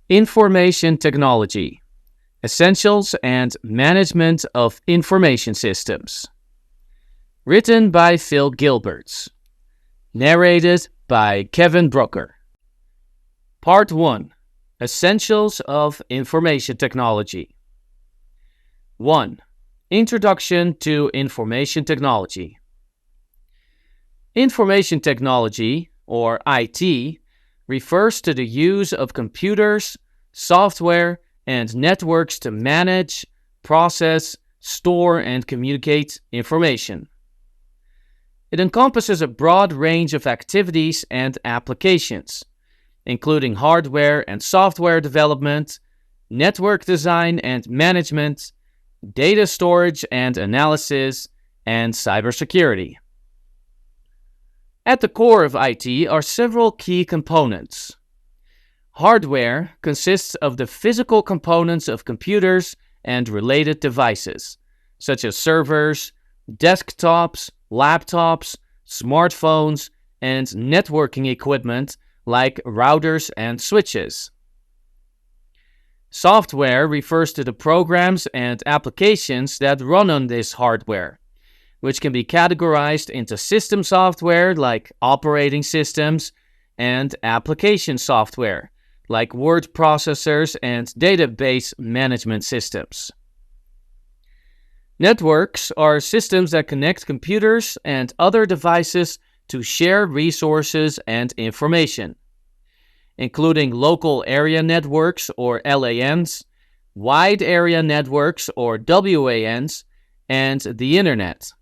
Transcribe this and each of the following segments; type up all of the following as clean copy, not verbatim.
Information Technology: Essentials and Management of Information Systems. Written by Phil Gilberts. Narrated by Kevin Brucker. Part 1. Essentials of Information Technology. 1. Introduction to Information Technology. Information technology, or IT, refers to the use of computers, software, and networks to manage, process, store, and communicate information. It encompasses a broad range of activities and applications, including hardware and software development, network design and management, data storage and analysis, and cybersecurity. At the core of IT are several key components. Hardware consists of the physical components of computers and related devices, such as servers, desktops, laptops, smartphones, and networking equipment like routers and switches. Software refers to the programs and applications that run on this hardware, which can be categorized into system software like operating systems and application software like word processors and database management systems. Networks are systems that connect computers and other devices to share resources and information, including local area networks or LANs, wide area networks or WANs, and the Internet.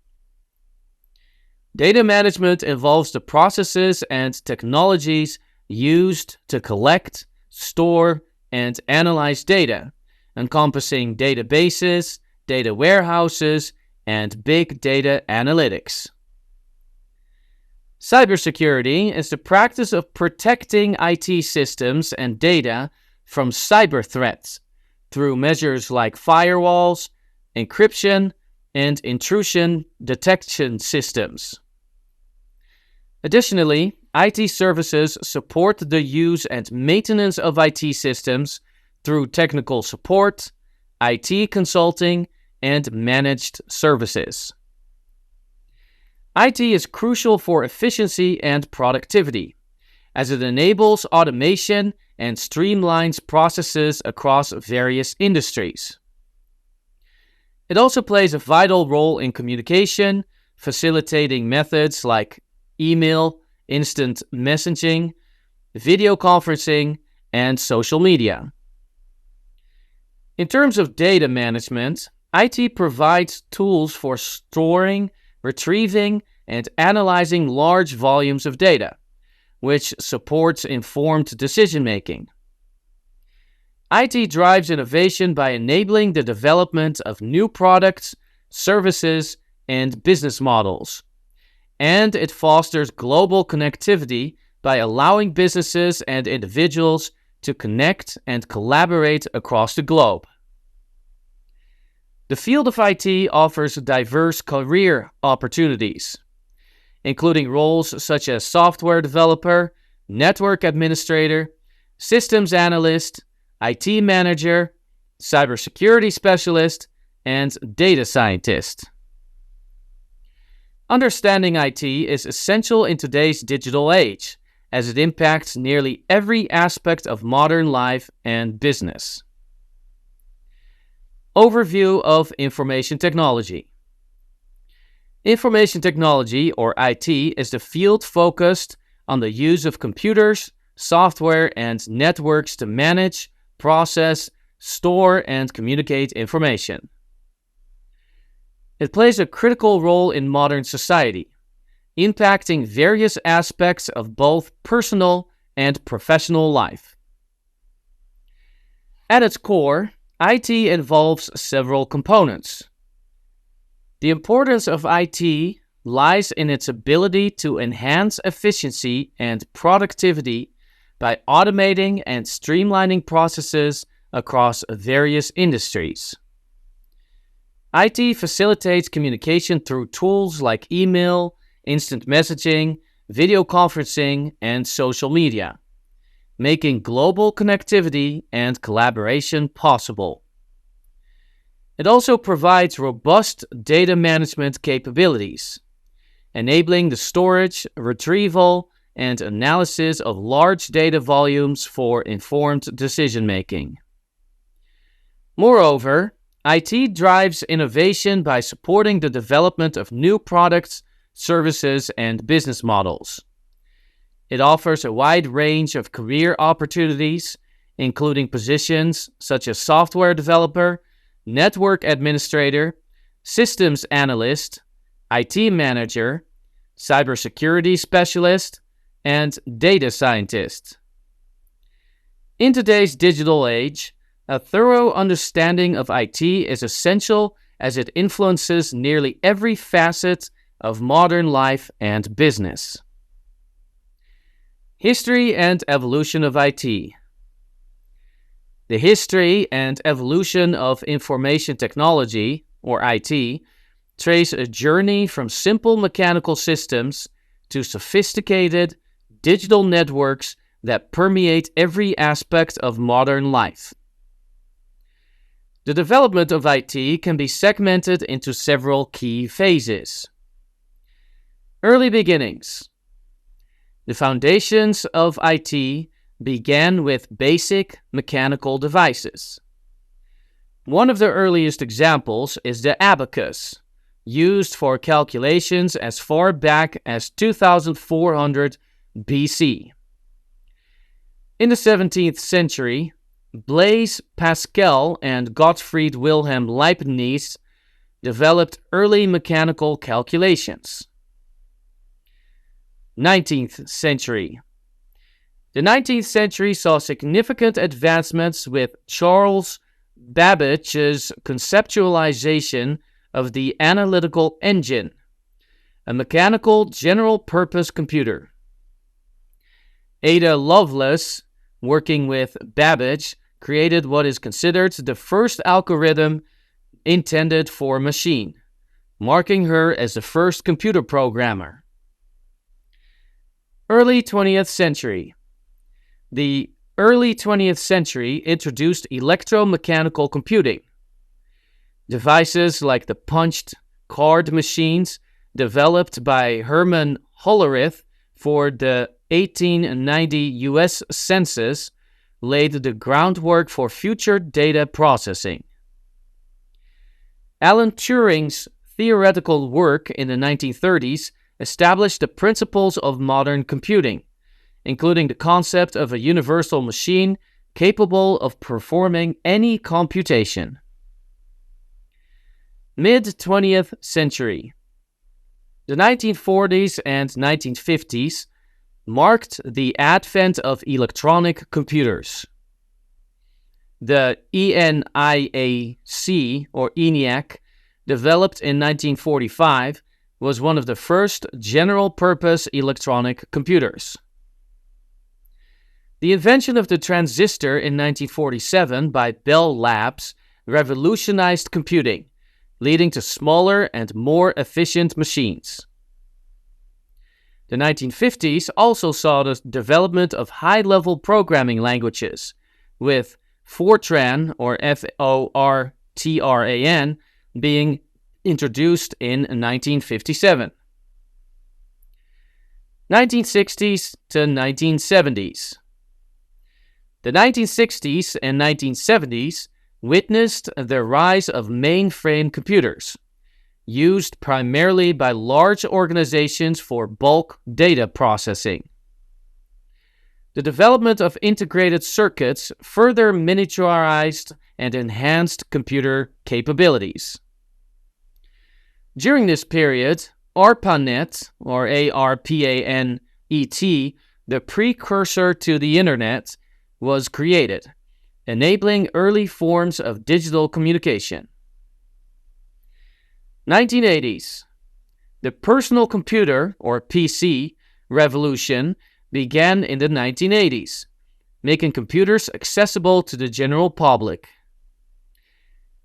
Data management involves the processes and technologies used to collect, store, and analyze data, encompassing databases, data warehouses, and big data analytics. Cybersecurity is the practice of protecting IT systems and data from cyber threats through measures like firewalls, encryption, and intrusion detection systems. Additionally, IT services support the use and maintenance of IT systems through technical support, IT consulting, and managed services. IT is crucial for efficiency and productivity, as it enables automation and streamlines processes across various industries. It also plays a vital role in communication, facilitating methods like email, instant messaging, video conferencing, and social media. In terms of data management, IT provides tools for storing, retrieving, and analyzing large volumes of data, which supports informed decision-making. IT drives innovation by enabling the development of new products, services, and business models. And it fosters global connectivity by allowing businesses and individuals to connect and collaborate across the globe. The field of IT offers diverse career opportunities, including roles such as software developer, network administrator, systems analyst, IT manager, cybersecurity specialist, and data scientist. Understanding IT is essential in today's digital age, as it impacts nearly every aspect of modern life and business. Overview of Information Technology. Information technology, or IT, is the field focused on the use of computers, software, and networks to manage, process, store, and communicate information. It plays a critical role in modern society, impacting various aspects of both personal and professional life. At its core, IT involves several components. The importance of IT lies in its ability to enhance efficiency and productivity by automating and streamlining processes across various industries. IT facilitates communication through tools like email, instant messaging, video conferencing, and social media, making global connectivity and collaboration possible. It also provides robust data management capabilities, enabling the storage, retrieval, and analysis of large data volumes for informed decision-making. Moreover, IT drives innovation by supporting the development of new products, services, and business models. It offers a wide range of career opportunities, including positions such as software developer, network administrator, systems analyst, IT manager, cybersecurity specialist, and data scientist. In today's digital age, a thorough understanding of IT is essential as it influences nearly every facet of modern life and business. History and evolution of IT. The history and evolution of information technology, or IT, trace a journey from simple mechanical systems to sophisticated digital networks that permeate every aspect of modern life. The development of IT can be segmented into several key phases. Early beginnings. The foundations of IT began with basic mechanical devices. One of the earliest examples is the abacus, used for calculations as far back as 2400 BC. In the 17th century, Blaise Pascal and Gottfried Wilhelm Leibniz developed early mechanical calculations. 19th century. The 19th century saw significant advancements with Charles Babbage's conceptualization of the analytical engine, a mechanical general-purpose computer. Ada Lovelace, working with Babbage, created what is considered the first algorithm intended for a machine, marking her as the first computer programmer. Early 20th century. The early 20th century introduced electromechanical computing. Devices like the punched card machines developed by Herman Hollerith for the 1890 U.S. Census laid the groundwork for future data processing. Alan Turing's theoretical work in the 1930s established the principles of modern computing, including the concept of a universal machine capable of performing any computation. Mid-20th century. The 1940s and 1950s marked the advent of electronic computers. The ENIAC, or ENIAC, developed in 1945, was one of the first general-purpose electronic computers. The invention of the transistor in 1947 by Bell Labs revolutionized computing, leading to smaller and more efficient machines. The 1950s also saw the development of high-level programming languages, with Fortran, or Fortran, being introduced in 1957. 1960s to 1970s. The 1960s and 1970s witnessed the rise of mainframe computers, used primarily by large organizations for bulk data processing. The development of integrated circuits further miniaturized and enhanced computer capabilities. During this period, ARPANET, or ARPANET, the precursor to the Internet, was created, enabling early forms of digital communication. 1980s. The personal computer, or PC, revolution began in the 1980s, making computers accessible to the general public.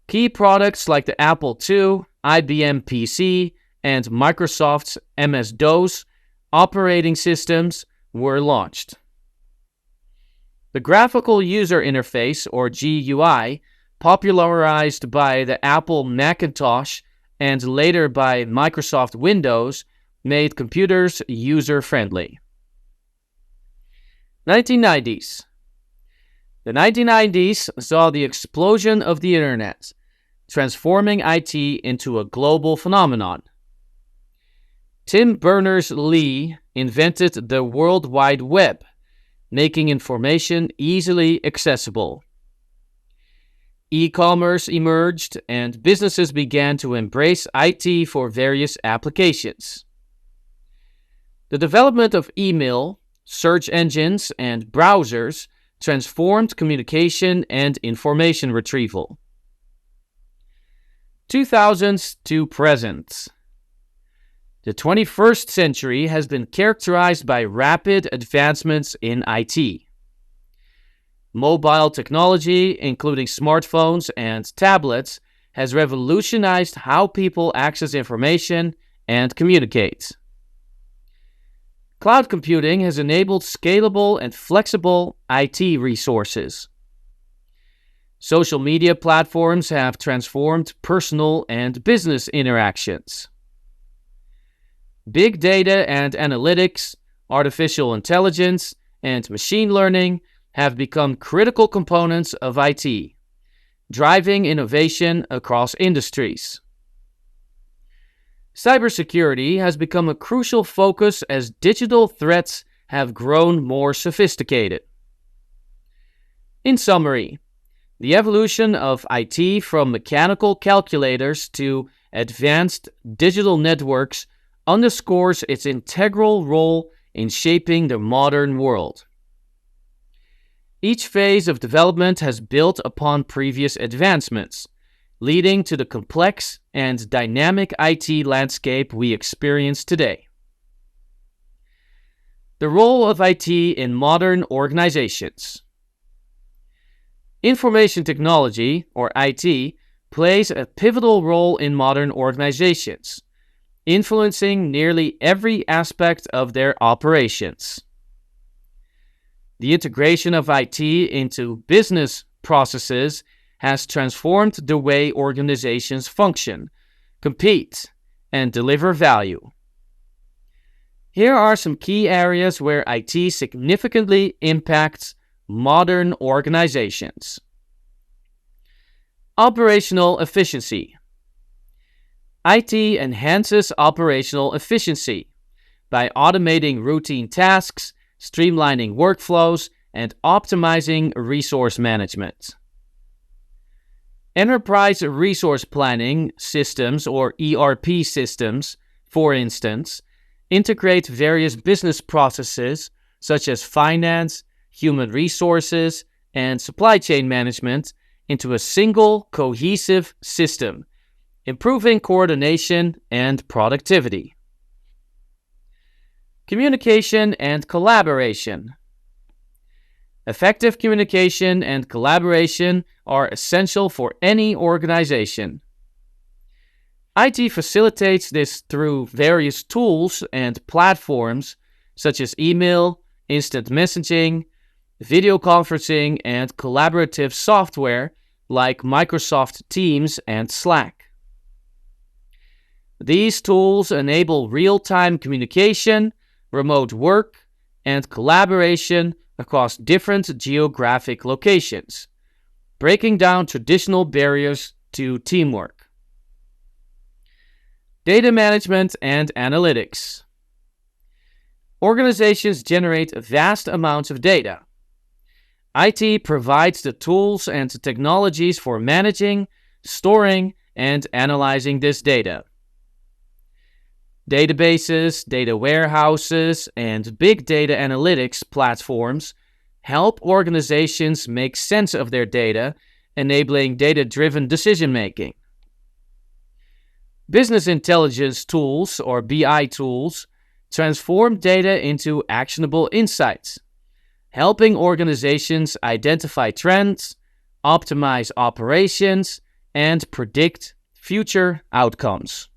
Key products like the Apple II, IBM PC, and Microsoft's MS-DOS operating systems were launched. The graphical user interface, or GUI, popularized by the Apple Macintosh and later by Microsoft Windows, made computers user-friendly. 1990s. The 1990s saw the explosion of the internet, transforming IT into a global phenomenon. Tim Berners-Lee invented the World Wide Web, making information easily accessible. E-commerce emerged, and businesses began to embrace IT for various applications. The development of email, search engines, and browsers transformed communication and information retrieval. 2000s to present. The 21st century has been characterized by rapid advancements in IT. Mobile technology, including smartphones and tablets, has revolutionized how people access information and communicate. Cloud computing has enabled scalable and flexible IT resources. Social media platforms have transformed personal and business interactions. Big data and analytics, artificial intelligence, and machine learning have become critical components of IT, driving innovation across industries. Cybersecurity has become a crucial focus as digital threats have grown more sophisticated. In summary, the evolution of IT from mechanical calculators to advanced digital networks underscores its integral role in shaping the modern world. Each phase of development has built upon previous advancements, leading to the complex and dynamic IT landscape we experience today. The role of IT in modern organizations. Information technology, or IT, plays a pivotal role in modern organizations, influencing nearly every aspect of their operations. The integration of IT into business processes has transformed the way organizations function, compete, and deliver value. Here are some key areas where IT significantly impacts modern organizations. Operational efficiency. IT enhances operational efficiency by automating routine tasks, streamlining workflows, and optimizing resource management. Enterprise resource planning systems, or ERP systems, for instance, integrate various business processes such as finance, human resources, and supply chain management into a single cohesive system, improving coordination and productivity. Communication and collaboration. Effective communication and collaboration are essential for any organization. IT facilitates this through various tools and platforms such as email, instant messaging, video conferencing, and collaborative software like Microsoft Teams and Slack. These tools enable real-time communication, remote work, and collaboration across different geographic locations, breaking down traditional barriers to teamwork. Data management and analytics. Organizations generate vast amounts of data. IT provides the tools and technologies for managing, storing, and analyzing this data. Databases, data warehouses, and big data analytics platforms help organizations make sense of their data, enabling data-driven decision-making. Business intelligence tools, or BI tools, transform data into actionable insights, helping organizations identify trends, optimize operations, and predict future outcomes.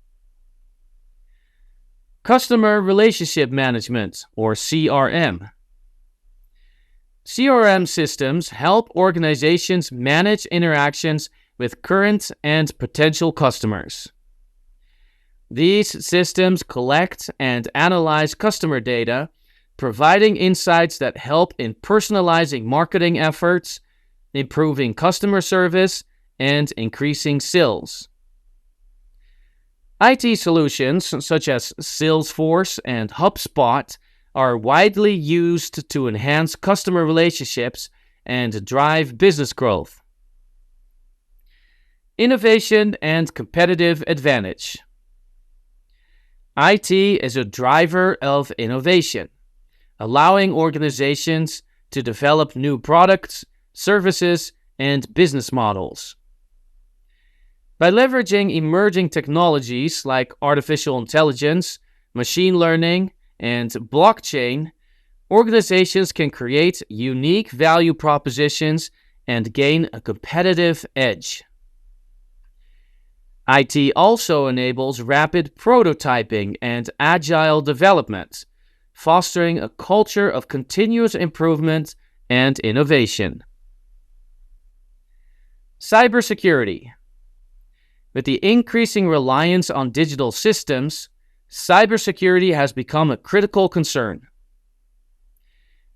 Customer Relationship Management, or CRM. CRM systems help organizations manage interactions with current and potential customers. These systems collect and analyze customer data, providing insights that help in personalizing marketing efforts, improving customer service, and increasing sales. IT solutions such as Salesforce and HubSpot are widely used to enhance customer relationships and drive business growth. Innovation and competitive advantage. IT is a driver of innovation, allowing organizations to develop new products, services, and business models. By leveraging emerging technologies like artificial intelligence, machine learning, and blockchain, organizations can create unique value propositions and gain a competitive edge. IT also enables rapid prototyping and agile development, fostering a culture of continuous improvement and innovation. Cybersecurity. With the increasing reliance on digital systems, cybersecurity has become a critical concern.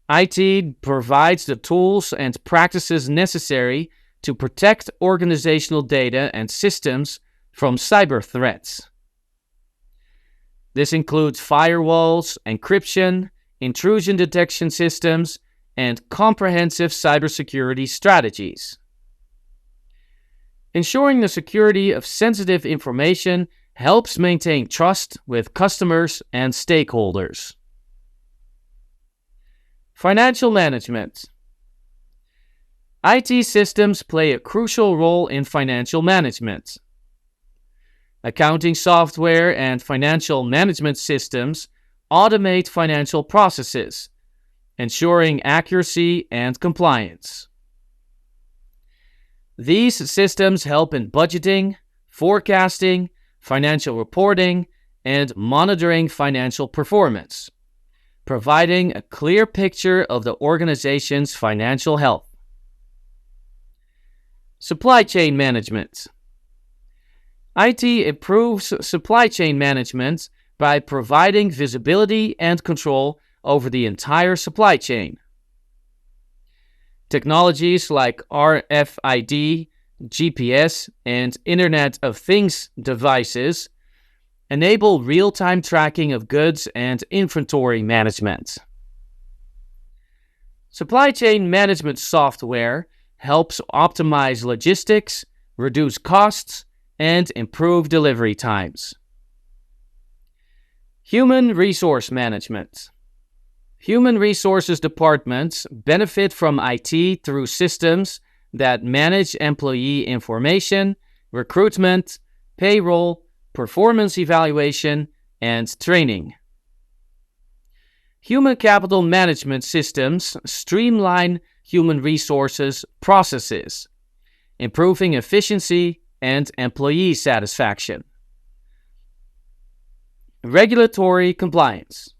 IT provides the tools and practices necessary to protect organizational data and systems from cyber threats. This includes firewalls, encryption, intrusion detection systems, and comprehensive cybersecurity strategies. Ensuring the security of sensitive information helps maintain trust with customers and stakeholders. Financial management. IT systems play a crucial role in financial management. Accounting software and financial management systems automate financial processes, ensuring accuracy and compliance. These systems help in budgeting, forecasting, financial reporting, and monitoring financial performance, providing a clear picture of the organization's financial health. Supply chain management. IT improves supply chain management by providing visibility and control over the entire supply chain. Technologies like RFID, GPS, and Internet of Things devices enable real-time tracking of goods and inventory management. Supply chain management software helps optimize logistics, reduce costs, and improve delivery times. Human resource management. Human resources departments benefit from IT through systems that manage employee information, recruitment, payroll, performance evaluation, and training. Human capital management systems streamline human resources processes, improving efficiency and employee satisfaction. Regulatory compliance.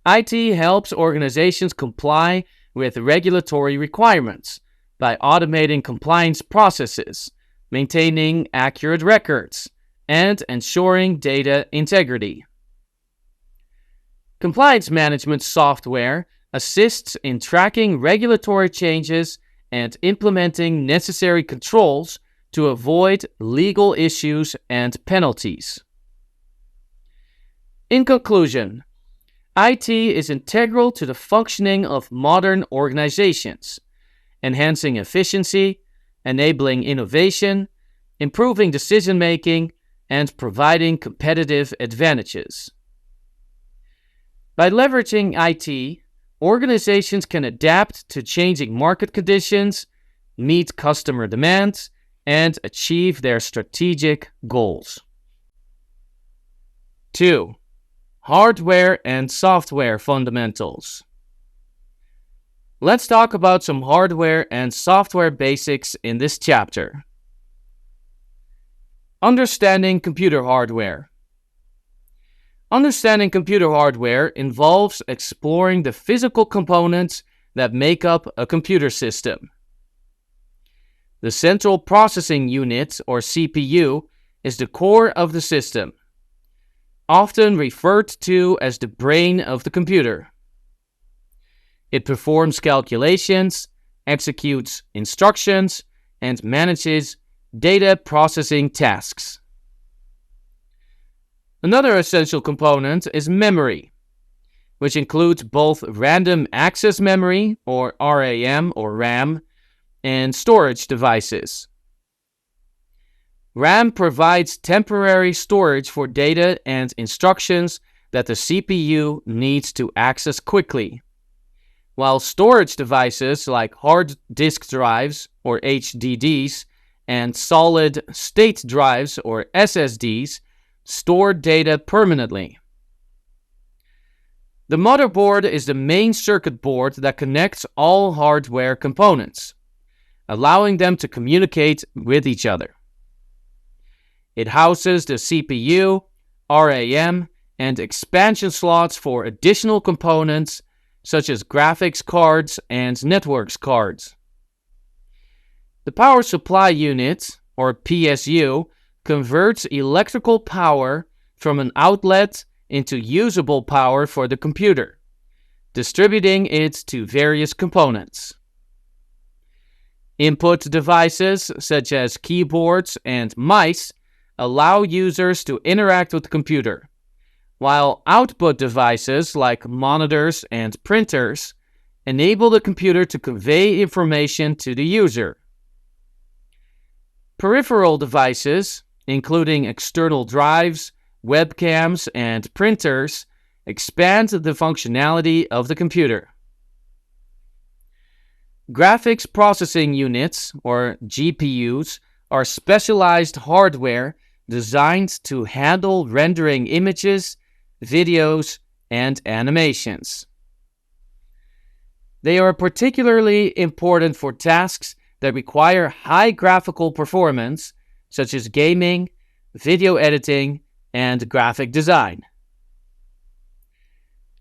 IT helps organizations comply with regulatory requirements by automating compliance processes, maintaining accurate records, and ensuring data integrity. Compliance management software assists in tracking regulatory changes and implementing necessary controls to avoid legal issues and penalties. In conclusion, IT is integral to the functioning of modern organizations, enhancing efficiency, enabling innovation, improving decision-making, and providing competitive advantages. By leveraging IT, organizations can adapt to changing market conditions, meet customer demands, and achieve their strategic goals. 2. Hardware and software fundamentals. Let's talk about some hardware and software basics in this chapter. Understanding computer hardware. Understanding computer hardware involves exploring the physical components that make up a computer system. The central processing unit, or CPU, is the core of the system, often referred to as the brain of the computer. It performs calculations, executes instructions, and manages data processing tasks. Another essential component is memory, which includes both random access memory, or RAM or RAM, and storage devices. RAM provides temporary storage for data and instructions that the CPU needs to access quickly, while storage devices like hard disk drives, or HDDs, and solid-state drives, or SSDs, store data permanently. The motherboard is the main circuit board that connects all hardware components, allowing them to communicate with each other. It houses the CPU, RAM, and expansion slots for additional components such as graphics cards and networks cards. The power supply unit, or PSU, converts electrical power from an outlet into usable power for the computer, distributing it to various components. Input devices such as keyboards and mice allow users to interact with the computer, while output devices like monitors and printers enable the computer to convey information to the user. Peripheral devices, including external drives, webcams, and printers, expand the functionality of the computer. Graphics processing units, or GPUs, are specialized hardware designed to handle rendering images, videos, and animations. They are particularly important for tasks that require high graphical performance, such as gaming, video editing, and graphic design.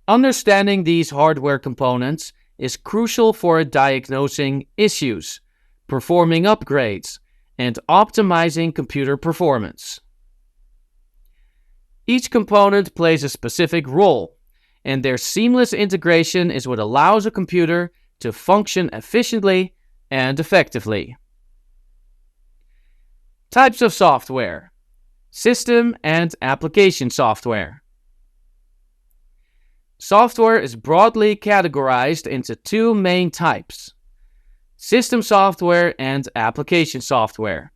Understanding these hardware components is crucial for diagnosing issues, performing upgrades, and optimizing computer performance. Each component plays a specific role, and their seamless integration is what allows a computer to function efficiently and effectively. Types of software: system and application software. Software is broadly categorized into two main types: system software and application software.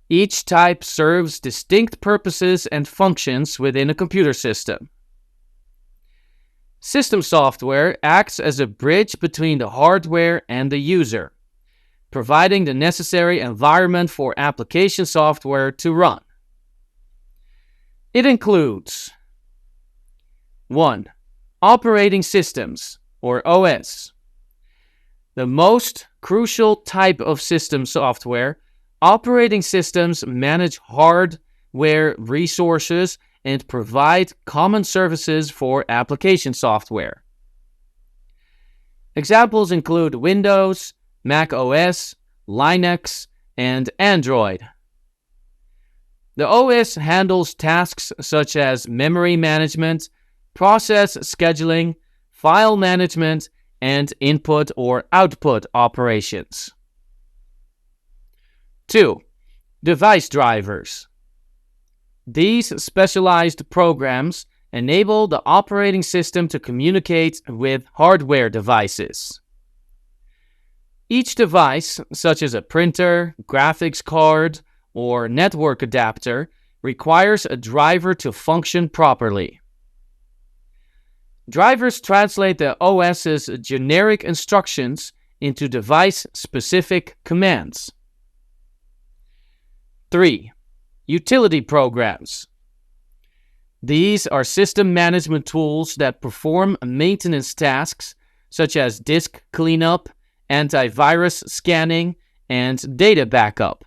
Each type serves distinct purposes and functions within a computer system. System software acts as a bridge between the hardware and the user, providing the necessary environment for application software to run. It includes 1. Operating systems, or OS. The most crucial type of system software. Operating systems manage hardware resources and provide common services for application software. Examples include Windows, Mac OS, Linux, and Android. The OS handles tasks such as memory management, process scheduling, file management, and input or output operations. 2. Device drivers. These specialized programs enable the operating system to communicate with hardware devices. Each device, such as a printer, graphics card, or network adapter, requires a driver to function properly. Drivers translate the OS's generic instructions into device-specific commands. 3. Utility programs. These are system management tools that perform maintenance tasks such as disk cleanup, antivirus scanning, and data backup.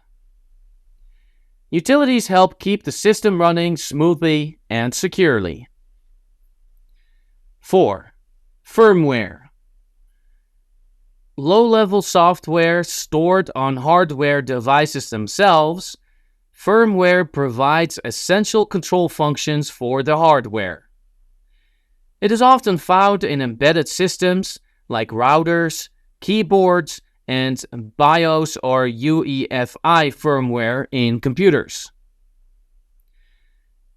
Utilities help keep the system running smoothly and securely. 4. Firmware. Low-level software stored on hardware devices themselves, firmware provides essential control functions for the hardware. It is often found in embedded systems like routers, keyboards, and BIOS or UEFI firmware in computers.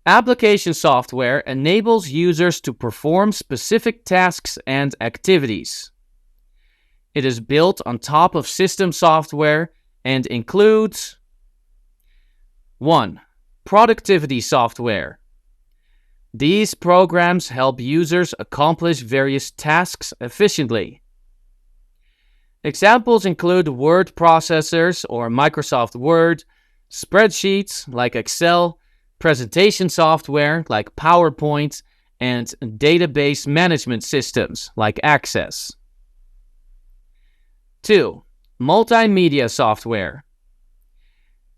Application software enables users to perform specific tasks and activities. It is built on top of system software and includes 1. Productivity software. These programs help users accomplish various tasks efficiently. Examples include word processors or Microsoft Word, spreadsheets like Excel, presentation software like PowerPoint, and database management systems like Access. 2. Multimedia software.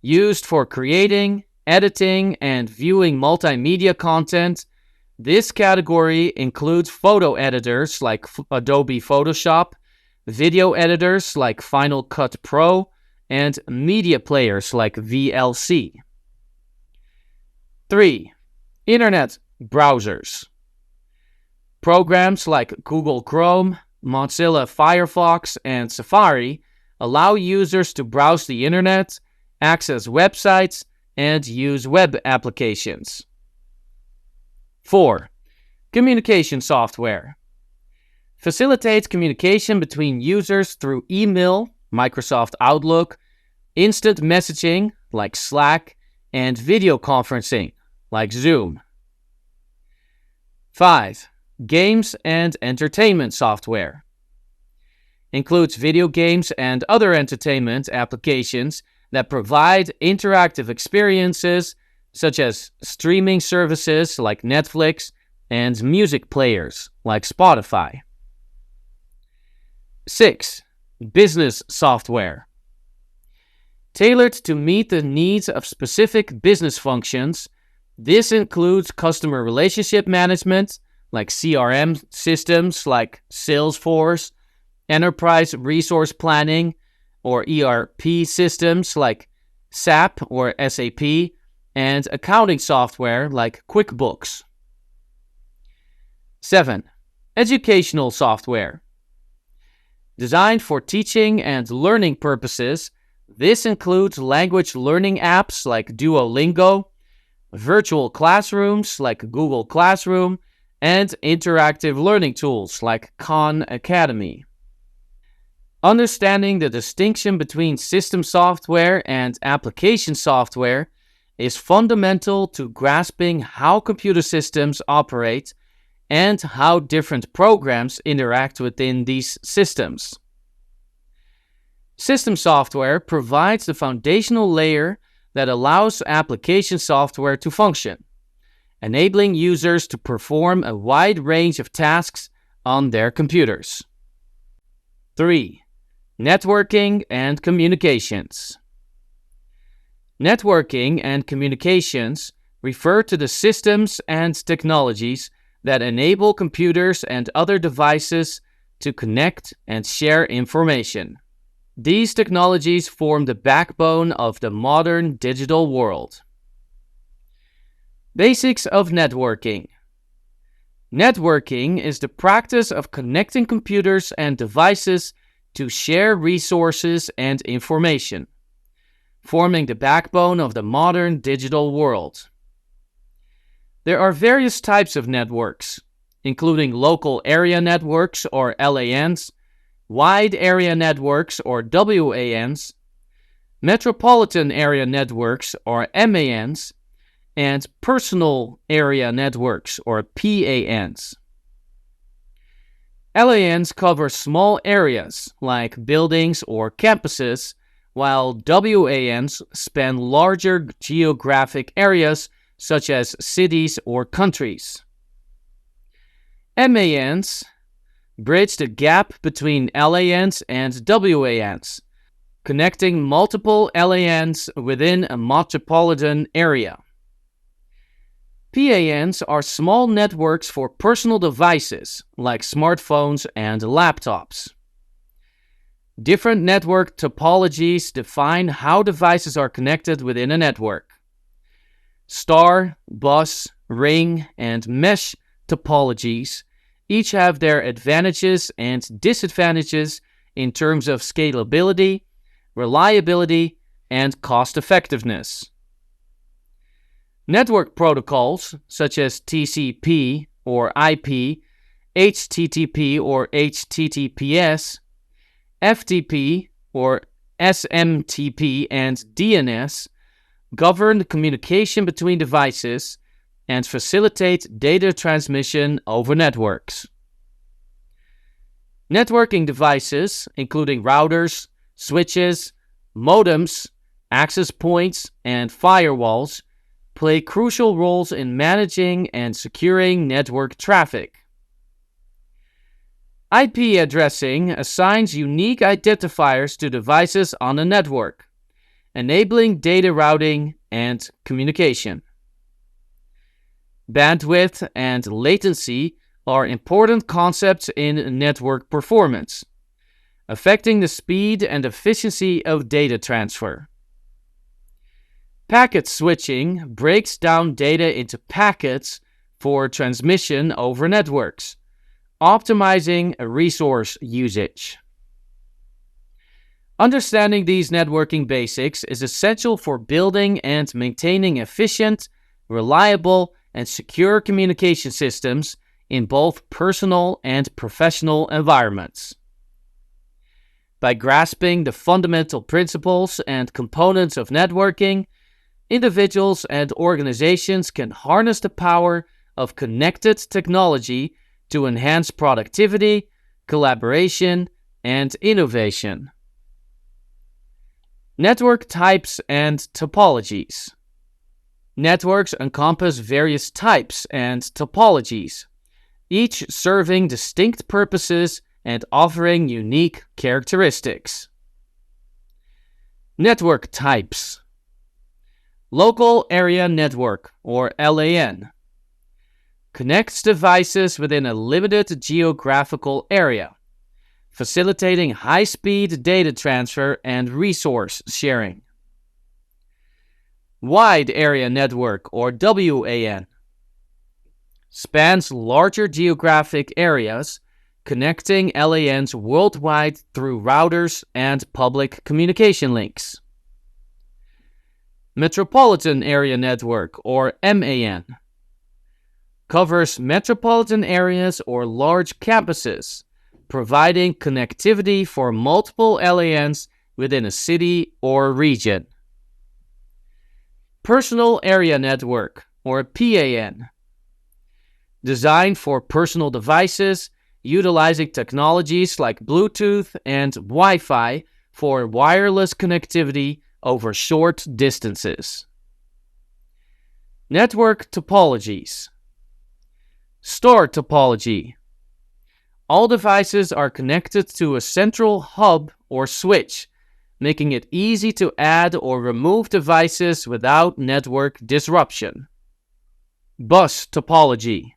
Used for creating, editing, and viewing multimedia content, this category includes photo editors like Adobe Photoshop, video editors like Final Cut Pro, and media players like VLC. 3. Internet browsers. Programs like Google Chrome, Mozilla Firefox, and Safari allow users to browse the internet, access websites, and use web applications. 4. Communication software. Facilitates communication between users through email, Microsoft Outlook, instant messaging like Slack, and video conferencing like Zoom. 5. Games and entertainment software. Includes video games and other entertainment applications that provide interactive experiences such as streaming services like Netflix and music players like Spotify. 6. Business software. Tailored to meet the needs of specific business functions, this includes customer relationship management like CRM systems like Salesforce, enterprise resource planning or ERP systems like SAP or SAP, and accounting software like QuickBooks. 7. Educational software. Designed for teaching and learning purposes, this includes language learning apps like Duolingo, virtual classrooms like Google Classroom, and interactive learning tools like Khan Academy. Understanding the distinction between system software and application software is fundamental to grasping how computer systems operate and how different programs interact within these systems. System software provides the foundational layer that allows application software to function, enabling users to perform a wide range of tasks on their computers. 3. Networking and communications. Networking and communications refer to the systems and technologies that enable computers and other devices to connect and share information. These technologies form the backbone of the modern digital world. Basics of networking. Networking is the practice of connecting computers and devices to share resources and information, forming the backbone of the modern digital world. There are various types of networks, including local area networks or LANs, wide area networks or WANs, metropolitan area networks or MANs, and personal area networks or PANs. LANs cover small areas like buildings or campuses, while WANs span larger geographic areas such as cities or countries. MANs bridge the gap between LANs and WANs, connecting multiple LANs within a metropolitan area. PANs are small networks for personal devices like smartphones and laptops. Different network topologies define how devices are connected within a network. Star, bus, ring, and mesh topologies each have their advantages and disadvantages in terms of scalability, reliability, and cost-effectiveness. Network protocols such as TCP or IP, HTTP or HTTPS, FTP or SMTP, and DNS govern communication between devices and facilitate data transmission over networks. Networking devices, including routers, switches, modems, access points, and firewalls, play crucial roles in managing and securing network traffic. IP addressing assigns unique identifiers to devices on a network, enabling data routing and communication. Bandwidth and latency are important concepts in network performance, affecting the speed and efficiency of data transfer. Packet switching breaks down data into packets for transmission over networks, optimizing resource usage. Understanding these networking basics is essential for building and maintaining efficient, reliable, and secure communication systems in both personal and professional environments. By grasping the fundamental principles and components of networking, individuals and organizations can harness the power of connected technology to enhance productivity, collaboration, and innovation. Network types and topologies. Networks encompass various types and topologies, each serving distinct purposes and offering unique characteristics. Network types. Local Area Network, or LAN, connects devices within a limited geographical area, facilitating high-speed data transfer and resource sharing. Wide Area Network, or WAN, spans larger geographic areas, connecting LANs worldwide through routers and public communication links. Metropolitan Area Network, or MAN, covers metropolitan areas or large campuses, providing connectivity for multiple LANs within a city or region. Personal Area Network, or PAN, designed for personal devices, utilizing technologies like Bluetooth and Wi-Fi for wireless connectivity over short distances. Network topologies. Store topology. All devices are connected to a central hub or switch, making it easy to add or remove devices without network disruption. Bus topology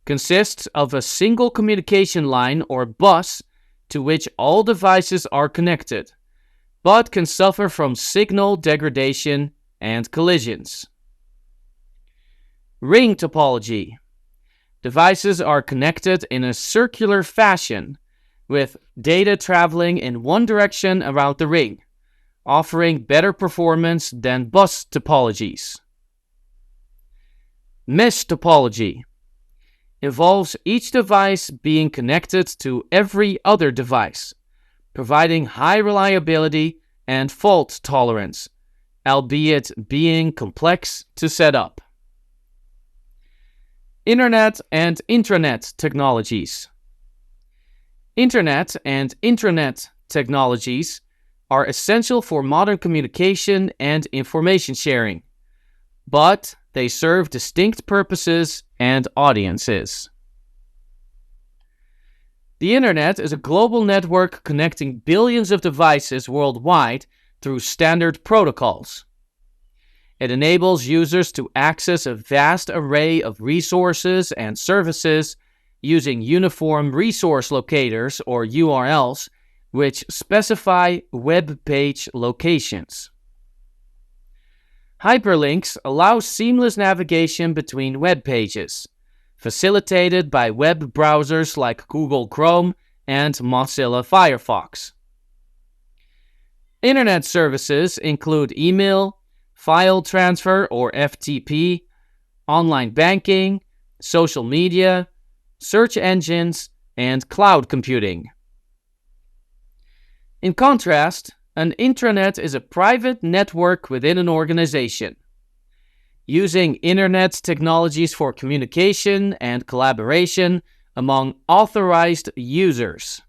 consists of a single communication line or bus to which all devices are connected, but can suffer from signal degradation and collisions. Ring topology. Devices are connected in a circular fashion, with data traveling in one direction around the ring, offering better performance than bus topologies. Mesh topology involves each device being connected to every other device, providing high reliability and fault tolerance, albeit being complex to set up. Internet and intranet technologies. Internet and intranet technologies are essential for modern communication and information sharing, but they serve distinct purposes and audiences. The Internet is a global network connecting billions of devices worldwide through standard protocols. It enables users to access a vast array of resources and services using uniform resource locators or URLs, which specify web page locations. Hyperlinks allow seamless navigation between web pages, facilitated by web browsers like Google Chrome and Mozilla Firefox. Internet services include email, file transfer or FTP, online banking, social media, search engines, and cloud computing. In contrast, an intranet is a private network within an organization, using internet technologies for communication and collaboration among authorized users.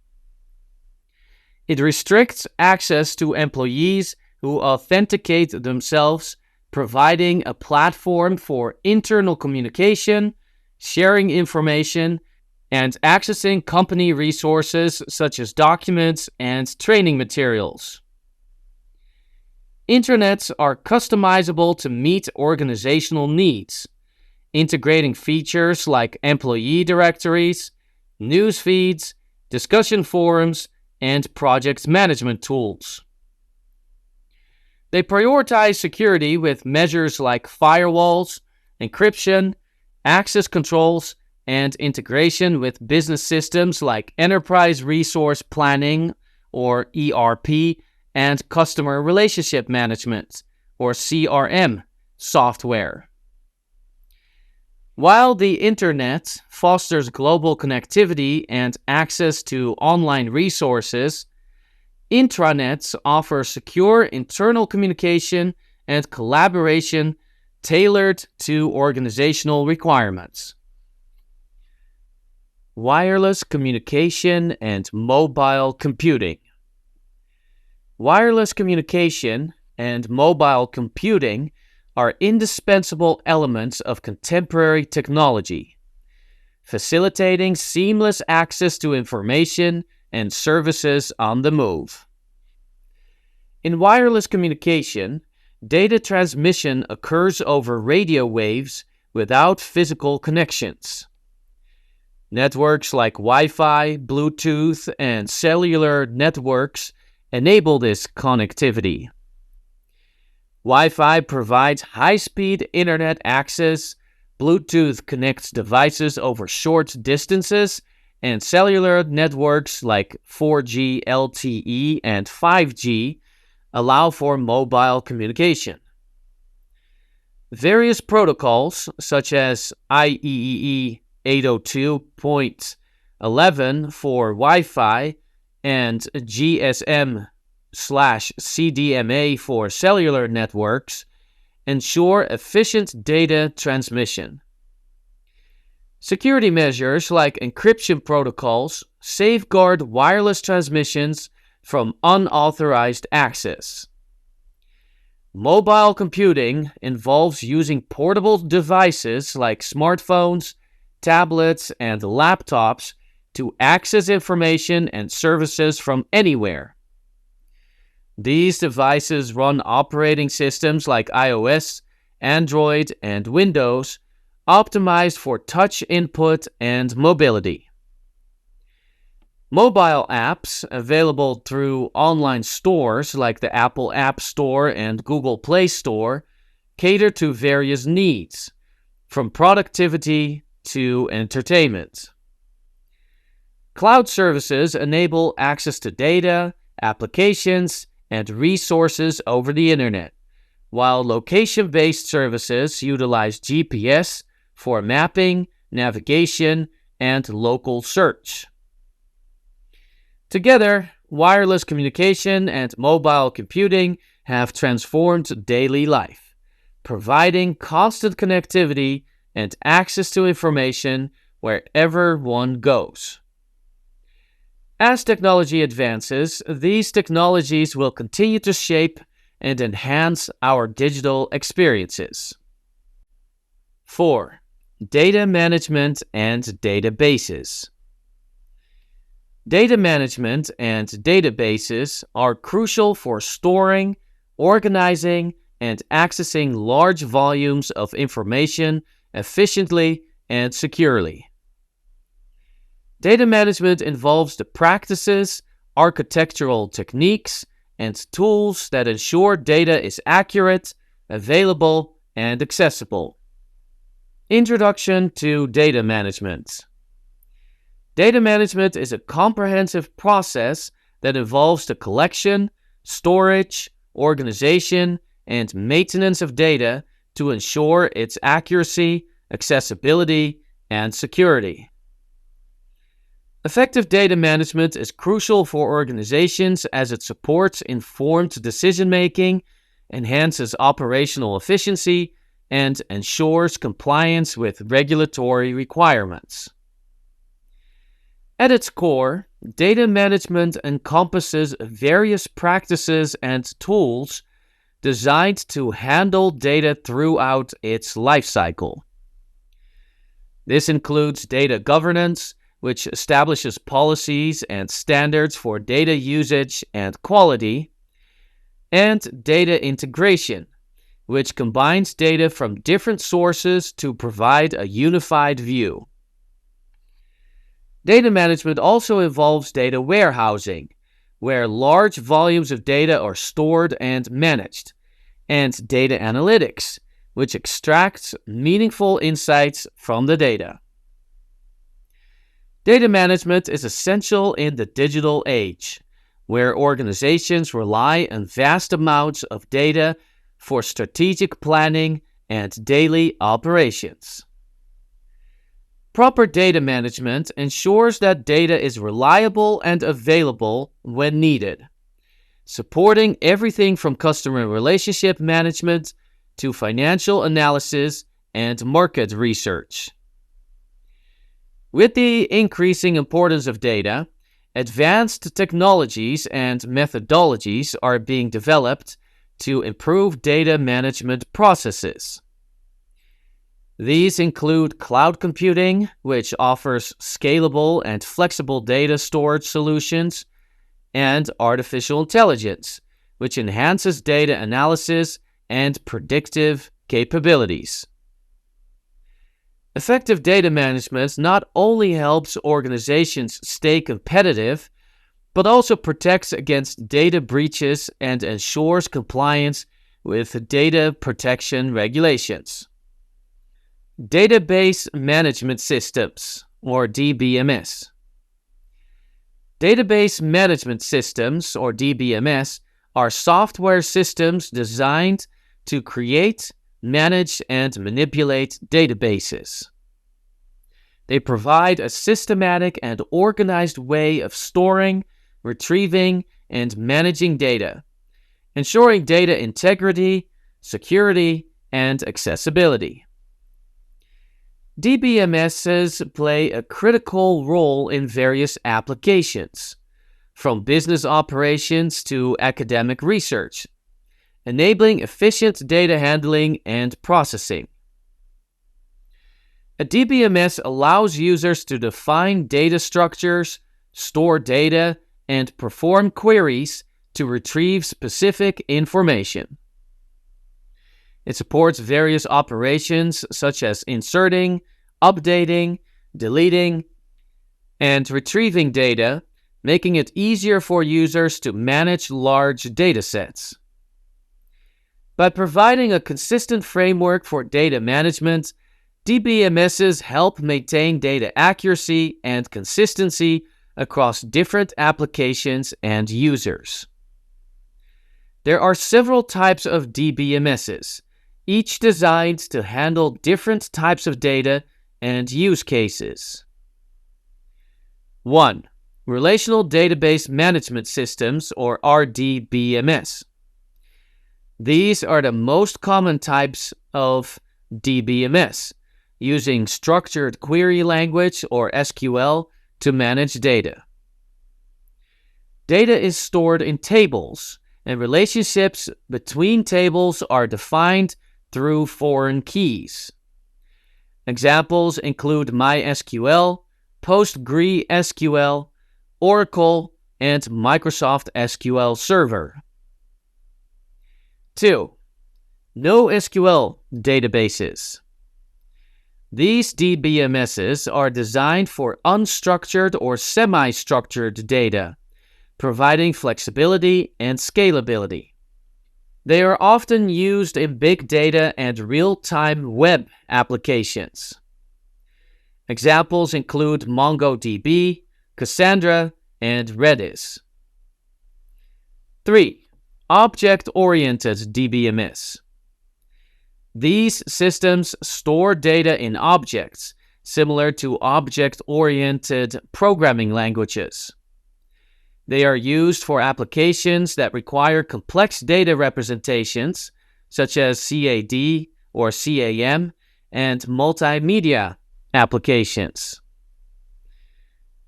It restricts access to employees who authenticate themselves, providing a platform for internal communication, sharing information, and accessing company resources such as documents and training materials. Intranets are customizable to meet organizational needs, integrating features like employee directories, news feeds, discussion forums, and project management tools. They prioritize security with measures like firewalls, encryption, access controls, and integration with business systems like Enterprise Resource Planning, or ERP, and Customer Relationship Management, or CRM, software. While the Internet fosters global connectivity and access to online resources, intranets offer secure internal communication and collaboration tailored to organizational requirements. Wireless communication and mobile computing. Wireless communication and mobile computing are indispensable elements of contemporary technology, facilitating seamless access to information and services on the move. In wireless communication, data transmission occurs over radio waves without physical connections. Networks like Wi-Fi, Bluetooth, and cellular networks enable this connectivity. Wi-Fi provides high-speed internet access, Bluetooth connects devices over short distances, and cellular networks like 4G LTE and 5G allow for mobile communication. Various protocols, such as IEEE 802.11 for Wi-Fi and GSM/CDMA for cellular networks, ensure efficient data transmission. Security measures like encryption protocols safeguard wireless transmissions from unauthorized access. Mobile computing involves using portable devices like smartphones, tablets, and laptops to access information and services from anywhere. These devices run operating systems like iOS, Android, and Windows, optimized for touch input and mobility. Mobile apps available through online stores like the Apple App Store and Google Play Store cater to various needs, from productivity to entertainment. Cloud services enable access to data, applications, and resources over the Internet, while location-based services utilize GPS for mapping, navigation, and local search. Together, wireless communication and mobile computing have transformed daily life, providing constant connectivity and access to information wherever one goes. As technology advances, these technologies will continue to shape and enhance our digital experiences. 4. Data management and databases. Data management and databases are crucial for storing, organizing, and accessing large volumes of information efficiently and securely. Data management involves the practices, architectural techniques, and tools that ensure data is accurate, available, and accessible. Introduction to data management. Data management is a comprehensive process that involves the collection, storage, organization, and maintenance of data to ensure its accuracy, accessibility, and security. Effective data management is crucial for organizations as it supports informed decision-making, enhances operational efficiency, and ensures compliance with regulatory requirements. At its core, data management encompasses various practices and tools designed to handle data throughout its lifecycle. This includes data governance, which establishes policies and standards for data usage and quality, and data integration, which combines data from different sources to provide a unified view. Data management also involves data warehousing, where large volumes of data are stored and managed, and data analytics, which extracts meaningful insights from the data. Data management is essential in the digital age, where organizations rely on vast amounts of data for strategic planning and daily operations. Proper data management ensures that data is reliable and available when needed, supporting everything from customer relationship management to financial analysis and market research. With the increasing importance of data, advanced technologies and methodologies are being developed to improve data management processes. These include cloud computing, which offers scalable and flexible data storage solutions, and artificial intelligence, which enhances data analysis and predictive capabilities. Effective data management not only helps organizations stay competitive, but also protects against data breaches and ensures compliance with data protection regulations. Database Management Systems, or DBMS. Database Management Systems, or DBMS, are software systems designed to create, manage, and manipulate databases. They provide a systematic and organized way of storing, retrieving, and managing data, ensuring data integrity, security, and accessibility. DBMSs play a critical role in various applications, from business operations to academic research, enabling efficient data handling and processing. A DBMS allows users to define data structures, store data, and perform queries to retrieve specific information. It supports various operations such as inserting, updating, deleting, and retrieving data, making it easier for users to manage large datasets. By providing a consistent framework for data management, DBMSs help maintain data accuracy and consistency across different applications and users. There are several types of DBMSs, each designed to handle different types of data and use cases. 1. Relational Database Management Systems, or RDBMS. These are the most common types of DBMS, using structured query language, or SQL, to manage data. Data is stored in tables, and relationships between tables are defined through foreign keys. Examples include MySQL, PostgreSQL, Oracle, and Microsoft SQL Server. 2. NoSQL databases. These DBMSs are designed for unstructured or semi-structured data, providing flexibility and scalability. They are often used in big data and real-time web applications. Examples include MongoDB, Cassandra, and Redis. 3. Object-oriented DBMS. These systems store data in objects, similar to object-oriented programming languages. They are used for applications that require complex data representations, such as CAD or CAM, and multimedia applications.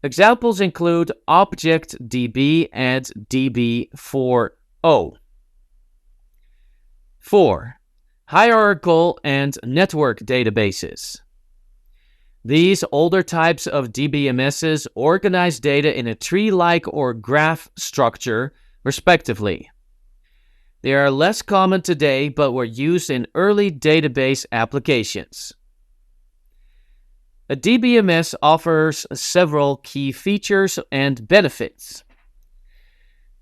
Examples include ObjectDB and DB4O. 4. Hierarchical and network databases. These older types of DBMSs organize data in a tree-like or graph structure, respectively. They are less common today but were used in early database applications. A DBMS offers several key features and benefits.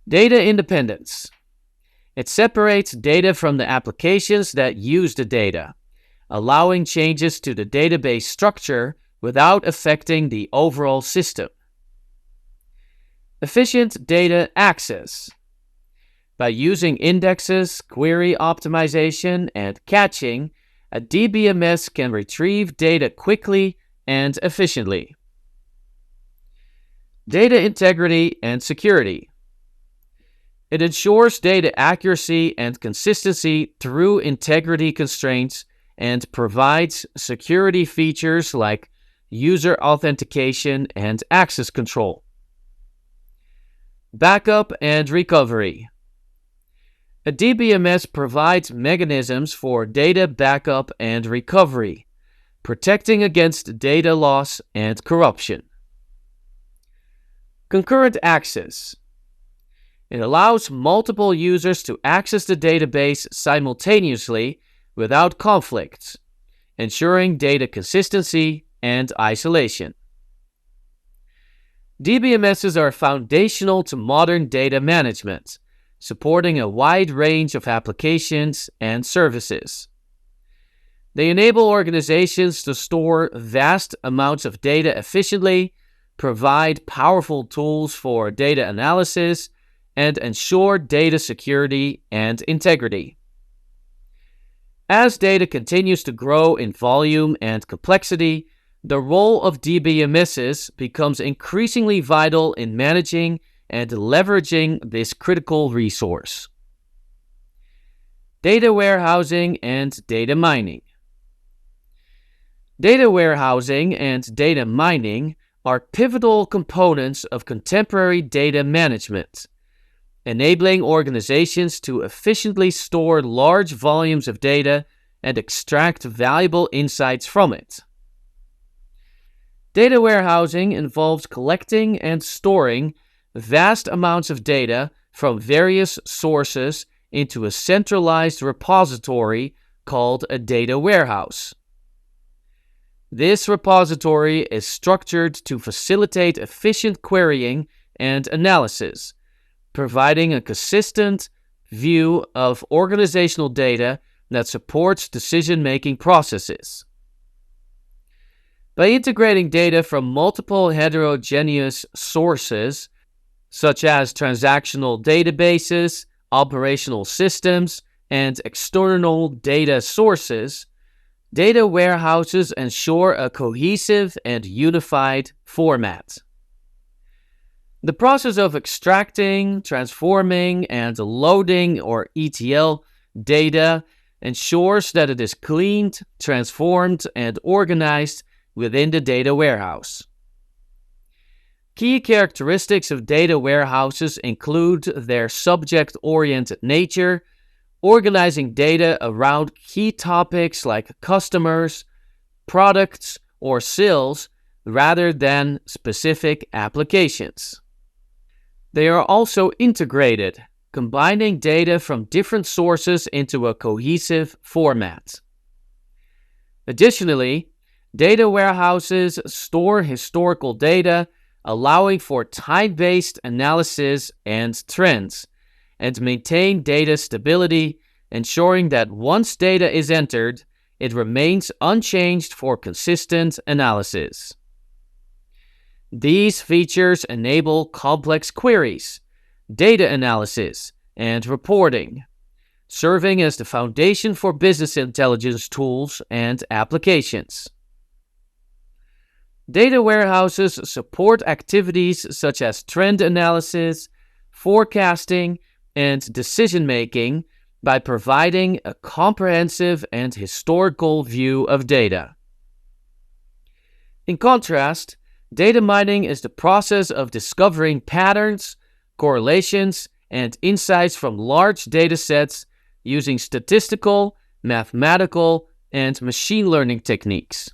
Data independence. It separates data from the applications that use the data, allowing changes to the database structure without affecting the overall system. Efficient data access. By using indexes, query optimization, and caching, a DBMS can retrieve data quickly and efficiently. Data integrity and security. It ensures data accuracy and consistency through integrity constraints and provides security features like user authentication and access control. Backup and recovery. A DBMS provides mechanisms for data backup and recovery, protecting against data loss and corruption. Concurrent access. It allows multiple users to access the database simultaneously without conflicts, ensuring data consistency and isolation. DBMSs are foundational to modern data management, supporting a wide range of applications and services. They enable organizations to store vast amounts of data efficiently, provide powerful tools for data analysis, and ensure data security and integrity. As data continues to grow in volume and complexity, the role of DBMSs becomes increasingly vital in managing and leveraging this critical resource. Data warehousing and data mining. Data warehousing and data mining are pivotal components of contemporary data management, enabling organizations to efficiently store large volumes of data and extract valuable insights from it. Data warehousing involves collecting and storing vast amounts of data from various sources into a centralized repository called a data warehouse. This repository is structured to facilitate efficient querying and analysis, providing a consistent view of organizational data that supports decision-making processes. By integrating data from multiple heterogeneous sources, such as transactional databases, operational systems, and external data sources, data warehouses ensure a cohesive and unified format. The process of extracting, transforming, and loading or ETL data ensures that it is cleaned, transformed, and organized within the data warehouse. Key characteristics of data warehouses include their subject-oriented nature, organizing data around key topics like customers, products, or sales rather than specific applications. They are also integrated, combining data from different sources into a cohesive format. Additionally, data warehouses store historical data, allowing for time-based analysis and trends, and maintain data stability, ensuring that once data is entered, it remains unchanged for consistent analysis. These features enable complex queries, data analysis, and reporting, serving as the foundation for business intelligence tools and applications. Data warehouses support activities such as trend analysis, forecasting, and decision-making by providing a comprehensive and historical view of data. In contrast, data mining is the process of discovering patterns, correlations, and insights from large datasets using statistical, mathematical, and machine learning techniques.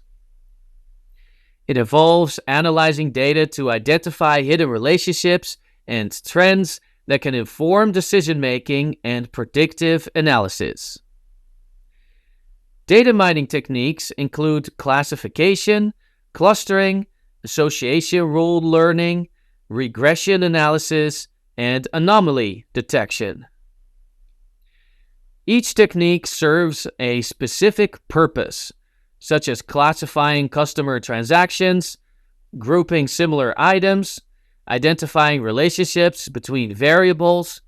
It involves analyzing data to identify hidden relationships and trends that can inform decision-making and predictive analysis. Data mining techniques include classification, clustering, association rule learning, regression analysis, and anomaly detection. Each technique serves a specific purpose, such as classifying customer transactions, grouping similar items, identifying relationships between variables,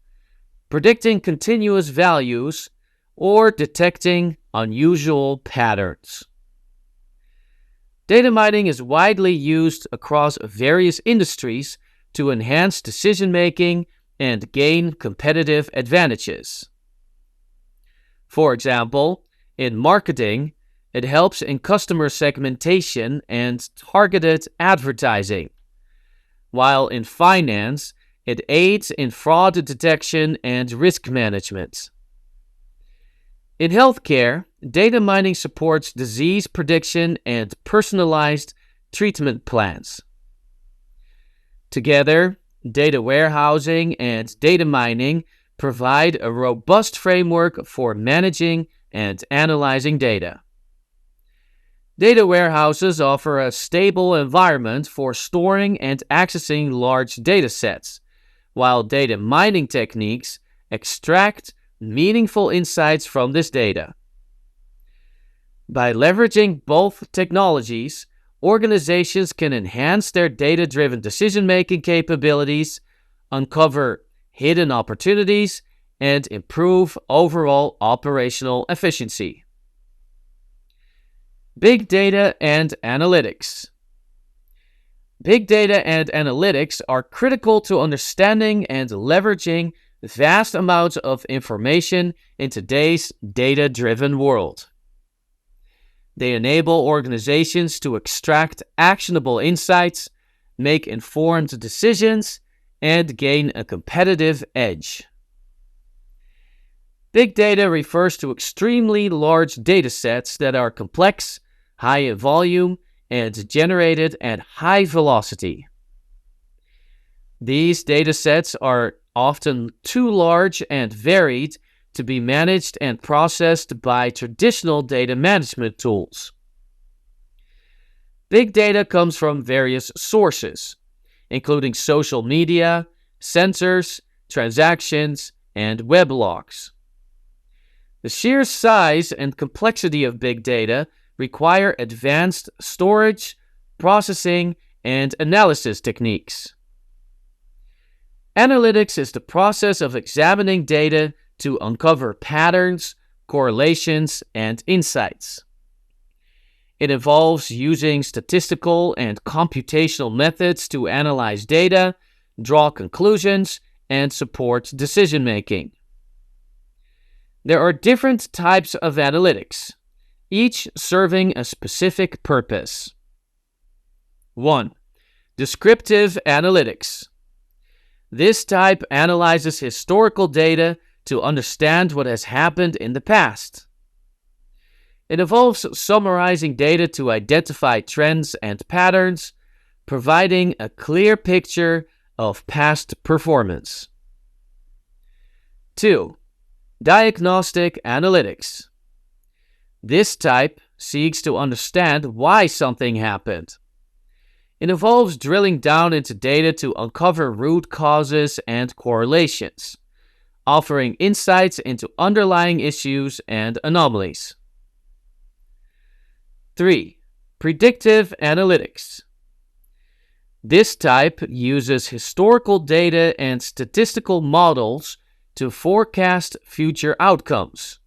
predicting continuous values, or detecting unusual patterns. Data mining is widely used across various industries to enhance decision-making and gain competitive advantages. For example, in marketing, it helps in customer segmentation and targeted advertising, while in finance, it aids in fraud detection and risk management. In healthcare, data mining supports disease prediction and personalized treatment plans. Together, data warehousing and data mining provide a robust framework for managing and analyzing data. Data warehouses offer a stable environment for storing and accessing large datasets, while data mining techniques extract meaningful insights from this data. By leveraging both technologies, organizations can enhance their data-driven decision-making capabilities, uncover hidden opportunities, and improve overall operational efficiency. Big data and analytics. Big data and analytics are critical to understanding and leveraging vast amounts of information in today's data-driven world. They enable organizations to extract actionable insights, make informed decisions, and gain a competitive edge. Big data refers to extremely large datasets that are complex, high in volume, and generated at high velocity. These datasets are often too large and varied to be managed and processed by traditional data management tools. Big data comes from various sources, including social media, sensors, transactions, and weblogs. The sheer size and complexity of big data require advanced storage, processing, and analysis techniques. Analytics is the process of examining data to uncover patterns, correlations, and insights. It involves using statistical and computational methods to analyze data, draw conclusions, and support decision-making. There are different types of analytics, each serving a specific purpose. 1. Descriptive analytics. This type analyzes historical data to understand what has happened in the past. It involves summarizing data to identify trends and patterns, providing a clear picture of past performance. 2. Diagnostic analytics. This type seeks to understand why something happened. It involves drilling down into data to uncover root causes and correlations, offering insights into underlying issues and anomalies. 3. Predictive analytics. This type uses historical data and statistical models to forecast future outcomes.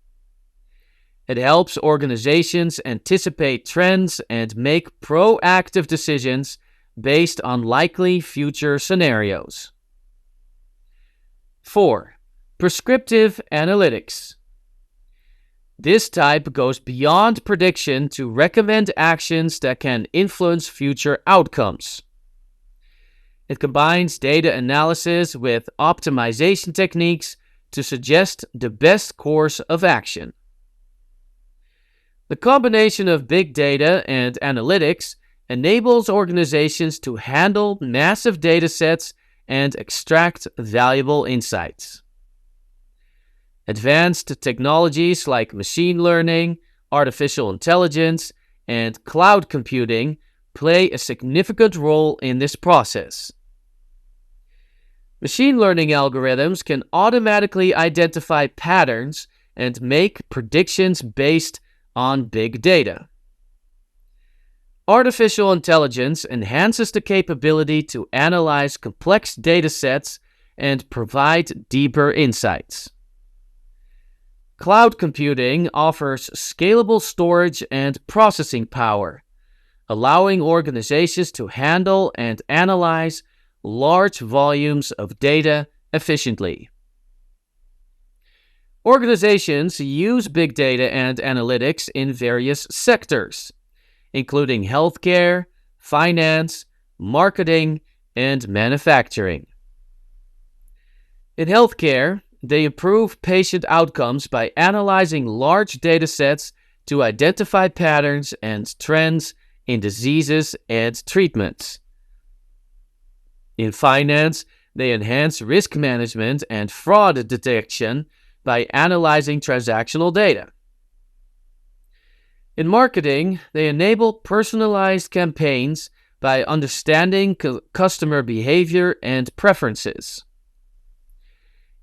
It helps organizations anticipate trends and make proactive decisions based on likely future scenarios. 4. Prescriptive analytics. This type goes beyond prediction to recommend actions that can influence future outcomes. It combines data analysis with optimization techniques to suggest the best course of action. The combination of big data and analytics enables organizations to handle massive data sets and extract valuable insights. Advanced technologies like machine learning, artificial intelligence, and cloud computing play a significant role in this process. Machine learning algorithms can automatically identify patterns and make predictions based on big data. Artificial intelligence enhances the capability to analyze complex data sets and provide deeper insights. Cloud computing offers scalable storage and processing power, allowing organizations to handle and analyze large volumes of data efficiently. Organizations use big data and analytics in various sectors, including healthcare, finance, marketing, and manufacturing. In healthcare, they improve patient outcomes by analyzing large data sets to identify patterns and trends in diseases and treatments. In finance, they enhance risk management and fraud detection by analyzing transactional data. In marketing, they enable personalized campaigns by understanding customer behavior and preferences.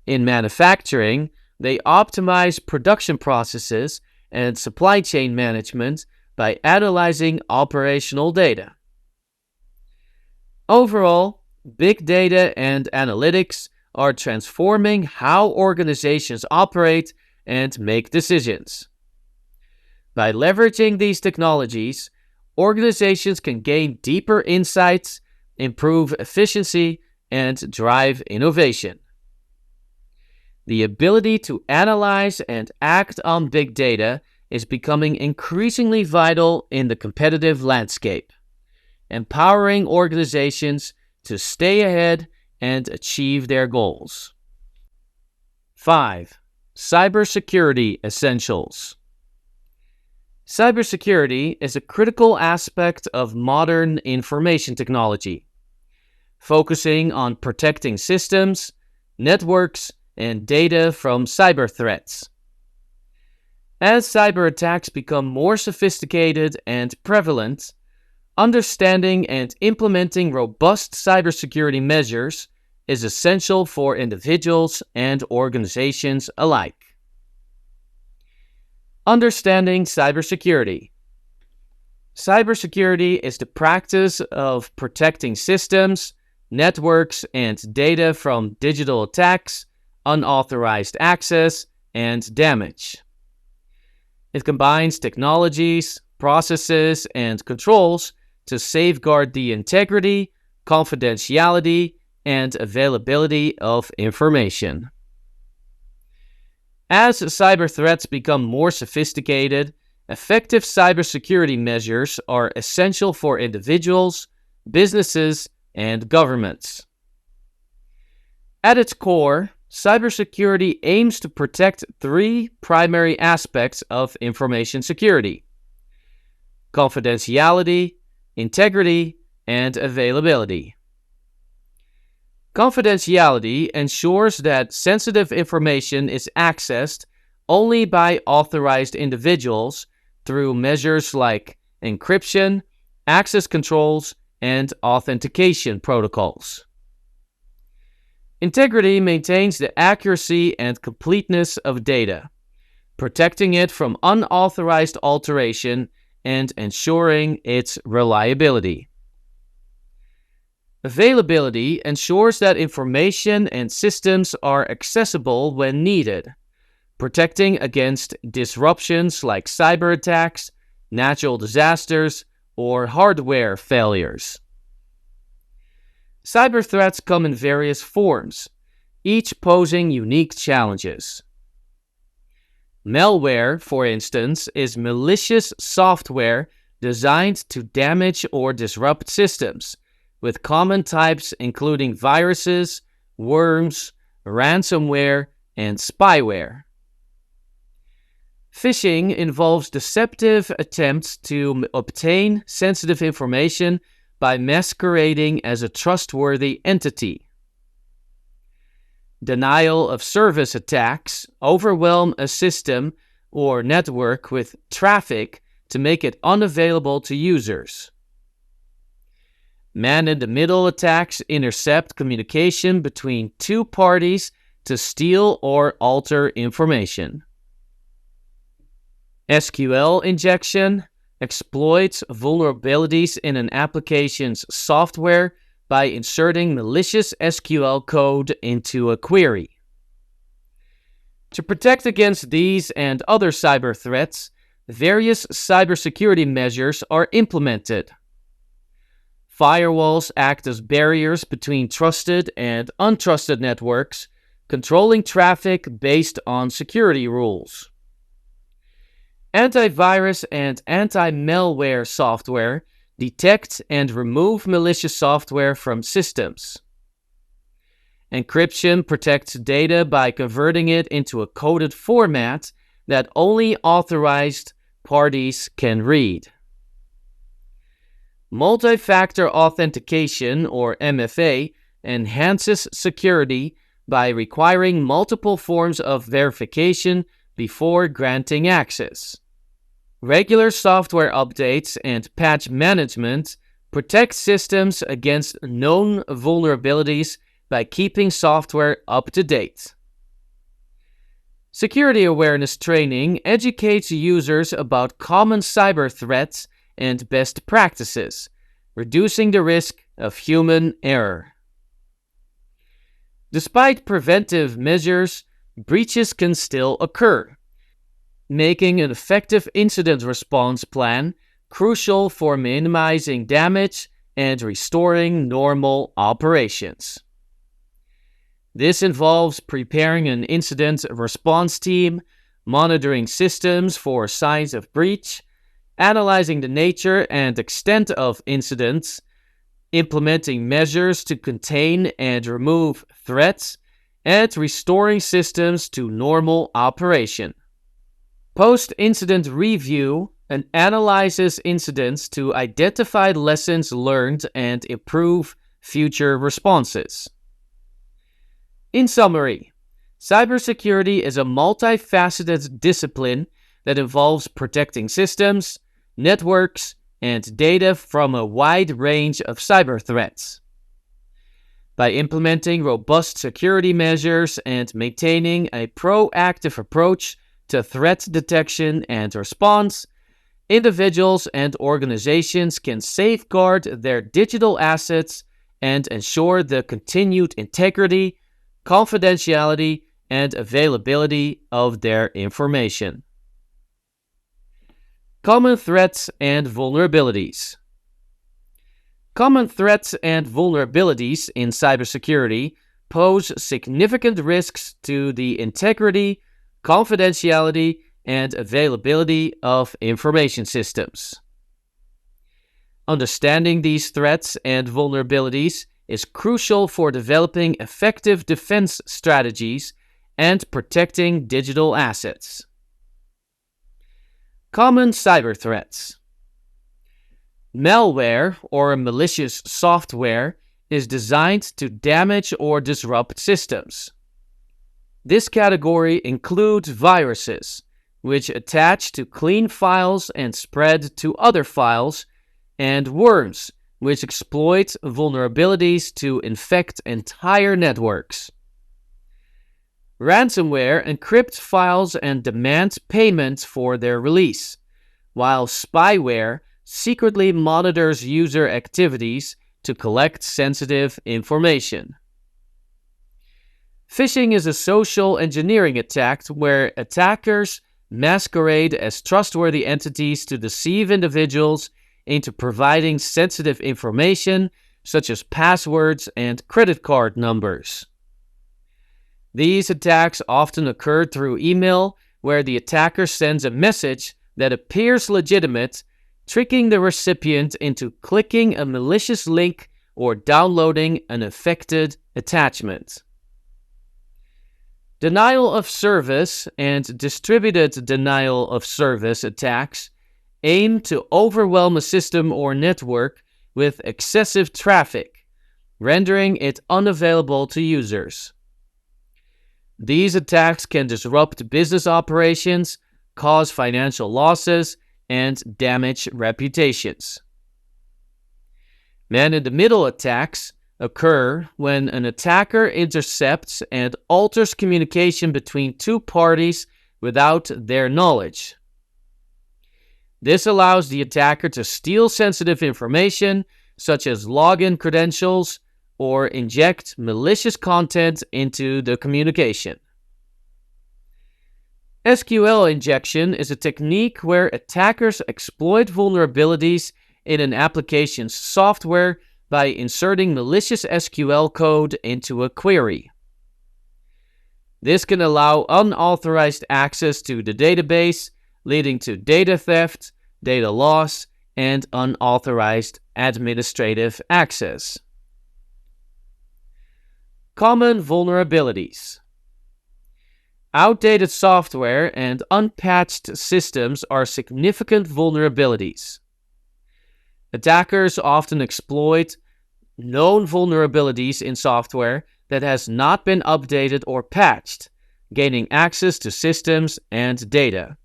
In manufacturing, they optimize production processes and supply chain management by analyzing operational data. Overall, big data and analytics are transforming how organizations operate and make decisions. By leveraging these technologies, organizations can gain deeper insights, improve efficiency, and drive innovation. The ability to analyze and act on big data is becoming increasingly vital in the competitive landscape, empowering organizations to stay ahead and achieve their goals. 5. Cybersecurity essentials. Cybersecurity is a critical aspect of modern information technology, focusing on protecting systems, networks, and data from cyber threats. As cyber attacks become more sophisticated and prevalent, understanding and implementing robust cybersecurity measures is essential for individuals and organizations alike. Understanding cybersecurity. Cybersecurity is the practice of protecting systems, networks, and data from digital attacks, unauthorized access, and damage. It combines technologies, processes, and controls to safeguard the integrity, confidentiality, and availability of information. As cyber threats become more sophisticated, effective cybersecurity measures are essential for individuals, businesses, and governments. At its core, cybersecurity aims to protect three primary aspects of information security: confidentiality, integrity, and availability. Confidentiality ensures that sensitive information is accessed only by authorized individuals through measures like encryption, access controls, and authentication protocols. Integrity maintains the accuracy and completeness of data, protecting it from unauthorized alteration and ensuring its reliability. Availability ensures that information and systems are accessible when needed, protecting against disruptions like cyber attacks, natural disasters, or hardware failures. Cyber threats come in various forms, each posing unique challenges. Malware, for instance, is malicious software designed to damage or disrupt systems, with common types including viruses, worms, ransomware, and spyware. Phishing involves deceptive attempts to obtain sensitive information by masquerading as a trustworthy entity. Denial of service attacks overwhelm a system or network with traffic to make it unavailable to users. Man-in-the-middle attacks intercept communication between two parties to steal or alter information. SQL injection exploits vulnerabilities in an application's software by inserting malicious SQL code into a query. To protect against these and other cyber threats, various cybersecurity measures are implemented. Firewalls act as barriers between trusted and untrusted networks, controlling traffic based on security rules. Antivirus and anti-malware software detect and remove malicious software from systems. Encryption protects data by converting it into a coded format that only authorized parties can read. Multi-factor authentication, or MFA, enhances security by requiring multiple forms of verification before granting access. Regular software updates and patch management protect systems against known vulnerabilities by keeping software up to date. Security awareness training educates users about common cyber threats and best practices, reducing the risk of human error. Despite preventive measures, breaches can still occur, making an effective incident response plan crucial for minimizing damage and restoring normal operations. This involves preparing an incident response team, monitoring systems for signs of breach, analyzing the nature and extent of incidents, implementing measures to contain and remove threats, and restoring systems to normal operation. Post-incident review analyzes incidents to identify lessons learned and improve future responses. In summary, cybersecurity is a multifaceted discipline that involves protecting systems, networks, and data from a wide range of cyber threats. By implementing robust security measures and maintaining a proactive approach to threat detection and response, individuals and organizations can safeguard their digital assets and ensure the continued integrity, confidentiality, and availability of their information. Common threats and vulnerabilities. Common threats and vulnerabilities in cybersecurity pose significant risks to the integrity, confidentiality, and availability of information systems. Understanding these threats and vulnerabilities is crucial for developing effective defense strategies and protecting digital assets. Common cyber threats. Malware, or malicious software, is designed to damage or disrupt systems. This category includes viruses, which attach to clean files and spread to other files, and worms, which exploit vulnerabilities to infect entire networks. Ransomware encrypts files and demands payment for their release, while spyware secretly monitors user activities to collect sensitive information. Phishing is a social engineering attack where attackers masquerade as trustworthy entities to deceive individuals into providing sensitive information such as passwords and credit card numbers. These attacks often occur through email, where the attacker sends a message that appears legitimate, tricking the recipient into clicking a malicious link or downloading an affected attachment. Denial of service and distributed denial of service attacks aim to overwhelm a system or network with excessive traffic, rendering it unavailable to users. These attacks can disrupt business operations, cause financial losses, and damage reputations. Man-in-the-middle attacks occur when an attacker intercepts and alters communication between two parties without their knowledge. This allows the attacker to steal sensitive information, such as login credentials, or inject malicious content into the communication. SQL injection is a technique where attackers exploit vulnerabilities in an application's software by inserting malicious SQL code into a query. This can allow unauthorized access to the database, leading to data theft, data loss, and unauthorized administrative access. Common vulnerabilities. Outdated software and unpatched systems are significant vulnerabilities. Attackers often exploit known vulnerabilities in software that has not been updated or patched, gaining access to systems and data.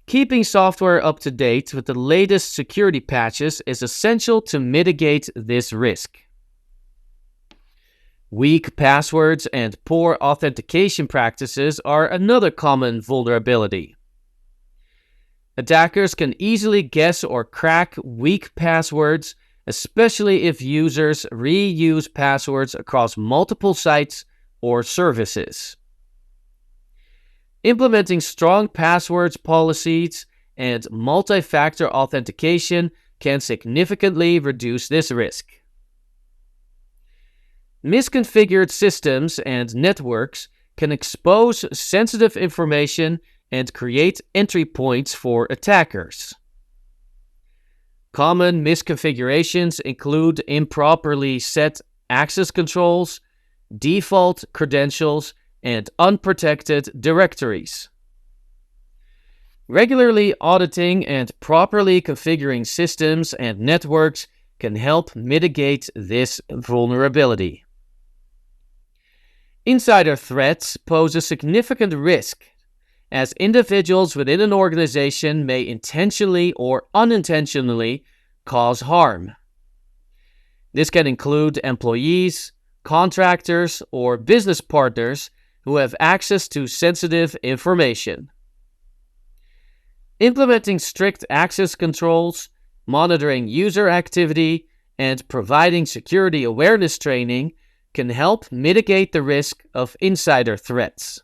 Keeping software up to date with the latest security patches is essential to mitigate this risk. Weak passwords and poor authentication practices are another common vulnerability. Attackers can easily guess or crack weak passwords, especially if users reuse passwords across multiple sites or services. Implementing strong passwords policies and multi-factor authentication can significantly reduce this risk. Misconfigured systems and networks can expose sensitive information and create entry points for attackers. Common misconfigurations include improperly set access controls, default credentials, and unprotected directories. Regularly auditing and properly configuring systems and networks can help mitigate this vulnerability. Insider threats pose a significant risk, as individuals within an organization may intentionally or unintentionally cause harm. This can include employees, contractors, or business partners who have access to sensitive information. Implementing strict access controls, monitoring user activity, and providing security awareness training can help mitigate the risk of insider threats.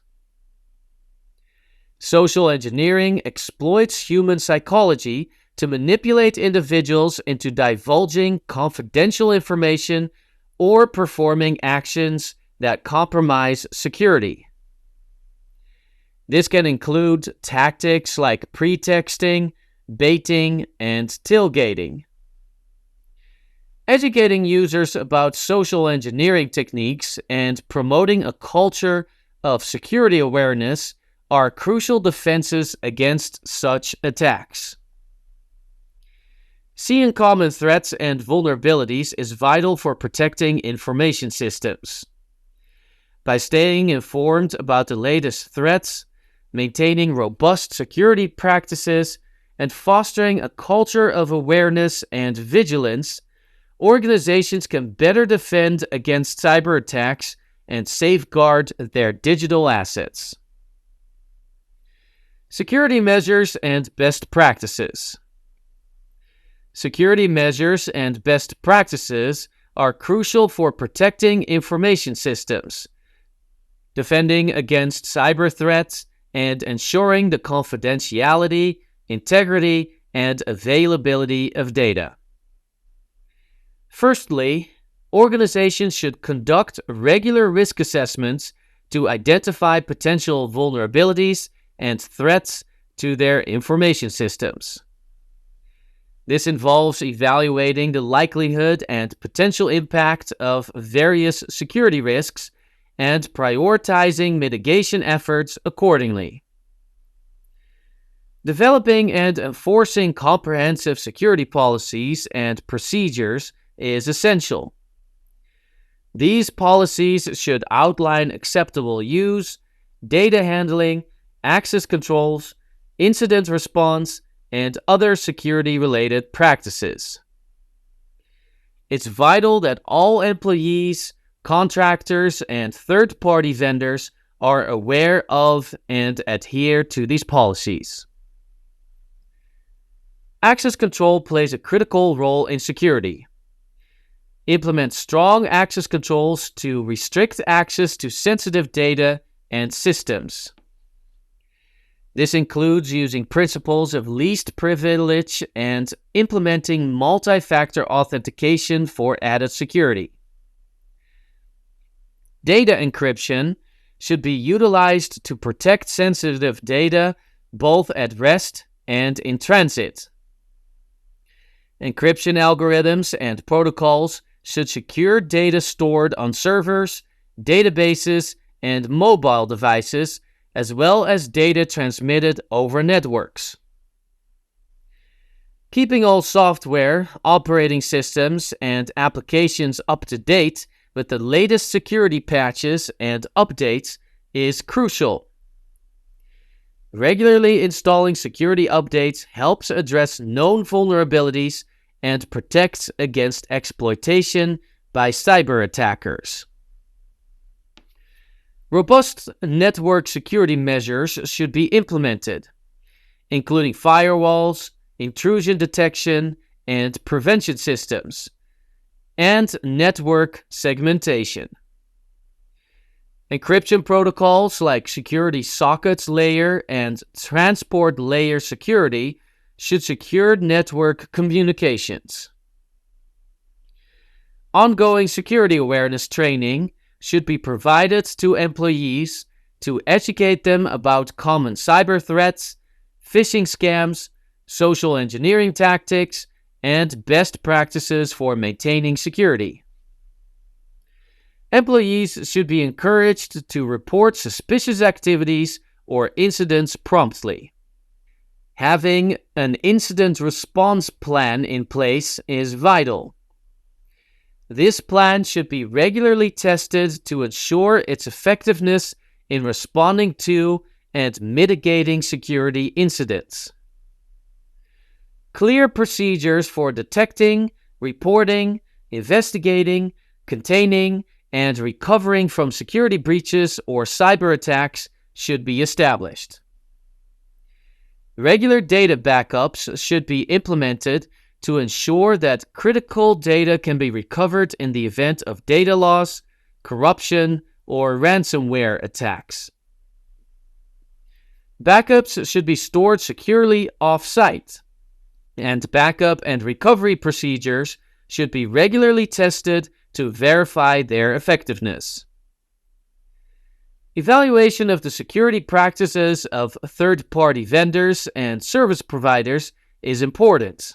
Social engineering exploits human psychology to manipulate individuals into divulging confidential information or performing actions that compromise security. This can include tactics like pretexting, baiting, and tailgating. Educating users about social engineering techniques and promoting a culture of security awareness are crucial defenses against such attacks. Seeing common threats and vulnerabilities is vital for protecting information systems. By staying informed about the latest threats, maintaining robust security practices, and fostering a culture of awareness and vigilance, organizations can better defend against cyber attacks and safeguard their digital assets. Security measures and best practices. Security measures and best practices are crucial for protecting information systems, defending against cyber threats, and ensuring the confidentiality, integrity, and availability of data. Firstly, organizations should conduct regular risk assessments to identify potential vulnerabilities and threats to their information systems. This involves evaluating the likelihood and potential impact of various security risks and prioritizing mitigation efforts accordingly. Developing and enforcing comprehensive security policies and procedures is essential. These policies should outline acceptable use, data handling, access controls, incident response, and other security-related practices. It's vital that all employees, contractors, and third-party vendors are aware of and adhere to these policies. Access control plays a critical role in security. Implement strong access controls to restrict access to sensitive data and systems. This includes using principles of least privilege and implementing multi-factor authentication for added security. Data encryption should be utilized to protect sensitive data both at rest and in transit. Encryption algorithms and protocols should secure data stored on servers, databases, and mobile devices, as well as data transmitted over networks. Keeping all software, operating systems, and applications up to date with the latest security patches and updates is crucial. Regularly installing security updates helps address known vulnerabilities and protects against exploitation by cyber attackers. Robust network security measures should be implemented, including firewalls, intrusion detection and prevention systems, and network segmentation. Encryption protocols like security sockets layer and transport layer security should secure network communications. Ongoing security awareness training should be provided to employees to educate them about common cyber threats, phishing scams, social engineering tactics, and best practices for maintaining security. Employees should be encouraged to report suspicious activities or incidents promptly. Having an incident response plan in place is vital. This plan should be regularly tested to ensure its effectiveness in responding to and mitigating security incidents. Clear procedures for detecting, reporting, investigating, containing, and recovering from security breaches or cyber attacks should be established. Regular data backups should be implemented to ensure that critical data can be recovered in the event of data loss, corruption, or ransomware attacks. Backups should be stored securely off-site, and backup and recovery procedures should be regularly tested to verify their effectiveness. Evaluation of the security practices of third-party vendors and service providers is important.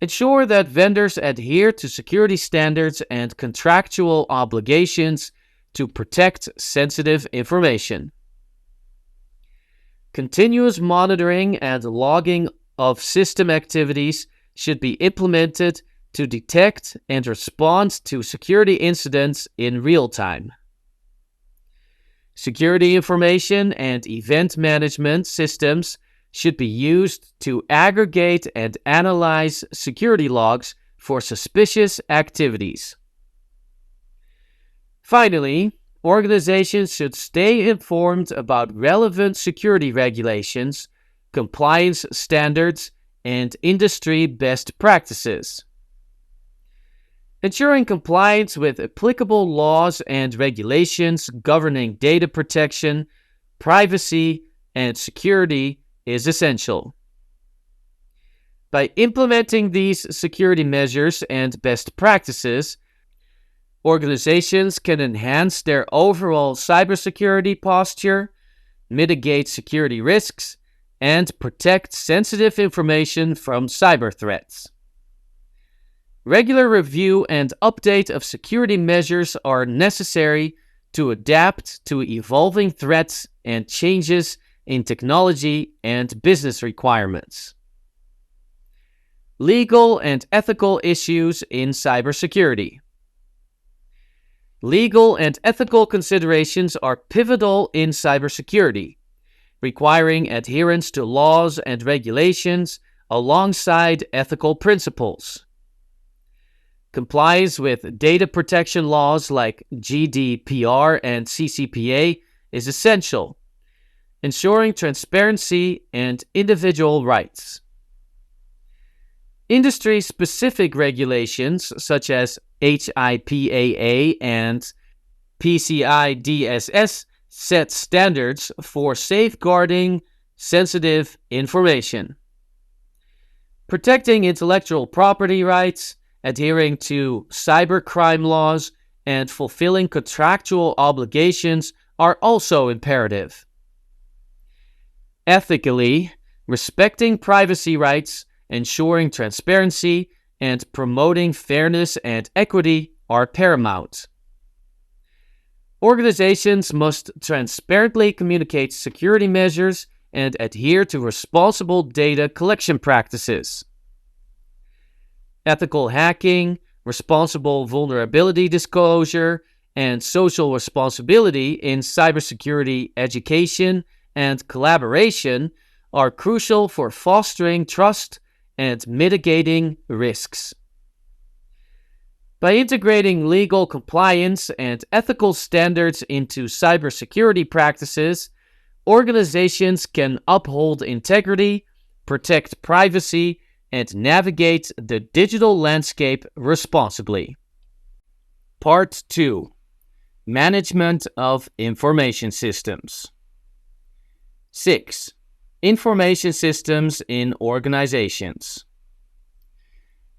Ensure that vendors adhere to security standards and contractual obligations to protect sensitive information. Continuous monitoring and logging of system activities should be implemented to detect and respond to security incidents in real time. Security information and event management systems should be used to aggregate and analyze security logs for suspicious activities. Finally, organizations should stay informed about relevant security regulations, compliance standards, and industry best practices. Ensuring compliance with applicable laws and regulations governing data protection, privacy, and security is essential. By implementing these security measures and best practices, organizations can enhance their overall cybersecurity posture, mitigate security risks, and protect sensitive information from cyber threats. Regular review and update of security measures are necessary to adapt to evolving threats and changes in technology and business requirements. Legal and ethical issues in cybersecurity. Legal and ethical considerations are pivotal in cybersecurity, requiring adherence to laws and regulations alongside ethical principles. Compliance with data protection laws like GDPR and CCPA is essential, ensuring transparency and individual rights. Industry-specific regulations such as HIPAA and PCI DSS set standards for safeguarding sensitive information. Protecting intellectual property rights, adhering to cybercrime laws, and fulfilling contractual obligations are also imperative. Ethically, respecting privacy rights, ensuring transparency, and promoting fairness and equity are paramount. Organizations must transparently communicate security measures and adhere to responsible data collection practices. Ethical hacking, responsible vulnerability disclosure, and social responsibility in cybersecurity education and collaboration are crucial for fostering trust and mitigating risks. By integrating legal compliance and ethical standards into cybersecurity practices, organizations can uphold integrity, protect privacy, and navigate the digital landscape responsibly. Part 2. Management of Information Systems. 6. Information systems in organizations.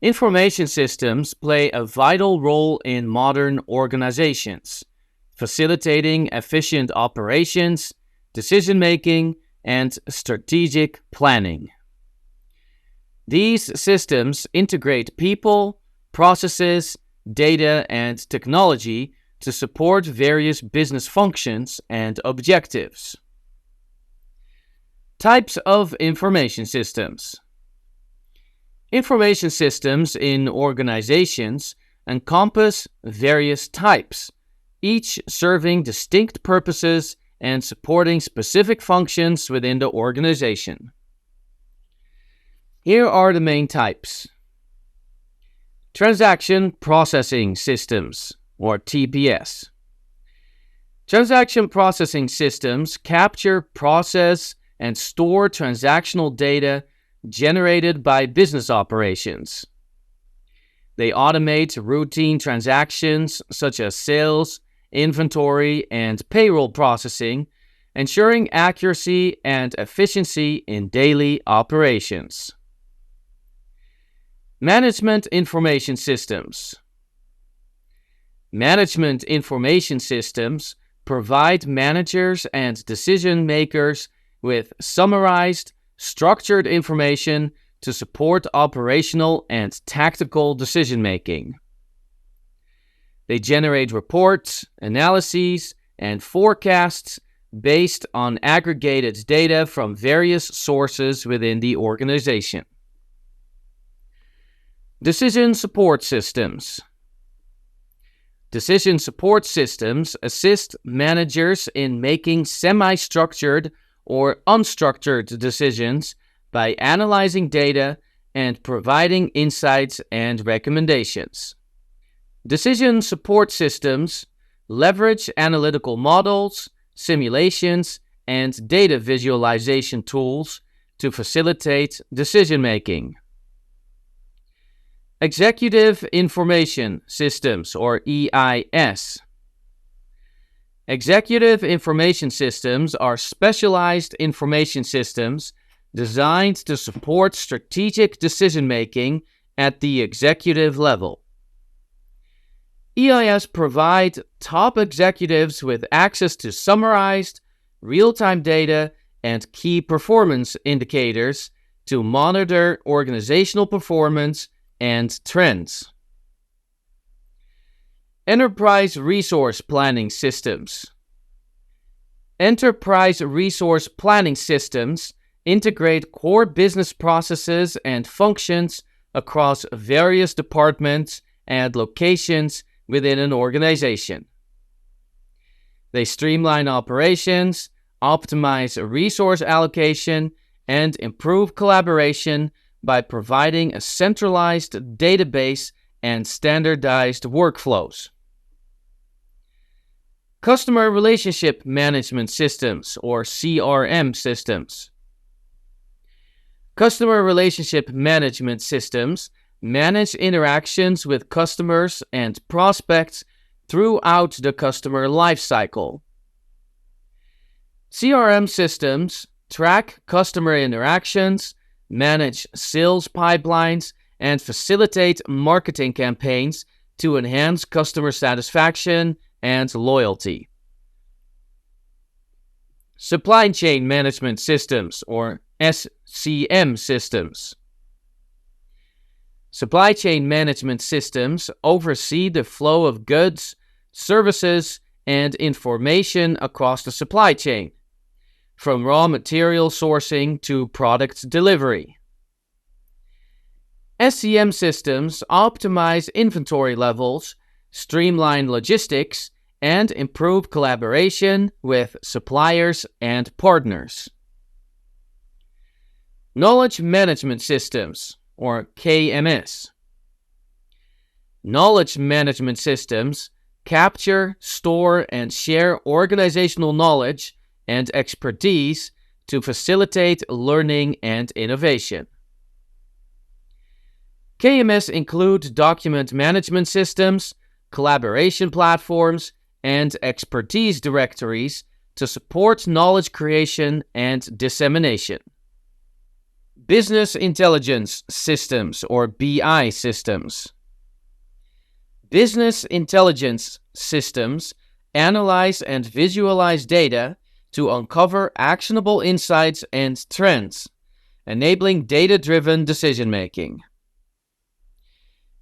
Information systems play a vital role in modern organizations, facilitating efficient operations, decision-making, and strategic planning. These systems integrate people, processes, data, and technology to support various business functions and objectives. Types of information systems. Information systems in organizations encompass various types, each serving distinct purposes and supporting specific functions within the organization. Here are the main types. Transaction Processing Systems, or TPS. Transaction processing systems capture, process, and store transactional data generated by business operations. They automate routine transactions such as sales, inventory, and payroll processing, ensuring accuracy and efficiency in daily operations. Management Information Systems. Management information systems provide managers and decision makers with summarized, structured information to support operational and tactical decision-making. They generate reports, analyses, and forecasts based on aggregated data from various sources within the organization. Decision support systems. Decision support systems assist managers in making semi-structured or unstructured decisions by analyzing data and providing insights and recommendations. Decision support systems leverage analytical models, simulations, and data visualization tools to facilitate decision-making. Executive Information Systems, or EIS. Executive Information Systems are specialized information systems designed to support strategic decision-making at the executive level. EIS provide top executives with access to summarized, real-time data and key performance indicators to monitor organizational performance and trends. Enterprise Resource Planning Systems. Enterprise Resource Planning Systems integrate core business processes and functions across various departments and locations within an organization. They streamline operations, optimize resource allocation, and improve collaboration by providing a centralized database and standardized workflows. Customer Relationship Management Systems, or CRM systems. Customer Relationship Management Systems manage interactions with customers and prospects throughout the customer lifecycle. CRM systems track customer interactions, manage sales pipelines, and facilitate marketing campaigns to enhance customer satisfaction and loyalty. Supply Chain Management Systems, or SCM systems. Supply chain management systems oversee the flow of goods, services, and information across the supply chain, from raw material sourcing to product delivery. SCM systems optimize inventory levels, streamline logistics, and improve collaboration with suppliers and partners. Knowledge Management Systems, or KMS. Knowledge management systems capture, store, and share organizational knowledge and expertise to facilitate learning and innovation. KMS include document management systems, collaboration platforms, and expertise directories to support knowledge creation and dissemination. Business Intelligence Systems, or BI systems. Business intelligence systems analyze and visualize data to uncover actionable insights and trends, enabling data-driven decision-making.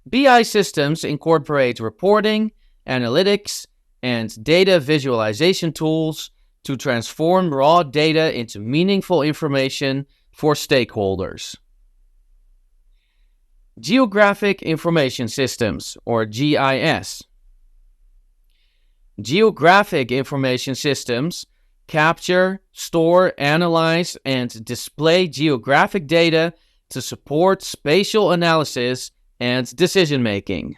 BI systems incorporate reporting, analytics, and data visualization tools to transform raw data into meaningful information for stakeholders. Geographic Information Systems, or GIS. Geographic Information Systems capture, store, analyze, and display geographic data to support spatial analysis and decision-making.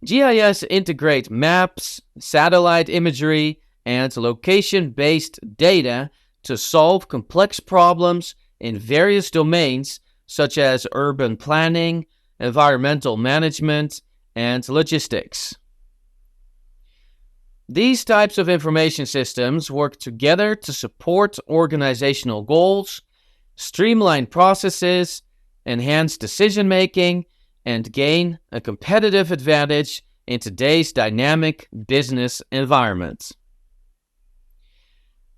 GIS integrate maps, satellite imagery, and location-based data to solve complex problems in various domains such as urban planning, environmental management, and logistics. These types of information systems work together to support organizational goals, streamline processes, enhance decision-making, and gain a competitive advantage in today's dynamic business environment.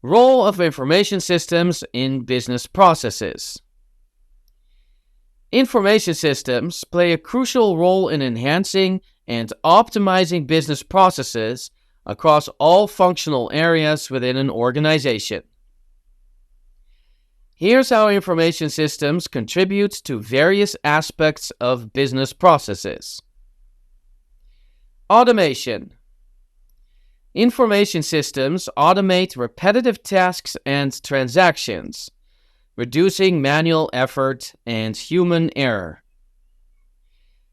Role of information systems in business processes. Information systems play a crucial role in enhancing and optimizing business processes across all functional areas within an organization. Here's how information systems contribute to various aspects of business processes. Automation. Information systems automate repetitive tasks and transactions, reducing manual effort and human error.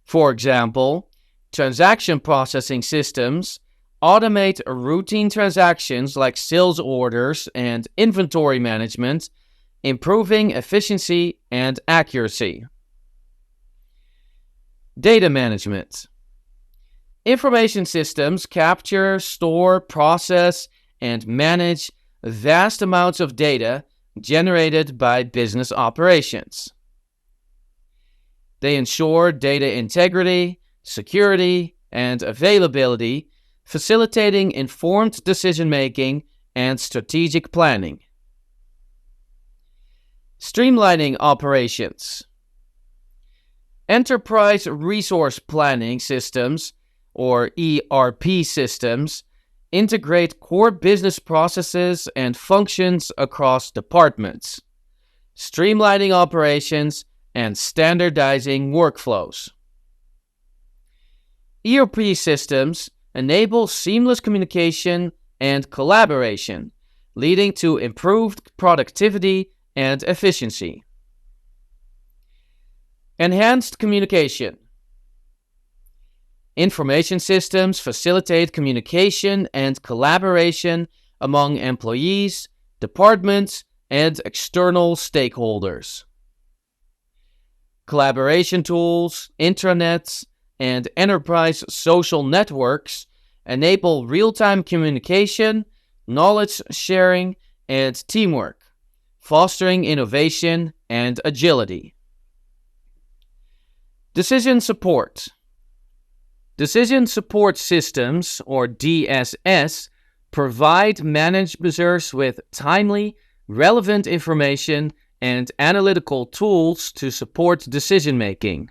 For example, transaction processing systems automate routine transactions like sales orders and inventory management, improving efficiency and accuracy. Data management. Information systems capture, store, process, and manage vast amounts of data generated by business operations. They ensure data integrity, security, and availability, facilitating informed decision-making and strategic planning. Streamlining operations. Enterprise resource planning systems, or ERP systems, integrate core business processes and functions across departments, streamlining operations and standardizing workflows. ERP systems enable seamless communication and collaboration, leading to improved productivity and efficiency. Enhanced communication. Information systems facilitate communication and collaboration among employees, departments, and external stakeholders. Collaboration tools, intranets, and enterprise social networks enable real-time communication, knowledge sharing, and teamwork, fostering innovation and agility. Decision support. Decision support systems, or DSS, provide managers with timely, relevant information and analytical tools to support decision-making.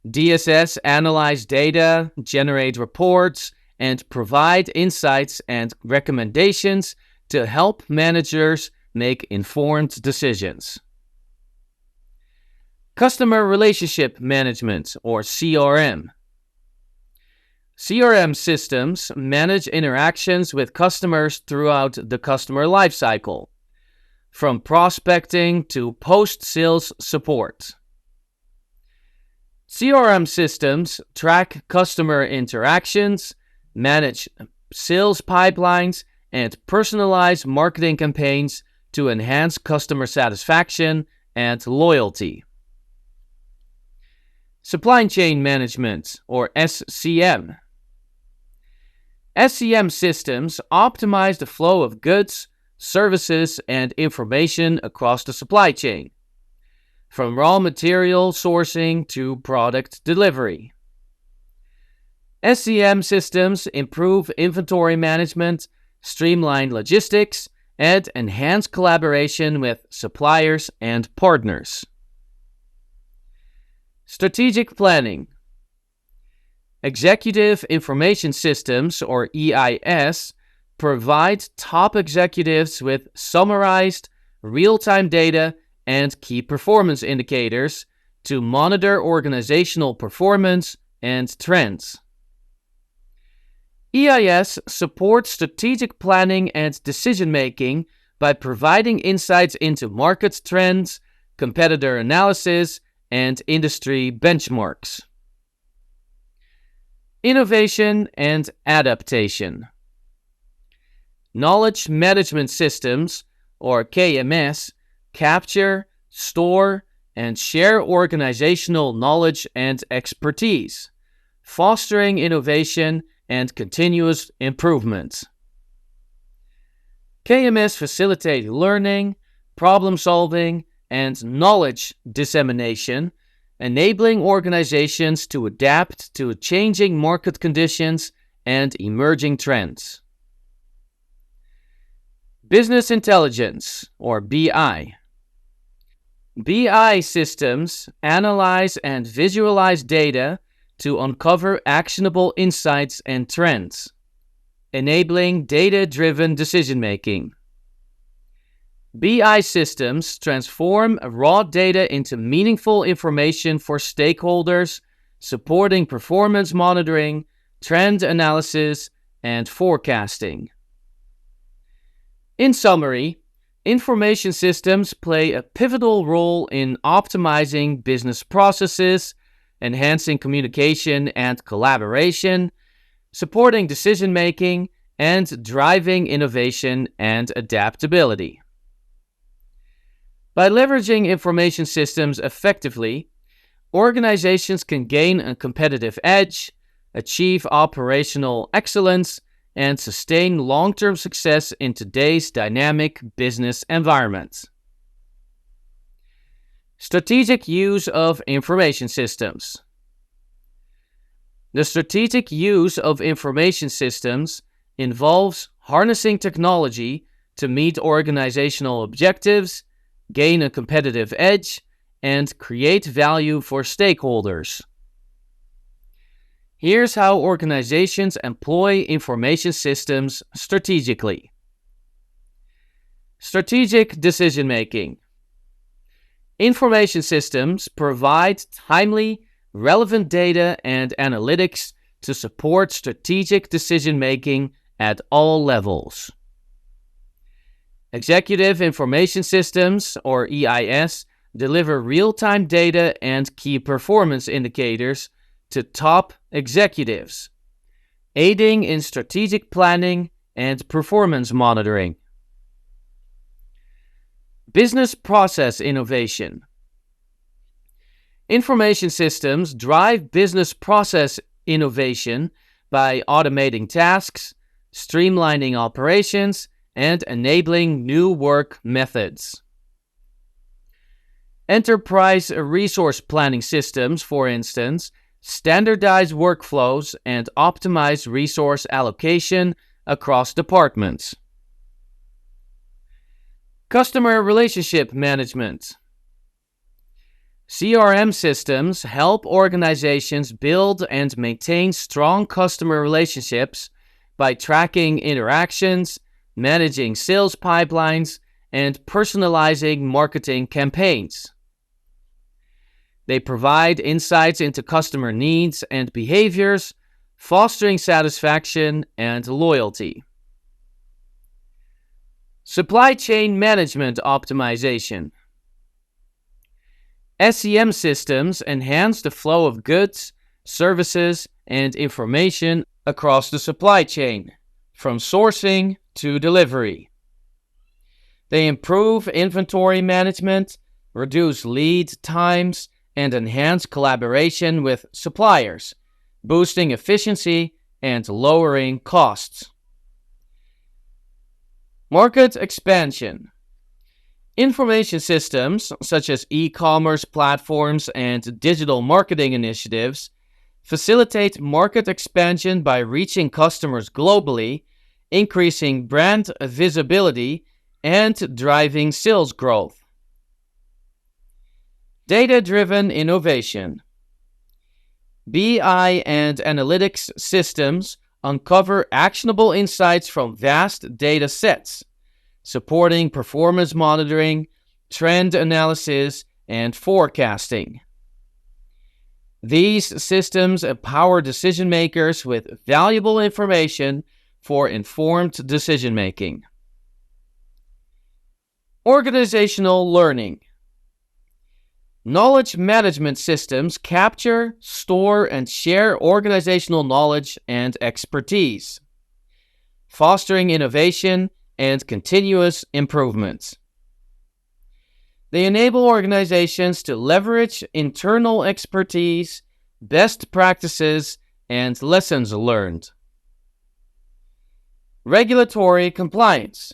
DSS analyze data, generate reports, and provide insights and recommendations to help managers make informed decisions. Customer Relationship Management, or CRM. CRM systems manage interactions with customers throughout the customer lifecycle, from prospecting to post-sales support. CRM systems track customer interactions, manage sales pipelines, and personalize marketing campaigns to enhance customer satisfaction and loyalty. Supply Chain Management, or SCM. SCM systems optimize the flow of goods, services, and information across the supply chain, from raw material sourcing to product delivery. SCM systems improve inventory management, streamline logistics, and enhance collaboration with suppliers and partners. Strategic planning. Executive Information Systems, or EIS, provide top executives with summarized, real-time data and key performance indicators to monitor organizational performance and trends. EIS supports strategic planning and decision-making by providing insights into market trends, competitor analysis, and industry benchmarks. Innovation and adaptation. Knowledge Management Systems, or KMS, capture, store, and share organizational knowledge and expertise, fostering innovation and continuous improvement. KMS facilitate learning, problem-solving, and knowledge dissemination, enabling organizations to adapt to changing market conditions and emerging trends. Business Intelligence, or BI. BI systems analyze and visualize data to uncover actionable insights and trends, enabling data-driven decision-making. BI systems transform raw data into meaningful information for stakeholders, supporting performance monitoring, trend analysis, and forecasting. In summary, information systems play a pivotal role in optimizing business processes, enhancing communication and collaboration, supporting decision-making, and driving innovation and adaptability. By leveraging information systems effectively, organizations can gain a competitive edge, achieve operational excellence, and sustain long-term success in today's dynamic business environment. Strategic use of information systems. The strategic use of information systems involves harnessing technology to meet organizational objectives, gain a competitive edge, and create value for stakeholders. Here's how organizations employ information systems strategically. Strategic decision-making. Information systems provide timely, relevant data and analytics to support strategic decision-making at all levels. Executive Information Systems, or EIS, deliver real-time data and key performance indicators to top executives, aiding in strategic planning and performance monitoring. Business process innovation. Information systems drive business process innovation by automating tasks, streamlining operations, and enabling new work methods. Enterprise resource planning systems, for instance, standardize workflows and optimize resource allocation across departments. Customer relationship management. CRM systems help organizations build and maintain strong customer relationships by tracking interactions, managing sales pipelines, and personalizing marketing campaigns. They provide insights into customer needs and behaviors, fostering satisfaction and loyalty. Supply chain management optimization. SCM systems enhance the flow of goods, services, and information across the supply chain, from sourcing to delivery. They improve inventory management, reduce lead times, and enhance collaboration with suppliers, boosting efficiency and lowering costs. Market expansion. Information systems, such as e-commerce platforms and digital marketing initiatives, facilitate market expansion by reaching customers globally, increasing brand visibility, and driving sales growth. Data-driven innovation. BI and analytics systems uncover actionable insights from vast data sets, supporting performance monitoring, trend analysis, and forecasting. These systems empower decision makers with valuable information for informed decision making. Organizational learning. Knowledge management systems capture, store, and share organizational knowledge and expertise, fostering innovation and continuous improvement. They enable organizations to leverage internal expertise, best practices, and lessons learned. Regulatory compliance.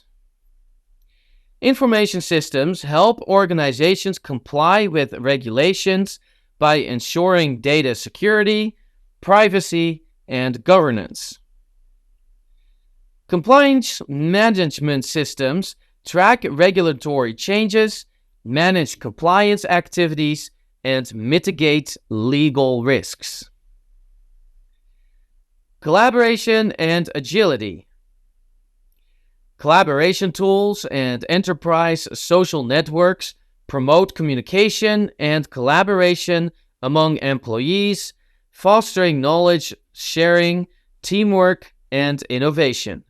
Information systems help organizations comply with regulations by ensuring data security, privacy, and governance. Compliance management systems track regulatory changes, manage compliance activities, and mitigate legal risks. Collaboration and agility. Collaboration tools and enterprise social networks promote communication and collaboration among employees, fostering knowledge sharing, teamwork, and innovation.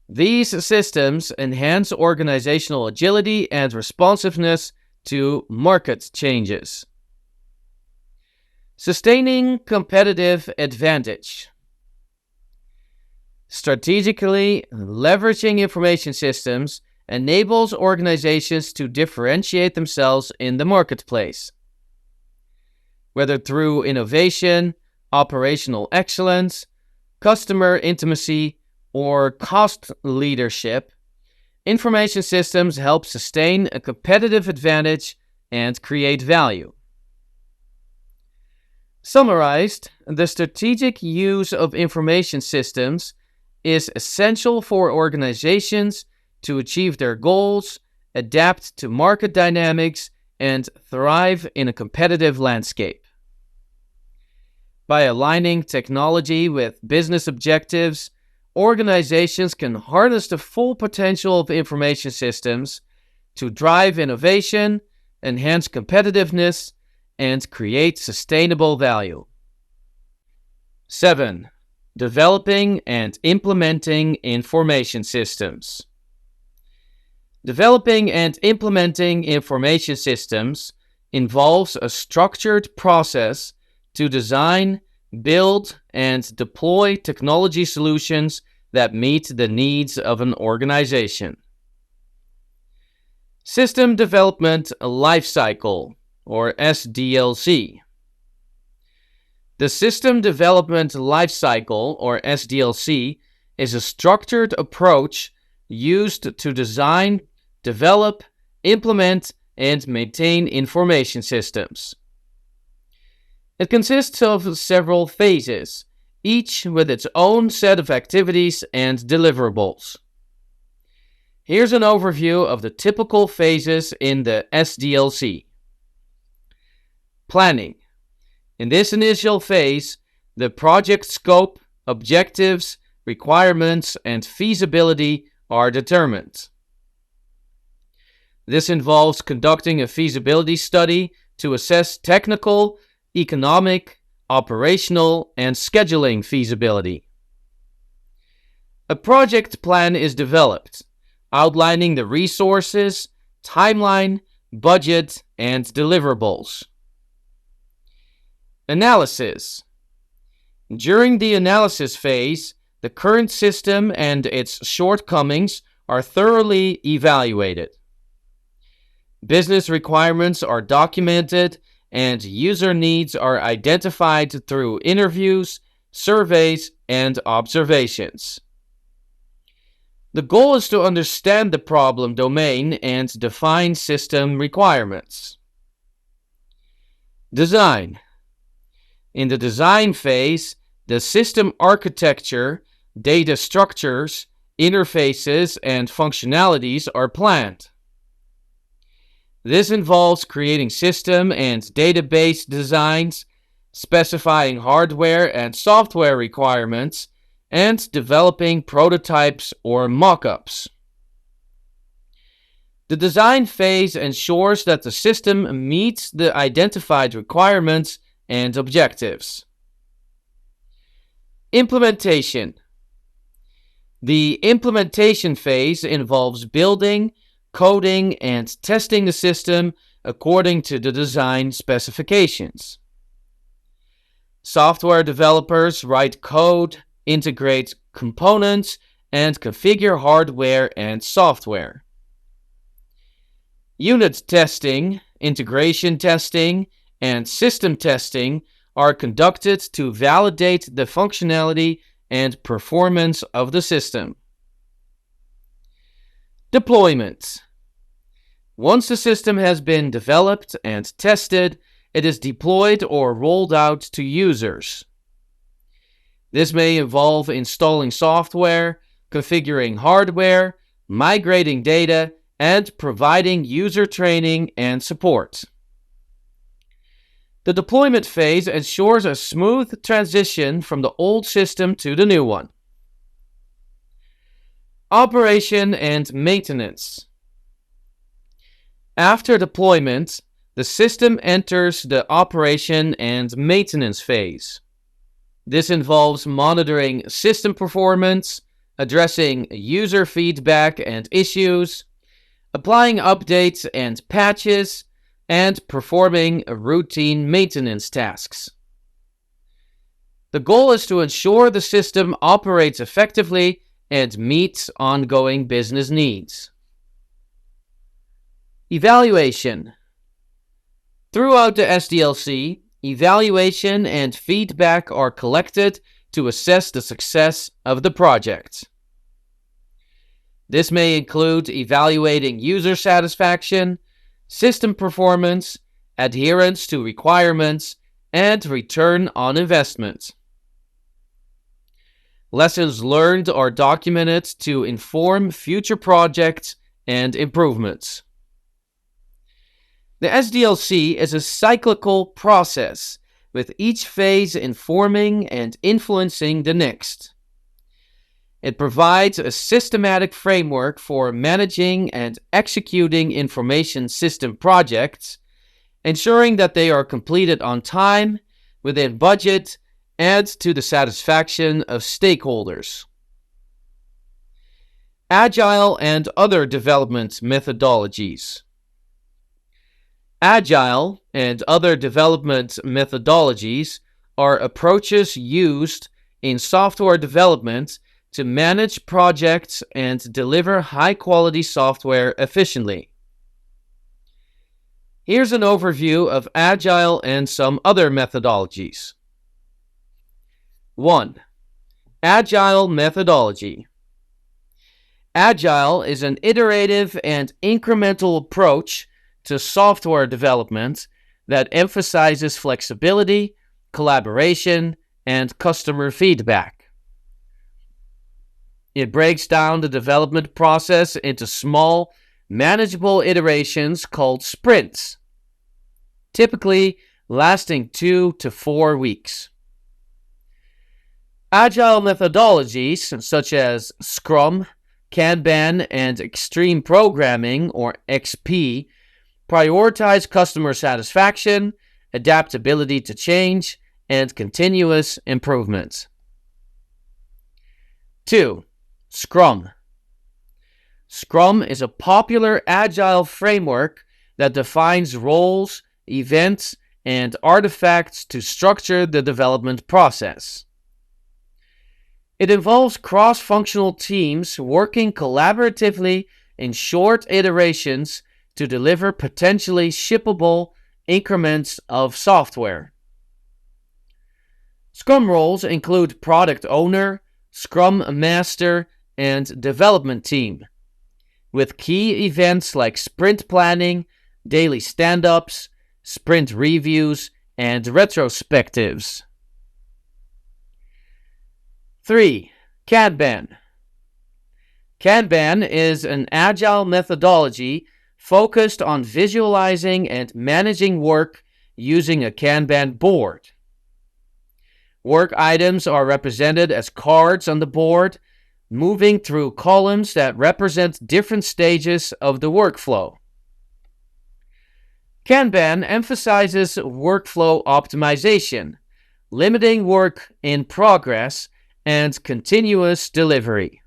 These systems enhance organizational agility and responsiveness to market changes. Sustaining competitive advantage. Strategically leveraging information systems enables organizations to differentiate themselves in the marketplace. Whether through innovation, operational excellence, customer intimacy, or cost leadership, information systems help sustain a competitive advantage and create value. Summarized, the strategic use of information systems is essential for organizations to achieve their goals, adapt to market dynamics, and thrive in a competitive landscape. By aligning technology with business objectives, organizations can harness the full potential of information systems to drive innovation, enhance competitiveness, and create sustainable value. 7. Developing and implementing information systems. Developing and implementing information systems involves a structured process to design, build, and deploy technology solutions that meet the needs of an organization. System Development Lifecycle, or SDLC. The System Development Lifecycle, or SDLC, is a structured approach used to design, develop, implement, and maintain information systems. It consists of several phases, each with its own set of activities and deliverables. Here's an overview of the typical phases in the SDLC. Planning. In this initial phase, the project scope, objectives, requirements, and feasibility are determined. This involves conducting a feasibility study to assess technical, economic, operational, and scheduling feasibility. A project plan is developed, outlining the resources, timeline, budget, and deliverables. Analysis. During the analysis phase, the current system and its shortcomings are thoroughly evaluated. Business requirements are documented and user needs are identified through interviews, surveys, and observations. The goal is to understand the problem domain and define system requirements. Design. In the design phase, the system architecture, data structures, interfaces, and functionalities are planned. This involves creating system and database designs, specifying hardware and software requirements, and developing prototypes or mock-ups. The design phase ensures that the system meets the identified requirements and objectives. Implementation. The implementation phase involves building, coding, and testing the system according to the design specifications. Software developers write code, integrate components, and configure hardware and software. Unit testing, integration testing, and system testing are conducted to validate the functionality and performance of the system. Deployment. Once the system has been developed and tested, it is deployed or rolled out to users. This may involve installing software, configuring hardware, migrating data, and providing user training and support. The deployment phase ensures a smooth transition from the old system to the new one. Operation and maintenance. After deployment, the system enters the operation and maintenance phase. This involves monitoring system performance, addressing user feedback and issues, applying updates and patches, and performing routine maintenance tasks. The goal is to ensure the system operates effectively and meets ongoing business needs. Evaluation. Throughout the SDLC, evaluation and feedback are collected to assess the success of the project. This may include evaluating user satisfaction, system performance, adherence to requirements, and return on investment. Lessons learned are documented to inform future projects and improvements. The SDLC is a cyclical process, with each phase informing and influencing the next. It provides a systematic framework for managing and executing information system projects, ensuring that they are completed on time, within budget, and to the satisfaction of stakeholders. Agile and other development methodologies. Agile and other development methodologies are approaches used in software development to manage projects and deliver high-quality software efficiently. Here's an overview of Agile and some other methodologies. 1. Agile methodology. Agile is an iterative and incremental approach to software development that emphasizes flexibility, collaboration, and customer feedback. It breaks down the development process into small, manageable iterations called sprints, typically lasting 2 to 4 weeks. Agile methodologies such as Scrum, Kanban, and Extreme Programming, or XP, prioritize customer satisfaction, adaptability to change, and continuous improvement. 2. Scrum. Scrum is a popular Agile framework that defines roles, events, and artifacts to structure the development process. It involves cross-functional teams working collaboratively in short iterations to deliver potentially shippable increments of software. Scrum roles include product owner, Scrum master, and development team, with key events like sprint planning, daily stand-ups, sprint reviews, and retrospectives. 3. Kanban. Kanban is an agile methodology focused on visualizing and managing work using a Kanban board. Work items are represented as cards on the board, moving through columns that represent different stages of the workflow. Kanban emphasizes workflow optimization, limiting work in progress, and continuous delivery.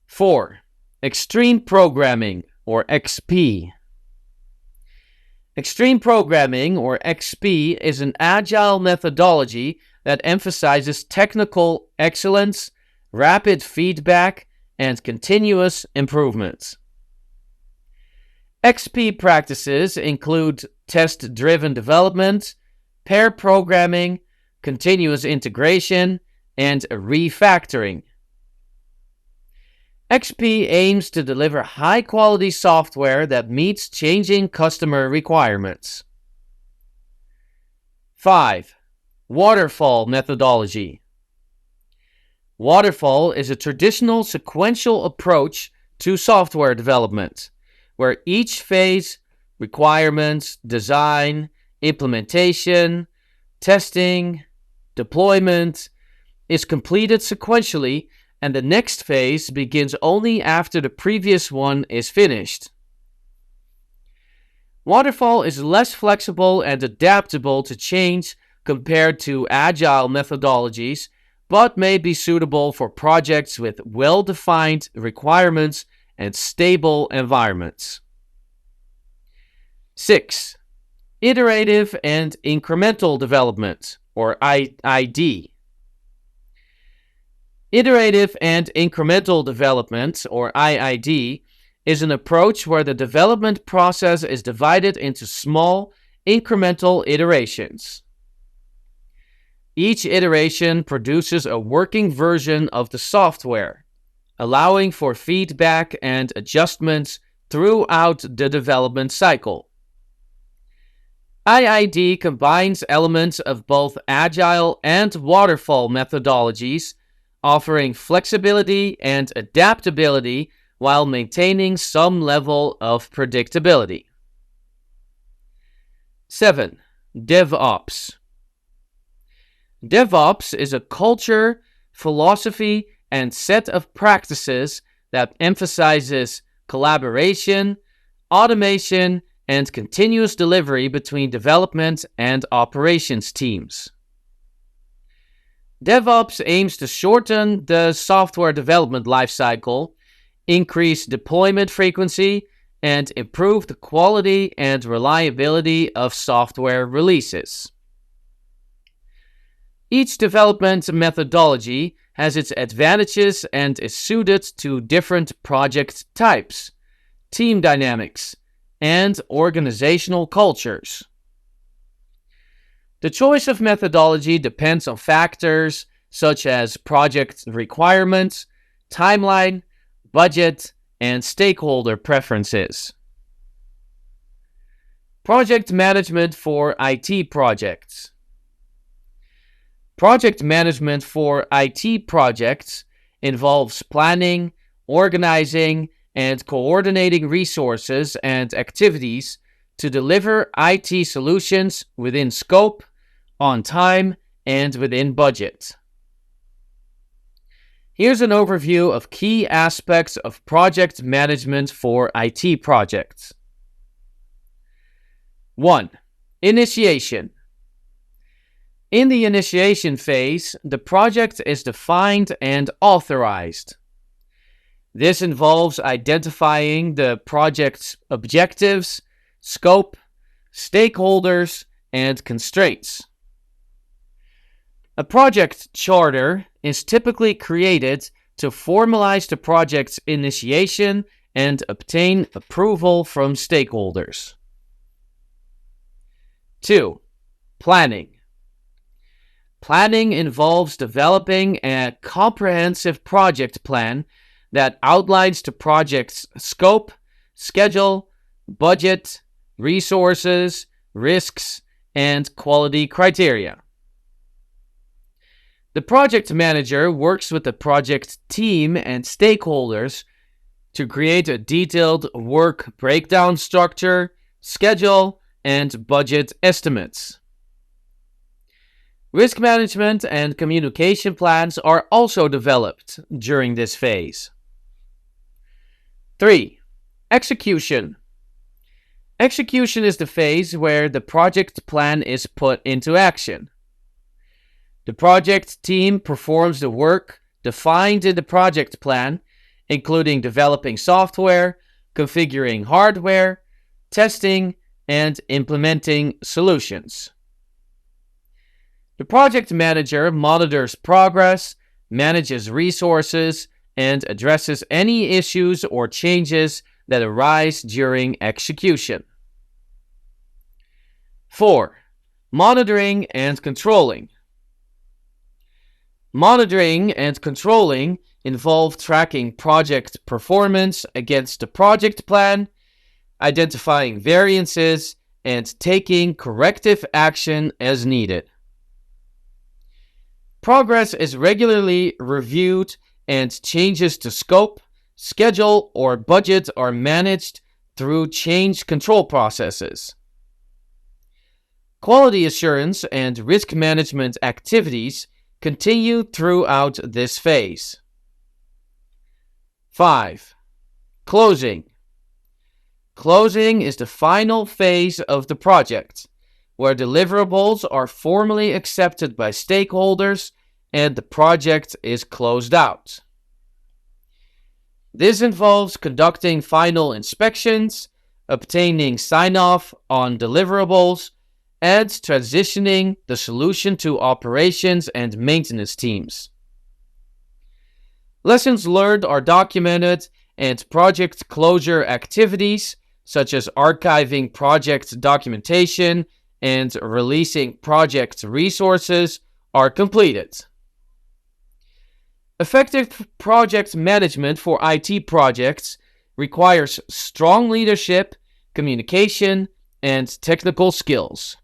4. Extreme Programming, or XP. Extreme Programming, or XP, is an agile methodology that emphasizes technical excellence, rapid feedback, and continuous improvements. XP practices include test-driven development, pair programming, continuous integration, and refactoring. XP aims to deliver high-quality software that meets changing customer requirements. 5. Waterfall methodology. Waterfall is a traditional sequential approach to software development, where each phase, requirements, design, implementation, testing, deployment, is completed sequentially and the next phase begins only after the previous one is finished. Waterfall is less flexible and adaptable to change compared to agile methodologies, but may be suitable for projects with well-defined requirements and stable environments. 6. Iterative and incremental development, or ID. Iterative and incremental development, or IID, is an approach where the development process is divided into small, incremental iterations. Each iteration produces a working version of the software, allowing for feedback and adjustments throughout the development cycle. IID combines elements of both agile and waterfall methodologies, offering flexibility and adaptability while maintaining some level of predictability. 7. DevOps. DevOps is a culture, philosophy, and set of practices that emphasizes collaboration, automation, and continuous delivery between development and operations teams. DevOps aims to shorten the software development lifecycle, increase deployment frequency, and improve the quality and reliability of software releases. Each development methodology has its advantages and is suited to different project types, team dynamics, and organizational cultures. The choice of methodology depends on factors such as project requirements, timeline, budget, and stakeholder preferences. Project management for IT projects. Project management for IT projects involves planning, organizing, and coordinating resources and activities to deliver IT solutions within scope, on time, and within budget. Here's an overview of key aspects of project management for IT projects. 1. Initiation. In the initiation phase, the project is defined and authorized. This involves identifying the project's objectives, scope, stakeholders, and constraints. A project charter is typically created to formalize the project's initiation and obtain approval from stakeholders. 2. Planning. Planning involves developing a comprehensive project plan that outlines the project's scope, schedule, budget, resources, risks, and quality criteria. The project manager works with the project team and stakeholders to create a detailed work breakdown structure, schedule, and budget estimates. Risk management and communication plans are also developed during this phase. 3. Execution. Execution is the phase where the project plan is put into action. The project team performs the work defined in the project plan, including developing software, configuring hardware, testing, and implementing solutions. The project manager monitors progress, manages resources, and addresses any issues or changes that arise during execution. 4. Monitoring and controlling. Monitoring and controlling involve tracking project performance against the project plan, identifying variances, and taking corrective action as needed. Progress is regularly reviewed and changes to scope, schedule, or budget are managed through change control processes. Quality assurance and risk management activities continue throughout this phase. 5. Closing. Closing is the final phase of the project, where deliverables are formally accepted by stakeholders and the project is closed out. This involves conducting final inspections, obtaining sign-off on deliverables, and transitioning the solution to operations and maintenance teams. Lessons learned are documented, and project closure activities, such as archiving project documentation and releasing project resources, are completed. Effective project management for IT projects requires strong leadership, communication, and technical skills.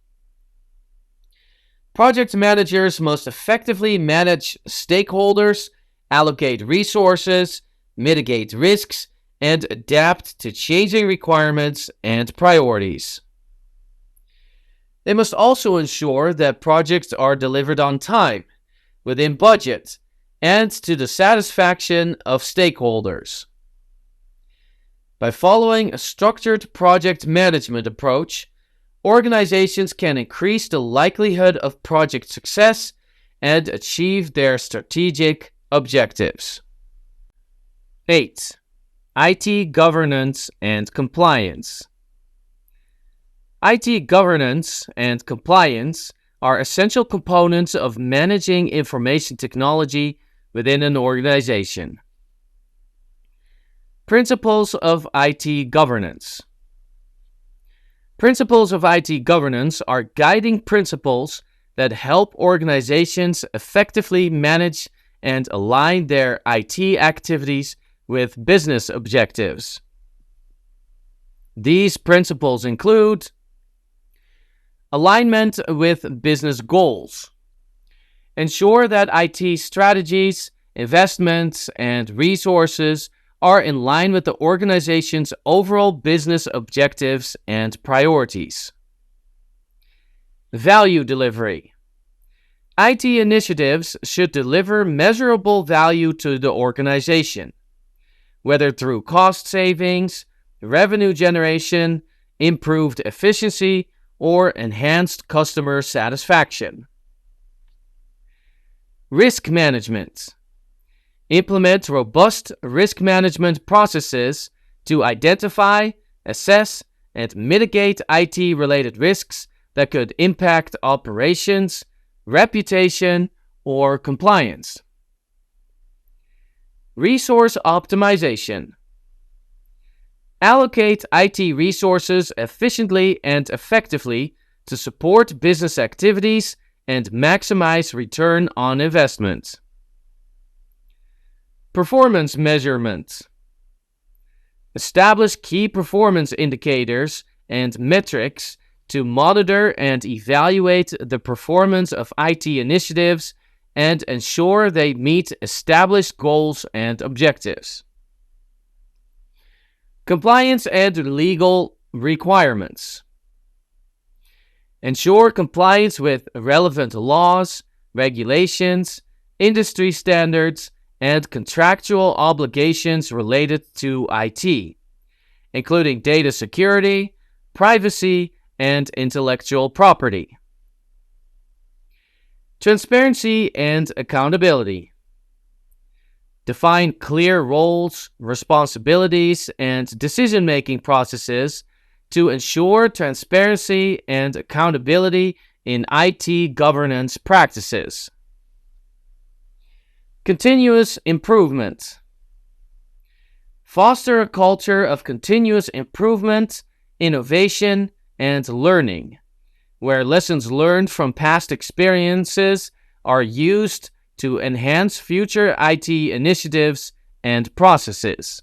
Project managers must effectively manage stakeholders, allocate resources, mitigate risks, and adapt to changing requirements and priorities. They must also ensure that projects are delivered on time, within budget, and to the satisfaction of stakeholders. By following a structured project management approach, organizations can increase the likelihood of project success and achieve their strategic objectives. 8. IT governance and compliance. IT governance and compliance are essential components of managing information technology within an organization. Principles of IT governance. Principles of IT governance are guiding principles that help organizations effectively manage and align their IT activities with business objectives. These principles include alignment with business goals. Ensure that IT strategies, investments, and resources are in line with the organization's overall business objectives and priorities. Value delivery. IT initiatives should deliver measurable value to the organization, whether through cost savings, revenue generation, improved efficiency, or enhanced customer satisfaction. Risk management. Implement robust risk management processes to identify, assess, and mitigate IT-related risks that could impact operations, reputation, or compliance. Resource optimization. Allocate IT resources efficiently and effectively to support business activities and maximize return on investment. Performance measurement. Establish key performance indicators and metrics to monitor and evaluate the performance of IT initiatives and ensure they meet established goals and objectives. Compliance and legal requirements. Ensure compliance with relevant laws, regulations, industry standards, and contractual obligations related to IT, including data security, privacy, and intellectual property. Transparency and accountability. Define clear roles, responsibilities, and decision-making processes to ensure transparency and accountability in IT governance practices. Continuous improvement. Foster a culture of continuous improvement, innovation, and learning, where lessons learned from past experiences are used to enhance future IT initiatives and processes.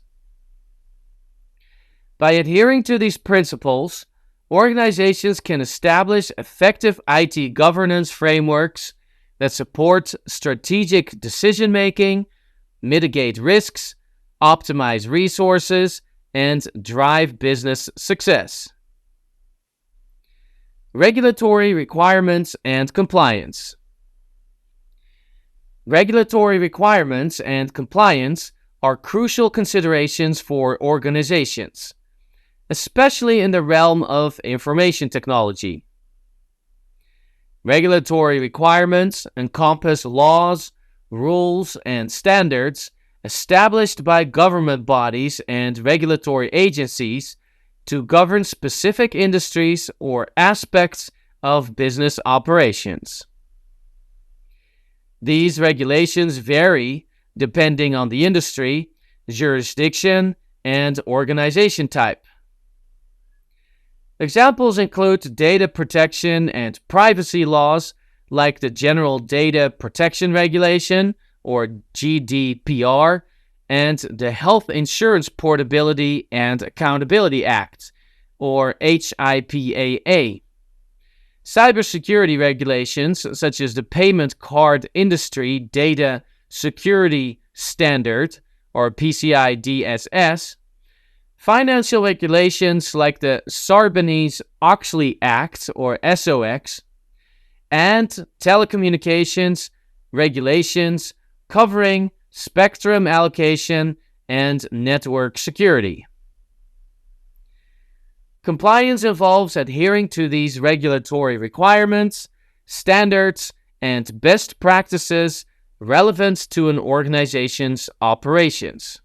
By adhering to these principles, organizations can establish effective IT governance frameworks that support strategic decision-making, mitigate risks, optimize resources, and drive business success. Regulatory requirements and compliance. Regulatory requirements and compliance are crucial considerations for organizations, especially in the realm of information technology. Regulatory requirements encompass laws, rules, and standards established by government bodies and regulatory agencies to govern specific industries or aspects of business operations. These regulations vary depending on the industry, jurisdiction, and organization type. Examples include data protection and privacy laws like the General Data Protection Regulation, or GDPR, and the Health Insurance Portability and Accountability Act, or HIPAA. Cybersecurity regulations, such as the Payment Card Industry Data Security Standard, or PCI DSS, financial regulations like the Sarbanes-Oxley Act, or SOX, and telecommunications regulations covering spectrum allocation and network security. Compliance involves adhering to these regulatory requirements, standards, and best practices relevant to an organization's operations.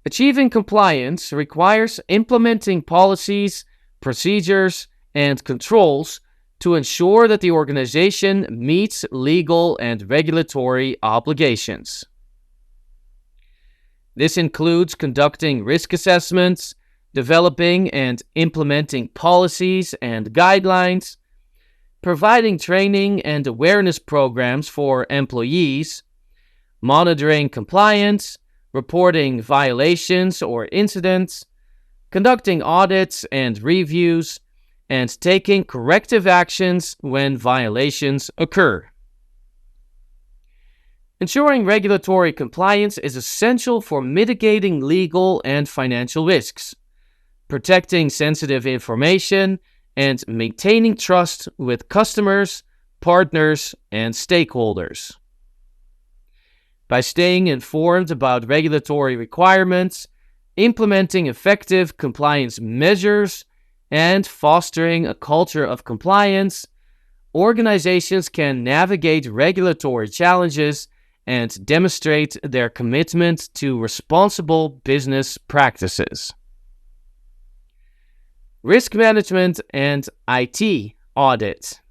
Achieving compliance requires implementing policies, procedures, and controls to ensure that the organization meets legal and regulatory obligations. This includes conducting risk assessments, developing and implementing policies and guidelines, providing training and awareness programs for employees, monitoring compliance, reporting violations or incidents, conducting audits and reviews, and taking corrective actions when violations occur. Ensuring regulatory compliance is essential for mitigating legal and financial risks, protecting sensitive information, and maintaining trust with customers, partners, and stakeholders. By staying informed about regulatory requirements, implementing effective compliance measures, and fostering a culture of compliance, organizations can navigate regulatory challenges and demonstrate their commitment to responsible business practices. Risk management and IT audit.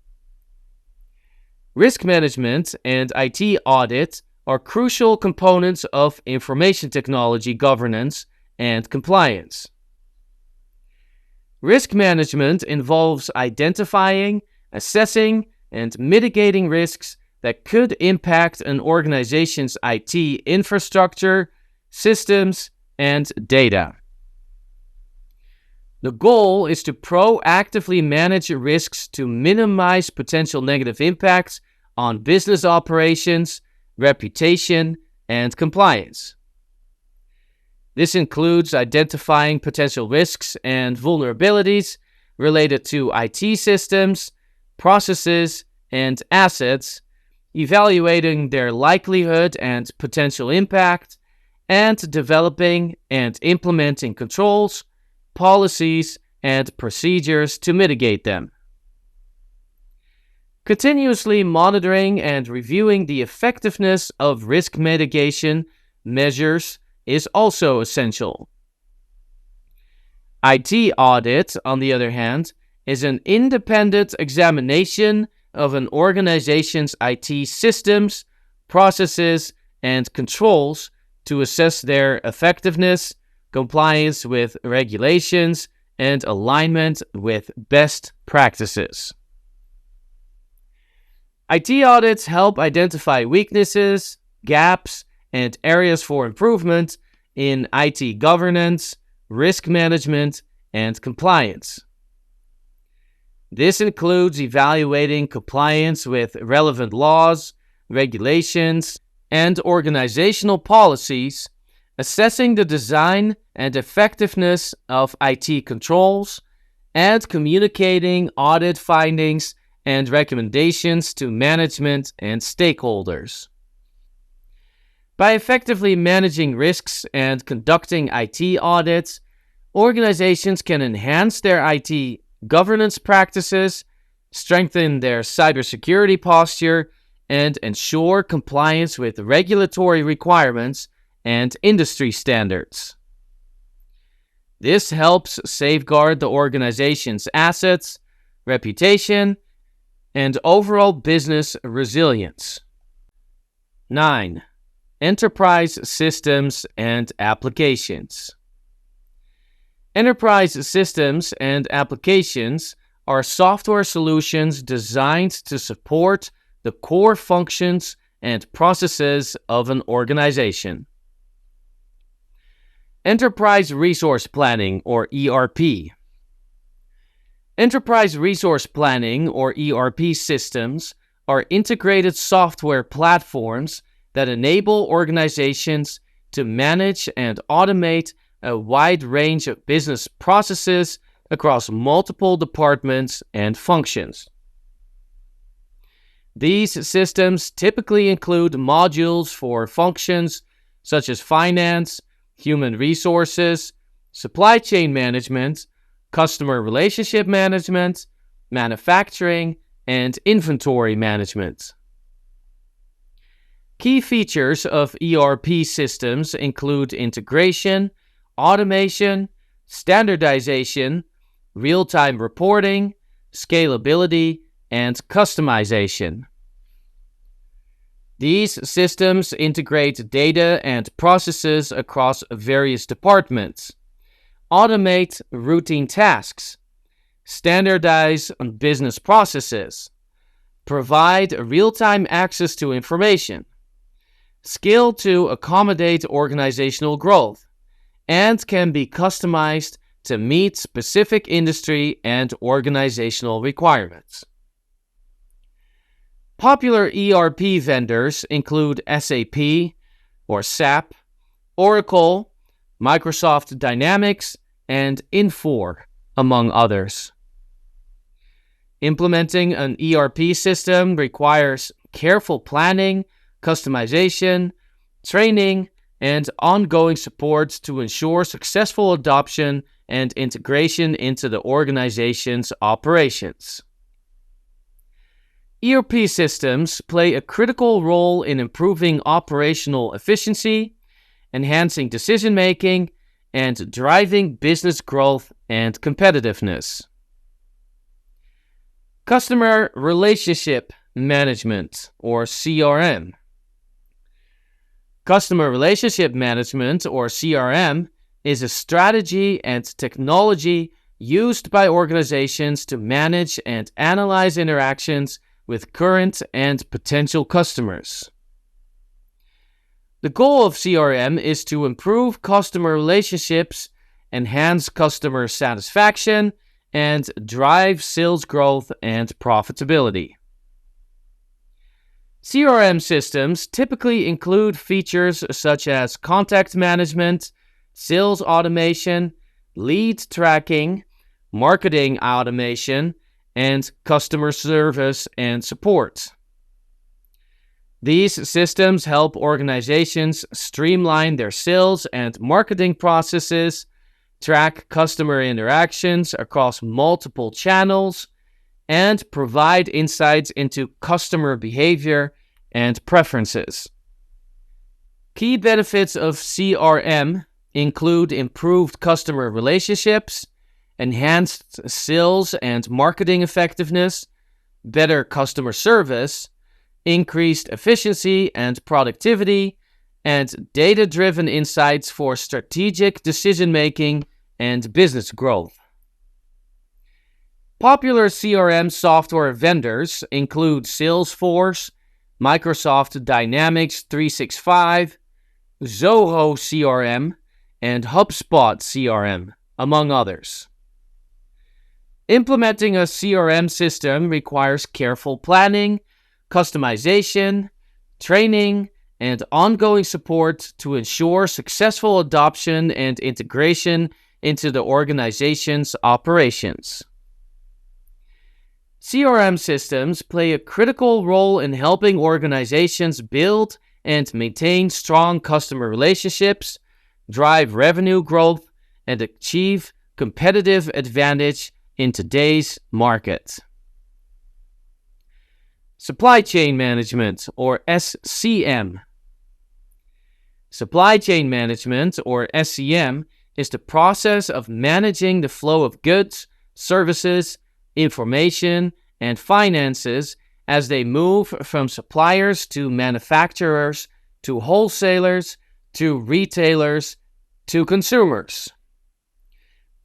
Risk management and IT audit are crucial components of information technology governance and compliance. Risk management involves identifying, assessing, and mitigating risks that could impact an organization's IT infrastructure, systems, and data. The goal is to proactively manage risks to minimize potential negative impacts on business operations, reputation, and compliance. This includes identifying potential risks and vulnerabilities related to IT systems, processes, and assets, evaluating their likelihood and potential impact, and developing and implementing controls, policies, and procedures to mitigate them. Continuously monitoring and reviewing the effectiveness of risk mitigation measures is also essential. IT audit, on the other hand, is an independent examination of an organization's IT systems, processes, and controls to assess their effectiveness, compliance with regulations, and alignment with best practices. IT audits help identify weaknesses, gaps, and areas for improvement in IT governance, risk management, and compliance. This includes evaluating compliance with relevant laws, regulations, and organizational policies, assessing the design and effectiveness of IT controls, and communicating audit findings and recommendations to management and stakeholders. By effectively managing risks and conducting IT audits, organizations can enhance their IT governance practices, strengthen their cybersecurity posture, and ensure compliance with regulatory requirements and industry standards. This helps safeguard the organization's assets, reputation, and overall business resilience. 9. Enterprise systems and applications. Enterprise systems and applications are software solutions designed to support the core functions and processes of an organization. Enterprise Resource Planning, or ERP. Enterprise Resource Planning, or ERP systems, are integrated software platforms that enable organizations to manage and automate a wide range of business processes across multiple departments and functions. These systems typically include modules for functions such as finance, human resources, supply chain management, customer relationship management, manufacturing, and inventory management. Key features of ERP systems include integration, automation, standardization, real-time reporting, scalability, and customization. These systems integrate data and processes across various departments, automate routine tasks, standardize business processes, provide real-time access to information, scale to accommodate organizational growth, and can be customized to meet specific industry and organizational requirements. Popular ERP vendors include SAP or SAP, Oracle, Microsoft Dynamics, and Infor, among others. Implementing an ERP system requires careful planning, customization, training, and ongoing support to ensure successful adoption and integration into the organization's operations. ERP systems play a critical role in improving operational efficiency, enhancing decision-making, and driving business growth and competitiveness. Customer Relationship Management, or CRM. Customer Relationship Management, or CRM, is a strategy and technology used by organizations to manage and analyze interactions with current and potential customers. The goal of CRM is to improve customer relationships, enhance customer satisfaction, and drive sales growth and profitability. CRM systems typically include features such as contact management, sales automation, lead tracking, marketing automation, and customer service and support. These systems help organizations streamline their sales and marketing processes, track customer interactions across multiple channels, and provide insights into customer behavior and preferences. Key benefits of CRM include improved customer relationships, enhanced sales and marketing effectiveness, better customer service, increased efficiency and productivity, and data-driven insights for strategic decision-making and business growth. Popular CRM software vendors include Salesforce, Microsoft Dynamics 365, Zoho CRM, and HubSpot CRM, among others. Implementing a CRM system requires careful planning, customization, training, and ongoing support to ensure successful adoption and integration into the organization's operations. CRM systems play a critical role in helping organizations build and maintain strong customer relationships, drive revenue growth, and achieve competitive advantage in today's market. Supply chain management, or SCM. Supply chain management, or SCM, is the process of managing the flow of goods, services, information, and finances as they move from suppliers to manufacturers to wholesalers to retailers to consumers.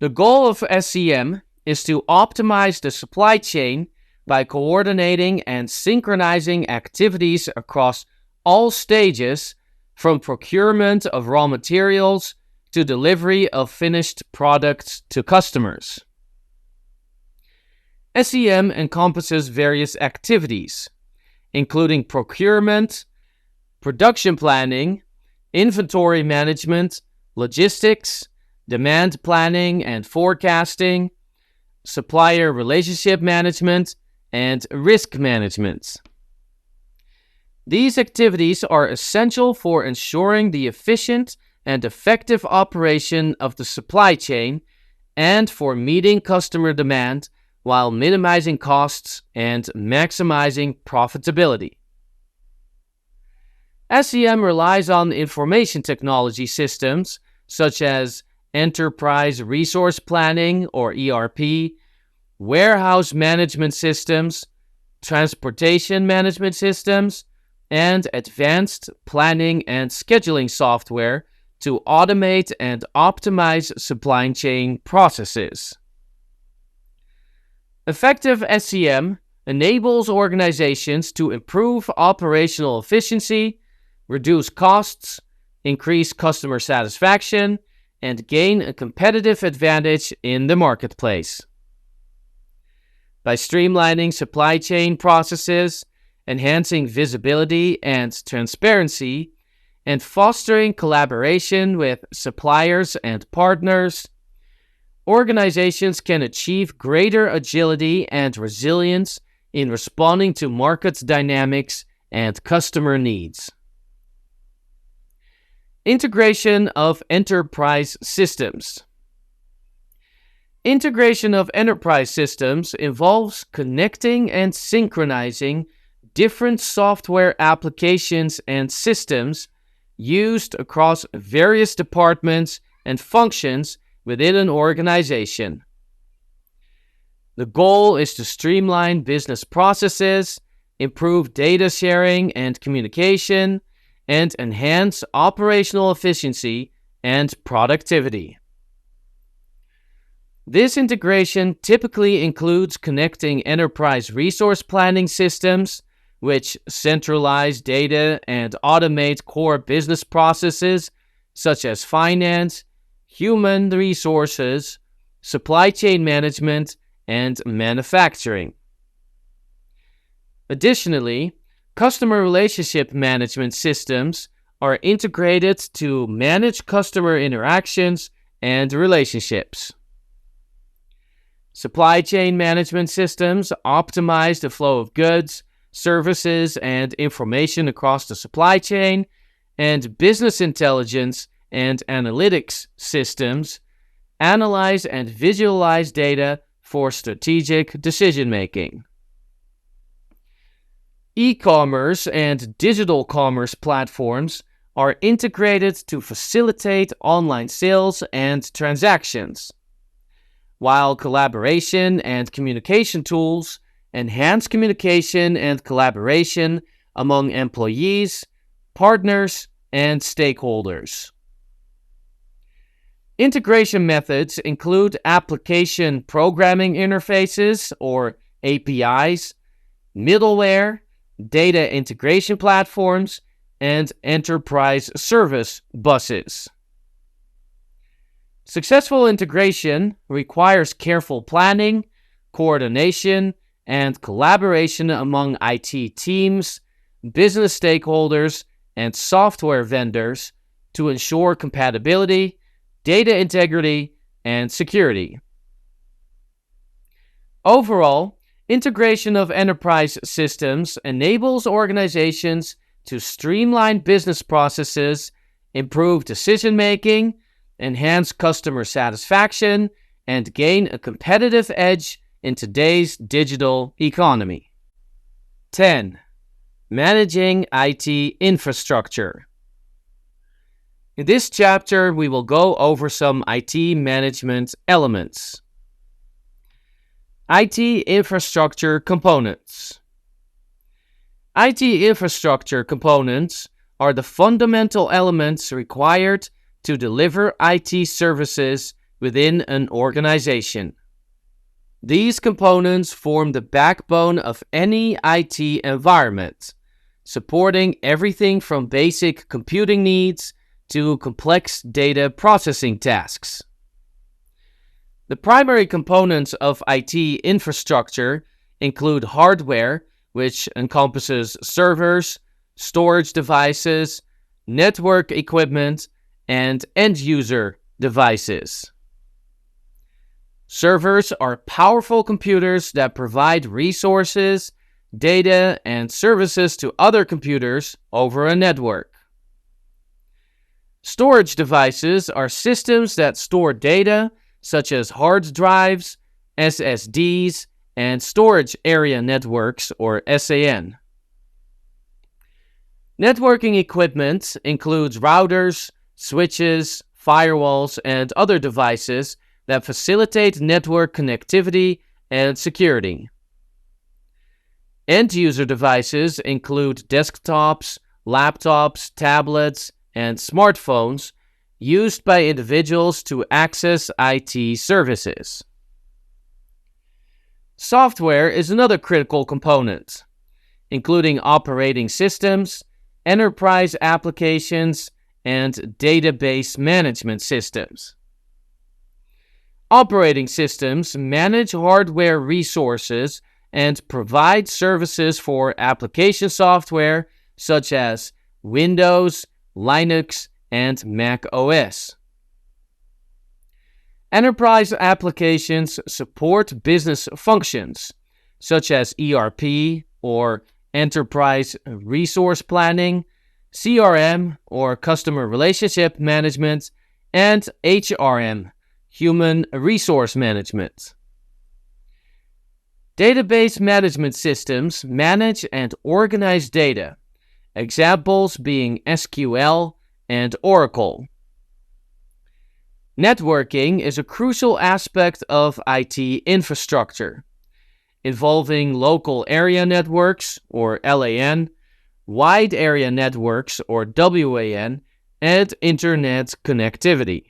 The goal of SCM is to optimize the supply chain by coordinating and synchronizing activities across all stages, from procurement of raw materials to delivery of finished products to customers. SCM encompasses various activities, including procurement, production planning, inventory management, logistics, demand planning and forecasting, supplier relationship management, and risk management. These activities are essential for ensuring the efficient and effective operation of the supply chain and for meeting customer demand while minimizing costs and maximizing profitability. SCM relies on information technology systems such as Enterprise Resource Planning, or ERP, warehouse management systems, transportation management systems, and advanced planning and scheduling software to automate and optimize supply chain processes. Effective SCM enables organizations to improve operational efficiency, reduce costs, increase customer satisfaction, and gain a competitive advantage in the marketplace. By streamlining supply chain processes, enhancing visibility and transparency, and fostering collaboration with suppliers and partners, organizations can achieve greater agility and resilience in responding to market dynamics and customer needs. Integration of enterprise systems. Integration of enterprise systems involves connecting and synchronizing different software applications and systems used across various departments and functions within an organization. The goal is to streamline business processes, improve data sharing and communication, and enhance operational efficiency and productivity. This integration typically includes connecting enterprise resource planning systems, which centralize data and automate core business processes such as finance, human resources, supply chain management, and manufacturing. Additionally, customer relationship management systems are integrated to manage customer interactions and relationships. Supply chain management systems optimize the flow of goods, services, and information across the supply chain, and business intelligence and analytics systems analyze and visualize data for strategic decision-making. E-commerce and digital commerce platforms are integrated to facilitate online sales and transactions, while collaboration and communication tools enhance communication and collaboration among employees, partners, and stakeholders. Integration methods include application programming interfaces, or APIs, middleware, data integration platforms, and enterprise service buses. Successful integration requires careful planning, coordination, and collaboration among IT teams, business stakeholders, and software vendors to ensure compatibility, data integrity, and security. Overall, integration of enterprise systems enables organizations to streamline business processes, improve decision-making, enhance customer satisfaction, and gain a competitive edge in today's digital economy. 10. Managing IT infrastructure. In this chapter, we will go over some IT management elements. IT infrastructure components. IT infrastructure components are the fundamental elements required to deliver IT services within an organization. These components form the backbone of any IT environment, supporting everything from basic computing needs to complex data processing tasks. The primary components of IT infrastructure include hardware, which encompasses servers, storage devices, network equipment, and end-user devices. Servers are powerful computers that provide resources, data, and services to other computers over a network. Storage devices are systems that store data, such as hard drives, SSDs, and storage area networks, or SAN. Networking equipment includes routers, switches, firewalls, and other devices that facilitate network connectivity and security. End-user devices include desktops, laptops, tablets, and smartphones used by individuals to access IT services. Software is another critical component, including operating systems, enterprise applications, and database management systems. Operating systems manage hardware resources and provide services for application software such as Windows, Linux, and Mac OS. Enterprise applications support business functions such as ERP or Enterprise Resource Planning, CRM or Customer Relationship Management, and HRM, Human Resource Management. Database management systems manage and organize data, examples being SQL and Oracle. Networking is a crucial aspect of IT infrastructure, involving local area networks, or LAN, wide area networks, or WAN, and internet connectivity.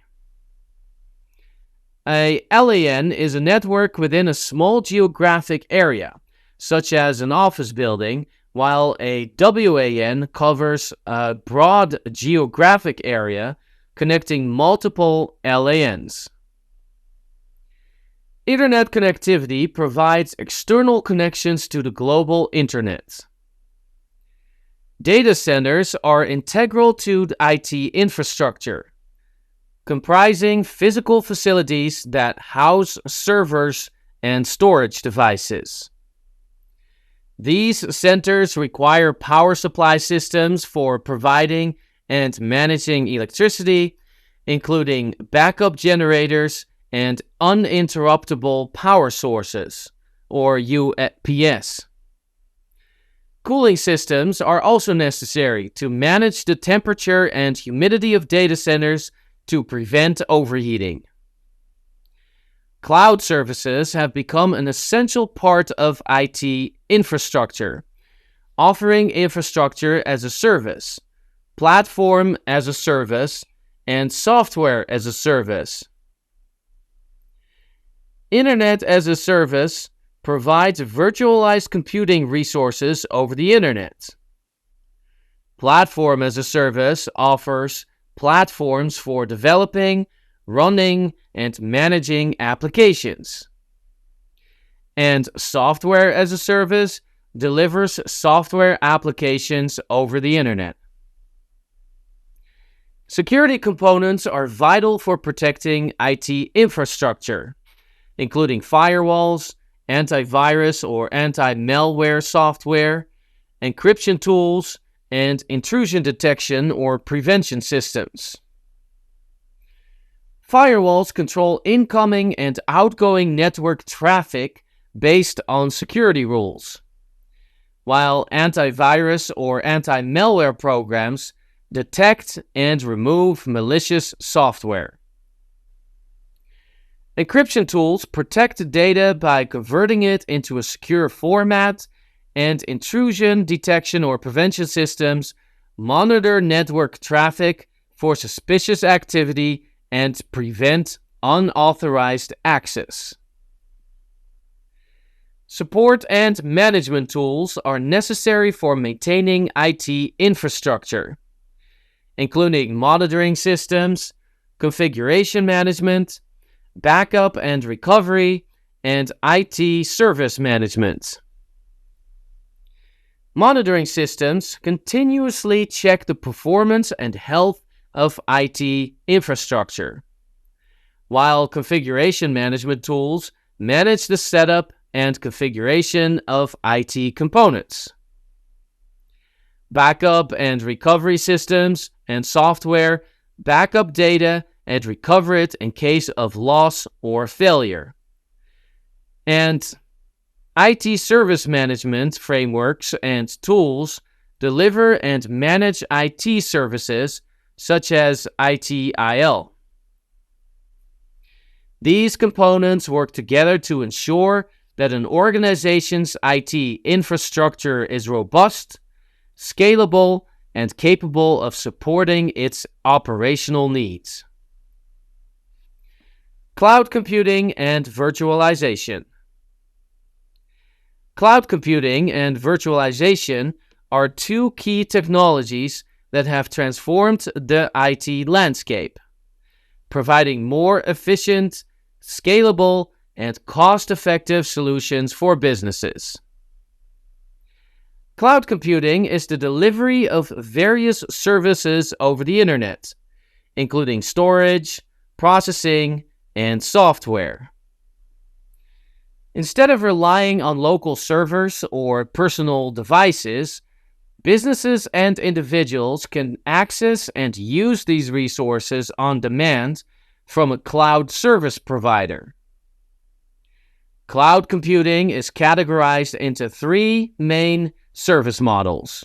A LAN is a network within a small geographic area, such as an office building, while a WAN covers a broad geographic area connecting multiple LANs. Internet connectivity provides external connections to the global internet. Data centers are integral to the IT infrastructure, comprising physical facilities that house servers and storage devices. These centers require power supply systems for providing and managing electricity, including backup generators and uninterruptible power sources, or UPS. Cooling systems are also necessary to manage the temperature and humidity of data centers to prevent overheating. Cloud services have become an essential part of IT infrastructure, offering infrastructure as a service, platform as a service, and software as a service. Internet as a service provides virtualized computing resources over the internet. Platform as a service offers platforms for developing, running, and managing applications. And software as a service delivers software applications over the internet. Security components are vital for protecting IT infrastructure, including firewalls, antivirus or anti-malware software, encryption tools, and intrusion detection or prevention systems. Firewalls control incoming and outgoing network traffic based on security rules, while antivirus or anti-malware programs detect and remove malicious software. Encryption tools protect data by converting it into a secure format, and intrusion detection or prevention systems monitor network traffic for suspicious activity and prevent unauthorized access. Support and management tools are necessary for maintaining IT infrastructure, including monitoring systems, configuration management, backup and recovery, and IT service management. Monitoring systems continuously check the performance and health of IT infrastructure, while configuration management tools manage the setup and configuration of IT components. Backup and recovery systems and software back up data and recover it in case of loss or failure. And IT service management frameworks and tools deliver and manage IT services such as ITIL. These components work together to ensure that an organization's IT infrastructure is robust, scalable, and capable of supporting its operational needs. Cloud computing and virtualization. Cloud computing and virtualization are two key technologies that have transformed the IT landscape, providing more efficient, scalable, and cost-effective solutions for businesses. Cloud computing is the delivery of various services over the internet, including storage, processing, and software. Instead of relying on local servers or personal devices, businesses and individuals can access and use these resources on demand from a cloud service provider. Cloud computing is categorized into three main service models.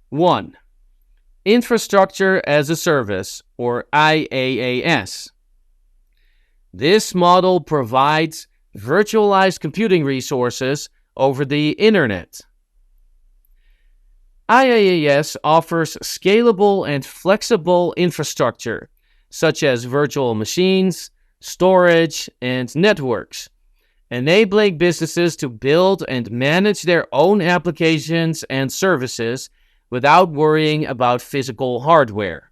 1. Infrastructure as a Service, or IaaS. This model provides virtualized computing resources over the internet. IaaS offers scalable and flexible infrastructure, such as virtual machines, storage, and networks, enabling businesses to build and manage their own applications and services without worrying about physical hardware.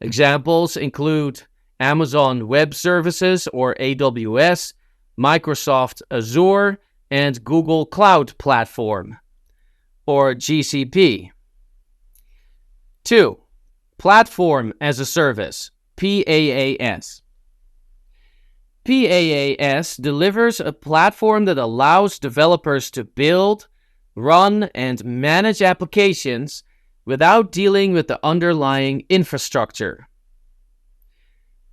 Examples include Amazon Web Services, or AWS, Microsoft Azure, and Google Cloud Platform, or GCP. 2. Platform as a Service, PaaS. PaaS delivers a platform that allows developers to build, run, and manage applications without dealing with the underlying infrastructure.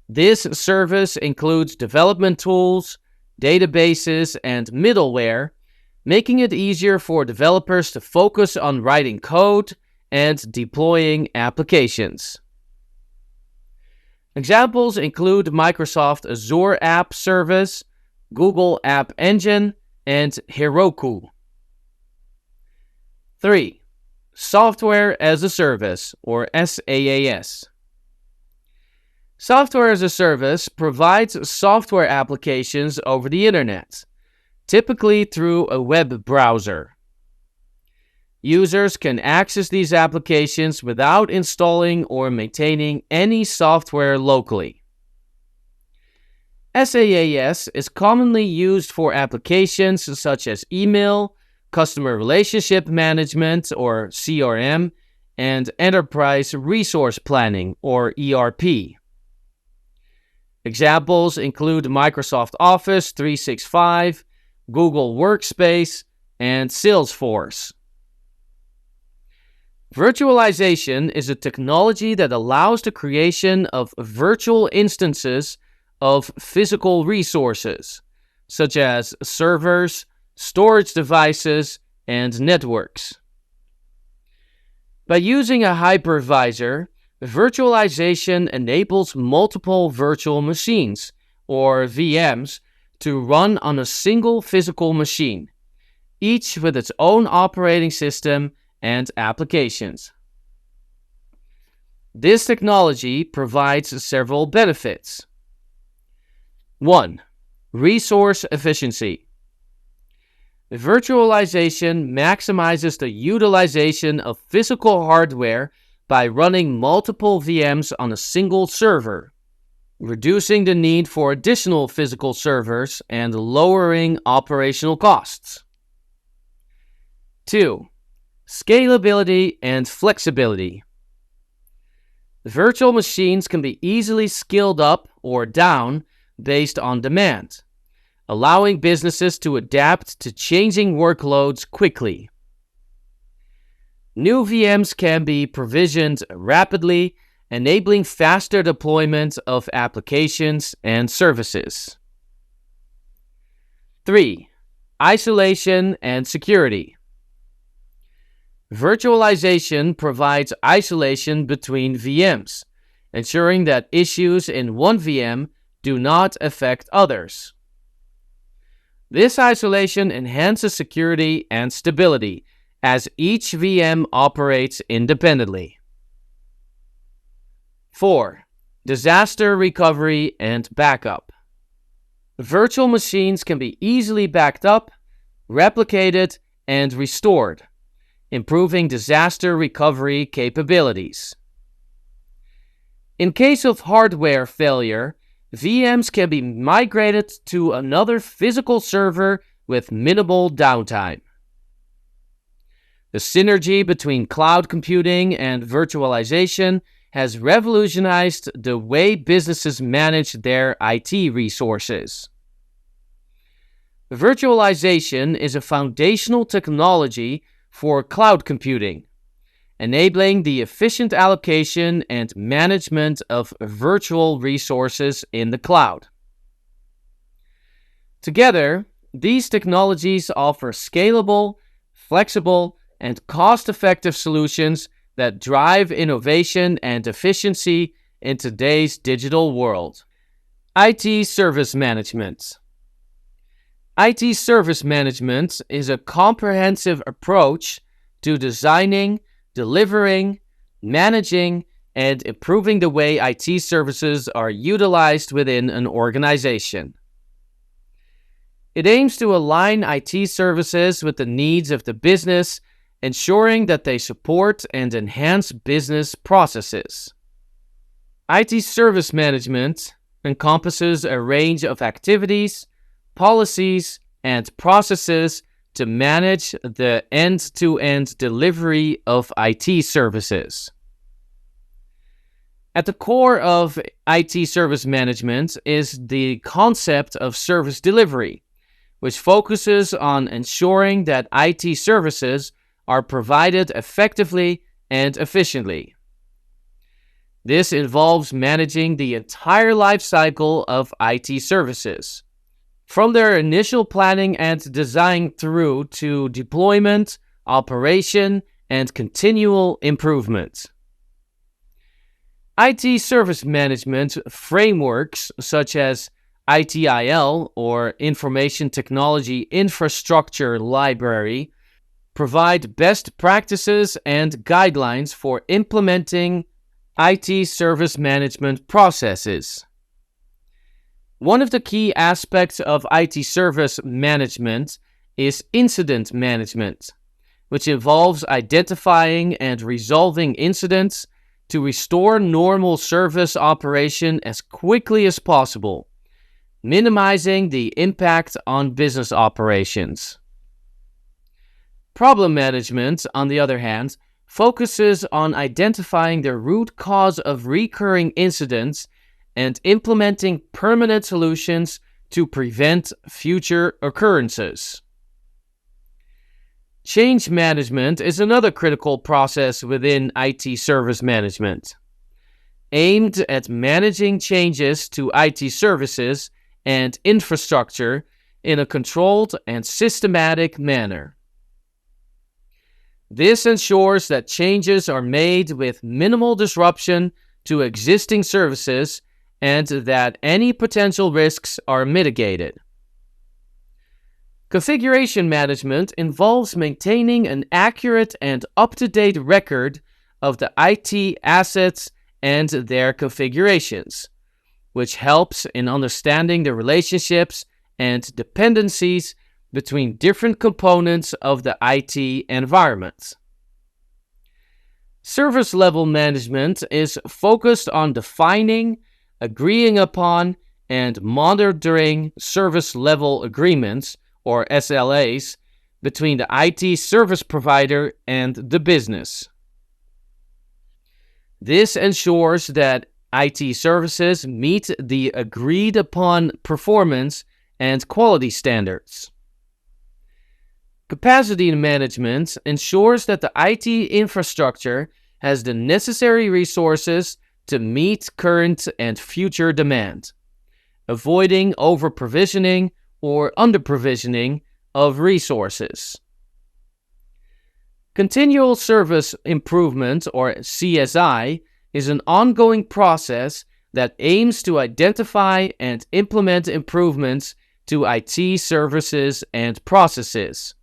This service includes development tools, databases, and middleware, making it easier for developers to focus on writing code and deploying applications. Examples include Microsoft Azure App Service, Google App Engine, and Heroku. 3. Software as a Service, or SaaS. Software as a Service provides software applications over the internet, typically through a web browser. Users can access these applications without installing or maintaining any software locally. SaaS is commonly used for applications such as email, customer relationship management, or CRM, and enterprise resource planning, or ERP. Examples include Microsoft Office 365, Google Workspace, and Salesforce. Virtualization is a technology that allows the creation of virtual instances of physical resources, such as servers, storage devices, and networks. By using a hypervisor, virtualization enables multiple virtual machines, or VMs, to run on a single physical machine, each with its own operating system and applications. This technology provides several benefits. 1. Resource efficiency. Virtualization maximizes the utilization of physical hardware by running multiple VMs on a single server, reducing the need for additional physical servers and lowering operational costs. 2. Scalability and flexibility. Virtual machines can be easily scaled up or down based on demand, allowing businesses to adapt to changing workloads quickly. New VMs can be provisioned rapidly, enabling faster deployment of applications and services. 3. Isolation and security. Virtualization provides isolation between VMs, ensuring that issues in one VM do not affect others. This isolation enhances security and stability, as each VM operates independently. 4. Disaster recovery and backup. Virtual machines can be easily backed up, replicated, and restored, improving disaster recovery capabilities. In case of hardware failure, VMs can be migrated to another physical server with minimal downtime. The synergy between cloud computing and virtualization has revolutionized the way businesses manage their IT resources. Virtualization is a foundational technology for cloud computing, enabling the efficient allocation and management of virtual resources in the cloud. Together, these technologies offer scalable, flexible, and cost-effective solutions that drive innovation and efficiency in today's digital world. IT service management. IT service management is a comprehensive approach to designing, delivering, managing, and improving the way IT services are utilized within an organization. It aims to align IT services with the needs of the business, ensuring that they support and enhance business processes. IT service management encompasses a range of activities, policies, and processes to manage the end-to-end delivery of IT services. At the core of IT service management is the concept of service delivery, which focuses on ensuring that IT services are provided effectively and efficiently. This involves managing the entire life cycle of IT services, from their initial planning and design through to deployment, operation, and continual improvement. IT service management frameworks such as ITIL, or Information Technology Infrastructure Library, provide best practices and guidelines for implementing IT service management processes. One of the key aspects of IT service management is incident management, which involves identifying and resolving incidents to restore normal service operation as quickly as possible, minimizing the impact on business operations. Problem management, on the other hand, focuses on identifying the root cause of recurring incidents and implementing permanent solutions to prevent future occurrences. Change management is another critical process within IT service management, aimed at managing changes to IT services and infrastructure in a controlled and systematic manner. This ensures that changes are made with minimal disruption to existing services and that any potential risks are mitigated. Configuration management involves maintaining an accurate and up-to-date record of the IT assets and their configurations, which helps in understanding the relationships and dependencies between different components of the IT environment. Service level management is focused on defining, agreeing upon, and monitoring service level agreements, or SLAs, between the IT service provider and the business. This ensures that IT services meet the agreed upon performance and quality standards. Capacity management ensures that the IT infrastructure has the necessary resources to meet current and future demand, avoiding over-provisioning or under-provisioning of resources. Continual Service Improvement, or CSI, is an ongoing process that aims to identify and implement improvements to IT services and processes.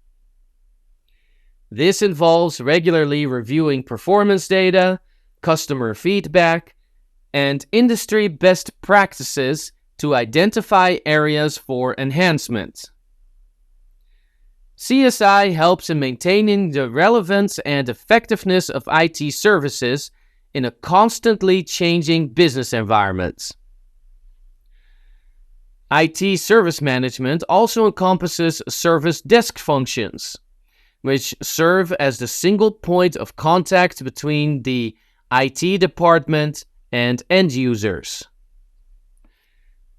This involves regularly reviewing performance data, customer feedback, and industry best practices to identify areas for enhancement. CSI helps in maintaining the relevance and effectiveness of IT services in a constantly changing business environment. IT service management also encompasses service desk functions, which serve as the single point of contact between the IT department and end users.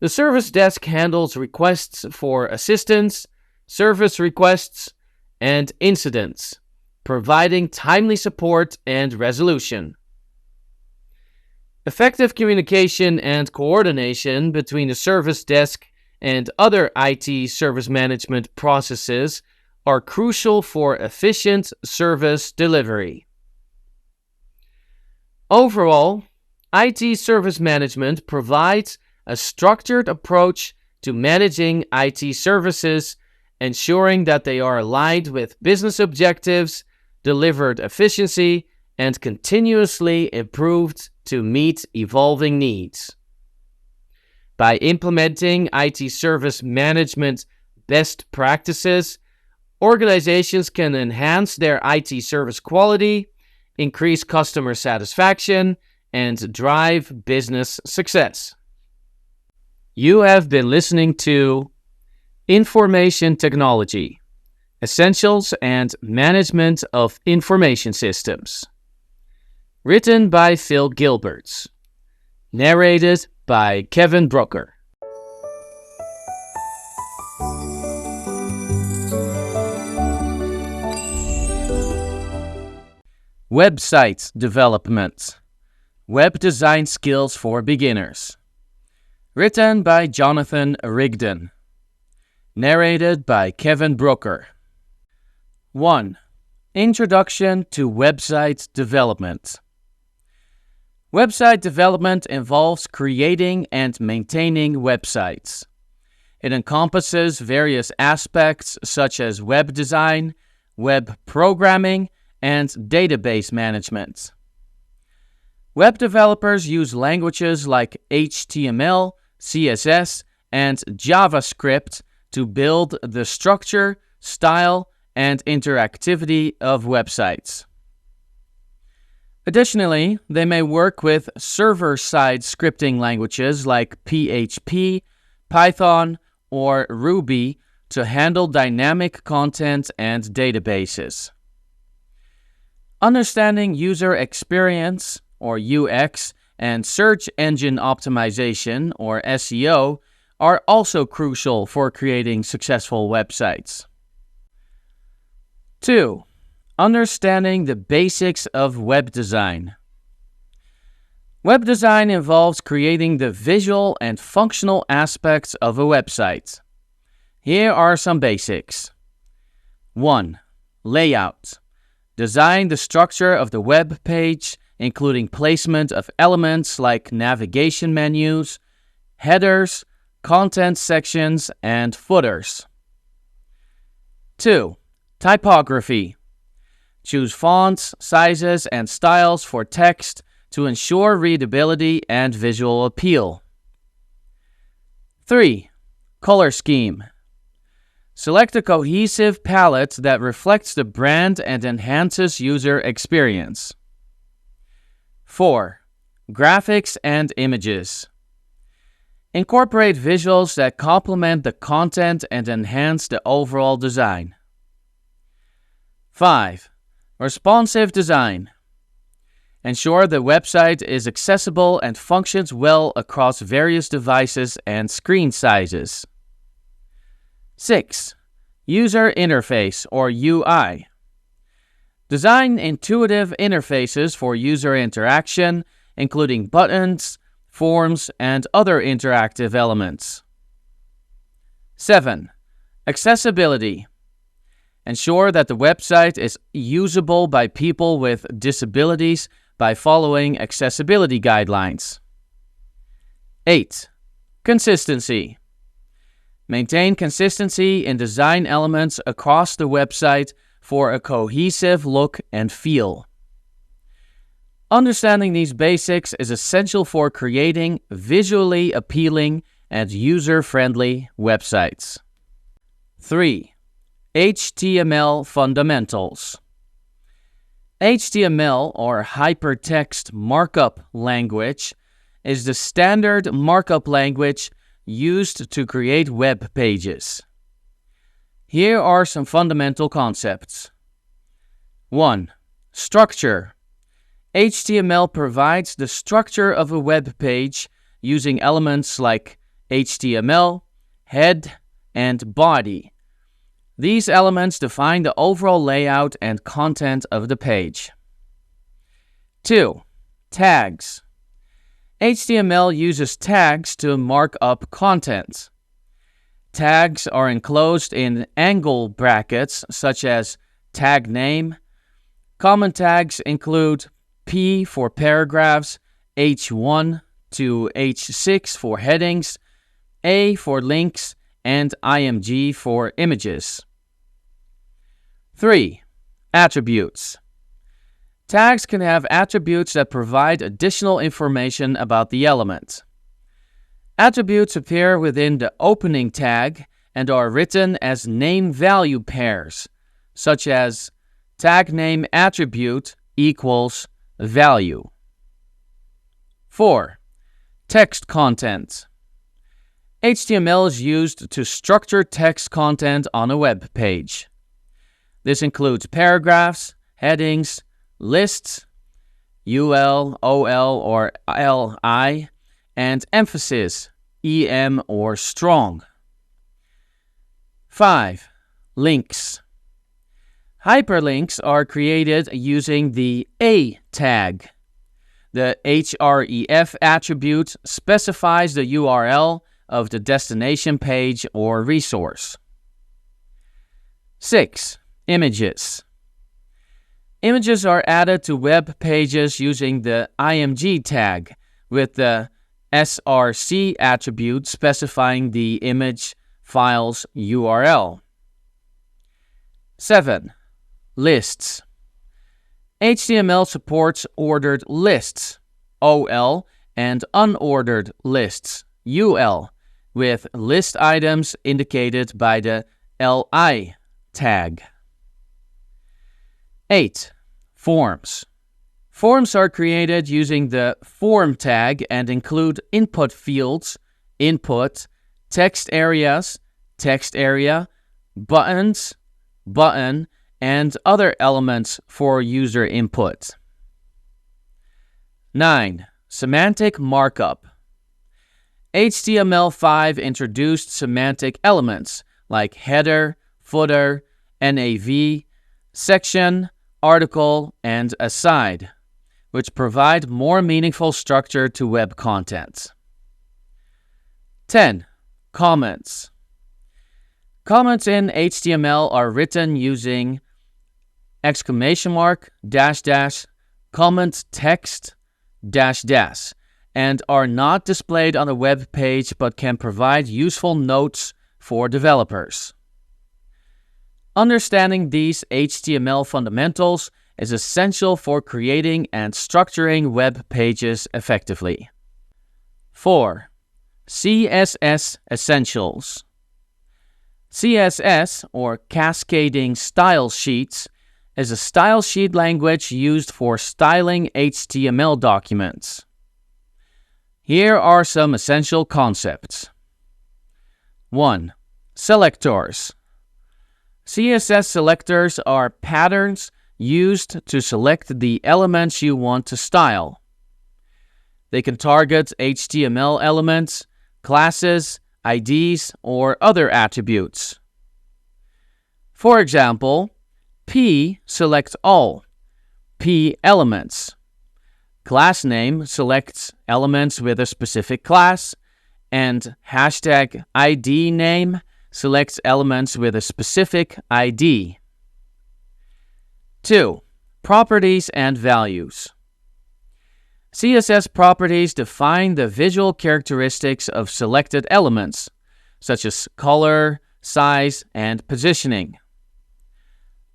The service desk handles requests for assistance, service requests, and incidents, providing timely support and resolution. Effective communication and coordination between the service desk and other IT service management processes are crucial for efficient service delivery. Overall, IT service management provides a structured approach to managing IT services, ensuring that they are aligned with business objectives, delivered efficiency, and continuously improved to meet evolving needs. By implementing IT service management best practices, organizations can enhance their IT service quality, increase customer satisfaction, and drive business success. You have been listening to Information Technology, Essentials and Management of Information Systems. Written by Phil Gilberts. Narrated by Kevin Brooker. Website Development. Web Design Skills for Beginners. Written by Jonathan Rigdon. Narrated by Kevin Brooker. 1. Introduction to Website Development. Website development involves creating and maintaining websites. It encompasses various aspects such as web design, web programming, and database management. Web developers use languages like HTML, CSS, and JavaScript to build the structure, style, and interactivity of websites. Additionally, they may work with server-side scripting languages like PHP, Python, or Ruby to handle dynamic content and databases. Understanding user experience, or UX, and search engine optimization, or SEO, are also crucial for creating successful websites. 2. Understanding the basics of web design. Web design involves creating the visual and functional aspects of a website. Here are some basics. 1. Layout. Design the structure of the web page, including placement of elements like navigation menus, headers, content sections, and footers. 2. Typography. Choose fonts, sizes, and styles for text to ensure readability and visual appeal. 3. Color scheme. Select a cohesive palette that reflects the brand and enhances user experience. 4. Graphics and images. Incorporate visuals that complement the content and enhance the overall design. 5. Responsive design. Ensure the website is accessible and functions well across various devices and screen sizes. 6. User interface or UI. Design intuitive interfaces for user interaction, including buttons, forms, and other interactive elements. 7. Accessibility. Ensure that the website is usable by people with disabilities by following accessibility guidelines. 8. Consistency. Maintain consistency in design elements across the website for a cohesive look and feel. Understanding these basics is essential for creating visually appealing and user-friendly websites. 3. HTML fundamentals. HTML, or Hypertext Markup Language, is the standard markup language used to create web pages. Here are some fundamental concepts. 1. Structure. HTML provides the structure of a web page using elements like HTML, head, and body. These elements define the overall layout and content of the page. 2. Tags. HTML uses tags to mark up content. Tags are enclosed in angle brackets such as tag name. Common tags include P for paragraphs, H1 to H6 for headings, A for links, and IMG for images. 3. Attributes. Tags can have attributes that provide additional information about the element. Attributes appear within the opening tag and are written as name-value pairs, such as tag name attribute equals value. 4. Text content. HTML is used to structure text content on a web page. This includes paragraphs, headings, lists, UL, OL, or LI, and emphasis, EM or strong. 5. Links. Hyperlinks are created using the A tag. The href attribute specifies the URL of the destination page or resource. 6. Images. Images are added to web pages using the IMG tag, with the src attribute specifying the image file's URL. 7. Lists. HTML supports ordered lists, OL, and unordered lists, UL, with list items indicated by the LI tag. 8. Forms. Forms are created using the form tag and include input fields, input, text areas, text area, buttons, button, and other elements for user input. 9. Semantic markup. HTML5 introduced semantic elements like header, footer, NAV, section, article, and aside, which provide more meaningful structure to web content. 10. Comments. Comments in HTML are written using exclamation mark, dash dash, comment text, dash dash, and are not displayed on a web page but can provide useful notes for developers. Understanding these HTML fundamentals is essential for creating and structuring web pages effectively. 4. CSS Essentials. CSS, or Cascading Style Sheets, is a style sheet language used for styling HTML documents. Here are some essential concepts. 1. Selectors. CSS selectors are patterns used to select the elements you want to style. They can target HTML elements, classes, IDs, or other attributes. For example, P selects all P elements. Class name selects elements with a specific class, and hashtag ID name selects elements with a specific ID. 2. Properties and values. CSS properties define the visual characteristics of selected elements, such as color, size, and positioning.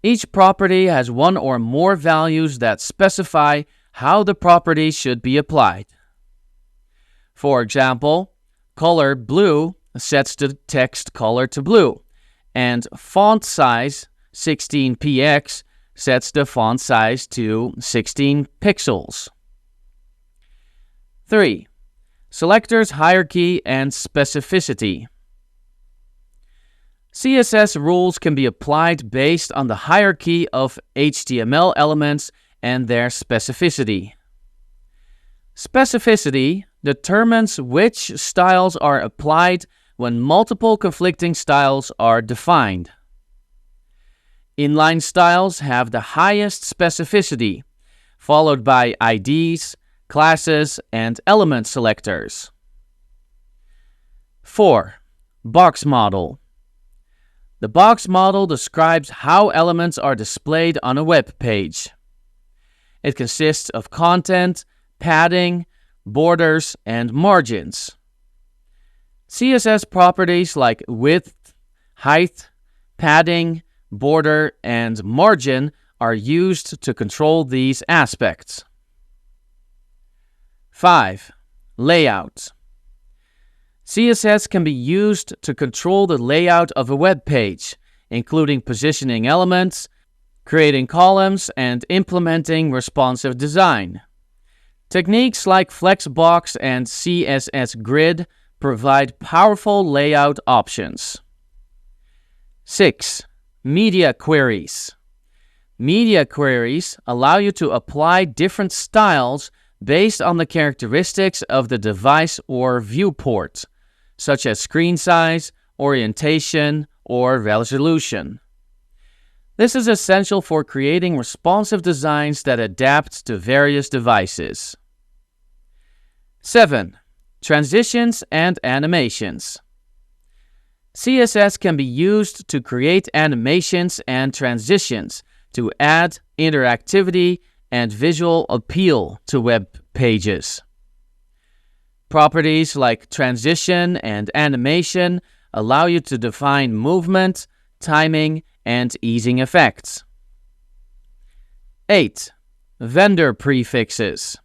Each property has one or more values that specify how the property should be applied. For example, color blue sets the text color to blue, and font size 16px sets the font size to 16 pixels. 3. Selectors hierarchy and specificity. CSS rules can be applied based on the hierarchy of HTML elements and their specificity. Specificity determines which styles are applied when multiple conflicting styles are defined. Inline styles have the highest specificity, followed by IDs, classes, and element selectors. 4. Box model. The box model describes how elements are displayed on a web page. It consists of content, padding, borders, and margins. CSS properties like width, height, padding, border, and margin are used to control these aspects. 5. Layout. CSS can be used to control the layout of a web page, including positioning elements, creating columns, and implementing responsive design. Techniques like Flexbox and CSS Grid provide powerful layout options. 6. Media queries. Media queries allow you to apply different styles based on the characteristics of the device or viewport, such as screen size, orientation, or resolution. This is essential for creating responsive designs that adapt to various devices. 7. Transitions and animations. CSS can be used to create animations and transitions to add interactivity and visual appeal to web pages. Properties like transition and animation allow you to define movement, timing, and easing effects. 8. Vendor prefixes.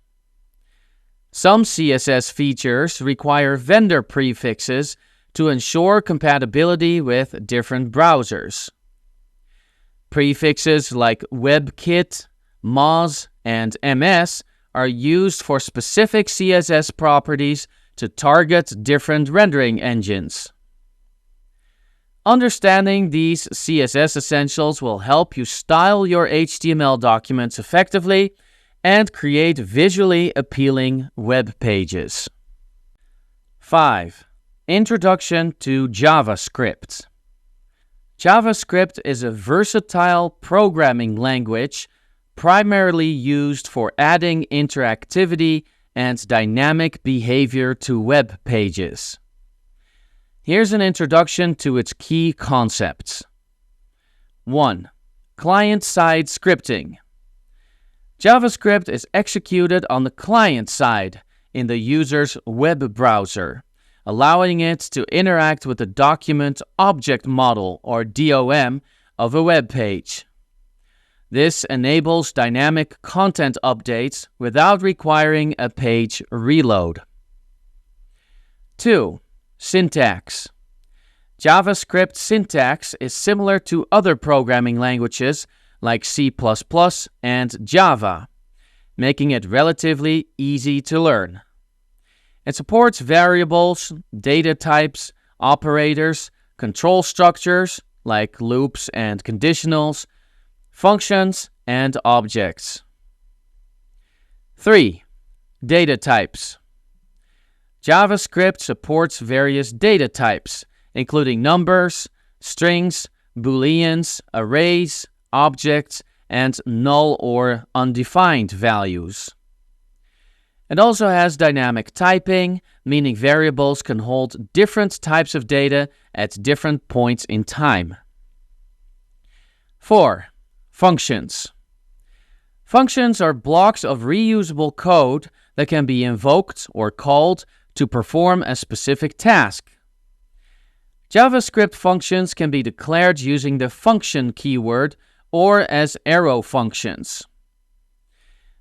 Some CSS features require vendor prefixes to ensure compatibility with different browsers. Prefixes like WebKit, Moz, and MS are used for specific CSS properties to target different rendering engines. Understanding these CSS essentials will help you style your HTML documents effectively and create visually appealing web pages. 5. Introduction to JavaScript. JavaScript is a versatile programming language primarily used for adding interactivity and dynamic behavior to web pages. Here's an introduction to its key concepts. 1. Client-side scripting. JavaScript is executed on the client side in the user's web browser, allowing it to interact with the document object model, or DOM, of a web page. This enables dynamic content updates without requiring a page reload. 2. Syntax. JavaScript syntax is similar to other programming languages like C++ and Java, making it relatively easy to learn. It supports variables, data types, operators, control structures like loops and conditionals, functions, and objects. 3. Data types. JavaScript supports various data types, including numbers, strings, booleans, arrays, objects, and null or undefined values. It also has dynamic typing, meaning variables can hold different types of data at different points in time. 4. Functions. Functions are blocks of reusable code that can be invoked or called to perform a specific task. JavaScript functions can be declared using the function keyword or as arrow functions.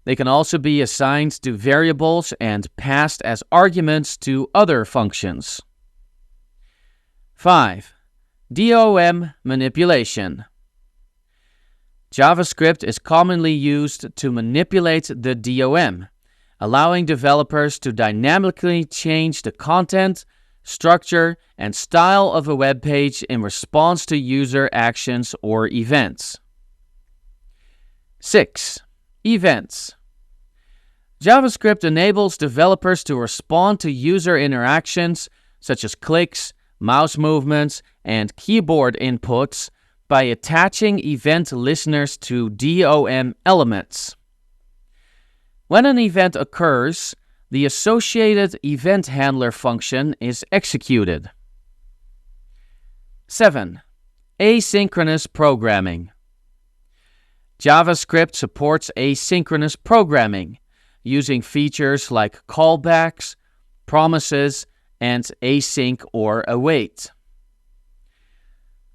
They can also be assigned to variables and passed as arguments to other functions. 5. DOM manipulation. JavaScript is commonly used to manipulate the DOM, allowing developers to dynamically change the content, structure, and style of a web page in response to user actions or events. 6. Events. JavaScript enables developers to respond to user interactions such as clicks, mouse movements, and keyboard inputs by attaching event listeners to DOM elements. When an event occurs, the associated event handler function is executed. 7. Asynchronous programming. JavaScript supports asynchronous programming, using features like callbacks, promises, and async or await.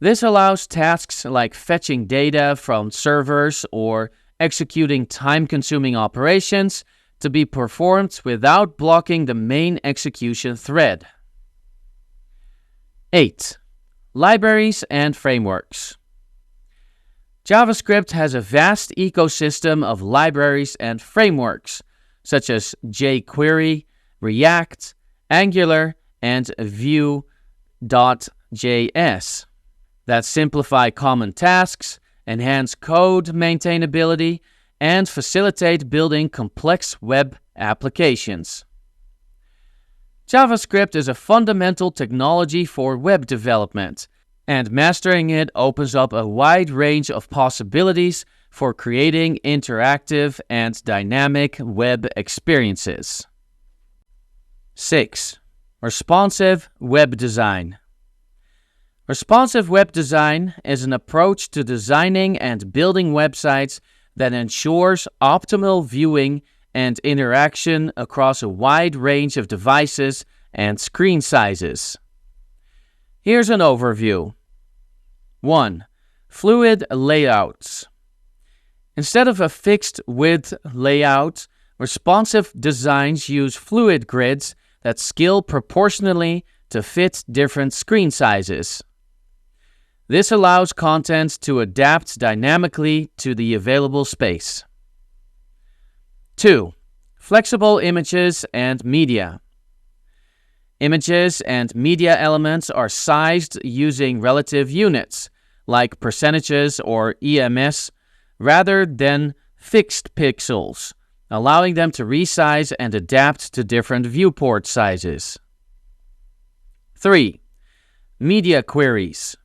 This allows tasks like fetching data from servers or executing time-consuming operations to be performed without blocking the main execution thread. 8. Libraries and frameworks. JavaScript has a vast ecosystem of libraries and frameworks, such as jQuery, React, Angular, and Vue.js, that simplify common tasks, enhance code maintainability, and facilitate building complex web applications. JavaScript is a fundamental technology for web development, and mastering it opens up a wide range of possibilities for creating interactive and dynamic web experiences. 6. Responsive web design. Responsive web design is an approach to designing and building websites that ensures optimal viewing and interaction across a wide range of devices and screen sizes. Here's an overview. 1. Fluid layouts. Instead of a fixed width layout, responsive designs use fluid grids that scale proportionally to fit different screen sizes. This allows content to adapt dynamically to the available space. 2. Flexible images and media. Images and media elements are sized using relative units, like percentages or EMS, rather than fixed pixels, allowing them to resize and adapt to different viewport sizes. 3. Media queries.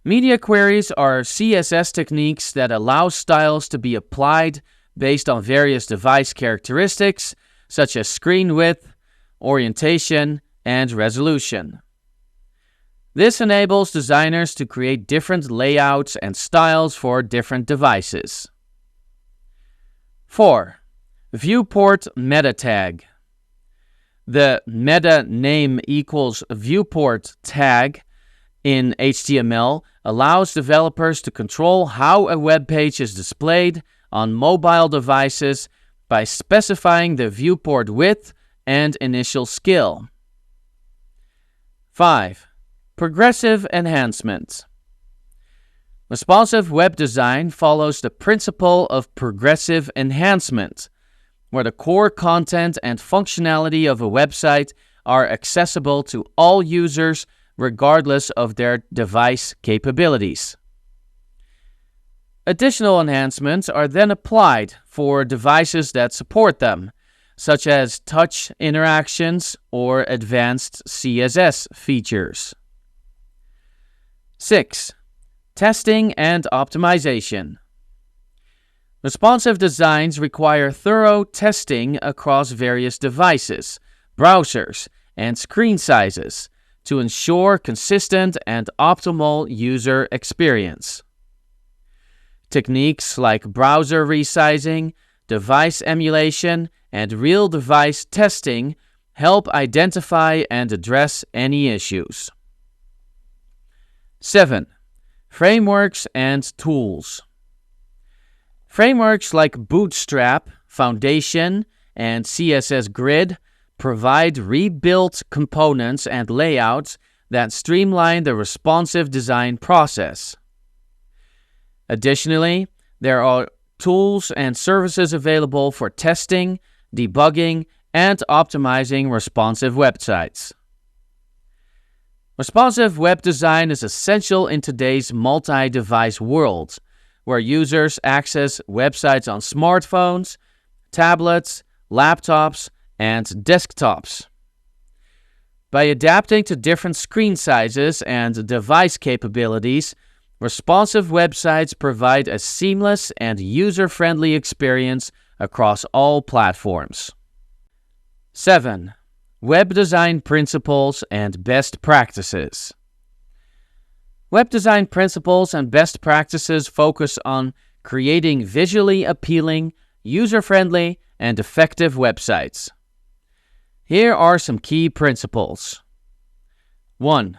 Media queries are CSS techniques that allow styles to be applied based on various device characteristics, such as screen width, orientation, and resolution. This enables designers to create different layouts and styles for different devices. 4. Viewport meta tag. The meta name equals viewport tag in HTML allows developers to control how a web page is displayed on mobile devices by specifying the viewport width and initial scale. 5. Progressive enhancement. Responsive web design follows the principle of progressive enhancement, where the core content and functionality of a website are accessible to all users regardless of their device capabilities. Additional enhancements are then applied for devices that support them, such as touch interactions or advanced CSS features. 6. Testing and optimization. Responsive designs require thorough testing across various devices, browsers, and screen sizes to ensure consistent and optimal user experience. Techniques like browser resizing, device emulation, and real device testing help identify and address any issues. 7. Frameworks and tools. Frameworks like Bootstrap, Foundation, and CSS Grid provide rebuilt components and layouts that streamline the responsive design process. Additionally, there are tools and services available for testing, debugging, and optimizing responsive websites. Responsive web design is essential in today's multi-device world, where users access websites on smartphones, tablets, laptops, and desktops. By adapting to different screen sizes and device capabilities, responsive websites provide a seamless and user-friendly experience across all platforms. 7. Web design principles and best practices. Web design principles and best practices focus on creating visually appealing, user-friendly, and effective websites. Here are some key principles. 1.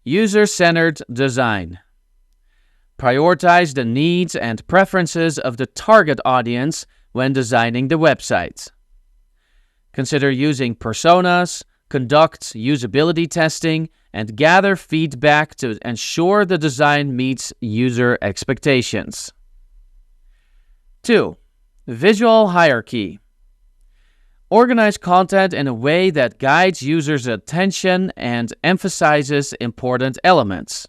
User-centered design. Prioritize the needs and preferences of the target audience when designing the website. Consider using personas, conduct usability testing, and gather feedback to ensure the design meets user expectations. 2. Visual hierarchy. Organize content in a way that guides users' attention and emphasizes important elements.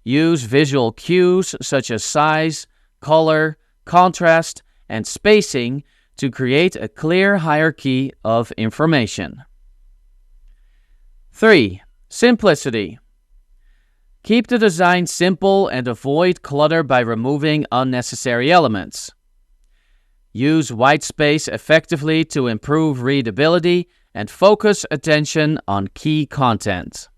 Use visual cues such as size, color, contrast, and spacing to create a clear hierarchy of information. 3. Simplicity. Keep the design simple and avoid clutter by removing unnecessary elements. Use white space effectively to improve readability and focus attention on key content.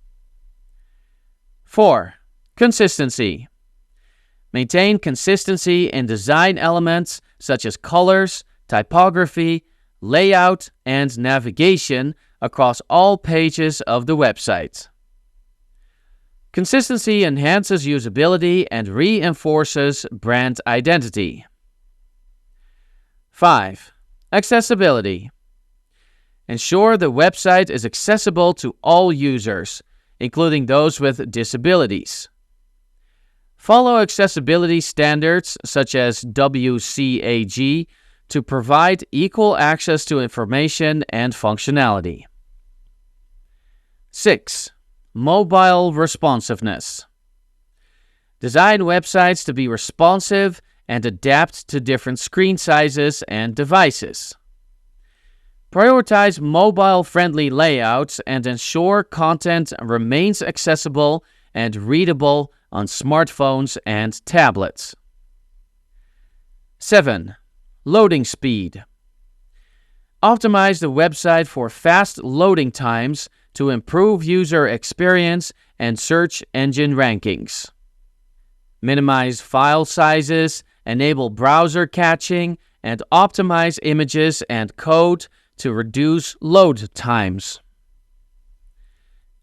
4. Consistency. Maintain consistency in design elements such as colors, typography, layout, and navigation across all pages of the website. Consistency enhances usability and reinforces brand identity. 5. Accessibility. Ensure the website is accessible to all users, including those with disabilities. Follow accessibility standards such as WCAG to provide equal access to information and functionality. 6. Mobile responsiveness. Design websites to be responsive and adapt to different screen sizes and devices. Prioritize mobile-friendly layouts and ensure content remains accessible and readable on smartphones and tablets. 7. Loading speed. Optimize the website for fast loading times to improve user experience and search engine rankings. Minimize file sizes, enable browser caching, and optimize images and code to reduce load times.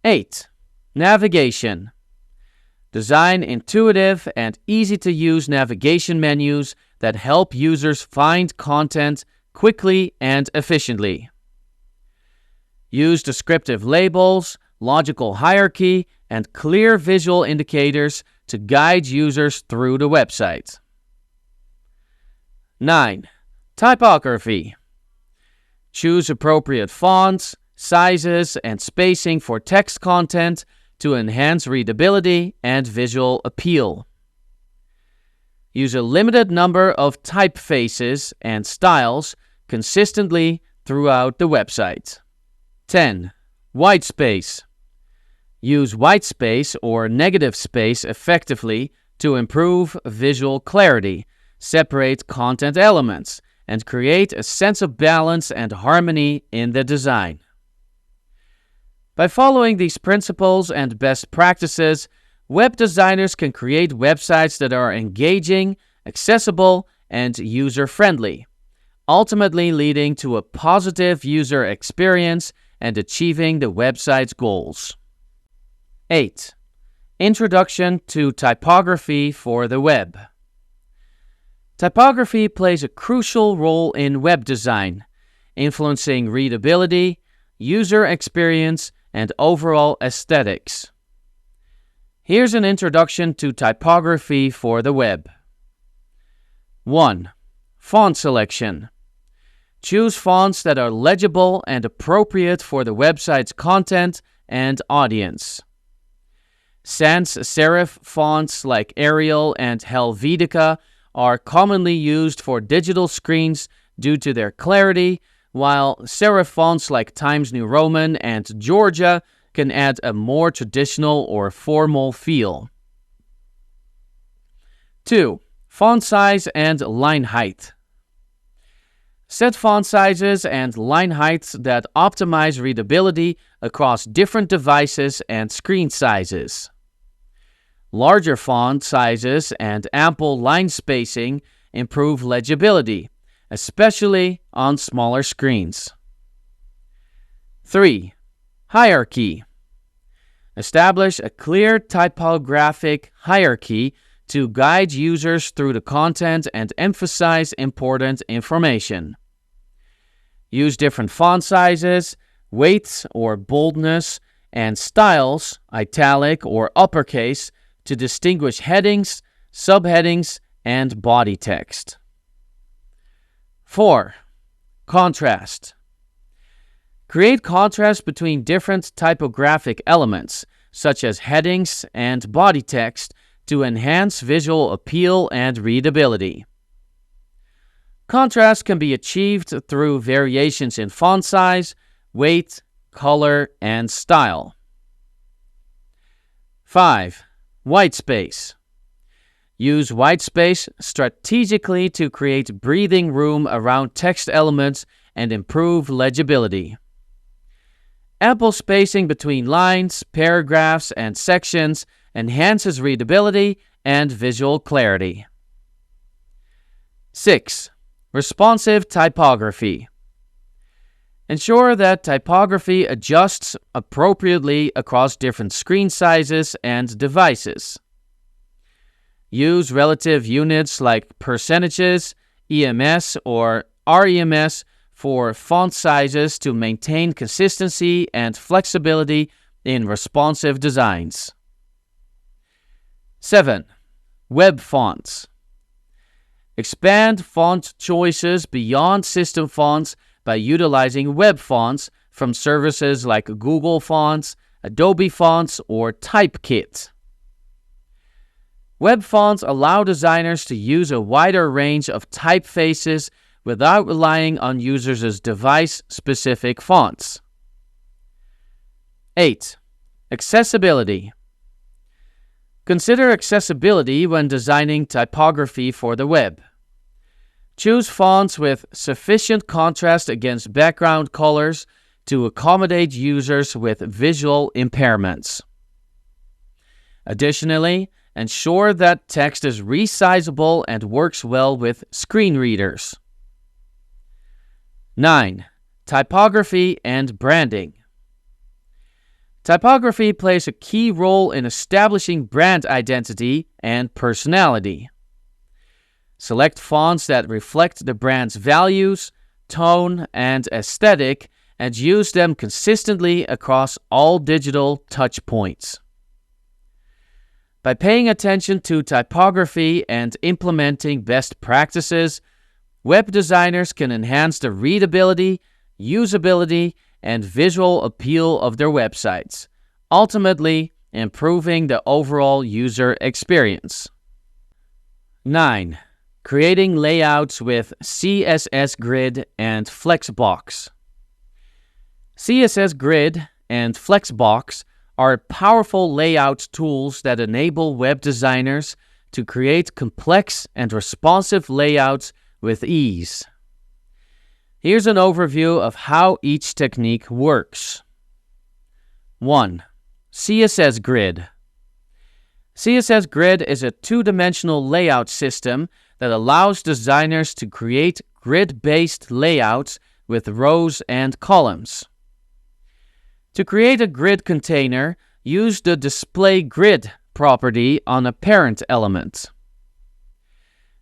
8. Navigation. Design intuitive and easy-to-use navigation menus that help users find content quickly and efficiently. Use descriptive labels, logical hierarchy, and clear visual indicators to guide users through the website. 9. Typography. Choose appropriate fonts, sizes, and spacing for text content to enhance readability and visual appeal. Use a limited number of typefaces and styles consistently throughout the website. 10. Whitespace. Use whitespace or negative space effectively to improve visual clarity, separate content elements, and create a sense of balance and harmony in the design. By following these principles and best practices, web designers can create websites that are engaging, accessible, and user-friendly, ultimately leading to a positive user experience and achieving the website's goals. 8. Introduction to typography for the web. Typography plays a crucial role in web design, influencing readability, user experience, and overall aesthetics. Here's an introduction to typography for the web. 1. Font selection. Choose fonts that are legible and appropriate for the website's content and audience. Sans serif fonts like Arial and Helvetica are commonly used for digital screens due to their clarity, while serif fonts like Times New Roman and Georgia can add a more traditional or formal feel. 2. Font size and line height. Set font sizes and line heights that optimize readability across different devices and screen sizes. Larger font sizes and ample line spacing improve legibility, especially on smaller screens. 3. Hierarchy. Establish a clear typographic hierarchy to guide users through the content and emphasize important information. Use different font sizes, weights or boldness, and styles, italic or uppercase, to distinguish headings, subheadings, and body text. 4. Contrast. Create contrast between different typographic elements, such as headings and body text, to enhance visual appeal and readability. Contrast can be achieved through variations in font size, weight, color, and style. 5. Whitespace. Use whitespace strategically to create breathing room around text elements and improve legibility. Ample spacing between lines, paragraphs, and sections enhances readability and visual clarity. 6. Responsive typography. Ensure that typography adjusts appropriately across different screen sizes and devices. Use relative units like percentages, EMS, or REMS for font sizes to maintain consistency and flexibility in responsive designs. 7. Web fonts. Expand font choices beyond system fonts by utilizing web fonts from services like Google Fonts, Adobe Fonts, or Typekit. Web fonts allow designers to use a wider range of typefaces without relying on users' device-specific fonts. 8. Accessibility. Consider accessibility when designing typography for the web. Choose fonts with sufficient contrast against background colors to accommodate users with visual impairments. Additionally, ensure that text is resizable and works well with screen readers. 9. Typography and branding. Typography plays a key role in establishing brand identity and personality. Select fonts that reflect the brand's values, tone, and aesthetic, and use them consistently across all digital touchpoints. By paying attention to typography and implementing best practices, web designers can enhance the readability, usability, and visual appeal of their websites, ultimately improving the overall user experience. 9. Creating layouts with CSS Grid and Flexbox. CSS Grid and Flexbox are powerful layout tools that enable web designers to create complex and responsive layouts with ease. Here's an overview of how each technique works. 1. CSS Grid. CSS Grid is a two-dimensional layout system that allows designers to create grid-based layouts with rows and columns. To create a grid container, use the Display Grid property on a parent element.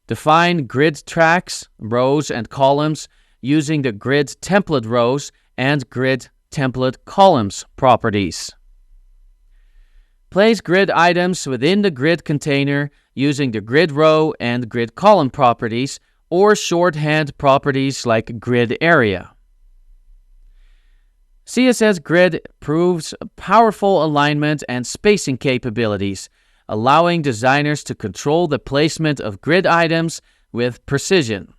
Define grid tracks, rows, and columns using the Grid Template Rows and Grid Template Columns properties. Place grid items within the grid container using the Grid Row and Grid Column properties or shorthand properties like Grid Area. CSS Grid proves powerful alignment and spacing capabilities, allowing designers to control the placement of grid items with precision.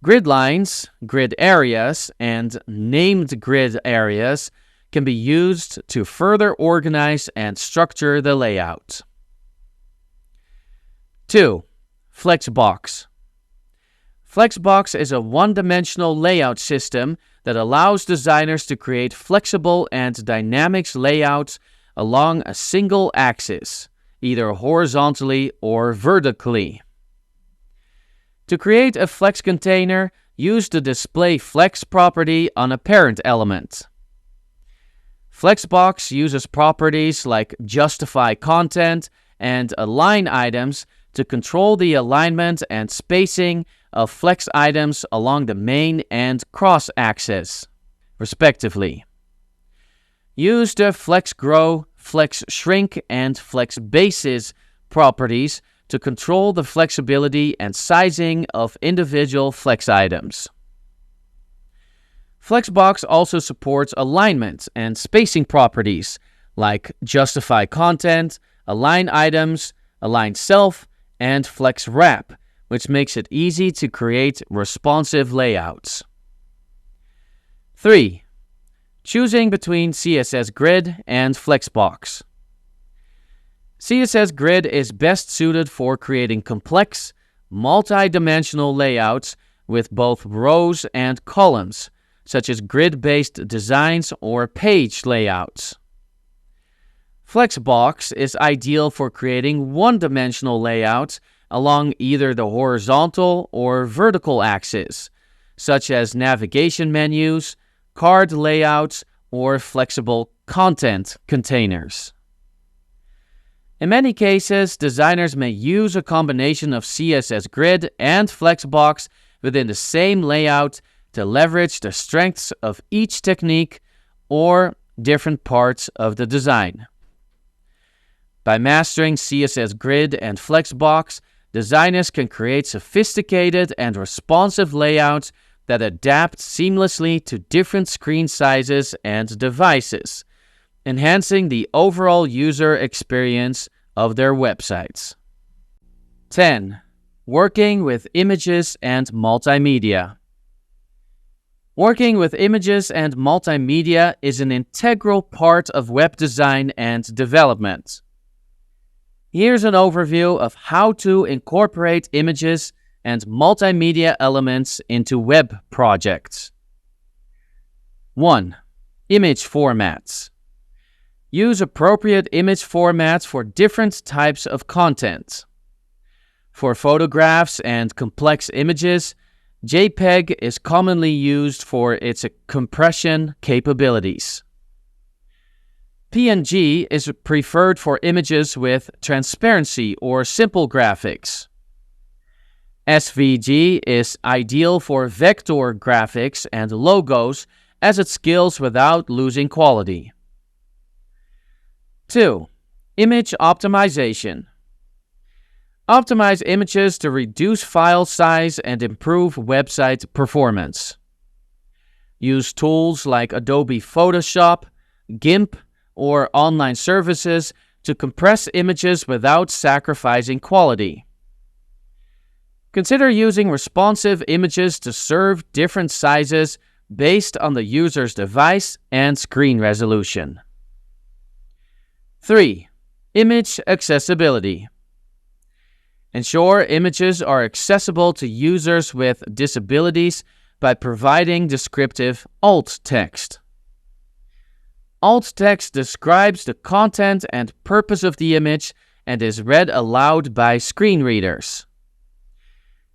Grid lines, grid areas, and named grid areas can be used to further organize and structure the layout. 2. Flexbox. Flexbox is a one-dimensional layout system that allows designers to create flexible and dynamic layouts along a single axis, either horizontally or vertically. To create a flex container, use the Display Flex property on a parent element. Flexbox uses properties like Justify Content and Align Items to control the alignment and spacing of flex items along the main and cross axis, respectively. Use the Flex Grow, Flex Shrink, and Flex Bases properties to control the flexibility and sizing of individual flex items. Flexbox also supports alignment and spacing properties like Justify Content, Align Items, Align Self, and Flex Wrap, which makes it easy to create responsive layouts. 3. Choosing between CSS Grid and Flexbox. CSS Grid is best suited for creating complex, multi-dimensional layouts with both rows and columns, such as grid-based designs or page layouts. Flexbox is ideal for creating one-dimensional layouts along either the horizontal or vertical axis, such as navigation menus, card layouts, or flexible content containers. In many cases, designers may use a combination of CSS Grid and Flexbox within the same layout to leverage the strengths of each technique or different parts of the design. By mastering CSS Grid and Flexbox, designers can create sophisticated and responsive layouts that adapt seamlessly to different screen sizes and devices, enhancing the overall user experience of their websites. 10. Working with images and multimedia. Working with images and multimedia is an integral part of web design and development. Here's an overview of how to incorporate images and multimedia elements into web projects. 1. Image formats. Use appropriate image formats for different types of content. For photographs and complex images, JPEG is commonly used for its compression capabilities. PNG is preferred for images with transparency or simple graphics. SVG is ideal for vector graphics and logos as it scales without losing quality. 2. Image optimization. Optimize images to reduce file size and improve website performance. Use tools like Adobe Photoshop, GIMP, or online services to compress images without sacrificing quality. Consider using responsive images to serve different sizes based on the user's device and screen resolution. 3. Image accessibility. Ensure images are accessible to users with disabilities by providing descriptive alt text. Alt text describes the content and purpose of the image and is read aloud by screen readers.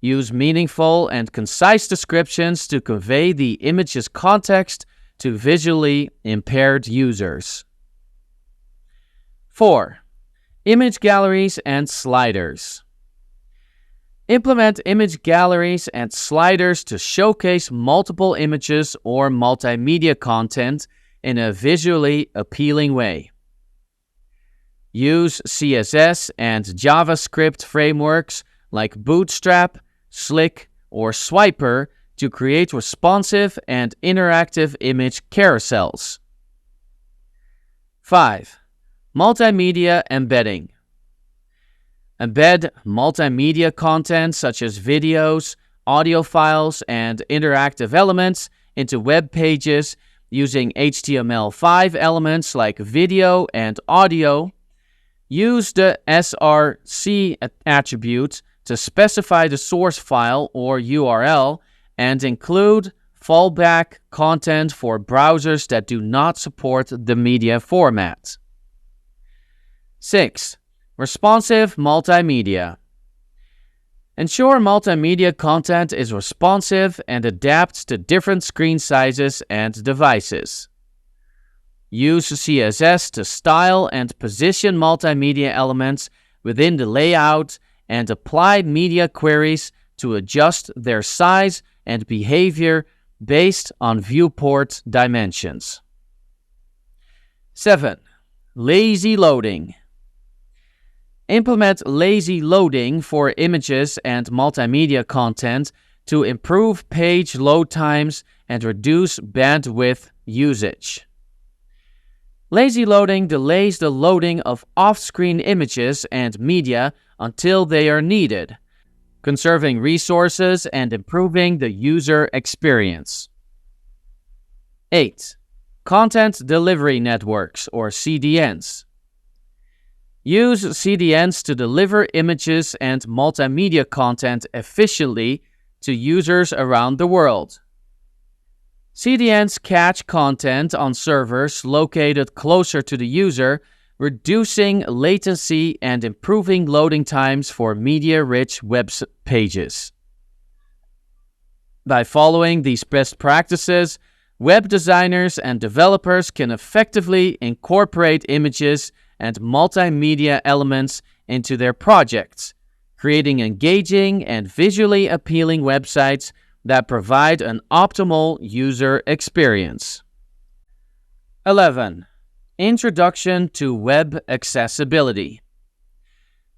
Use meaningful and concise descriptions to convey the image's context to visually impaired users. 4. Image galleries and sliders. Implement image galleries and sliders to showcase multiple images or multimedia content in a visually appealing way. Use CSS and JavaScript frameworks like Bootstrap, Slick, or Swiper to create responsive and interactive image carousels. 5. Multimedia embedding. Embed multimedia content such as videos, audio files, and interactive elements into web pages using HTML5 elements like video and audio. Use the src attribute to specify the source file or URL and include fallback content for browsers that do not support the media format. 6. Responsive multimedia. Ensure multimedia content is responsive and adapts to different screen sizes and devices. Use CSS to style and position multimedia elements within the layout and apply media queries to adjust their size and behavior based on viewport dimensions. 7. Lazy loading. Implement lazy loading for images and multimedia content to improve page load times and reduce bandwidth usage. Lazy loading delays the loading of off-screen images and media until they are needed, conserving resources and improving the user experience. 8. Content Delivery Networks, or CDNs. Use CDNs to deliver images and multimedia content efficiently to users around the world. CDNs catch content on servers located closer to the user, reducing latency and improving loading times for media-rich web pages. By following these best practices, web designers and developers can effectively incorporate images and multimedia elements into their projects, creating engaging and visually appealing websites that provide an optimal user experience. 11. Introduction to web accessibility.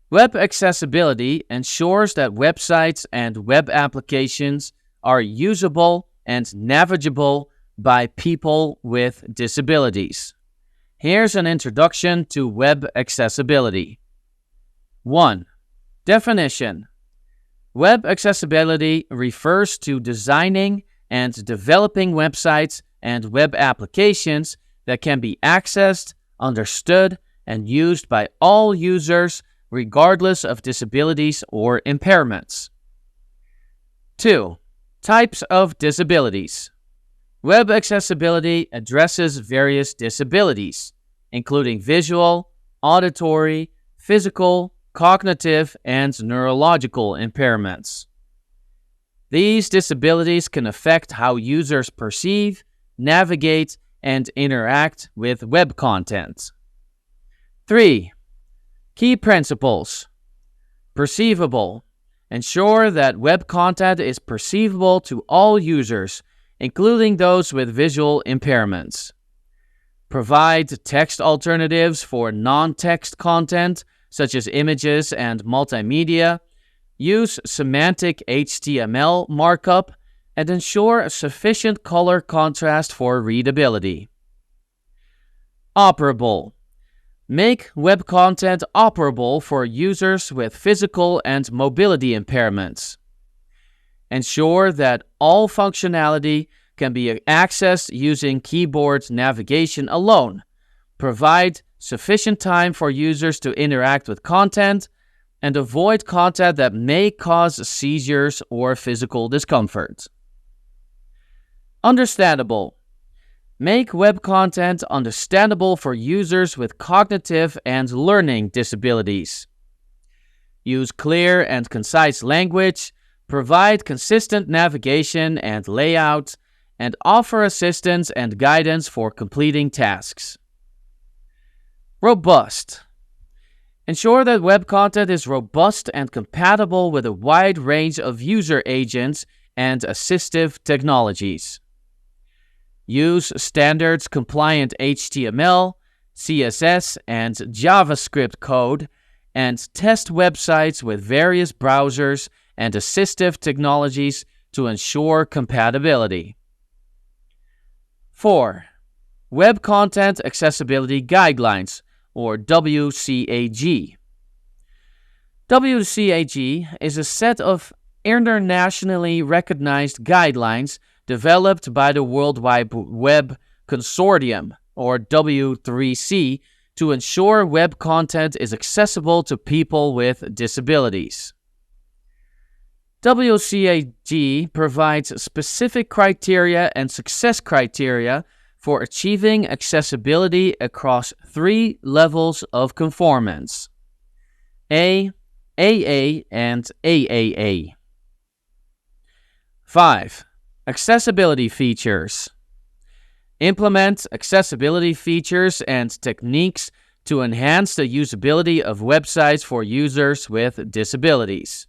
Web accessibility ensures that websites and web applications are usable and navigable by people with disabilities. Here's an introduction to web accessibility. 1. Definition. Web accessibility refers to designing and developing websites and web applications that can be accessed, understood, and used by all users regardless of disabilities or impairments. 2. Types of disabilities. Web accessibility addresses various disabilities, including visual, auditory, physical, cognitive, and neurological impairments. These disabilities can affect how users perceive, navigate, and interact with web content. 3. Key principles. Perceivable. Ensure that web content is perceivable to all users, including those with visual impairments. Provide text alternatives for non-text content, such as images and multimedia. Use semantic HTML markup, and ensure sufficient color contrast for readability. Operable. Make web content operable for users with physical and mobility impairments. Ensure that all functionality can be accessed using keyboard navigation alone. Provide sufficient time for users to interact with content, and avoid content that may cause seizures or physical discomfort. Understandable. Make web content understandable for users with cognitive and learning disabilities. Use clear and concise language, provide consistent navigation and layout, and offer assistance and guidance for completing tasks. Robust. Ensure that web content is robust and compatible with a wide range of user agents and assistive technologies. Use standards-compliant HTML, CSS, and JavaScript code, and test websites with various browsers and assistive technologies to ensure compatibility. 4. Web Content Accessibility Guidelines, or WCAG. WCAG is a set of internationally recognized guidelines developed by the World Wide Web Consortium, or W3C, to ensure web content is accessible to people with disabilities. WCAG provides specific criteria and success criteria for achieving accessibility across 3 levels of conformance: A, AA, and AAA. 5. Accessibility features. Implement accessibility features and techniques to enhance the usability of websites for users with disabilities.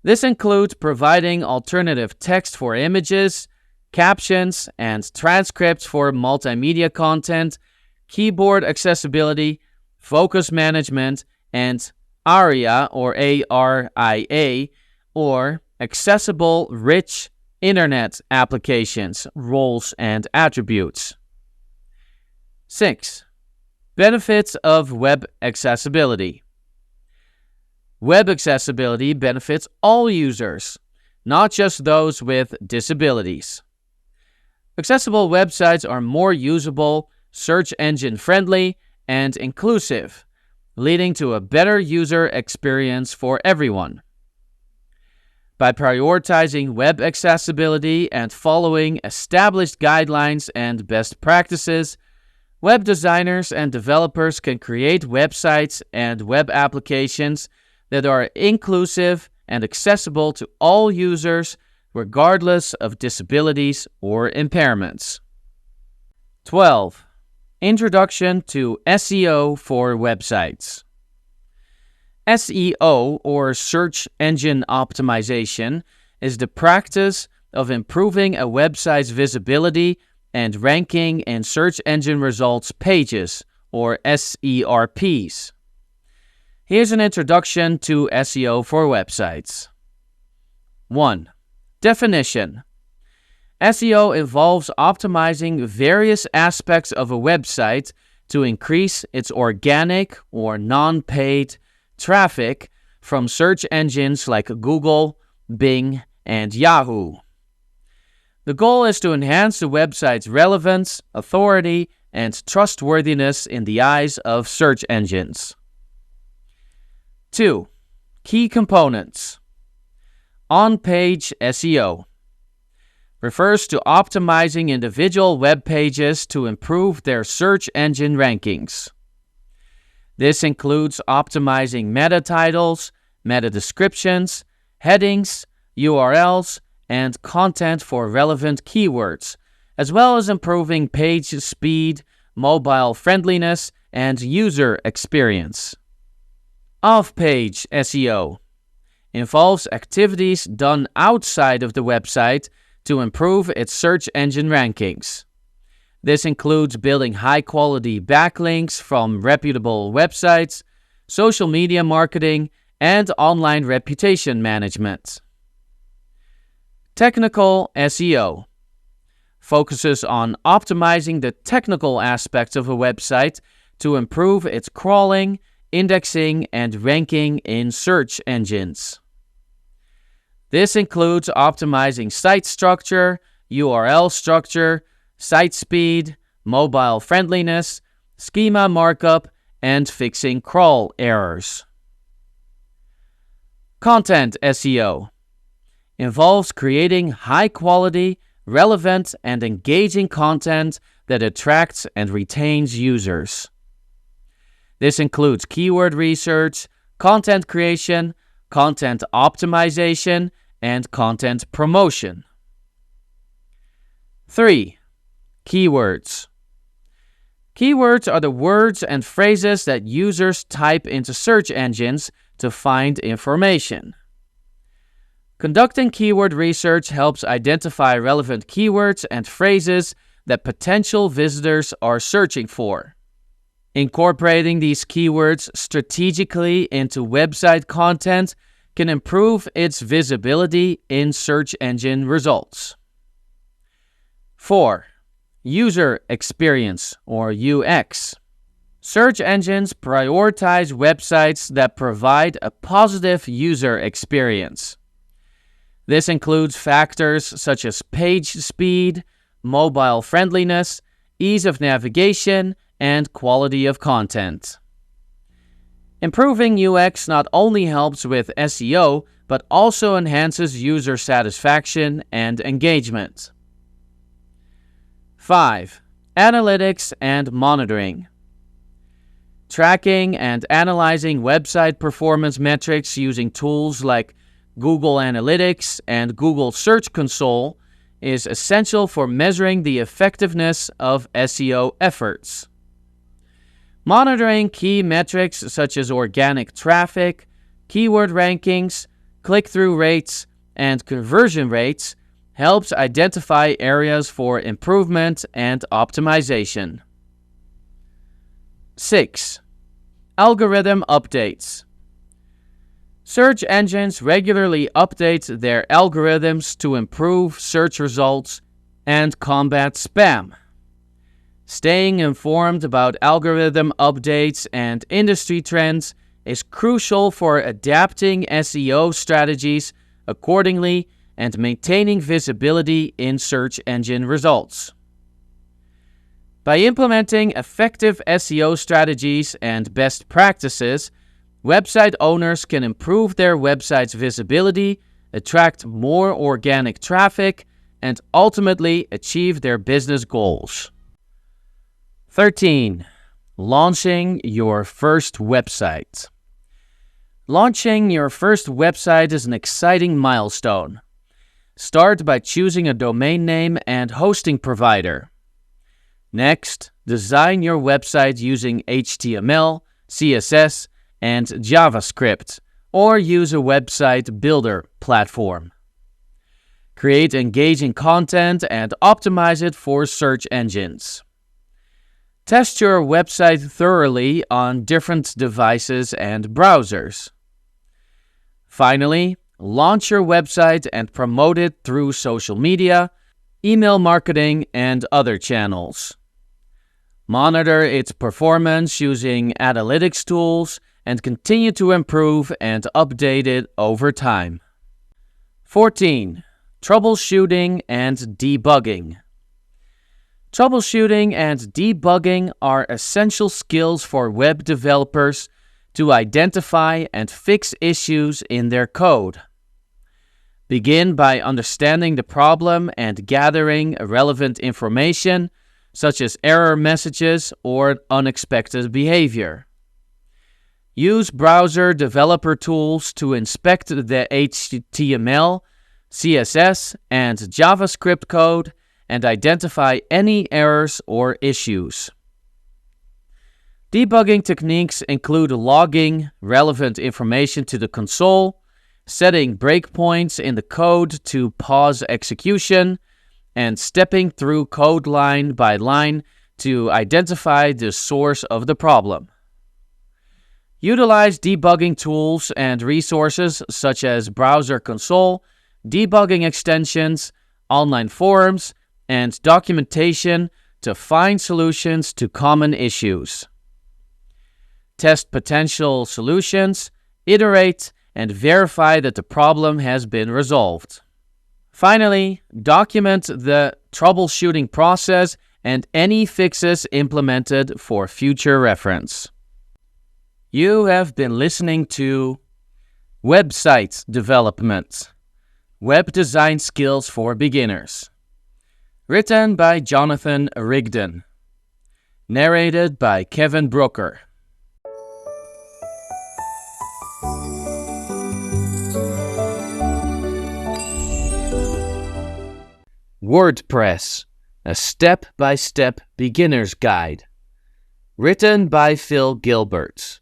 This includes providing alternative text for images, captions, and transcripts for multimedia content, keyboard accessibility, focus management, and ARIA or ARIA, or accessible rich internet applications, roles, and attributes. 6. Benefits of web accessibility. Web accessibility benefits all users, not just those with disabilities. Accessible websites are more usable, search engine friendly, and inclusive, leading to a better user experience for everyone. By prioritizing web accessibility and following established guidelines and best practices, web designers and developers can create websites and web applications that are inclusive and accessible to all users, regardless of disabilities or impairments. 12. Introduction to SEO for websites. SEO, or search engine optimization, is the practice of improving a website's visibility and ranking in search engine results pages, or SERPs. Here's an introduction to SEO for websites. 1. Definition. SEO involves optimizing various aspects of a website to increase its organic or non-paid traffic from search engines like Google, Bing, and Yahoo. The goal is to enhance the website's relevance, authority, and trustworthiness in the eyes of search engines. 2. Key components. On-page SEO refers to optimizing individual web pages to improve their search engine rankings. This includes optimizing meta titles, meta descriptions, headings, URLs, and content for relevant keywords, as well as improving page speed, mobile friendliness, and user experience. Off-page SEO involves activities done outside of the website to improve its search engine rankings. This includes building high-quality backlinks from reputable websites, social media marketing, and online reputation management. Technical SEO focuses on optimizing the technical aspects of a website to improve its crawling, indexing, and ranking in search engines. This includes optimizing site structure, URL structure, site speed, mobile friendliness, schema markup, and fixing crawl errors. Content SEO involves creating high-quality, relevant, and engaging content that attracts and retains users. This includes keyword research, content creation, content optimization, and content promotion. 3. Keywords. Keywords are the words and phrases that users type into search engines to find information. Conducting keyword research helps identify relevant keywords and phrases that potential visitors are searching for. Incorporating these keywords strategically into website content can improve its visibility in search engine results. 4. User experience or UX. Search engines prioritize websites that provide a positive user experience. This includes factors such as page speed, mobile friendliness, ease of navigation, and quality of content. Improving UX not only helps with SEO, but also enhances user satisfaction and engagement. 5. Analytics and monitoring. Tracking and analyzing website performance metrics using tools like Google Analytics and Google Search Console is essential for measuring the effectiveness of SEO efforts. Monitoring key metrics such as organic traffic, keyword rankings, click-through rates, and conversion rates helps identify areas for improvement and optimization. 6. Algorithm updates. Search engines regularly update their algorithms to improve search results and combat spam. Staying informed about algorithm updates and industry trends is crucial for adapting SEO strategies accordingly and maintaining visibility in search engine results. By implementing effective SEO strategies and best practices, website owners can improve their website's visibility, attract more organic traffic, and ultimately achieve their business goals. 13. Launching your first website. Launching your first website is an exciting milestone. Start by choosing a domain name and hosting provider. Next, design your website using HTML, CSS, and JavaScript, or use a website builder platform. Create engaging content and optimize it for search engines. Test your website thoroughly on different devices and browsers. Finally, launch your website and promote it through social media, email marketing, and other channels. Monitor its performance using analytics tools and continue to improve and update it over time. 14. Troubleshooting and debugging. Troubleshooting and debugging are essential skills for web developers to identify and fix issues in their code. Begin by understanding the problem and gathering relevant information, such as error messages or unexpected behavior. Use browser developer tools to inspect the HTML, CSS, and JavaScript code and identify any errors or issues. Debugging techniques include logging relevant information to the console, setting breakpoints in the code to pause execution, and stepping through code line by line to identify the source of the problem. Utilize debugging tools and resources such as Browser Console, debugging extensions, online forums, and documentation to find solutions to common issues. Test potential solutions, iterate, and verify that the problem has been resolved. Finally, document the troubleshooting process and any fixes implemented for future reference. You have been listening to Website Development, Web Design Skills for Beginners. Written by Jonathan Rigdon. Narrated by Kevin Brooker. WordPress, a step-by-step beginner's guide. Written by Phil Gilbert.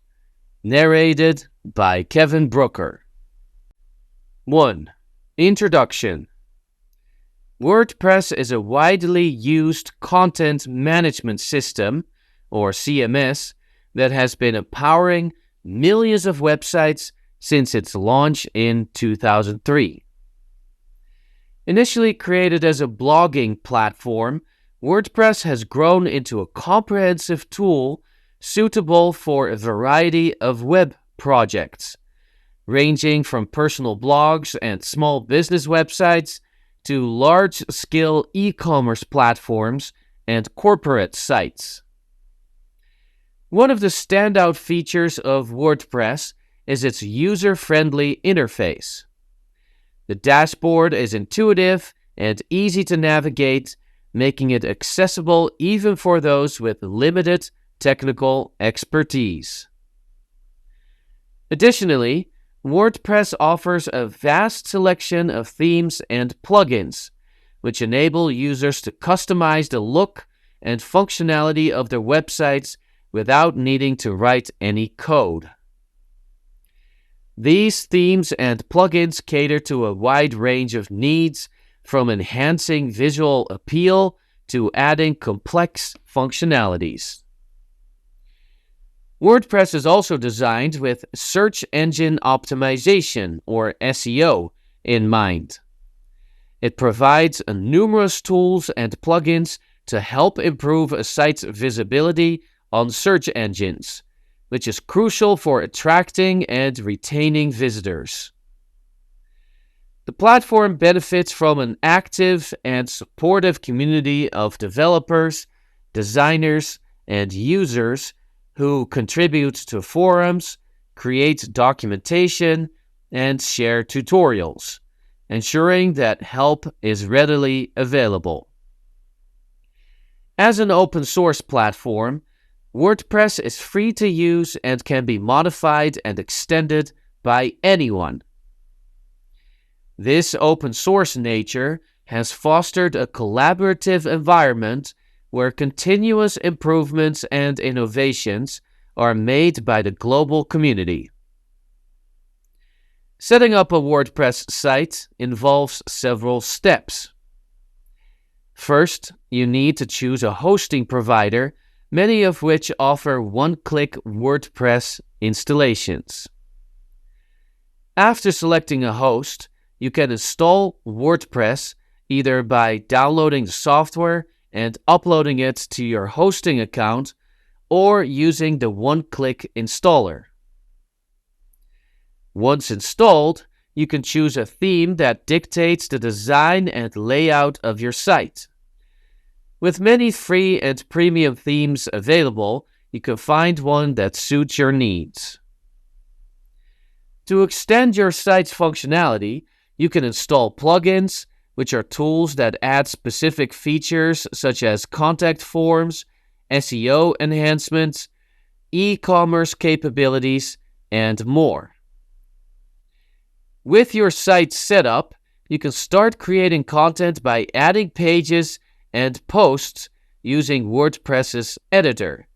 Narrated by Kevin Brooker. 1. Introduction. WordPress is a widely used content management system, or CMS, that has been empowering millions of websites since its launch in 2003. Initially created as a blogging platform, WordPress has grown into a comprehensive tool suitable for a variety of web projects, ranging from personal blogs and small business websites to large-scale e-commerce platforms and corporate sites. One of the standout features of WordPress is its user-friendly interface. The dashboard is intuitive and easy to navigate, making it accessible even for those with limited technical expertise. Additionally, WordPress offers a vast selection of themes and plugins, which enable users to customize the look and functionality of their websites without needing to write any code. These themes and plugins cater to a wide range of needs, from enhancing visual appeal to adding complex functionalities. WordPress is also designed with search engine optimization, or SEO, in mind. It provides numerous tools and plugins to help improve a site's visibility on search engines, which is crucial for attracting and retaining visitors. The platform benefits from an active and supportive community of developers, designers, and users who contribute to forums, create documentation, and share tutorials, ensuring that help is readily available. As an open source platform, WordPress is free to use and can be modified and extended by anyone. This open source nature has fostered a collaborative environment where continuous improvements and innovations are made by the global community. Setting up a WordPress site involves several steps. First, you need to choose a hosting provider, many of which offer one-click WordPress installations. After selecting a host, you can install WordPress either by downloading the software and uploading it to your hosting account or using the one-click installer. Once installed, you can choose a theme that dictates the design and layout of your site. With many free and premium themes available, you can find one that suits your needs. To extend your site's functionality, you can install plugins, which are tools that add specific features such as contact forms, SEO enhancements, e-commerce capabilities, and more. With your site set up, you can start creating content by adding pages and posts using WordPress's editor,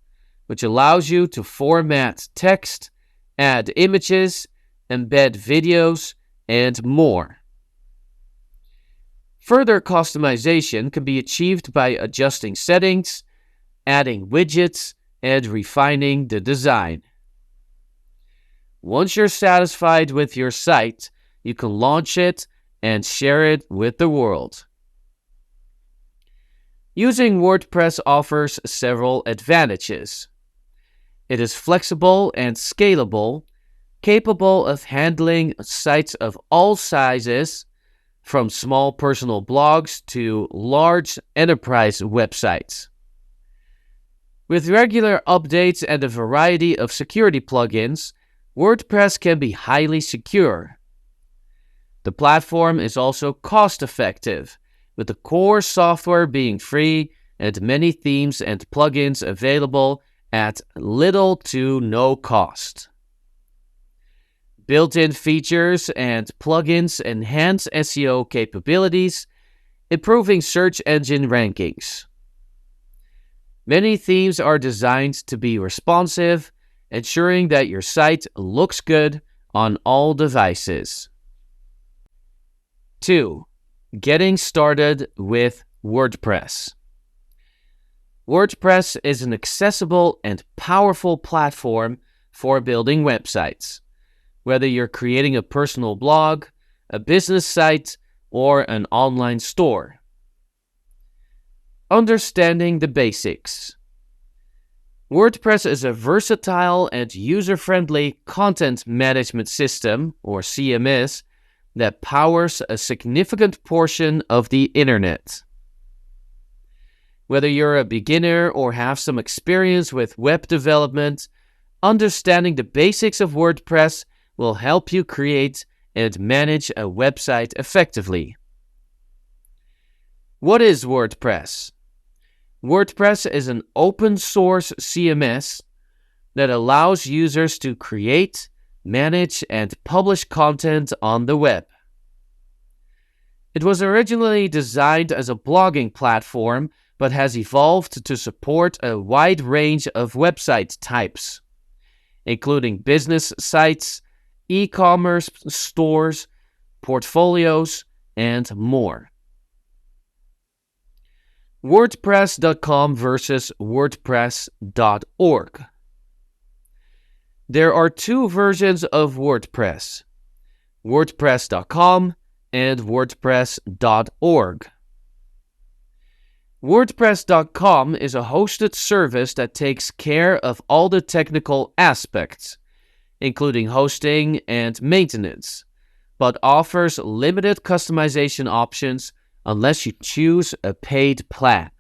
which allows you to format text, add images, embed videos, and more. Further customization can be achieved by adjusting settings, adding widgets, and refining the design. Once you're satisfied with your site, you can launch it and share it with the world. Using WordPress offers several advantages. It is flexible and scalable, capable of handling sites of all sizes, from small personal blogs to large enterprise websites. With regular updates and a variety of security plugins, WordPress can be highly secure. The platform is also cost-effective, with the core software being free and many themes and plugins available at little to no cost. Built-in features and plugins enhance SEO capabilities, improving search engine rankings. Many themes are designed to be responsive, ensuring that your site looks good on all devices. 2. Getting started with WordPress. WordPress is an accessible and powerful platform for building websites. Whether you're creating a personal blog, a business site, or an online store. Understanding the basics. WordPress is a versatile and user-friendly content management system, or CMS, that powers a significant portion of the internet. Whether you're a beginner or have some experience with web development, understanding the basics of WordPress will help you create and manage a website effectively. What is WordPress? WordPress is an open-source CMS that allows users to create, manage, and publish content on the web. It was originally designed as a blogging platform, but has evolved to support a wide range of website types, including business sites, e-commerce stores, portfolios, and more. WordPress.com versus WordPress.org. There are two versions of WordPress, WordPress.com and WordPress.org. WordPress.com is a hosted service that takes care of all the technical aspects, including hosting and maintenance, but offers limited customization options unless you choose a paid plan.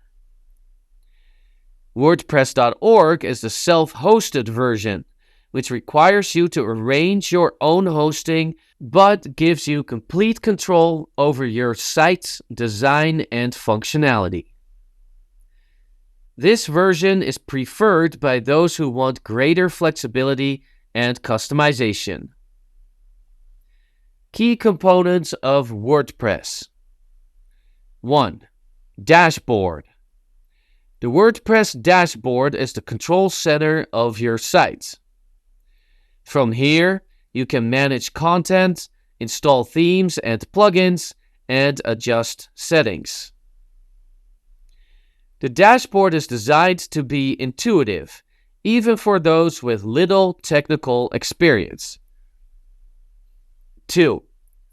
WordPress.org is the self-hosted version, which requires you to arrange your own hosting but gives you complete control over your site's design and functionality. This version is preferred by those who want greater flexibility and customization. Key components of WordPress. 1. Dashboard. The WordPress dashboard is the control center of your site. From here, you can manage content, install themes and plugins, and adjust settings. The dashboard is designed to be intuitive, even for those with little technical experience. 2.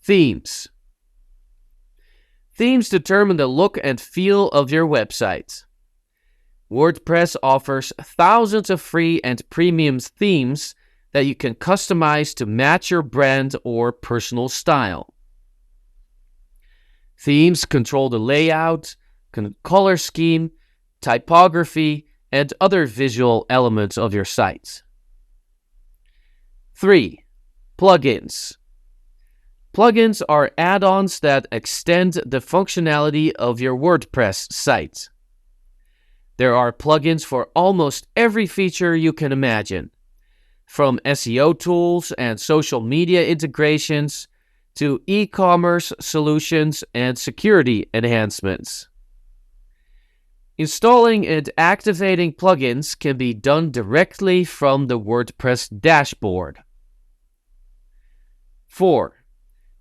Themes. Themes determine the look and feel of your website. WordPress offers thousands of free and premium themes that you can customize to match your brand or personal style. Themes control the layout, color scheme, typography, and other visual elements of your site. 3. Plugins. Plugins are add-ons that extend the functionality of your WordPress site. There are plugins for almost every feature you can imagine, from SEO tools and social media integrations to e-commerce solutions and security enhancements. Installing and activating plugins can be done directly from the WordPress dashboard. 4.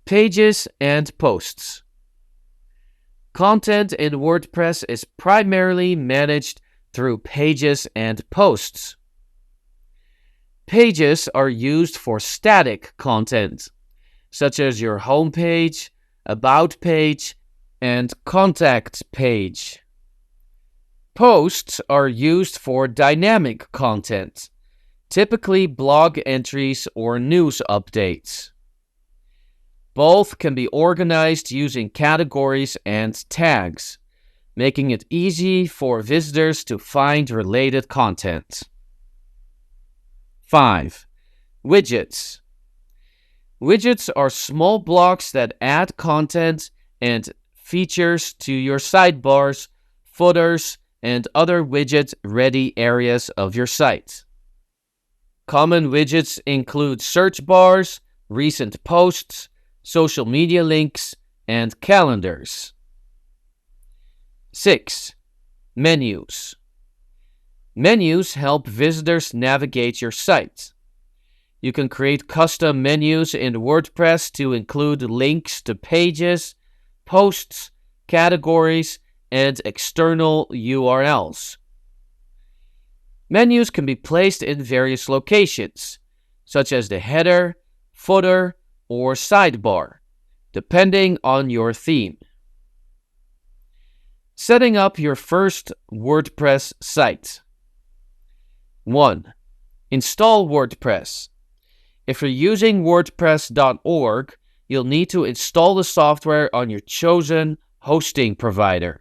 Pages and posts. Content in WordPress is primarily managed through pages and posts. Pages are used for static content, such as your homepage, about page, and contact page. Posts are used for dynamic content, typically blog entries or news updates. Both can be organized using categories and tags, making it easy for visitors to find related content. 5. Widgets. Widgets are small blocks that add content and features to your sidebars, footers, and other widget-ready areas of your site. Common widgets include search bars, recent posts, social media links, and calendars. 6. Menus. Menus help visitors navigate your site. You can create custom menus in WordPress to include links to pages, posts, categories, and external URLs. Menus can be placed in various locations, such as the header, footer, or sidebar, depending on your theme. Setting up your first WordPress site. 1. Install WordPress. If you're using WordPress.org, you'll need to install the software on your chosen hosting provider.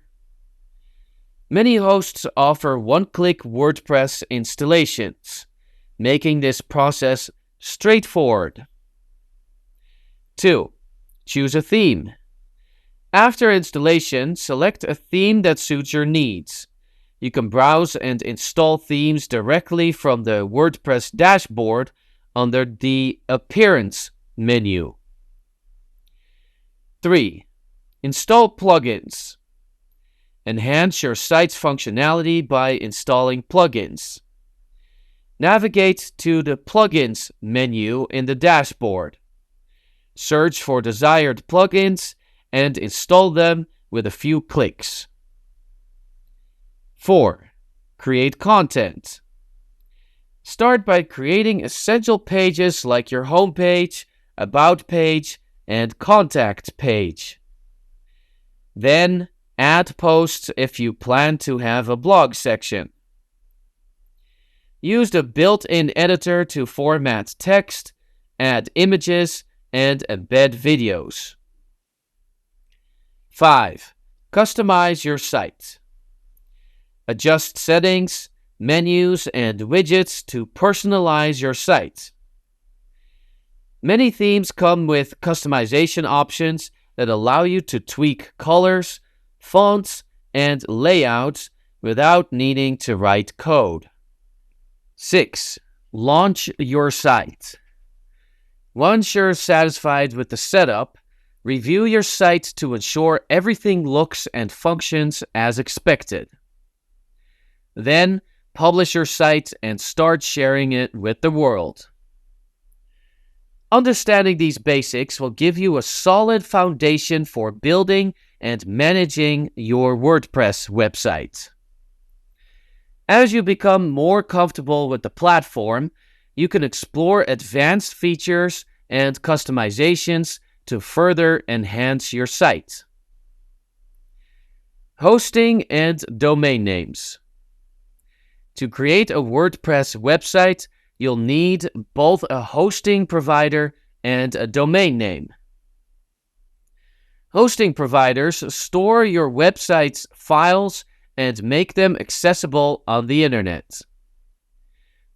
Many hosts offer one-click WordPress installations, making this process straightforward. 2. Choose a theme. After installation, select a theme that suits your needs. You can browse and install themes directly from the WordPress dashboard under the Appearance menu. 3. Install plugins. Enhance your site's functionality by installing plugins. Navigate to the Plugins menu in the dashboard. Search for desired plugins and install them with a few clicks. 4. Create content. Start by creating essential pages like your homepage, about page, and contact page. Then, add posts if you plan to have a blog section. Use the built-in editor to format text, add images, and embed videos. 5. Customize your site. Adjust settings, menus, and widgets to personalize your site. Many themes come with customization options that allow you to tweak colors, fonts, and layouts without needing to write code. 6. Launch your site. Once you're satisfied with the setup, review your site to ensure everything looks and functions as expected. Then, publish your site and start sharing it with the world. Understanding these basics will give you a solid foundation for building and managing your WordPress website. As you become more comfortable with the platform, you can explore advanced features and customizations to further enhance your site. Hosting and domain names. To create a WordPress website, you'll need both a hosting provider and a domain name. Hosting providers store your website's files and make them accessible on the internet.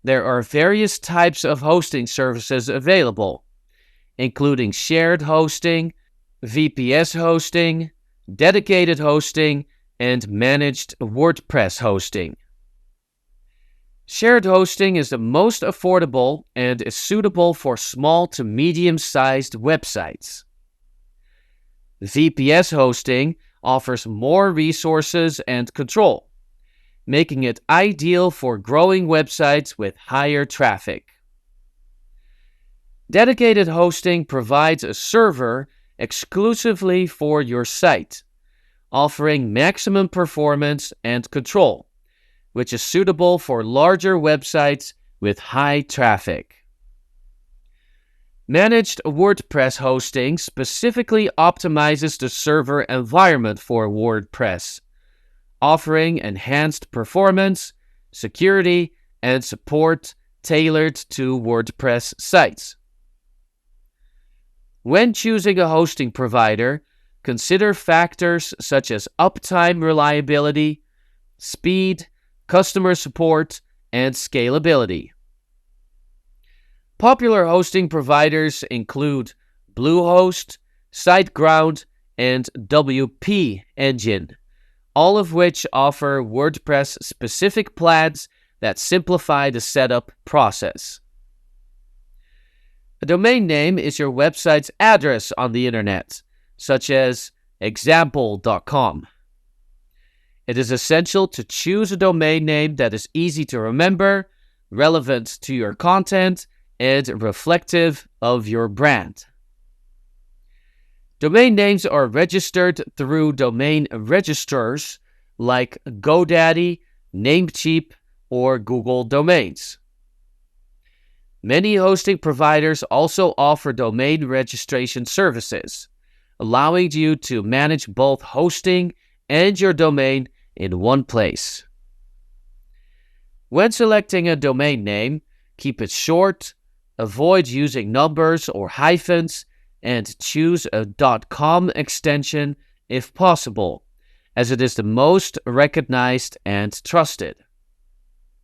There are various types of hosting services available, including shared hosting, VPS hosting, dedicated hosting, and managed WordPress hosting. Shared hosting is the most affordable and is suitable for small to medium-sized websites. VPS hosting offers more resources and control, making it ideal for growing websites with higher traffic. Dedicated hosting provides a server exclusively for your site, offering maximum performance and control, which is suitable for larger websites with high traffic. Managed WordPress hosting specifically optimizes the server environment for WordPress, offering enhanced performance, security, and support tailored to WordPress sites. When choosing a hosting provider, consider factors such as uptime reliability, speed, customer support, and scalability. Popular hosting providers include Bluehost, SiteGround, and WP Engine, all of which offer WordPress-specific plans that simplify the setup process. A domain name is your website's address on the internet, such as example.com. It is essential to choose a domain name that is easy to remember, relevant to your content, and reflective of your brand. Domain names are registered through domain registrars like GoDaddy, Namecheap, or Google Domains. Many hosting providers also offer domain registration services, allowing you to manage both hosting and your domain in one place. When selecting a domain name, keep it short, avoid using numbers or hyphens, and choose a .com extension if possible, as it is the most recognized and trusted.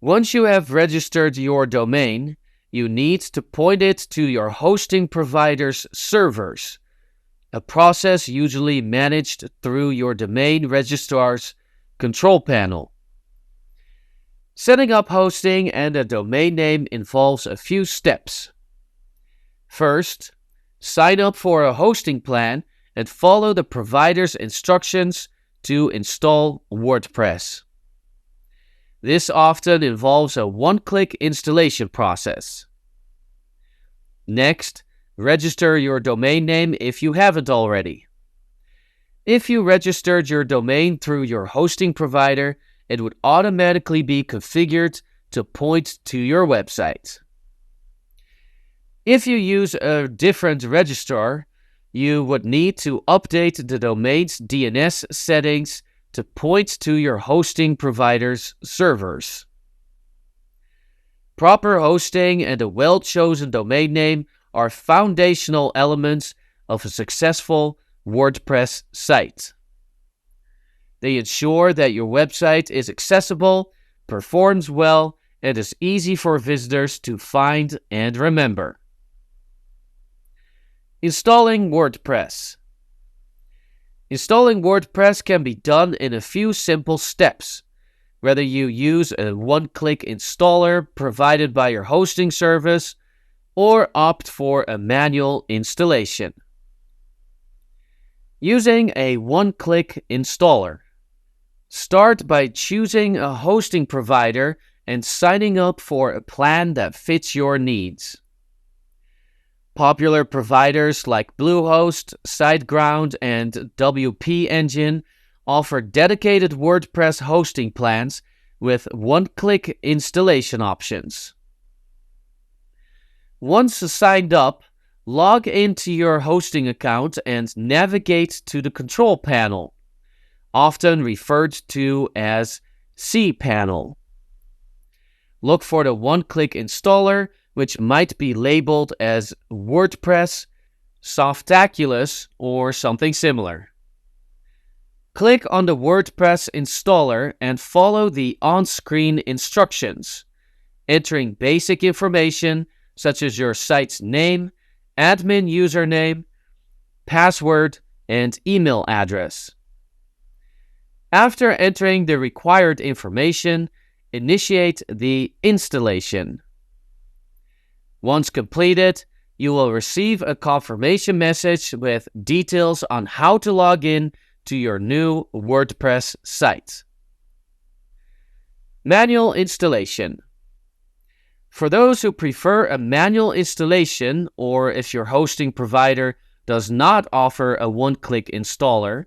Once you have registered your domain, you need to point it to your hosting provider's servers, a process usually managed through your domain registrar's control panel. Setting up hosting and a domain name involves a few steps. First, sign up for a hosting plan and follow the provider's instructions to install WordPress. This often involves a one-click installation process. Next, register your domain name if you haven't already. If you registered your domain through your hosting provider, it would automatically be configured to point to your website. If you use a different registrar, you would need to update the domain's DNS settings to point to your hosting provider's servers. Proper hosting and a well-chosen domain name are foundational elements of a successful WordPress site. They ensure that your website is accessible, performs well, and is easy for visitors to find and remember. Installing WordPress. Installing WordPress can be done in a few simple steps, whether you use a one-click installer provided by your hosting service or opt for a manual installation. Using a one-click installer. Start by choosing a hosting provider and signing up for a plan that fits your needs. Popular providers like Bluehost, SiteGround, and WP Engine offer dedicated WordPress hosting plans with one-click installation options. Once signed up, log into your hosting account and navigate to the control panel, often referred to as cPanel. Look for the one-click installer, which might be labeled as WordPress, Softaculous, or something similar. Click on the WordPress installer and follow the on-screen instructions, entering basic information such as your site's name admin username, password, and email address. After entering the required information, initiate the installation. Once completed, you will receive a confirmation message with details on how to log in to your new WordPress site. Manual installation. For those who prefer a manual installation, or if your hosting provider does not offer a one-click installer,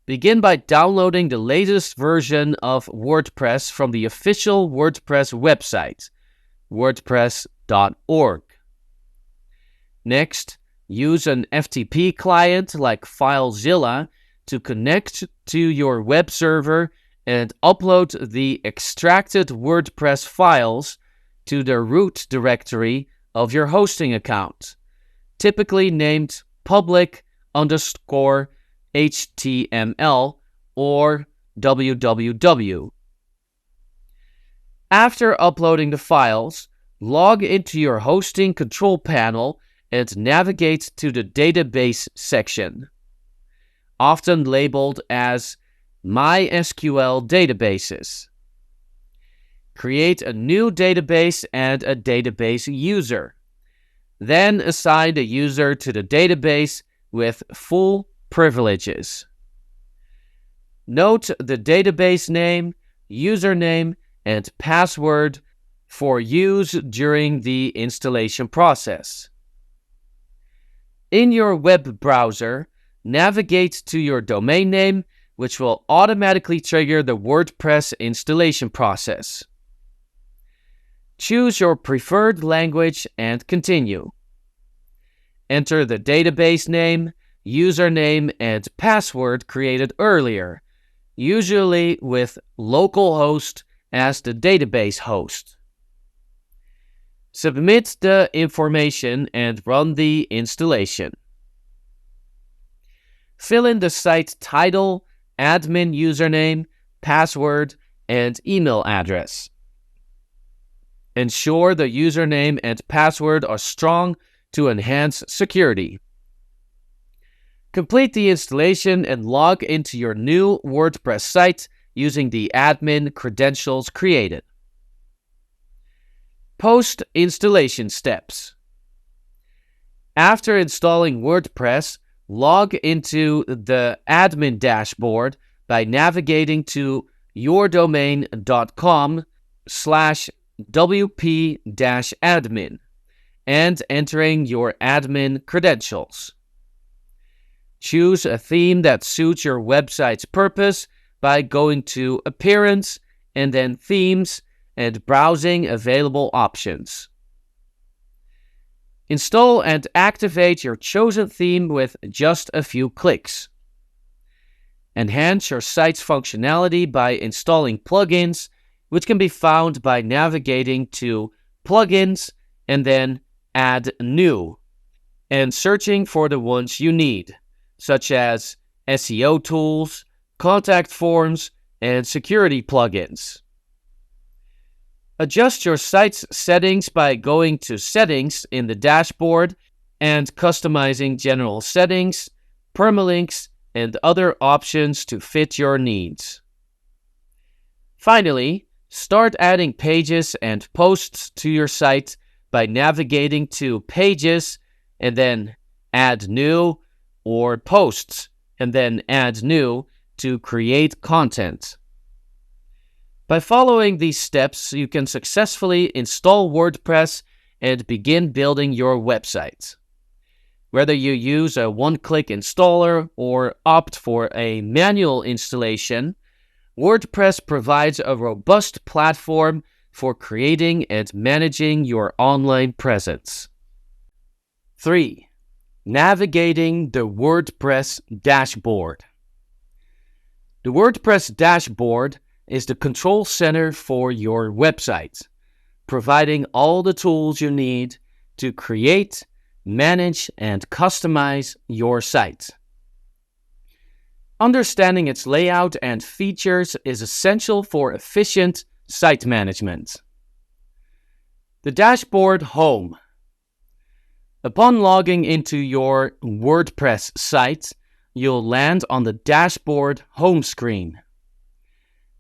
begin by downloading the latest version of WordPress from the official WordPress website, wordpress.org. Next, use an FTP client like FileZilla to connect to your web server and upload the extracted WordPress files to the root directory of your hosting account, typically named public_HTML or www. After uploading the files, log into your hosting control panel and navigate to the database section, often labeled as MySQL databases. Create a new database and a database user. Then assign the user to the database with full privileges. Note the database name, username, and password for use during the installation process. In your web browser, navigate to your domain name, which will automatically trigger the WordPress installation process. Choose your preferred language and continue. Enter the database name, username, and password created earlier, usually with localhost as the database host. Submit the information and run the installation. Fill in the site title, admin username, password, and email address. Ensure the username and password are strong to enhance security. Complete the installation and log into your new WordPress site using the admin credentials created. Post-installation steps. After installing WordPress, log into the admin dashboard by navigating to yourdomain.com/wp-admin and entering your admin credentials. Choose a theme that suits your website's purpose by going to Appearance and then Themes and browsing available options. Install and activate your chosen theme with just a few clicks. Enhance your site's functionality by installing plugins, which can be found by navigating to Plugins and then Add New, and searching for the ones you need, such as SEO tools, contact forms, and security plugins. Adjust your site's settings by going to Settings in the dashboard and customizing general settings, permalinks, and other options to fit your needs. Finally, start adding pages and posts to your site by navigating to Pages and then Add New, or Posts and then Add New to create content. By following these steps, you can successfully install WordPress and begin building your website. Whether you use a one-click installer or opt for a manual installation, WordPress provides a robust platform for creating and managing your online presence. 3. Navigating the WordPress dashboard. The WordPress dashboard is the control center for your website, providing all the tools you need to create, manage, and customize your site. Understanding its layout and features is essential for efficient site management. The dashboard home. Upon logging into your WordPress site, you'll land on the dashboard home screen.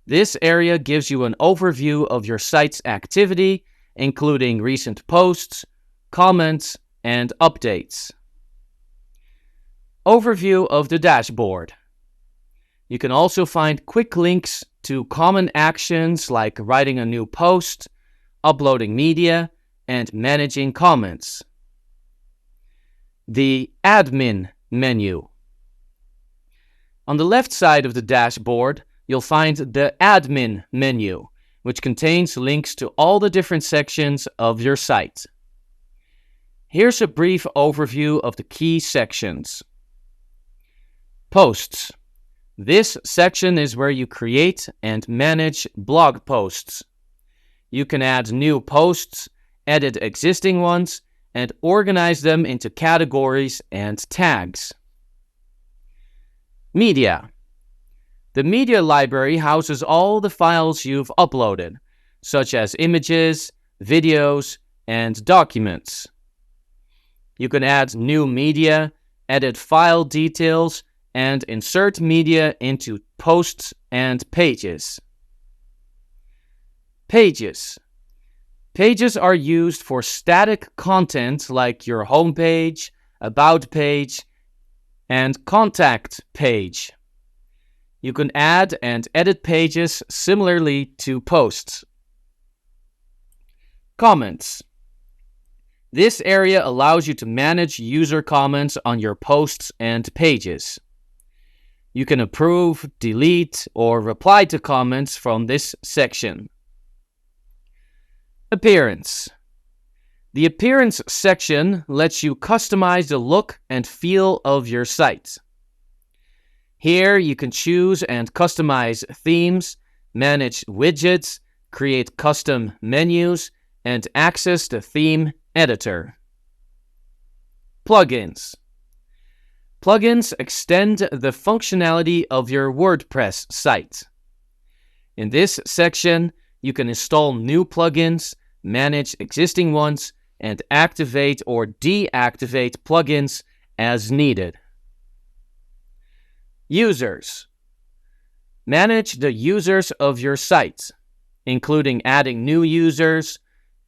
This area gives you an overview of your site's activity, including recent posts, comments, and updates. Overview of the dashboard. You can also find quick links to common actions like writing a new post, uploading media, and managing comments. The Admin menu. On the left side of the dashboard, you'll find the Admin menu, which contains links to all the different sections of your site. Here's a brief overview of the key sections. Posts. This section is where you create and manage blog posts. You can add new posts, edit existing ones, and organize them into categories and tags. Media. The media library houses all the files you've uploaded, such as images, videos, and documents. You can add new media, edit file details, and insert media into posts and pages. Pages. Pages are used for static content like your homepage, about page, and contact page. You can add and edit pages similarly to posts. Comments. This area allows you to manage user comments on your posts and pages. You can approve, delete, or reply to comments from this section. Appearance. The Appearance section lets you customize the look and feel of your site. Here you can choose and customize themes, manage widgets, create custom menus, and access the theme editor. Plugins. Plugins extend the functionality of your WordPress site. In this section, you can install new plugins, manage existing ones, and activate or deactivate plugins as needed. Users. Manage the users of your site, including adding new users,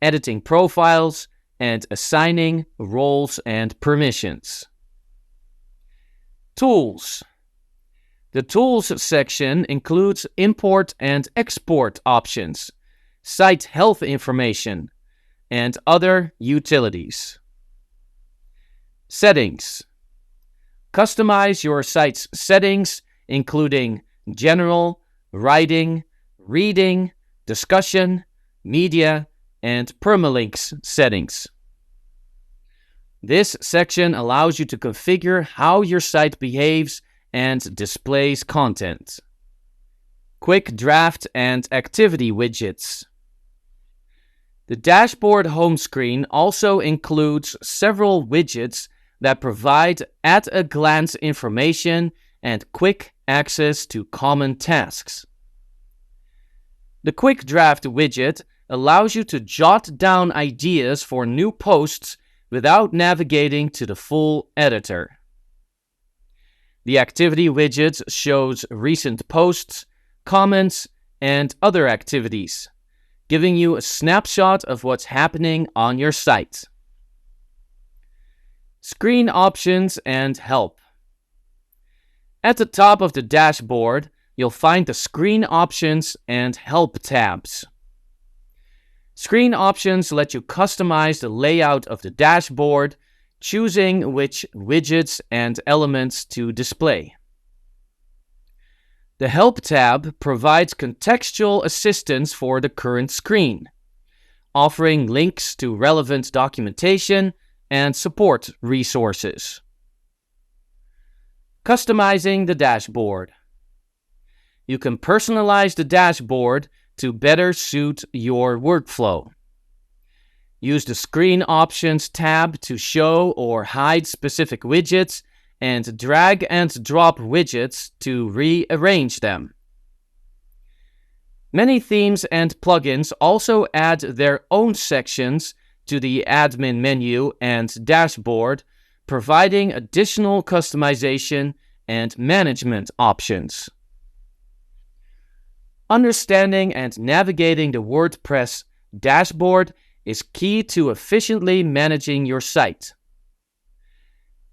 editing profiles, and assigning roles and permissions. Tools. The Tools section includes import and export options, site health information, and other utilities. Settings. Customize your site's settings, including general, writing, reading, discussion, media, and permalinks settings. This section allows you to configure how your site behaves and displays content. Quick draft and activity widgets. The dashboard home screen also includes several widgets that provide at-a-glance information and quick access to common tasks. The Quick Draft widget allows you to jot down ideas for new posts without navigating to the full editor. The Activity widget shows recent posts, comments, and other activities, giving you a snapshot of what's happening on your site. Screen options and help. At the top of the dashboard, you'll find the Screen Options and Help tabs. Screen options let you customize the layout of the dashboard, choosing which widgets and elements to display. The Help tab provides contextual assistance for the current screen, offering links to relevant documentation and support resources. Customizing the dashboard. You can personalize the dashboard to better suit your workflow. Use the Screen Options tab to show or hide specific widgets and drag and drop widgets to rearrange them. Many themes and plugins also add their own sections to the admin menu and dashboard, providing additional customization and management options. Understanding and navigating the WordPress dashboard is key to efficiently managing your site.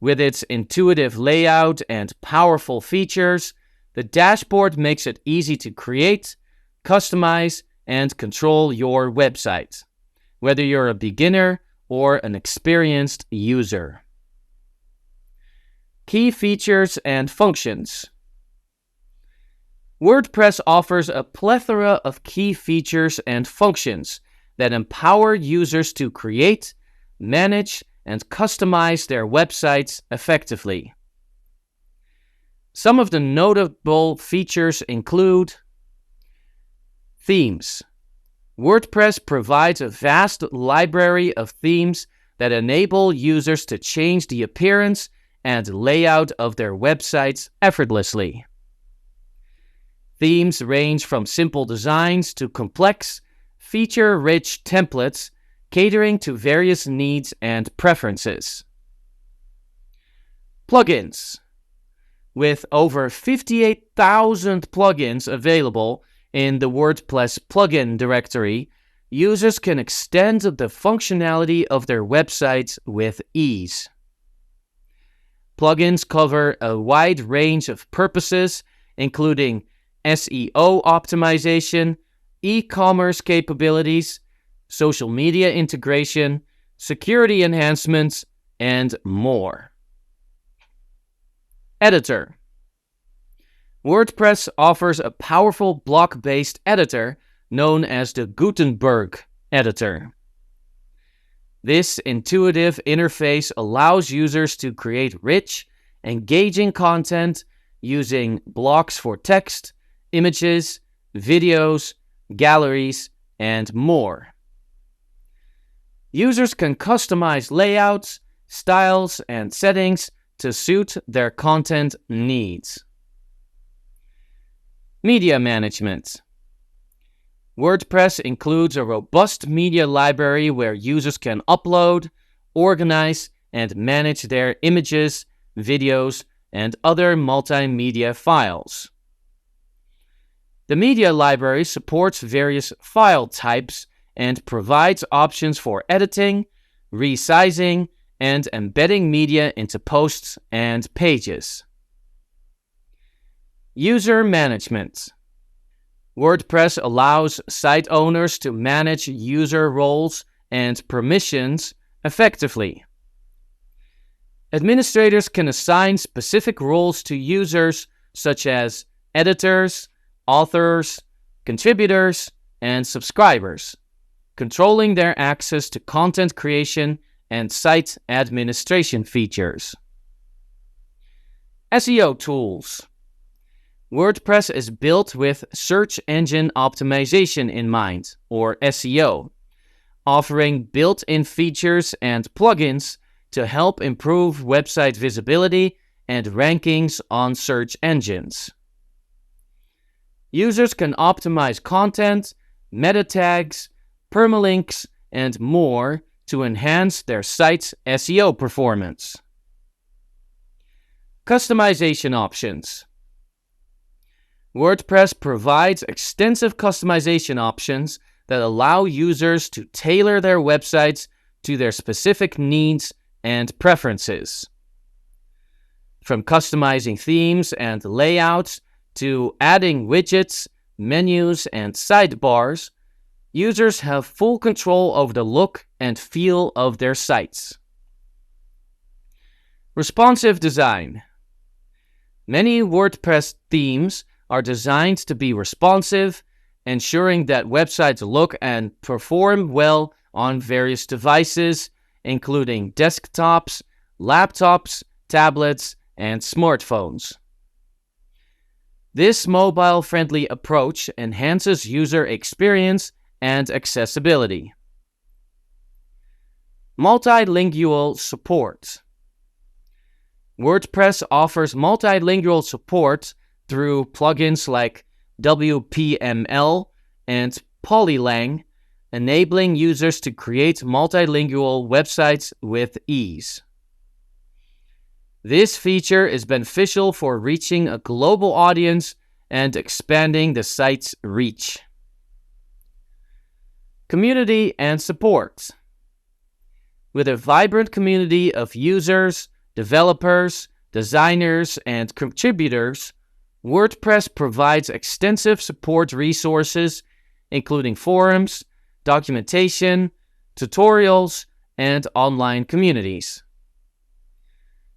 With its intuitive layout and powerful features, the dashboard makes it easy to create, customize, and control your website, whether you're a beginner or an experienced user. Key features and functions. WordPress offers a plethora of key features and functions that empower users to create, manage, and customize their websites effectively. Some of the notable features include themes. WordPress provides a vast library of themes that enable users to change the appearance and layout of their websites effortlessly. Themes range from simple designs to complex, feature-rich templates catering to various needs and preferences. Plugins. With over 58,000 plugins available in the WordPress plugin directory, users can extend the functionality of their websites with ease. Plugins cover a wide range of purposes, including SEO optimization, e-commerce capabilities, social media integration, security enhancements, and more. Editor. WordPress offers a powerful block-based editor known as the Gutenberg editor. This intuitive interface allows users to create rich, engaging content using blocks for text, images, videos, galleries, and more. Users can customize layouts, styles, and settings to suit their content needs. Media management. WordPress includes a robust media library where users can upload, organize, and manage their images, videos, and other multimedia files. The media library supports various file types and provides options for editing, resizing, and embedding media into posts and pages. User management. WordPress allows site owners to manage user roles and permissions effectively. Administrators can assign specific roles to users such as editors, authors, contributors, and subscribers, controlling their access to content creation and site administration features. SEO tools. WordPress is built with search engine optimization in mind, or SEO, offering built-in features and plugins to help improve website visibility and rankings on search engines. Users can optimize content, meta tags, permalinks, and more to enhance their site's SEO performance. Customization options. WordPress provides extensive customization options that allow users to tailor their websites to their specific needs and preferences. From customizing themes and layouts to adding widgets, menus, and sidebars, users have full control over the look and feel of their sites. Responsive design. Many WordPress themes are designed to be responsive, ensuring that websites look and perform well on various devices, including desktops, laptops, tablets, and smartphones. This mobile-friendly approach enhances user experience and accessibility. Multilingual support. WordPress offers multilingual support through plugins like WPML and Polylang enabling users to create multilingual websites with ease. This feature is beneficial for reaching a global audience and expanding the site's reach. Community and support. With a vibrant community of users, developers, designers, and contributors, WordPress provides extensive support resources, including forums, documentation, tutorials, and online communities.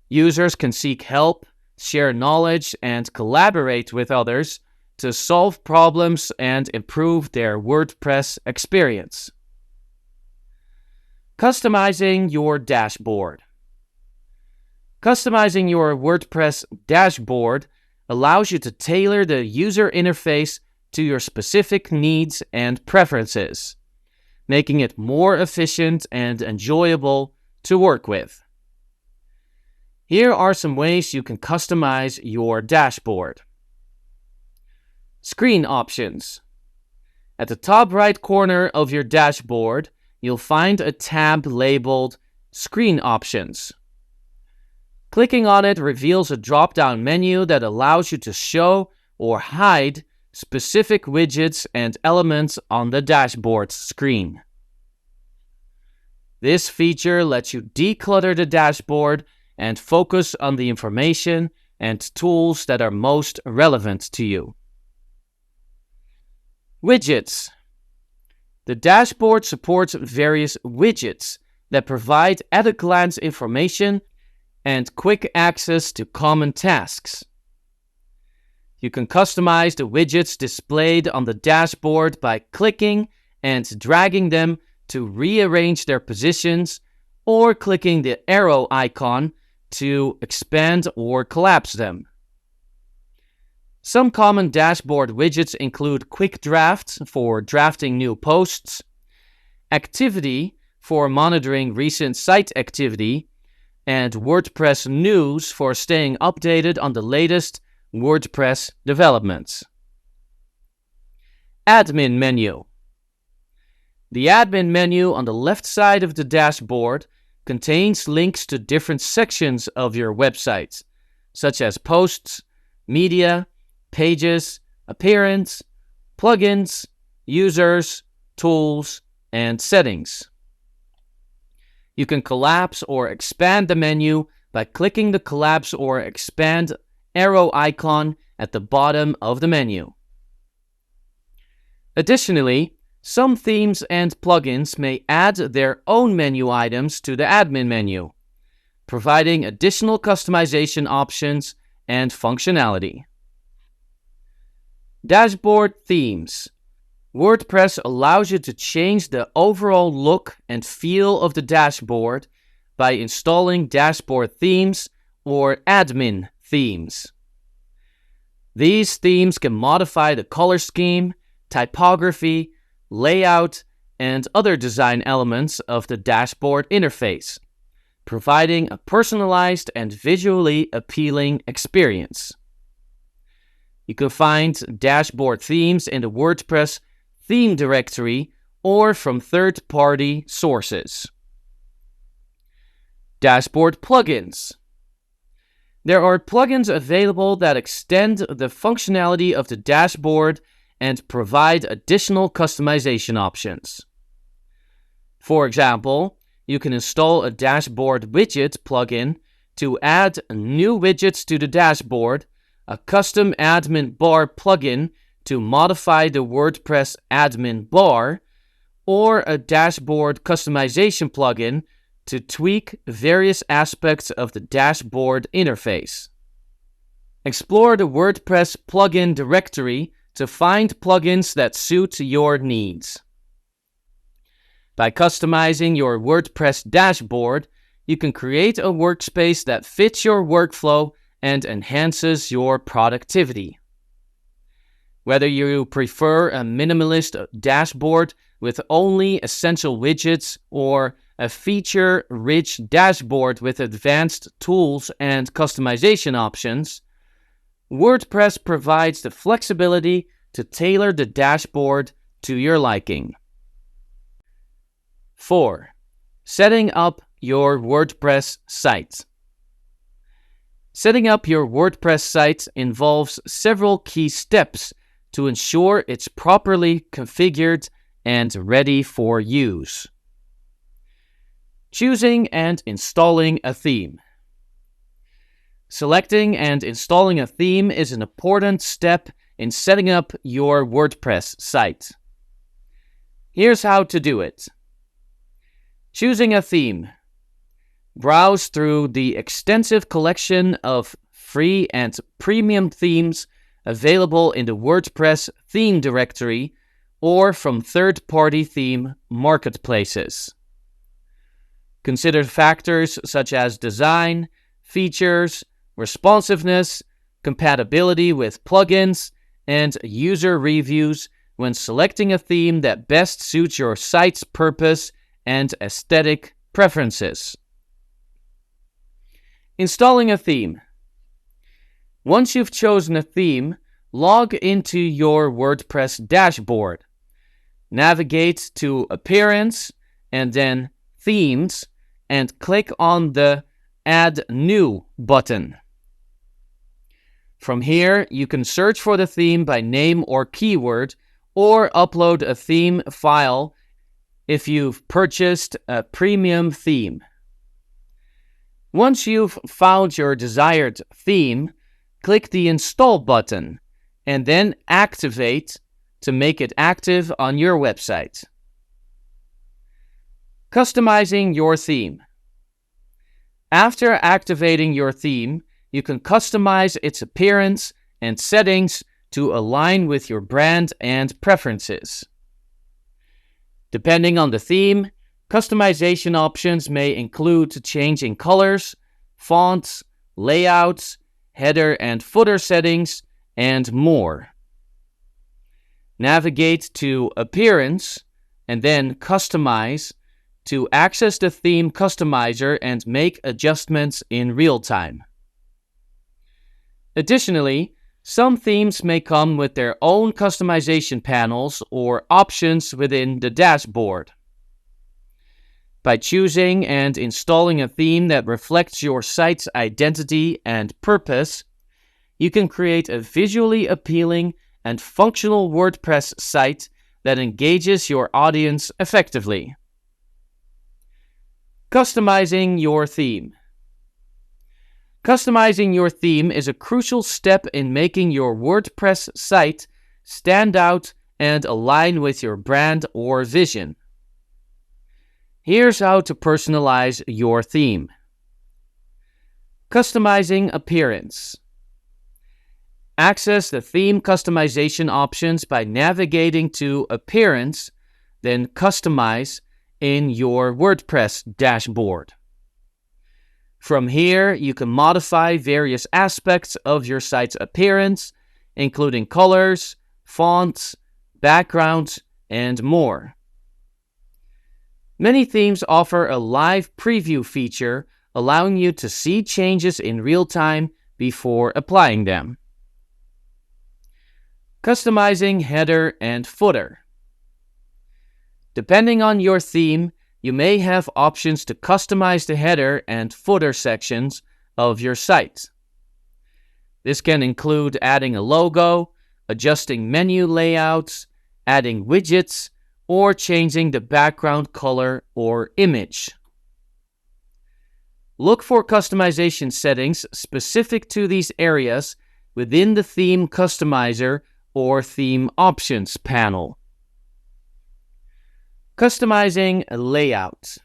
Users can seek help, share knowledge, and collaborate with others to solve problems and improve their WordPress experience. Customizing your dashboard. Customizing your WordPress dashboard allows you to tailor the user interface to your specific needs and preferences, making it more efficient and enjoyable to work with. Here are some ways you can customize your dashboard. Screen options. At the top right corner of your dashboard, you'll find a tab labeled Screen Options. Clicking on it reveals a drop-down menu that allows you to show or hide specific widgets and elements on the dashboard screen. This feature lets you declutter the dashboard and focus on the information and tools that are most relevant to you. Widgets. The dashboard supports various widgets that provide at-a-glance information and quick access to common tasks. You can customize the widgets displayed on the dashboard by clicking and dragging them to rearrange their positions, or clicking the arrow icon to expand or collapse them. Some common dashboard widgets include Quick Draft for drafting new posts, Activity for monitoring recent site activity, and WordPress News for staying updated on the latest WordPress developments. Admin menu. The admin menu on the left side of the dashboard contains links to different sections of your website, such as posts, media, pages, appearance, plugins, users, tools, and settings. You can collapse or expand the menu by clicking the collapse or expand arrow icon at the bottom of the menu. Additionally, some themes and plugins may add their own menu items to the admin menu, providing additional customization options and functionality. Dashboard themes. WordPress allows you to change the overall look and feel of the dashboard by installing dashboard themes or admin themes. These themes can modify the color scheme, typography, layout, and other design elements of the dashboard interface, providing a personalized and visually appealing experience. You can find dashboard themes in the WordPress theme directory or from third-party sources. Dashboard plugins. There are plugins available that extend the functionality of the dashboard and provide additional customization options. For example, you can install a dashboard widget plugin to add new widgets to the dashboard, a custom admin bar plugin to modify the WordPress admin bar, or a dashboard customization plugin to tweak various aspects of the dashboard interface. Explore the WordPress plugin directory to find plugins that suit your needs. By customizing your WordPress dashboard, you can create a workspace that fits your workflow and enhances your productivity. Whether you prefer a minimalist dashboard with only essential widgets or a feature-rich dashboard with advanced tools and customization options, WordPress provides the flexibility to tailor the dashboard to your liking. 4. Setting up your WordPress site. Setting up your WordPress site involves several key steps to ensure it's properly configured and ready for use. Choosing and installing a theme. Selecting and installing a theme is an important step in setting up your WordPress site. Here's how to do it. Choosing a theme. Browse through the extensive collection of free and premium themes available in the WordPress theme directory or from third-party theme marketplaces. Consider factors such as design, features, responsiveness, compatibility with plugins, and user reviews when selecting a theme that best suits your site's purpose and aesthetic preferences. Installing a theme. Once you've chosen a theme, log into your WordPress dashboard. Navigate to Appearance and then Themes and click on the Add New button. From here, you can search for the theme by name or keyword or upload a theme file if you've purchased a premium theme. Once you've found your desired theme, click the Install button and then Activate to make it active on your website. Customizing your theme. After activating your theme, you can customize its appearance and settings to align with your brand and preferences. Depending on the theme, customization options may include changing colors, fonts, layouts, header and footer settings, and more. Navigate to Appearance and then Customize to access the theme customizer and make adjustments in real time. Additionally, some themes may come with their own customization panels or options within the dashboard. By choosing and installing a theme that reflects your site's identity and purpose, you can create a visually appealing and functional WordPress site that engages your audience effectively. Customizing your theme. Customizing your theme is a crucial step in making your WordPress site stand out and align with your brand or vision. Here's how to personalize your theme. Customizing appearance. Access the theme customization options by navigating to Appearance, then Customize in your WordPress dashboard. From here, you can modify various aspects of your site's appearance, including colors, fonts, backgrounds, and more. Many themes offer a live preview feature, allowing you to see changes in real time before applying them. Customizing header and footer. Depending on your theme, you may have options to customize the header and footer sections of your site. This can include adding a logo, adjusting menu layouts, adding widgets, or changing the background color or image. Look for customization settings specific to these areas within the Theme Customizer or Theme Options panel. Customizing a layout.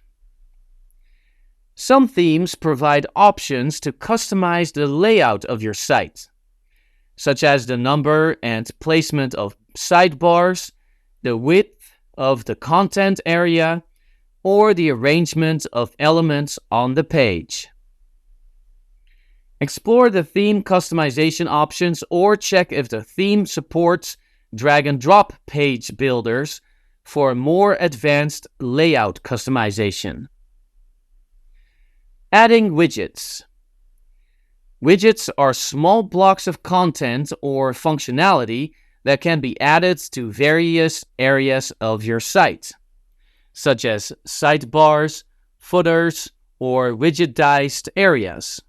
Some themes provide options to customize the layout of your site, such as the number and placement of sidebars, the width of the content area, or the arrangement of elements on the page. Explore the theme customization options or check if the theme supports drag-and-drop page builders for more advanced layout customization. Adding widgets. Widgets are small blocks of content or functionality that can be added to various areas of your site. such as sidebars, footers, or widgetized areas.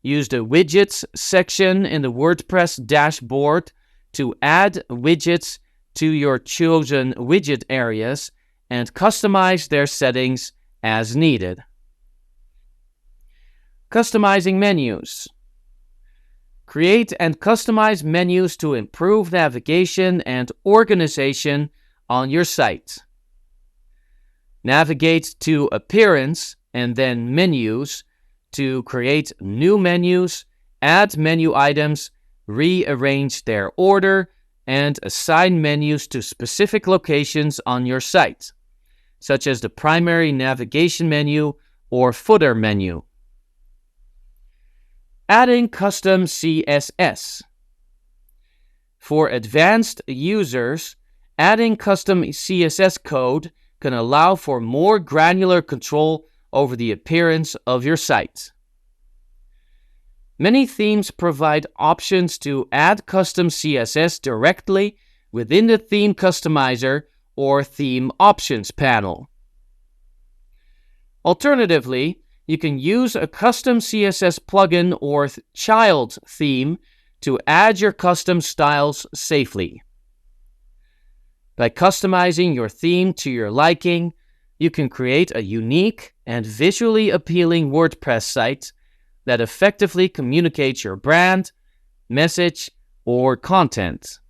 Use the Widgets section in the WordPress dashboard to add widgets to your chosen widget areas and customize their settings as needed. Customizing menus. Create and customize menus to improve navigation and organization on your site. Navigate to Appearance and then Menus to create new menus, add menu items, rearrange their order, and assign menus to specific locations on your site, such as the primary navigation menu or footer menu. Adding custom CSS. For advanced users, adding custom CSS code can allow for more granular control over the appearance of your site. Many themes provide options to add custom CSS directly within the theme customizer or theme options panel. Alternatively, you can use a custom CSS plugin or child theme to add your custom styles safely. By customizing your theme to your liking, you can create a unique and visually appealing WordPress site that effectively communicates your brand, message, or content.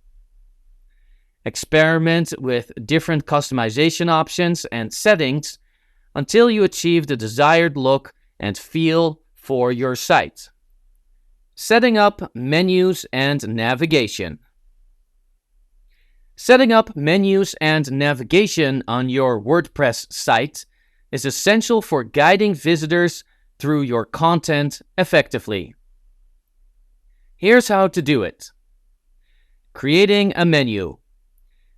Experiment with different customization options and settings until you achieve the desired look and feel for your site. Setting up menus and navigation. Setting up menus and navigation on your WordPress site is essential for guiding visitors through your content effectively. Here's how to do it. Creating a menu.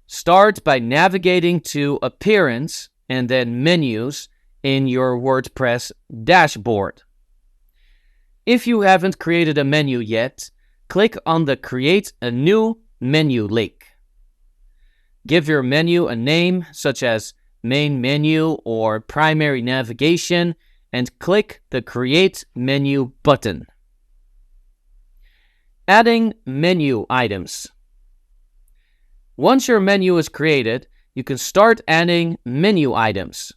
Start by navigating to Appearance and then Menus in your WordPress dashboard. If you haven't created a menu yet, click on the Create a New Menu link. Give your menu a name such as Main Menu or Primary Navigation and click the Create Menu button. Adding menu items. Once your menu is created, you can start adding menu items.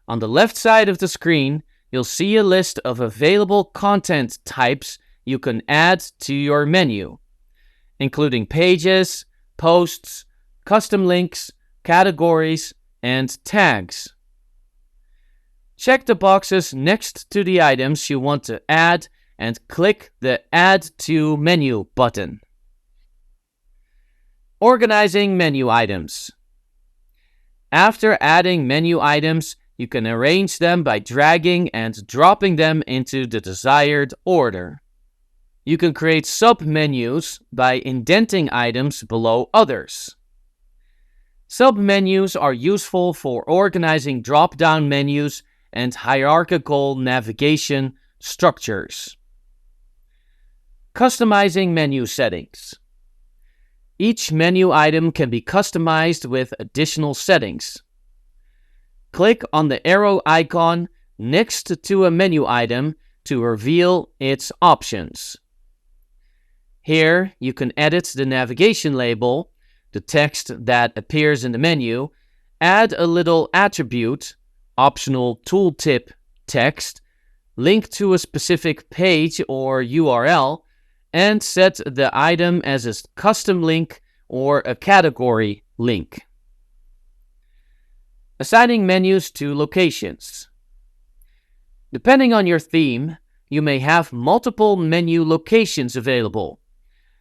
On the left side of the screen, you'll see a list of available content types you can add to your menu, including pages, posts, custom links, categories, and tags. Check the boxes next to the items you want to add and click the Add to Menu button. Organizing menu items. After adding menu items, you can arrange them by dragging and dropping them into the desired order. You can create sub-menus by indenting items below others. Sub-menus are useful for organizing drop-down menus and hierarchical navigation structures. Customizing menu settings. Each menu item can be customized with additional settings. Click on the arrow icon next to a menu item to reveal its options. Here, you can edit the navigation label, the text that appears in the menu, add a little attribute, optional tooltip text, link to a specific page or URL, and set the item as a custom link or a category link. Assigning menus to locations. Depending on your theme, you may have multiple menu locations available,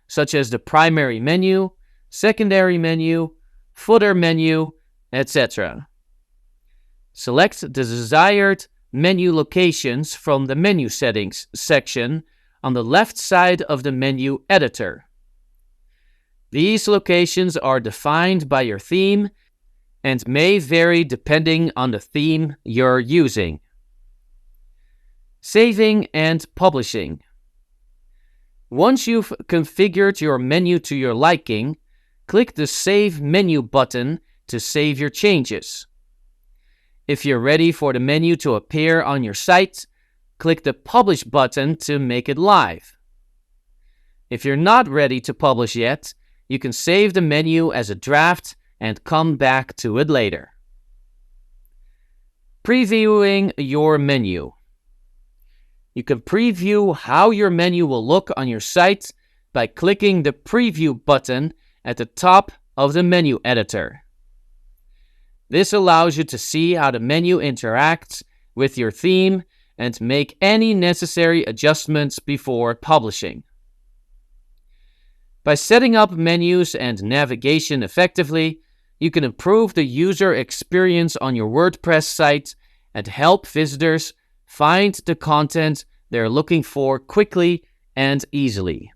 such as the primary menu, secondary menu, footer menu, etc. Select the desired menu locations from the Menu Settings section on the left side of the menu editor. These locations are defined by your theme and may vary depending on the theme you're using. Saving and publishing. Once you've configured your menu to your liking, click the Save Menu button to save your changes. If you're ready for the menu to appear on your site, click the Publish button to make it live. If you're not ready to publish yet, you can save the menu as a draft and come back to it later. Previewing your menu. You can preview how your menu will look on your site by clicking the Preview button at the top of the menu editor. This allows you to see how the menu interacts with your theme and make any necessary adjustments before publishing. By setting up menus and navigation effectively, you can improve the user experience on your WordPress site and help visitors find the content they're looking for quickly and easily.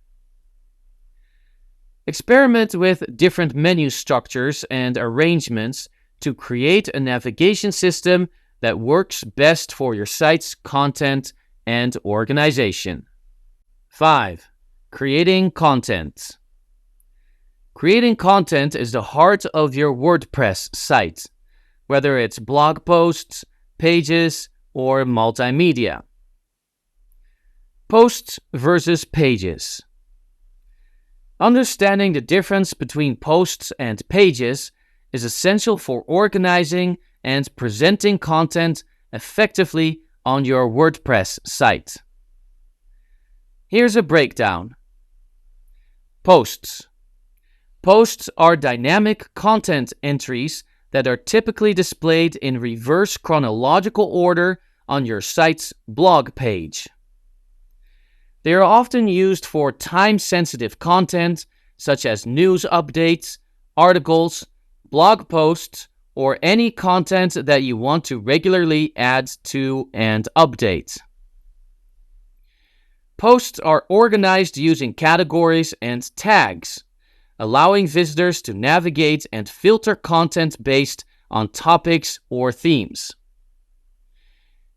Experiment with different menu structures and arrangements to create a navigation system that works best for your site's content and organization. 5. Creating content. Creating content is the heart of your WordPress site, whether it's blog posts, pages, or multimedia. Posts versus pages. Understanding the difference between posts and pages is essential for organizing and presenting content effectively on your WordPress site. Here's a breakdown. Posts. Posts are dynamic content entries that are typically displayed in reverse chronological order on your site's blog page. They are often used for time-sensitive content such as news updates, articles, blog posts, or any content that you want to regularly add to and update. Posts are organized using categories and tags, allowing visitors to navigate and filter content based on topics or themes.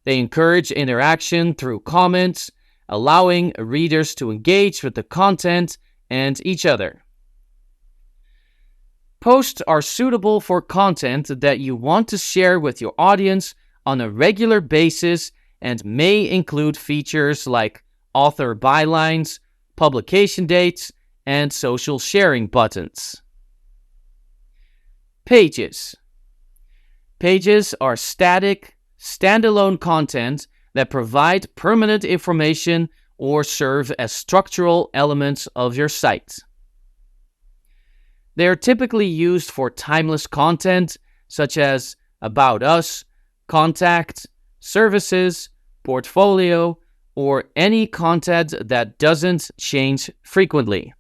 They encourage interaction through comments, allowing readers to engage with the content and each other. Posts are suitable for content that you want to share with your audience on a regular basis and may include features like author bylines, publication dates, and social sharing buttons. Pages. Pages are static, standalone content that provide permanent information or serve as structural elements of your site. They are typically used for timeless content such as About Us, Contact, Services, Portfolio, or any content that doesn't change frequently.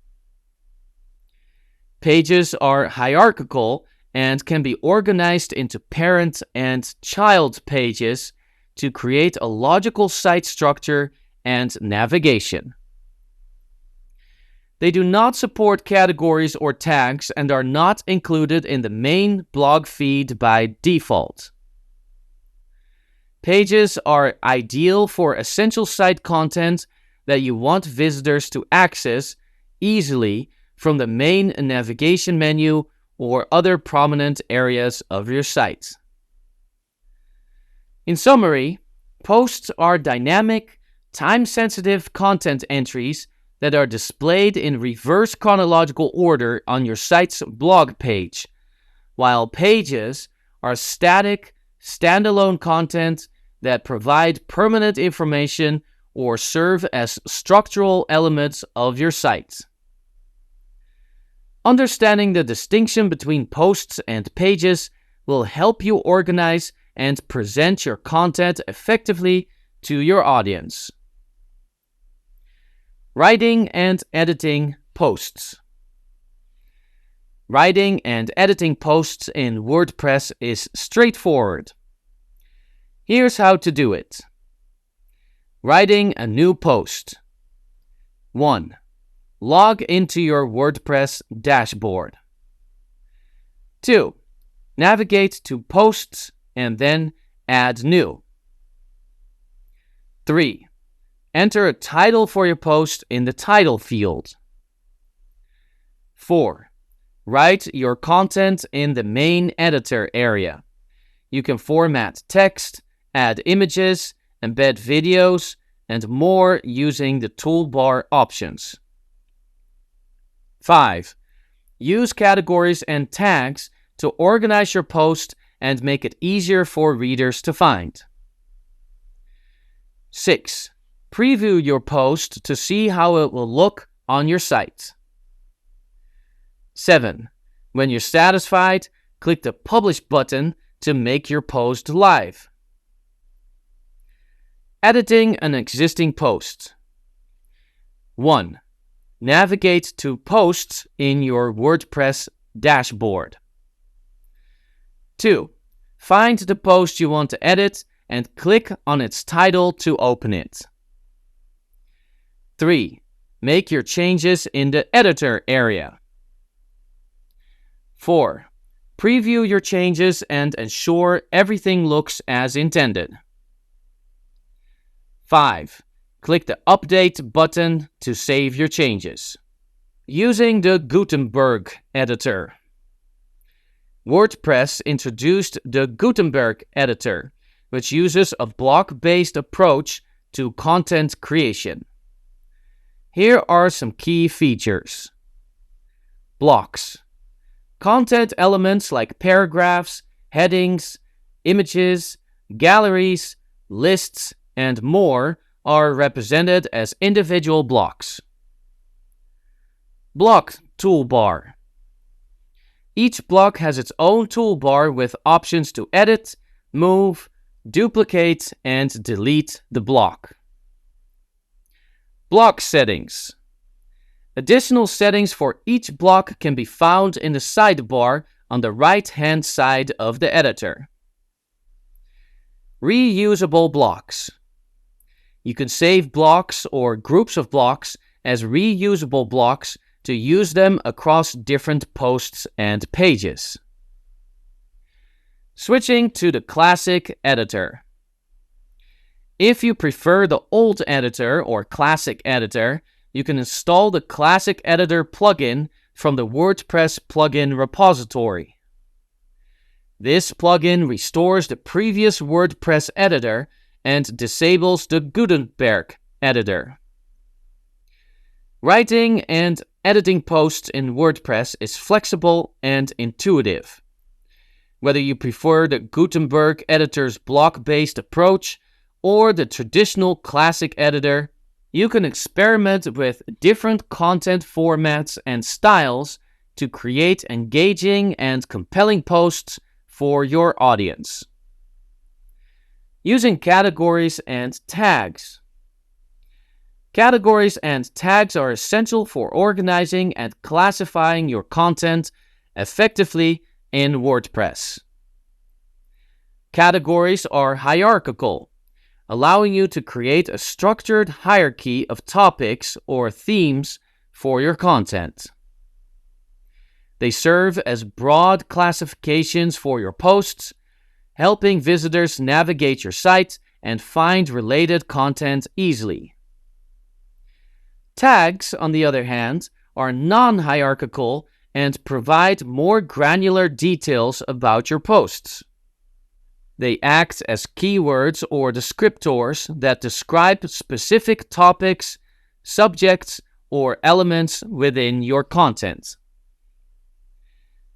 Pages are hierarchical and can be organized into parent and child pages to create a logical site structure and navigation. They do not support categories or tags and are not included in the main blog feed by default. Pages are ideal for essential site content that you want visitors to access easily from the main navigation menu or other prominent areas of your site. In summary, posts are dynamic, time-sensitive content entries that are displayed in reverse chronological order on your site's blog page, while pages are static, standalone content that provide permanent information or serve as structural elements of your site. Understanding the distinction between posts and pages will help you organize and present your content effectively to your audience. Writing and editing posts. Writing and editing posts in WordPress is straightforward. Here's how to do it. Writing a new post. 1. Log into your WordPress dashboard. 2. Navigate to Posts and then Add New. 3. Enter a title for your post in the title field. 4. Write your content in the main editor area. You can format text, add images, embed videos, and more using the toolbar options. 5. Use categories and tags to organize your post and make it easier for readers to find. 6. Preview your post to see how it will look on your site. 7. When you're satisfied, click the Publish button to make your post live. Editing an existing post. 1. Navigate to Posts in your WordPress dashboard. 2. Find the post you want to edit and click on its title to open it. 3. Make your changes in the editor area. 4. Preview your changes and ensure everything looks as intended. 5. Click the Update button to save your changes. Using the Gutenberg editor. WordPress introduced the Gutenberg editor, which uses a block-based approach to content creation. Here are some key features. Blocks. Content elements like paragraphs, headings, images, galleries, lists, and more are represented as individual blocks. Block toolbar. Each block has its own toolbar with options to edit, move, duplicate, and delete the block. Block settings. Additional settings for each block can be found in the sidebar on the right-hand side of the editor. Reusable blocks. You can save blocks or groups of blocks as reusable blocks to use them across different posts and pages. Switching to the classic editor. If you prefer the old editor or classic editor, you can install the Classic Editor plugin from the WordPress plugin repository. This plugin restores the previous WordPress editor and disables the Gutenberg editor. Writing and editing posts in WordPress is flexible and intuitive. Whether you prefer the Gutenberg editor's block-based approach or the traditional classic editor, you can experiment with different content formats and styles to create engaging and compelling posts for your audience. Using categories and tags. Categories and tags are essential for organizing and classifying your content effectively in WordPress. Categories are hierarchical, allowing you to create a structured hierarchy of topics or themes for your content. They serve as broad classifications for your posts, helping visitors navigate your site and find related content easily. Tags, on the other hand, are non-hierarchical and provide more granular details about your posts. They act as keywords or descriptors that describe specific topics, subjects, or elements within your content.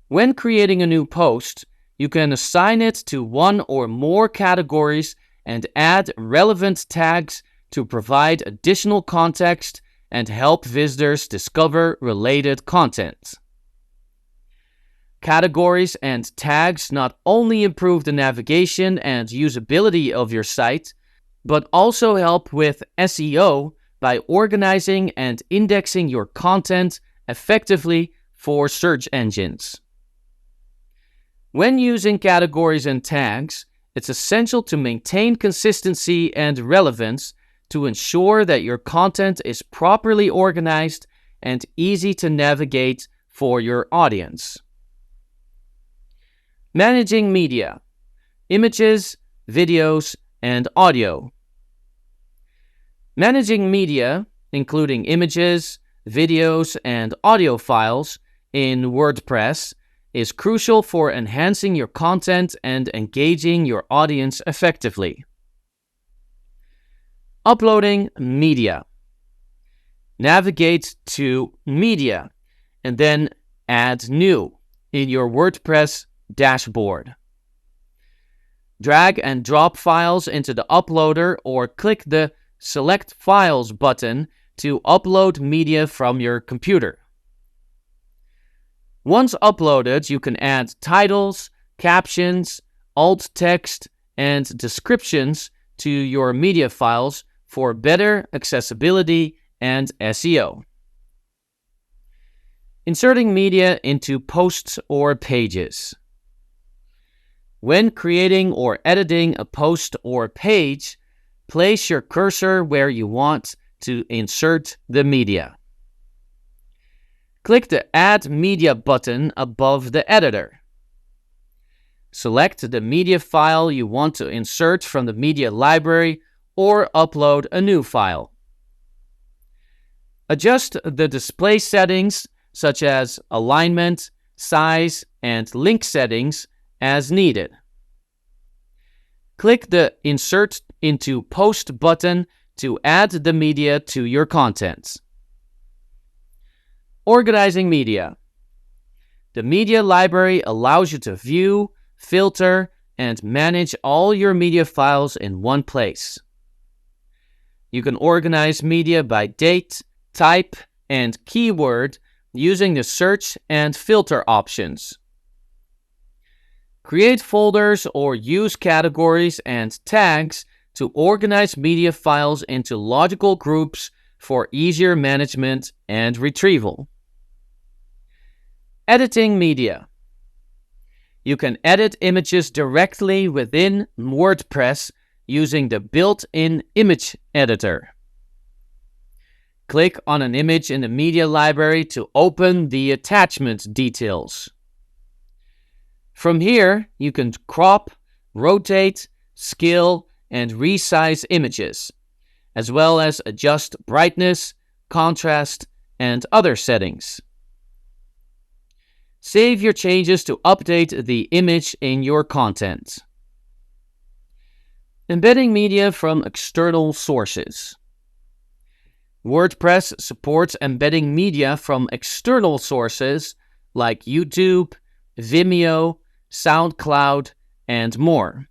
When creating a new post, you can assign it to one or more categories and add relevant tags to provide additional context and help visitors discover related content. Categories and tags not only improve the navigation and usability of your site, but also help with SEO by organizing and indexing your content effectively for search engines. When using categories and tags, it's essential to maintain consistency and relevance to ensure that your content is properly organized and easy to navigate for your audience. Managing media, images, videos, and audio. Managing media, including images, videos, and audio files, in WordPress is crucial for enhancing your content and engaging your audience effectively. Uploading media. Navigate to Media and then Add New in your WordPress dashboard. Drag and drop files into the uploader or click the Select Files button to upload media from your computer. Once uploaded, you can add titles, captions, alt text, and descriptions to your media files for better accessibility and SEO. Inserting media into posts or pages. When creating or editing a post or page, place your cursor where you want to insert the media. Click the Add Media button above the editor. Select the media file you want to insert from the media library or upload a new file. Adjust the display settings such as alignment, size, and link settings as needed. Click the Insert into Post button to add the media to your content. Organizing media. The media library allows you to view, filter, and manage all your media files in one place. You can organize media by date, type, and keyword using the search and filter options. Create folders or use categories and tags to organize media files into logical groups for easier management and retrieval. Editing media. You can edit images directly within WordPress using the built-in image editor. Click on an image in the media library to open the attachment details. From here, you can crop, rotate, scale, and resize images, as well as adjust brightness, contrast, and other settings. Save your changes to update the image in your content. Embedding media from external sources. WordPress supports embedding media from external sources like YouTube, Vimeo, SoundCloud, and more.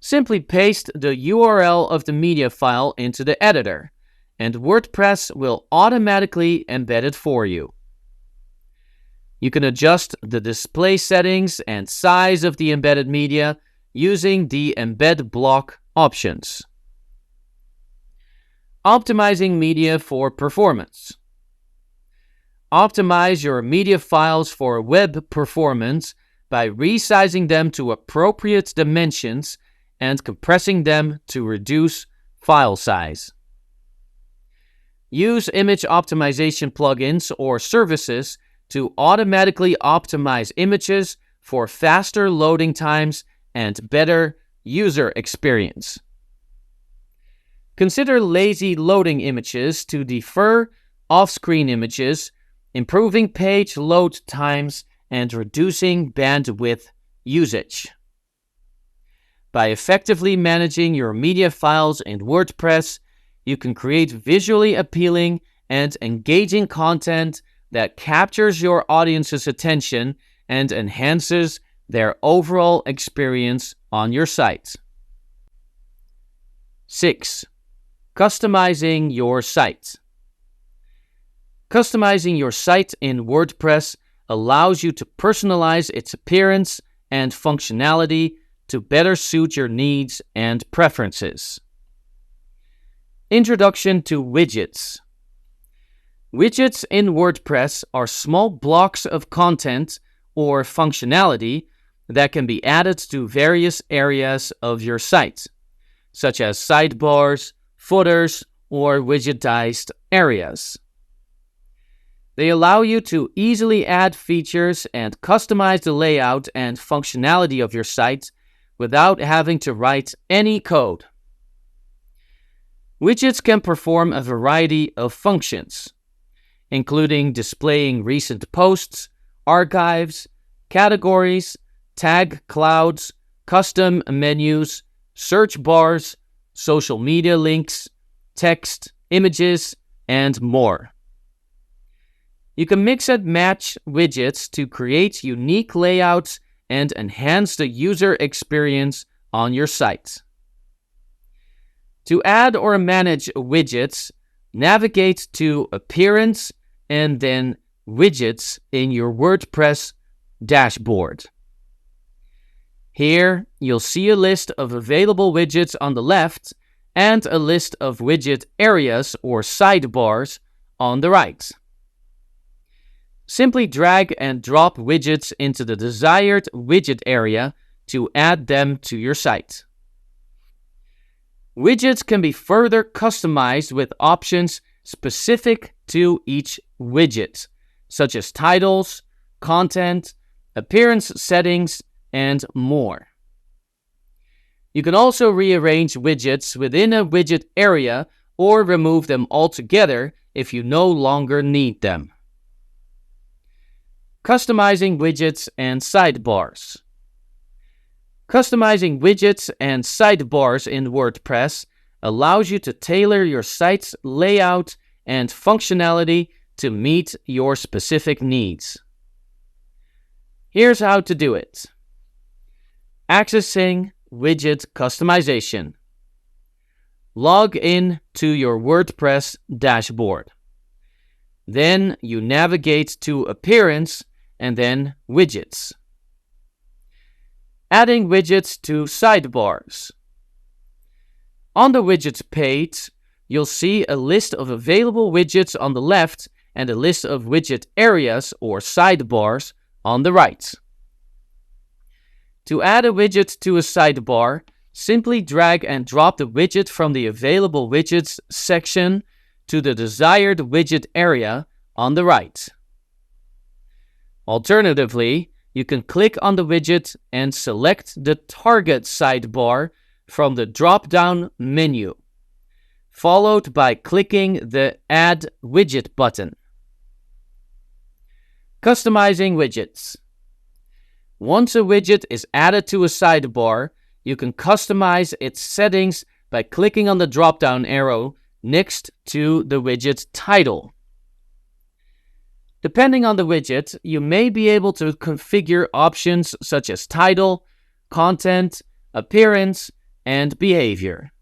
Simply paste the URL of the media file into the editor, and WordPress will automatically embed it for you. You can adjust the display settings and size of the embedded media using the Embed Block options. Optimizing media for performance. Optimize your media files for web performance by resizing them to appropriate dimensions and compressing them to reduce file size. Use image optimization plugins or services to automatically optimize images for faster loading times and better user experience. Consider lazy loading images to defer off-screen images, improving page load times and reducing bandwidth usage. By effectively managing your media files in WordPress, you can create visually appealing and engaging content that captures your audience's attention and enhances their overall experience on your site. 6. Customizing your site. Customizing your site in WordPress allows you to personalize its appearance and functionality to better suit your needs and preferences. Introduction to widgets. Widgets in WordPress are small blocks of content or functionality that can be added to various areas of your site, such as sidebars, footers, or widgetized areas. They allow you to easily add features and customize the layout and functionality of your site without having to write any code. Widgets can perform a variety of functions. including displaying recent posts, archives, categories, tag clouds, custom menus, search bars, social media links, text, images, and more. You can mix and match widgets to create unique layouts and enhance the user experience on your site. To add or manage widgets, navigate to Appearance and then Widgets in your WordPress dashboard. Here, you'll see a list of available widgets on the left and a list of widget areas or sidebars on the right. Simply drag and drop widgets into the desired widget area to add them to your site. Widgets can be further customized with options specific to each widget, such as titles, content, appearance settings, and more. You can also rearrange widgets within a widget area or remove them altogether if you no longer need them. Customizing widgets and sidebars. Customizing widgets and sidebars in WordPress allows you to tailor your site's layout and functionality to meet your specific needs. Here's how to do it. Accessing widget customization. Log in to your WordPress dashboard. Then you navigate to Appearance and then Widgets. Adding widgets to sidebars. On the widgets page, you'll see a list of available widgets on the left and a list of widget areas or sidebars on the right. To add a widget to a sidebar, simply drag and drop the widget from the Available Widgets section to the desired widget area on the right. Alternatively, you can click on the widget and select the target sidebar from the drop-down menu, followed by clicking the Add Widget button. Customizing widgets. Once a widget is added to a sidebar, you can customize its settings by clicking on the drop-down arrow next to the widget title. Depending on the widget, you may be able to configure options such as title, content, appearance, and behavior.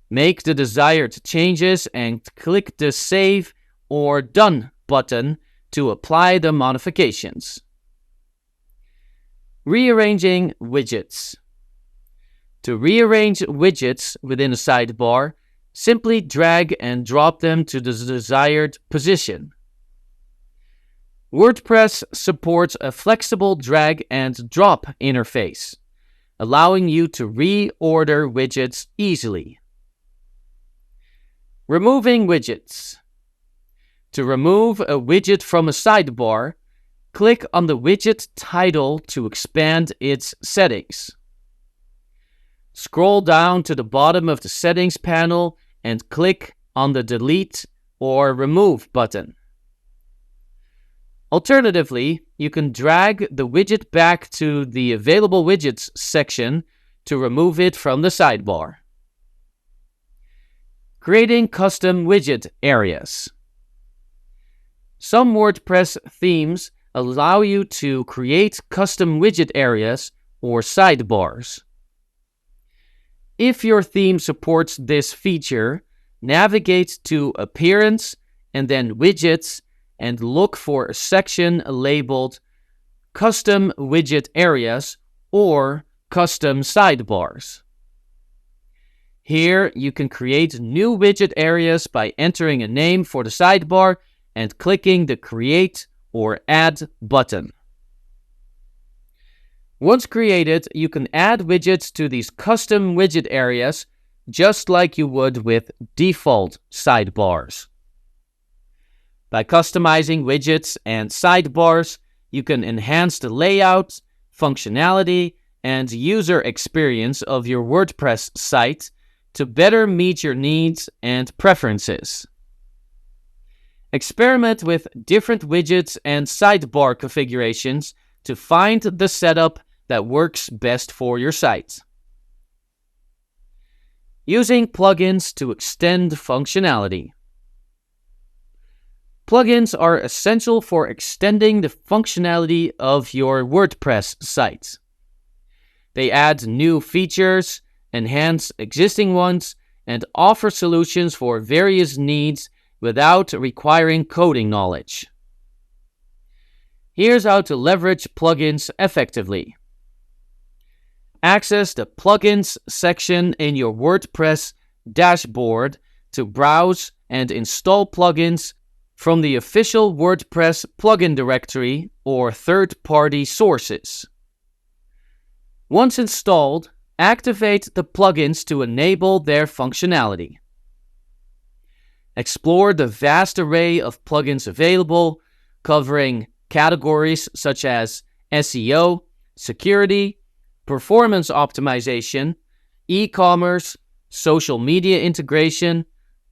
Make the desired changes and click the Save or Done button to apply the modifications. Rearranging widgets. To rearrange widgets within a sidebar, simply drag and drop them to the desired position. WordPress supports a flexible drag and drop interface, allowing you to reorder widgets easily. Removing widgets. To remove a widget from a sidebar, click on the widget title to expand its settings. Scroll down to the bottom of the settings panel and click on the Delete or Remove button. Alternatively, you can drag the widget back to the Available Widgets section to remove it from the sidebar. Creating custom widget areas. Some WordPress themes allow you to create custom widget areas or sidebars. If your theme supports this feature, navigate to Appearance and then Widgets and look for a section labeled Custom Widget Areas or Custom Sidebars. Here, you can create new widget areas by entering a name for the sidebar and clicking the Create or Add button. Once created, you can add widgets to these custom widget areas just like you would with default sidebars. By customizing widgets and sidebars, you can enhance the layout, functionality, and user experience of your WordPress site to better meet your needs and preferences. Experiment with different widgets and sidebar configurations to find the setup that works best for your site. Using plugins to extend functionality. Plugins are essential for extending the functionality of your WordPress site. They add new features, enhance existing ones, and offer solutions for various needs without requiring coding knowledge. Here's how to leverage plugins effectively. Access the Plugins section in your WordPress dashboard to browse and install plugins from the official WordPress plugin directory or third-party sources. Once installed, activate the plugins to enable their functionality. Explore the vast array of plugins available, covering categories such as SEO, security, performance optimization, e-commerce, social media integration,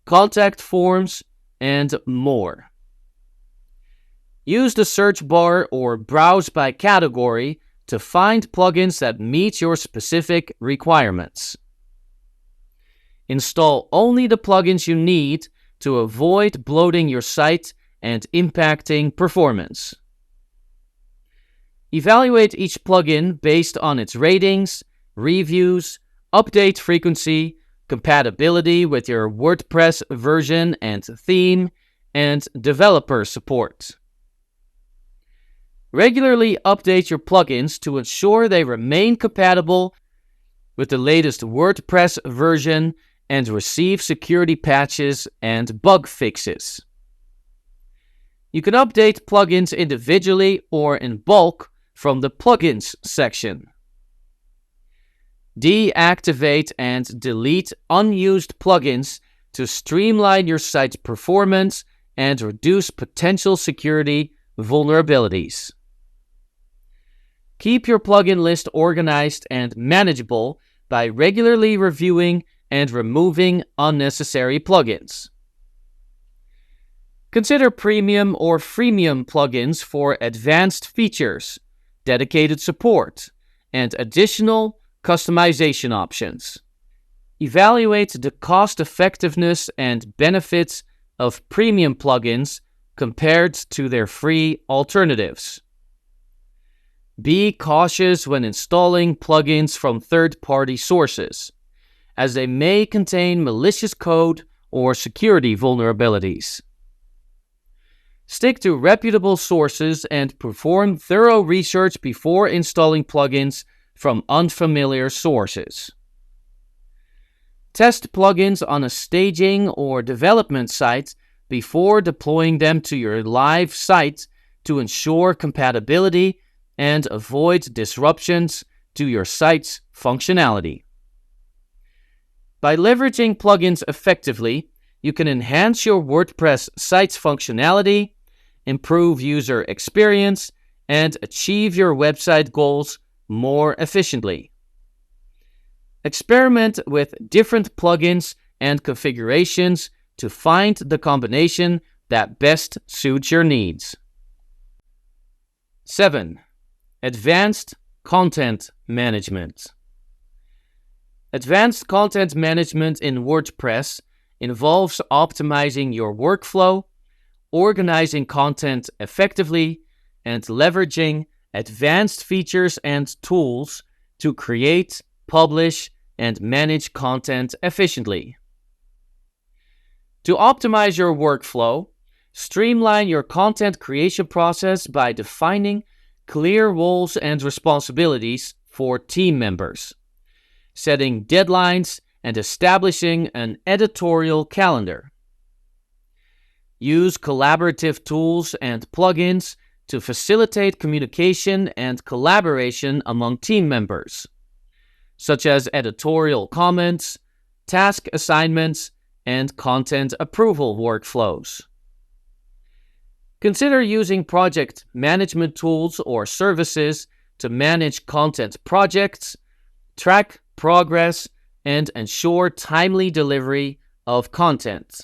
contact forms, and more. Use the search bar or browse by category to find plugins that meet your specific requirements. Install only the plugins you need to avoid bloating your site and impacting performance. Evaluate each plugin based on its ratings, reviews, update frequency, compatibility with your WordPress version and theme, and developer support. Regularly update your plugins to ensure they remain compatible with the latest WordPress version and receive security patches and bug fixes. You can update plugins individually or in bulk from the Plugins section. Deactivate and delete unused plugins to streamline your site's performance and reduce potential security vulnerabilities. Keep your plugin list organized and manageable by regularly reviewing and removing unnecessary plugins. Consider premium or freemium plugins for advanced features, dedicated support, and additional customization options. Evaluate the cost-effectiveness and benefits of premium plugins compared to their free alternatives. Be cautious when installing plugins from third-party sources, as they may contain malicious code or security vulnerabilities. Stick to reputable sources and perform thorough research before installing plugins from unfamiliar sources. Test plugins on a staging or development site before deploying them to your live site to ensure compatibility and avoid disruptions to your site's functionality. By leveraging plugins effectively, you can enhance your WordPress site's functionality, improve user experience, and achieve your website goals more efficiently. Experiment with different plugins and configurations to find the combination that best suits your needs. 7. Advanced Content Management. Advanced content management in WordPress involves optimizing your workflow, organizing content effectively, and leveraging advanced features and tools to create, publish, and manage content efficiently. To optimize your workflow, streamline your content creation process by defining clear roles and responsibilities for team members, setting deadlines, and establishing an editorial calendar. Use collaborative tools and plugins to facilitate communication and collaboration among team members, such as editorial comments, task assignments, and content approval workflows. Consider using project management tools or services to manage content projects, track progress, and ensure timely delivery of content.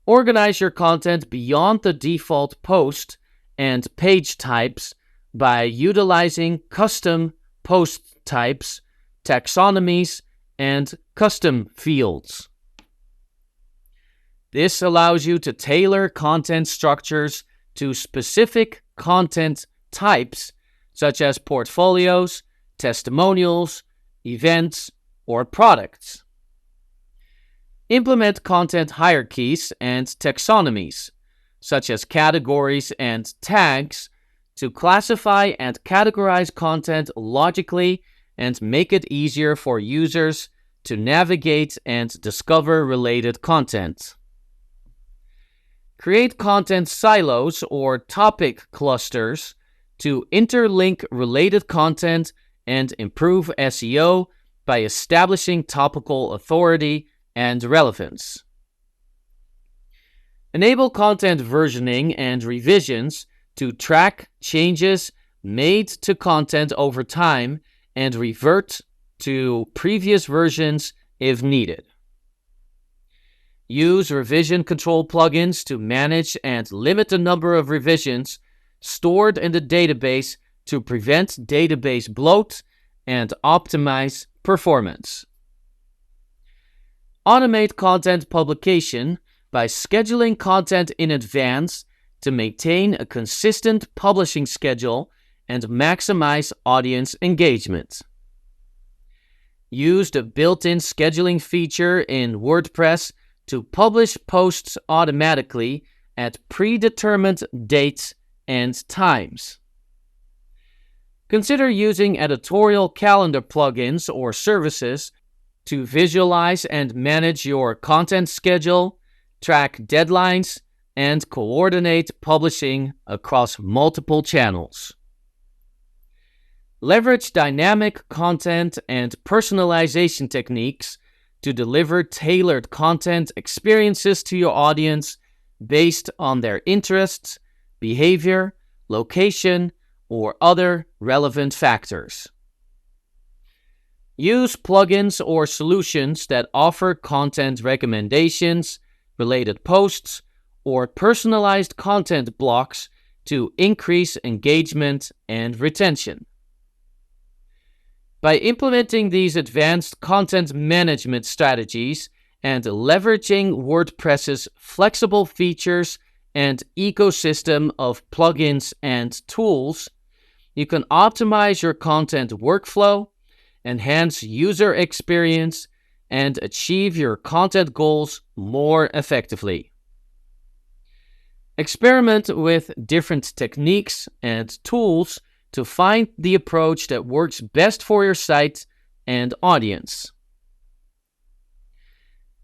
Organize your content beyond the default post and page types by utilizing custom post types, taxonomies, and custom fields. This allows you to tailor content structures to specific content types, such as portfolios, testimonials, events, or products. Implement content hierarchies and taxonomies, such as categories and tags, to classify and categorize content logically and make it easier for users to navigate and discover related content. Create content silos or topic clusters to interlink related content and improve SEO by establishing topical authority and relevance. Enable content versioning and revisions to track changes made to content over time and revert to previous versions if needed. Use revision control plugins to manage and limit the number of revisions stored in the database to prevent database bloat and optimize performance. Automate content publication by scheduling content in advance to maintain a consistent publishing schedule and maximize audience engagement. Use the built-in scheduling feature in WordPress to publish posts automatically at predetermined dates and times. Consider using editorial calendar plugins or services to visualize and manage your content schedule, track deadlines, and coordinate publishing across multiple channels. Leverage dynamic content and personalization techniques to deliver tailored content experiences to your audience based on their interests, behavior, location, or other relevant factors. Use plugins or solutions that offer content recommendations, related posts, or personalized content blocks to increase engagement and retention. By implementing these advanced content management strategies and leveraging WordPress's flexible features and ecosystem of plugins and tools, you can optimize your content workflow, enhance user experience, and achieve your content goals more effectively. Experiment with different techniques and tools to find the approach that works best for your site and audience.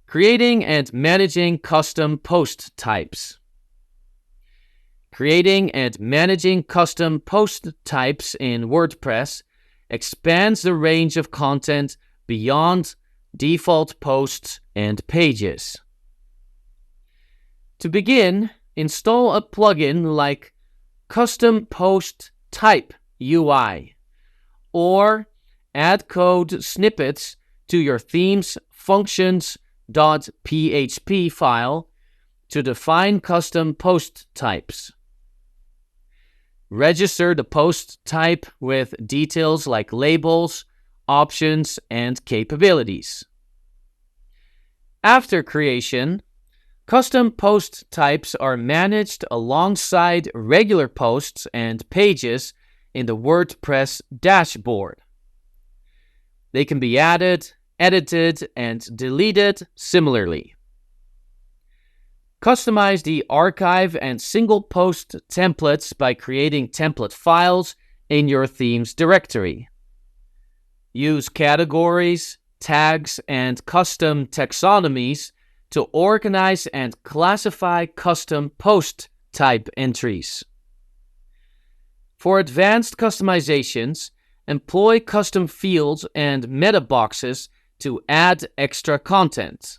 Creating and managing custom post types. Creating and managing custom post types in WordPress expands the range of content beyond default posts and pages. To begin, install a plugin like Custom Post Type UI, or add code snippets to your theme's functions.php file to define custom post types. Register the post type with details like labels, options, and capabilities. After creation, custom post types are managed alongside regular posts and pages in the WordPress dashboard. They can be added, edited, and deleted similarly. Customize the archive and single post templates by creating template files in your theme's directory. Use categories, tags, and custom taxonomies to organize and classify custom post type entries. For advanced customizations, employ custom fields and meta boxes to add extra content.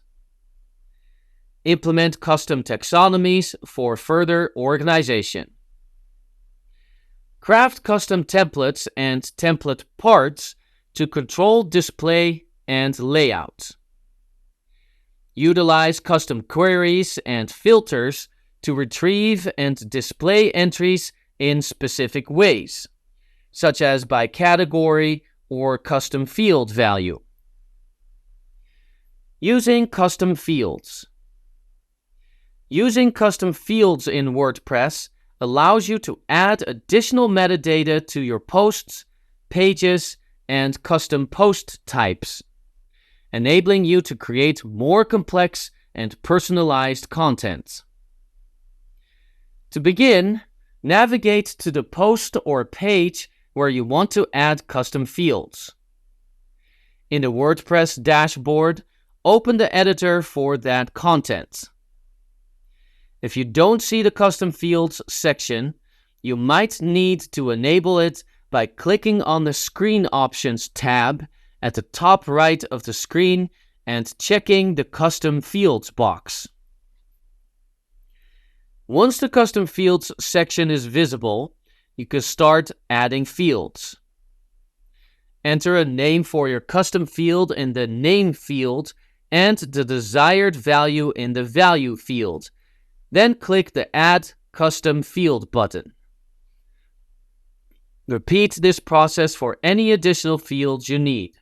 Implement custom taxonomies for further organization. Craft custom templates and template parts to control display and layout. Utilize custom queries and filters to retrieve and display entries in specific ways, such as by category or custom field value. Using custom fields. Using custom fields in WordPress allows you to add additional metadata to your posts, pages, and custom post types, enabling you to create more complex and personalized content. To begin, navigate to the post or page where you want to add custom fields. In the WordPress dashboard, open the editor for that content. If you don't see the custom fields section, you might need to enable it by clicking on the Screen Options tab at the top right of the screen and checking the Custom Fields box. Once the Custom Fields section is visible, you can start adding fields. Enter a name for your custom field in the Name field and the desired value in the Value field. Then click the Add Custom Field button. Repeat this process for any additional fields you need.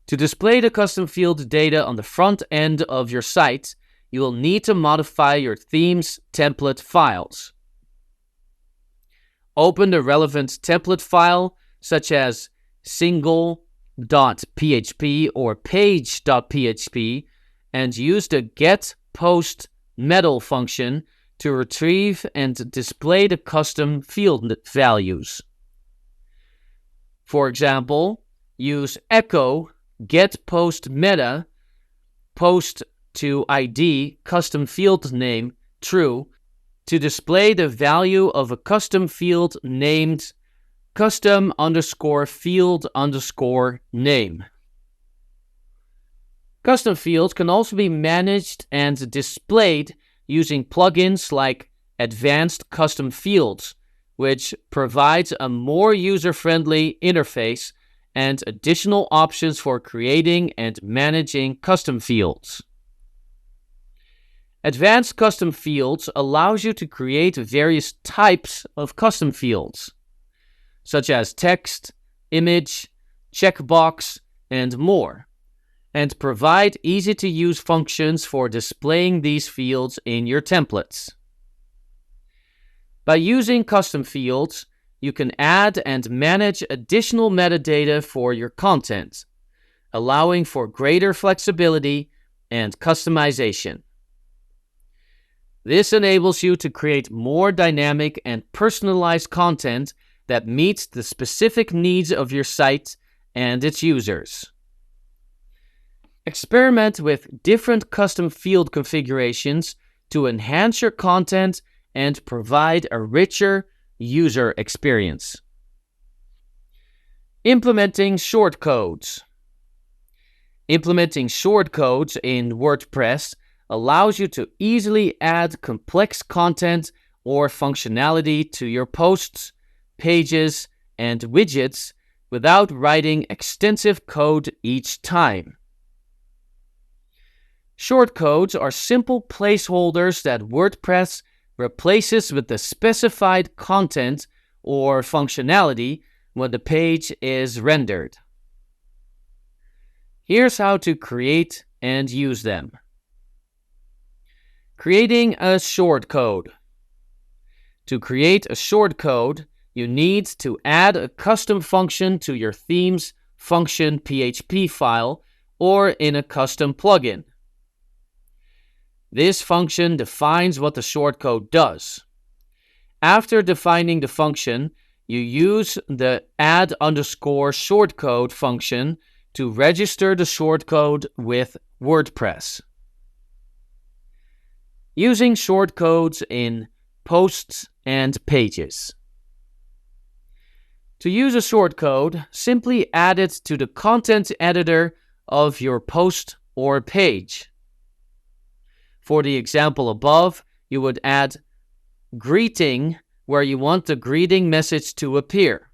To display the custom field data on the front end of your site, you will need to modify your theme's template files. Open the relevant template file, such as single.php or page.php, and use the getPostMetal function to retrieve and display the custom field values. For example, use echo getPostMeta post to ID custom field name true to display the value of a custom field named custom_field_name. Custom fields can also be managed and displayed using plugins like Advanced Custom Fields, which provides a more user-friendly interface and additional options for creating and managing custom fields. Advanced Custom Fields allows you to create various types of custom fields, such as text, image, checkbox, and more, and provide easy-to-use functions for displaying these fields in your templates. By using custom fields, you can add and manage additional metadata for your content, allowing for greater flexibility and customization. This enables you to create more dynamic and personalized content that meets the specific needs of your site and its users. Experiment with different custom field configurations to enhance your content and provide a richer user experience. Implementing shortcodes. Implementing shortcodes in WordPress allows you to easily add complex content or functionality to your posts, pages, and widgets without writing extensive code each time. Shortcodes are simple placeholders that WordPress replaces with the specified content or functionality when the page is rendered. Here's how to create and use them. Creating a shortcode. To create a shortcode, you need to add a custom function to your theme's function PHP file or in a custom plugin. This function defines what the shortcode does. After defining the function, you use the add_shortcode function to register the shortcode with WordPress. Using shortcodes in posts and pages. To use a shortcode, simply add it to the content editor of your post or page. For the example above, you would add greeting where you want the greeting message to appear.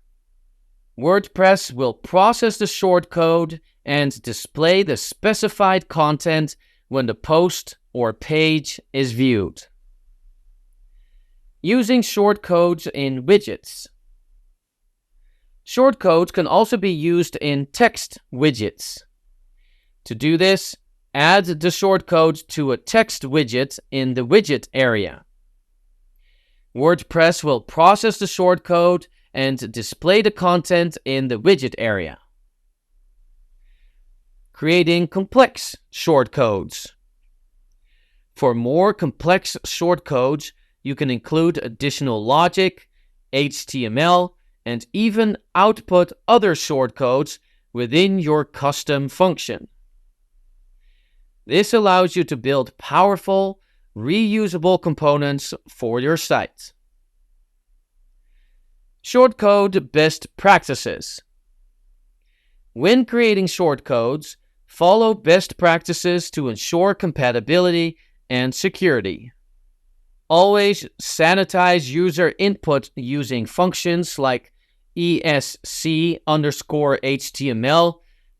WordPress will process the shortcode and display the specified content when the post or page is viewed. Using shortcodes in widgets. Shortcodes can also be used in text widgets. To do this, add the shortcode to a text widget in the widget area. WordPress will process the shortcode and display the content in the widget area. Creating complex shortcodes. For more complex shortcodes, you can include additional logic, HTML, and even output other shortcodes within your custom function. This allows you to build powerful, reusable components for your site. Shortcode best practices. When creating shortcodes, follow best practices to ensure compatibility and security. Always sanitize user input using functions like ESC_HTML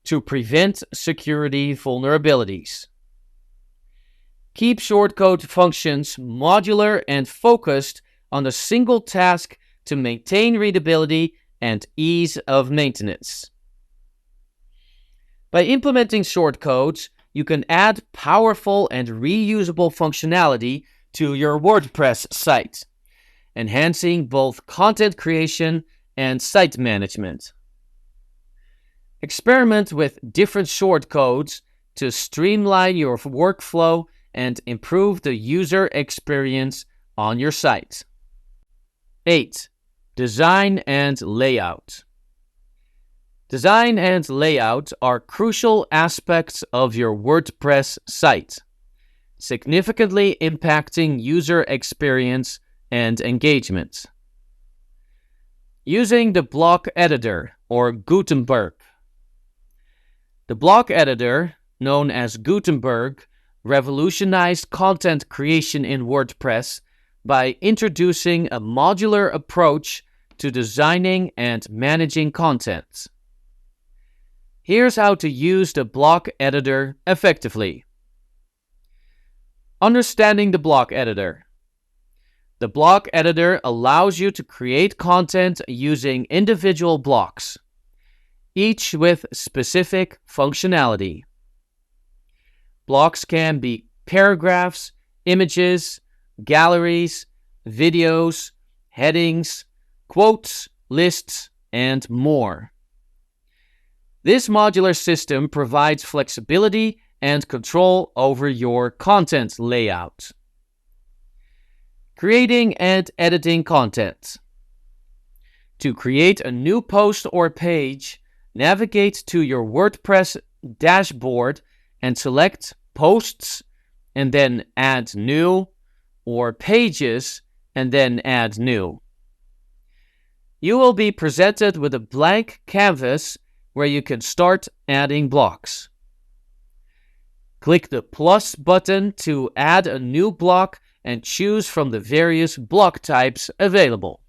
to prevent security vulnerabilities. Keep shortcode functions modular and focused on a single task to maintain readability and ease of maintenance. By implementing shortcodes, you can add powerful and reusable functionality to your WordPress site, enhancing both content creation and site management. Experiment with different shortcodes to streamline your workflow and improve the user experience on your site. 8. Design and layout. Design and layout are crucial aspects of your WordPress site, significantly impacting user experience and engagement. Using the block editor or Gutenberg. The block editor, known as Gutenberg, revolutionized content creation in WordPress by introducing a modular approach to designing and managing content. Here's how to use the block editor effectively. Understanding the block editor. The block editor allows you to create content using individual blocks, each with specific functionality. Blocks can be paragraphs, images, galleries, videos, headings, quotes, lists, and more. This modular system provides flexibility and control over your content layout. Creating and editing content. To create a new post or page, navigate to your WordPress dashboard and select Posts and then Add New, or Pages and then Add New. You will be presented with a blank canvas where you can start adding blocks. Click the plus button to add a new block and choose from the various block types available.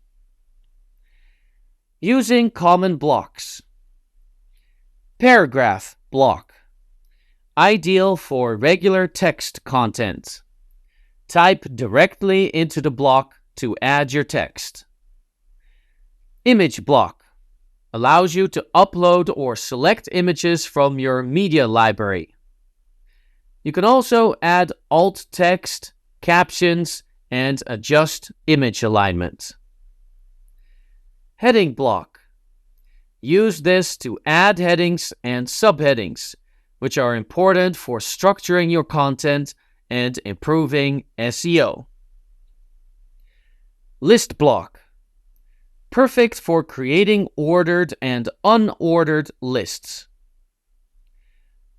Using common blocks. Paragraph block. Ideal for regular text content. Type directly into the block to add your text. Image block. Allows you to upload or select images from your media library. You can also add alt text, captions, and adjust image alignment. Heading block. Use this to add headings and subheadings, which are important for structuring your content and improving SEO. List block. Perfect for creating ordered and unordered lists.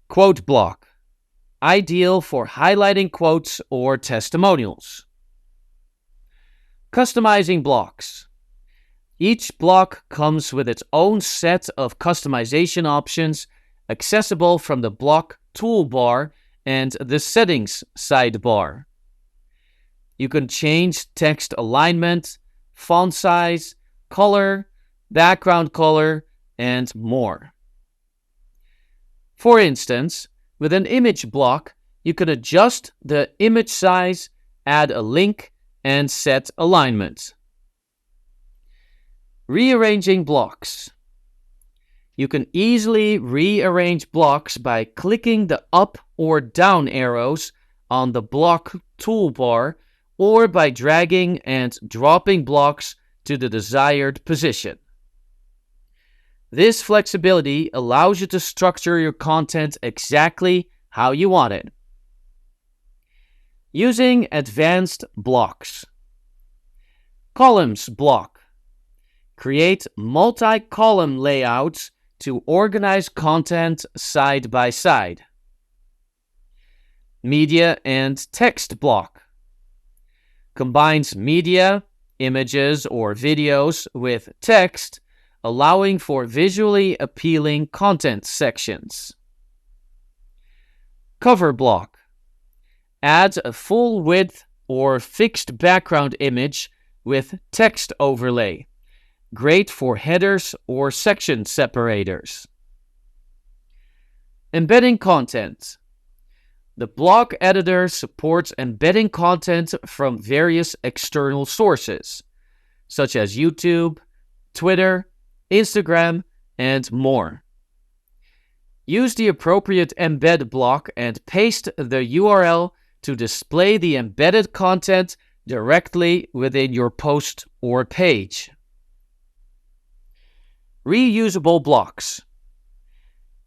Quote block. Ideal for highlighting quotes or testimonials. Customizing blocks. Each block comes with its own set of customization options accessible from the block toolbar and the settings sidebar. You can change text alignment, font size, color, background color, and more. For instance, with an image block, you can adjust the image size, add a link, and set alignment. Rearranging blocks. You can easily rearrange blocks by clicking the up or down arrows on the block toolbar or by dragging and dropping blocks to the desired position. This flexibility allows you to structure your content exactly how you want it. Using advanced blocks. Columns block. Create multi-column layouts to organize content side by side. Media and text block. Combines media, images, or videos with text, allowing for visually appealing content sections. Cover block. Adds a full width or fixed background image with text overlay. Great for headers or section separators. Embedding content. The block editor supports embedding content from various external sources, such as YouTube, Twitter, Instagram, and more. Use the appropriate embed block and paste the URL to display the embedded content directly within your post or page. Reusable blocks.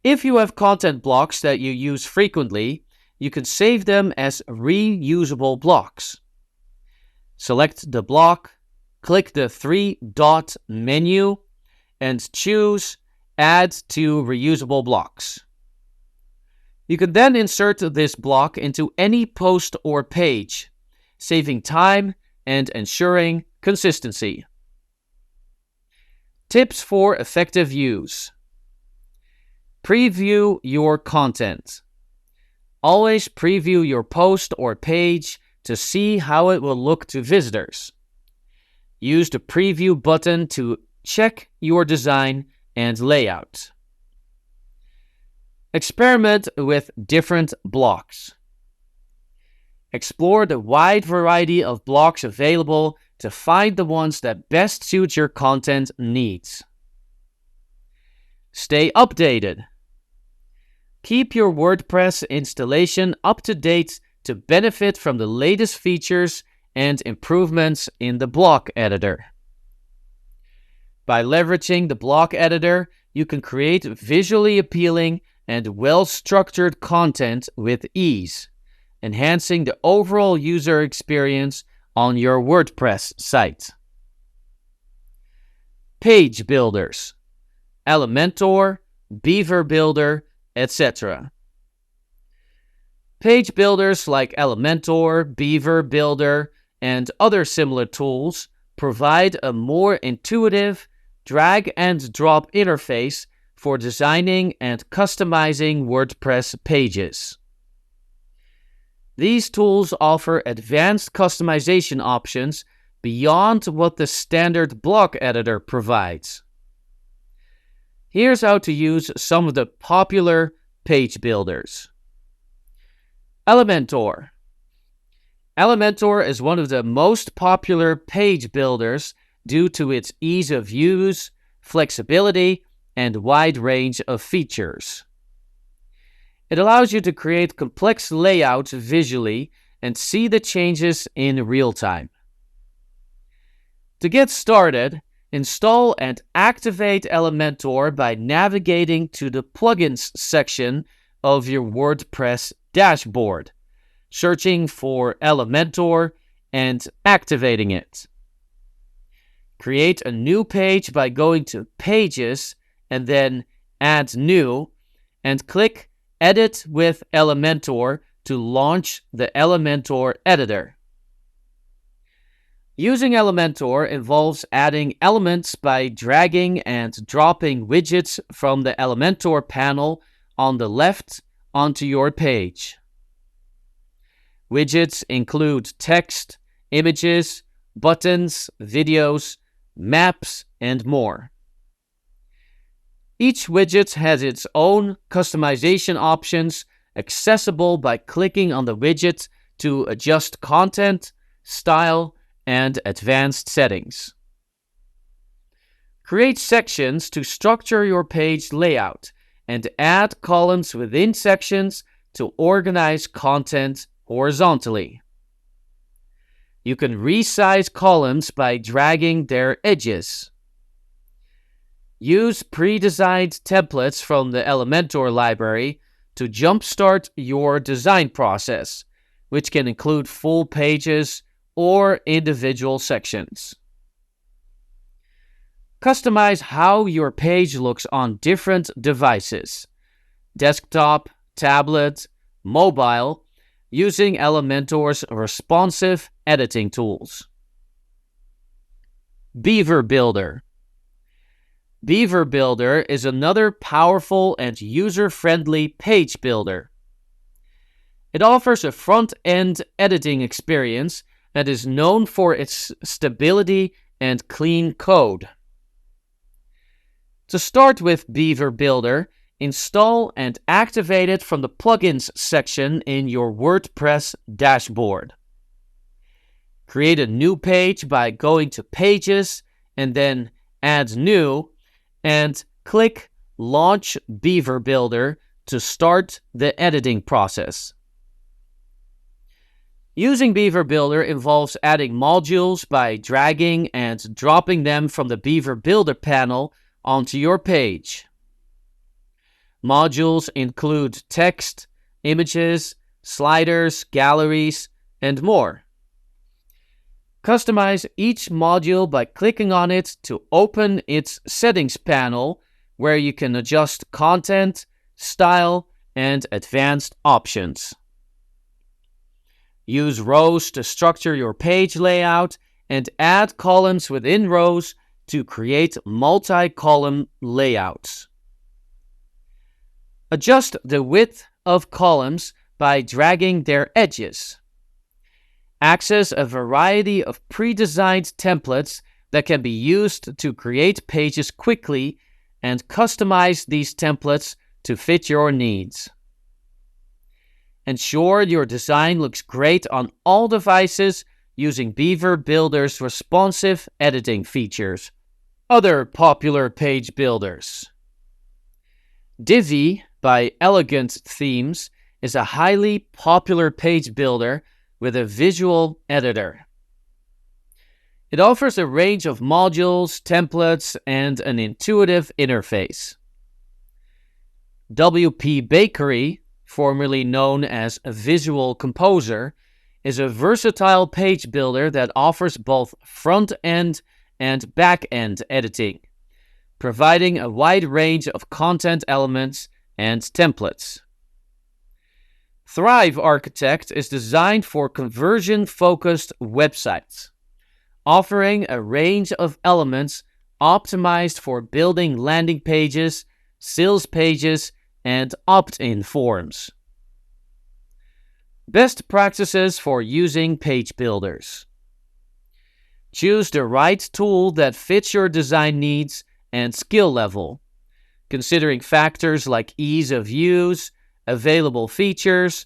If you have content blocks that you use frequently, you can save them as reusable blocks. Select the block, click the three-dot menu, and choose Add to Reusable Blocks. You can then insert this block into any post or page, saving time and ensuring consistency. Tips for effective use. Preview your content. Always preview your post or page to see how it will look to visitors. Use the preview button to check your design and layout. Experiment with different blocks. Explore the wide variety of blocks available to find the ones that best suit your content needs. Stay updated. Keep your WordPress installation up to date to benefit from the latest features and improvements in the block editor. By leveraging the block editor, you can create visually appealing and well-structured content with ease, enhancing the overall user experience on your WordPress site. Page builders, Elementor, Beaver Builder, etc. Page builders like Elementor, Beaver Builder, and other similar tools provide a more intuitive drag-and-drop interface for designing and customizing WordPress pages. These tools offer advanced customization options beyond what the standard block editor provides. Here's how to use some of the popular page builders. Elementor. Elementor is one of the most popular page builders due to its ease of use, flexibility, and wide range of features. It allows you to create complex layouts visually and see the changes in real time. To get started, install and activate Elementor by navigating to the Plugins section of your WordPress dashboard, searching for Elementor and activating it. Create a new page by going to Pages and then Add New, and click Edit with Elementor to launch the Elementor editor. Using Elementor involves adding elements by dragging and dropping widgets from the Elementor panel on the left onto your page. Widgets include text, images, buttons, videos, maps, and more. Each widget has its own customization options, accessible by clicking on the widget to adjust content, style, and advanced settings. Create sections to structure your page layout and add columns within sections to organize content horizontally. You can resize columns by dragging their edges. Use pre-designed templates from the Elementor library to jumpstart your design process, which can include full pages or individual sections. Customize how your page looks on different devices, desktop, tablet, mobile, using Elementor's responsive editing tools. Beaver Builder. Beaver Builder is another powerful and user-friendly page builder. It offers a front-end editing experience that is known for its stability and clean code. To start with Beaver Builder, install and activate it from the Plugins section in your WordPress dashboard. Create a new page by going to Pages and then Add New, and click Launch Beaver Builder to start the editing process. Using Beaver Builder involves adding modules by dragging and dropping them from the Beaver Builder panel onto your page. Modules include text, images, sliders, galleries, and more. Customize each module by clicking on it to open its settings panel, where you can adjust content, style, and advanced options. Use rows to structure your page layout and add columns within rows to create multi-column layouts. Adjust the width of columns by dragging their edges. Access a variety of pre-designed templates that can be used to create pages quickly and customize these templates to fit your needs. Ensure your design looks great on all devices using Beaver Builder's responsive editing features. Other popular page builders. Divi by Elegant Themes is a highly popular page builder with a visual editor. It offers a range of modules, templates, and an intuitive interface. WP Bakery, formerly known as a Visual Composer, is a versatile page builder that offers both front-end and back-end editing, providing a wide range of content elements and templates. Thrive Architect is designed for conversion-focused websites, offering a range of elements optimized for building landing pages, sales pages, and opt-in forms. Best practices for using page builders. Choose the right tool that fits your design needs and skill level, considering factors like ease of use, available features,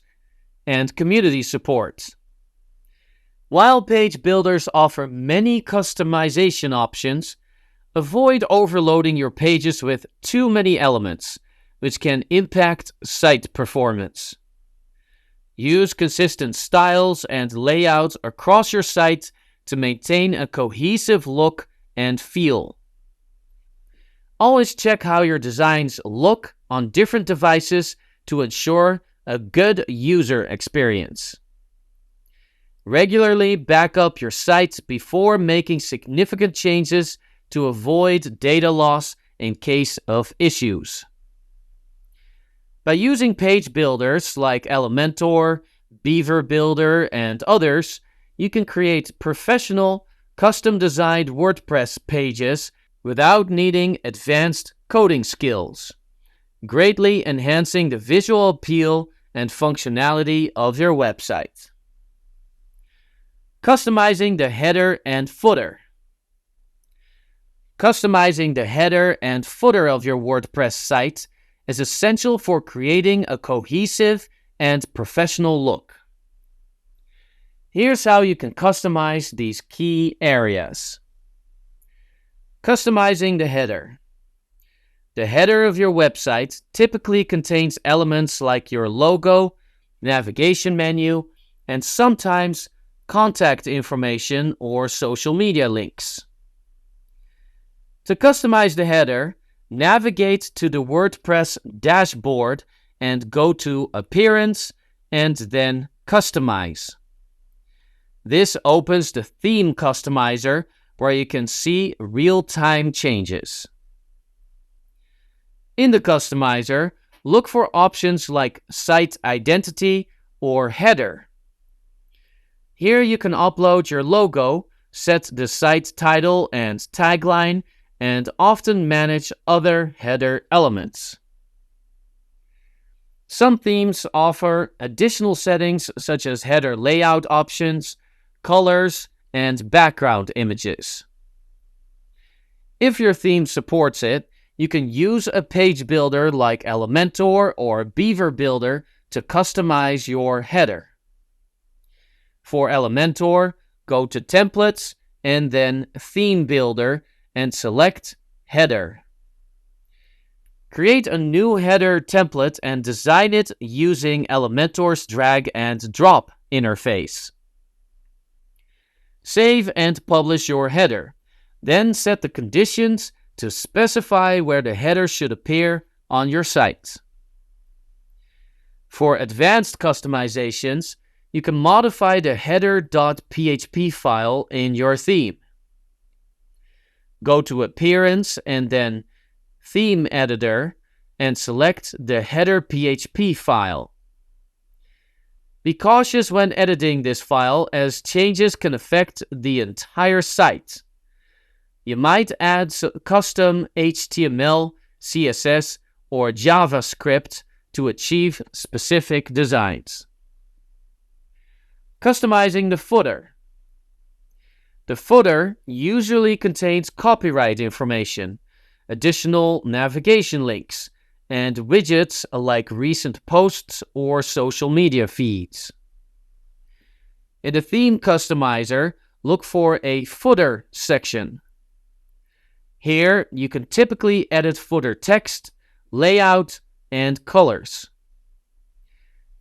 and community support. While page builders offer many customization options, avoid overloading your pages with too many elements, which can impact site performance. Use consistent styles and layouts across your site to maintain a cohesive look and feel. Always check how your designs look on different devices to ensure a good user experience. Regularly back up your site before making significant changes to avoid data loss in case of issues. By using page builders like Elementor, Beaver Builder, and others, you can create professional, custom-designed WordPress pages without needing advanced coding skills, greatly enhancing the visual appeal and functionality of your website. Customizing the header and footer. Customizing the header and footer of your WordPress site is essential for creating a cohesive and professional look. Here's how you can customize these key areas. Customizing the header. The header of your website typically contains elements like your logo, navigation menu, and sometimes contact information or social media links. To customize the header, navigate to the WordPress dashboard and go to Appearance and then Customize. This opens the Theme Customizer where you can see real-time changes. In the customizer, look for options like Site Identity or Header. Here you can upload your logo, set the site title and tagline, and often manage other header elements. Some themes offer additional settings such as header layout options, colors, and background images. If your theme supports it, you can use a page builder like Elementor or Beaver Builder to customize your header. For Elementor, go to Templates and then Theme Builder and select Header. Create a new header template and design it using Elementor's drag and drop interface. Save and publish your header. Then set the conditions to specify where the header should appear on your site. For advanced customizations, you can modify the header.php file in your theme. Go to Appearance and then Theme Editor and select the header.php file. Be cautious when editing this file as changes can affect the entire site. You might add custom HTML, CSS, or JavaScript to achieve specific designs. Customizing the footer. The footer usually contains copyright information, additional navigation links, and widgets like recent posts or social media feeds. In the Theme Customizer, look for a Footer section. Here, you can typically edit footer text, layout, and colors.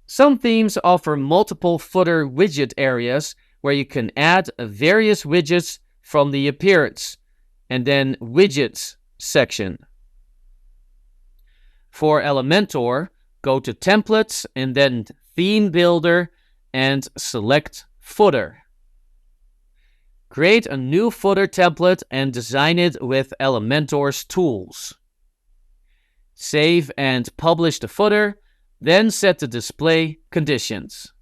Some themes offer multiple footer widget areas where you can add various widgets from the Appearance and then Widgets section. For Elementor, go to Templates and then Theme Builder and select Footer. Create a new footer template and design it with Elementor's tools. Save and publish the footer, then set the display conditions.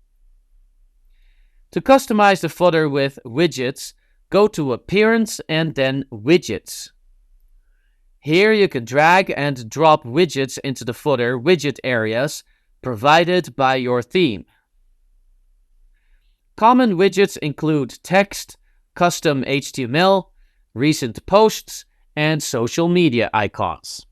To customize the footer with widgets, go to Appearance and then Widgets. Here you can drag and drop widgets into the footer widget areas provided by your theme. Common widgets include text, custom HTML, recent posts, and social media icons.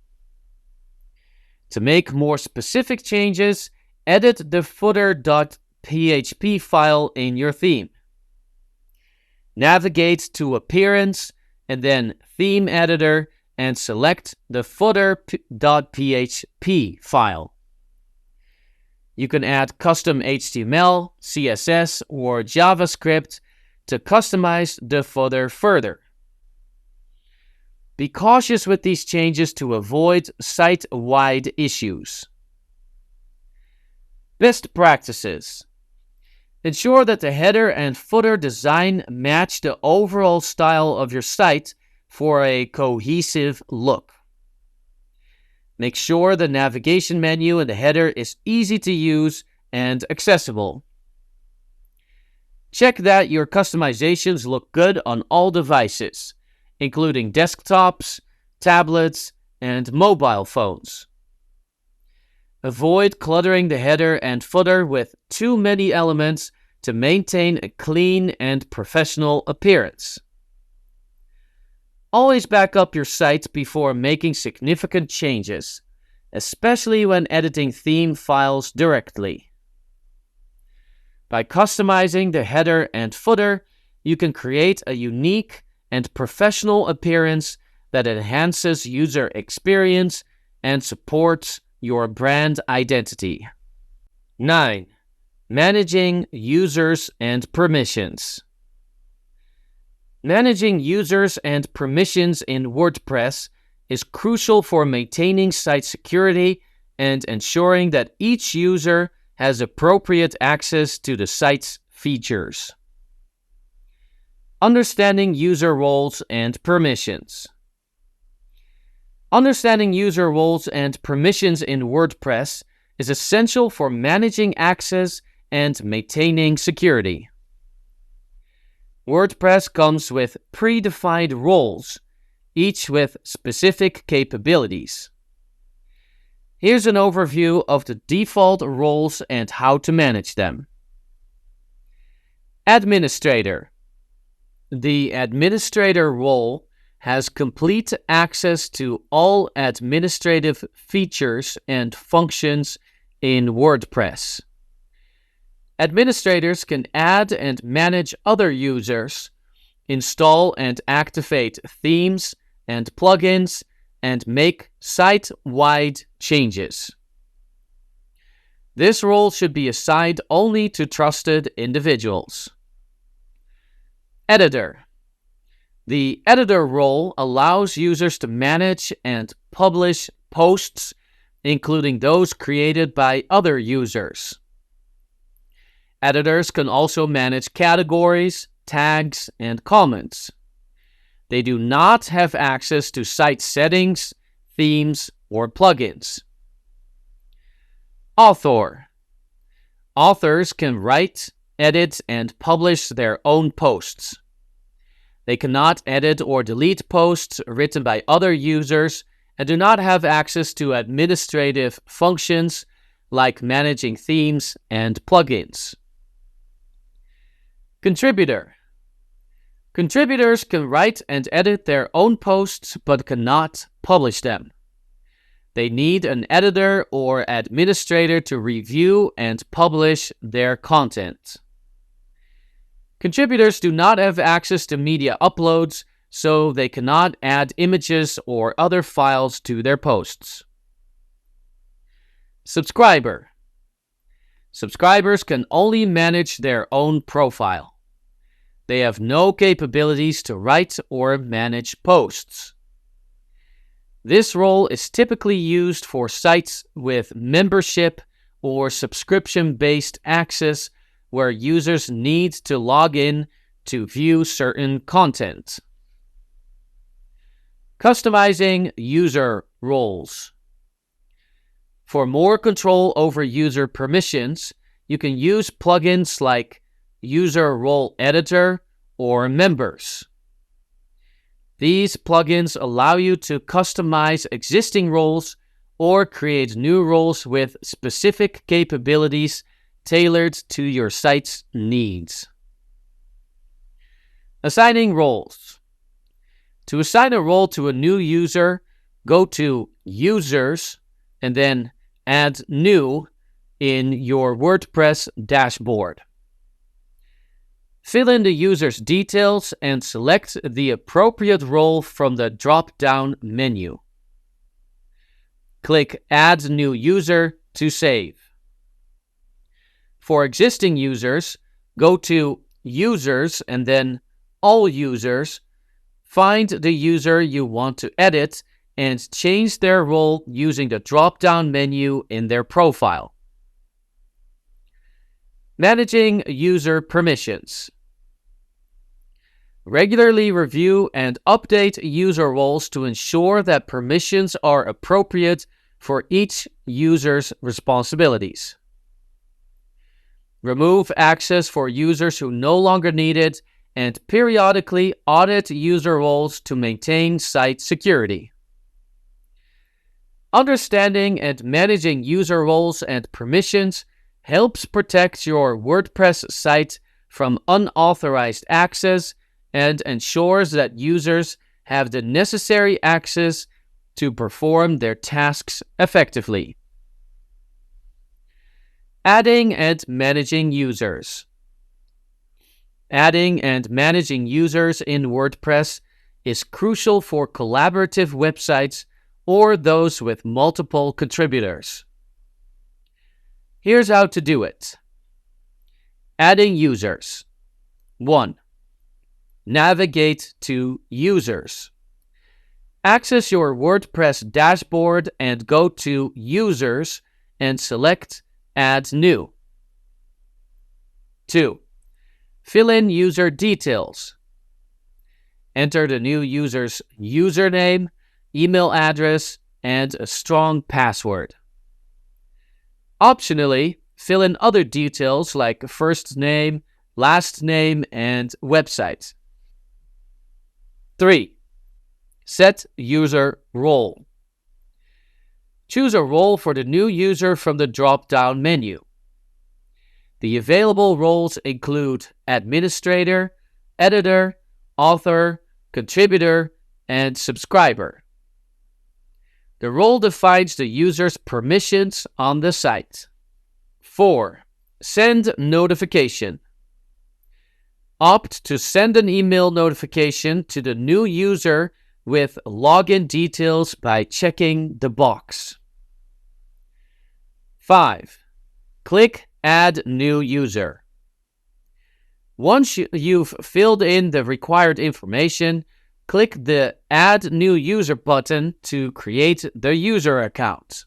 To make more specific changes, edit the footer.php file in your theme. Navigate to Appearance and then Theme Editor and select the footer.php file. You can add custom HTML, CSS, or JavaScript to customize the footer further. Be cautious with these changes to avoid site-wide issues. Best practices. Ensure that the header and footer design match the overall style of your site for a cohesive look. Make sure the navigation menu in the header is easy to use and accessible. Check that your customizations look good on all devices, including desktops, tablets, and mobile phones. Avoid cluttering the header and footer with too many elements to maintain a clean and professional appearance. Always back up your site before making significant changes, especially when editing theme files directly. By customizing the header and footer, you can create a unique and professional appearance that enhances user experience and supports your brand identity. 9. Managing users and permissions. Managing users and permissions in WordPress is crucial for maintaining site security and ensuring that each user has appropriate access to the site's features. Understanding user roles and permissions. Understanding user roles and permissions in WordPress is essential for managing access and maintaining security. WordPress comes with predefined roles, each with specific capabilities. Here's an overview of the default roles and how to manage them. Administrator. The administrator role has complete access to all administrative features and functions in WordPress. Administrators can add and manage other users, install and activate themes and plugins, and make site-wide changes. This role should be assigned only to trusted individuals. Editor. The editor role allows users to manage and publish posts, including those created by other users. Editors can also manage categories, tags, and comments. They do not have access to site settings, themes, or plugins. Author. Authors can write, edit, and publish their own posts. They cannot edit or delete posts written by other users and do not have access to administrative functions like managing themes and plugins. Contributor. Contributors can write and edit their own posts but cannot publish them. They need an editor or administrator to review and publish their content. Contributors do not have access to media uploads, so they cannot add images or other files to their posts. Subscriber. Subscribers can only manage their own profile. They have no capabilities to write or manage posts. This role is typically used for sites with membership or subscription-based access where users need to log in to view certain content. Customizing user roles. For more control over user permissions, you can use plugins like User Role Editor or Members. These plugins allow you to customize existing roles or create new roles with specific capabilities tailored to your site's needs. Assigning roles. To assign a role to a new user, go to Users and then Add New in your WordPress dashboard. Fill in the user's details and select the appropriate role from the drop-down menu. Click Add New User to save. For existing users, go to Users and then All Users. Find the user you want to edit and change their role using the drop-down menu in their profile. Managing user permissions. Regularly review and update user roles to ensure that permissions are appropriate for each user's responsibilities. Remove access for users who no longer need it, and periodically audit user roles to maintain site security. Understanding and managing user roles and permissions helps protect your WordPress site from unauthorized access and ensures that users have the necessary access to perform their tasks effectively. Adding and managing users. Adding and managing users in WordPress is crucial for collaborative websites or those with multiple contributors. Here's how to do it. Adding users. 1. Navigate to Users. Access your WordPress dashboard and go to Users and select Add New. 2. Fill in user details. Enter the new user's username, email address, and a strong password. Optionally, fill in other details like first name, last name, and website. 3. Set user role. Choose a role for the new user from the drop-down menu. The available roles include administrator, editor, author, contributor, and subscriber. The role defines the user's permissions on the site. 4. Send notification. Opt to send an email notification to the new user with login details by checking the box. 5. Click Add New User. Once you've filled in the required information, click the Add New User button to create the user account.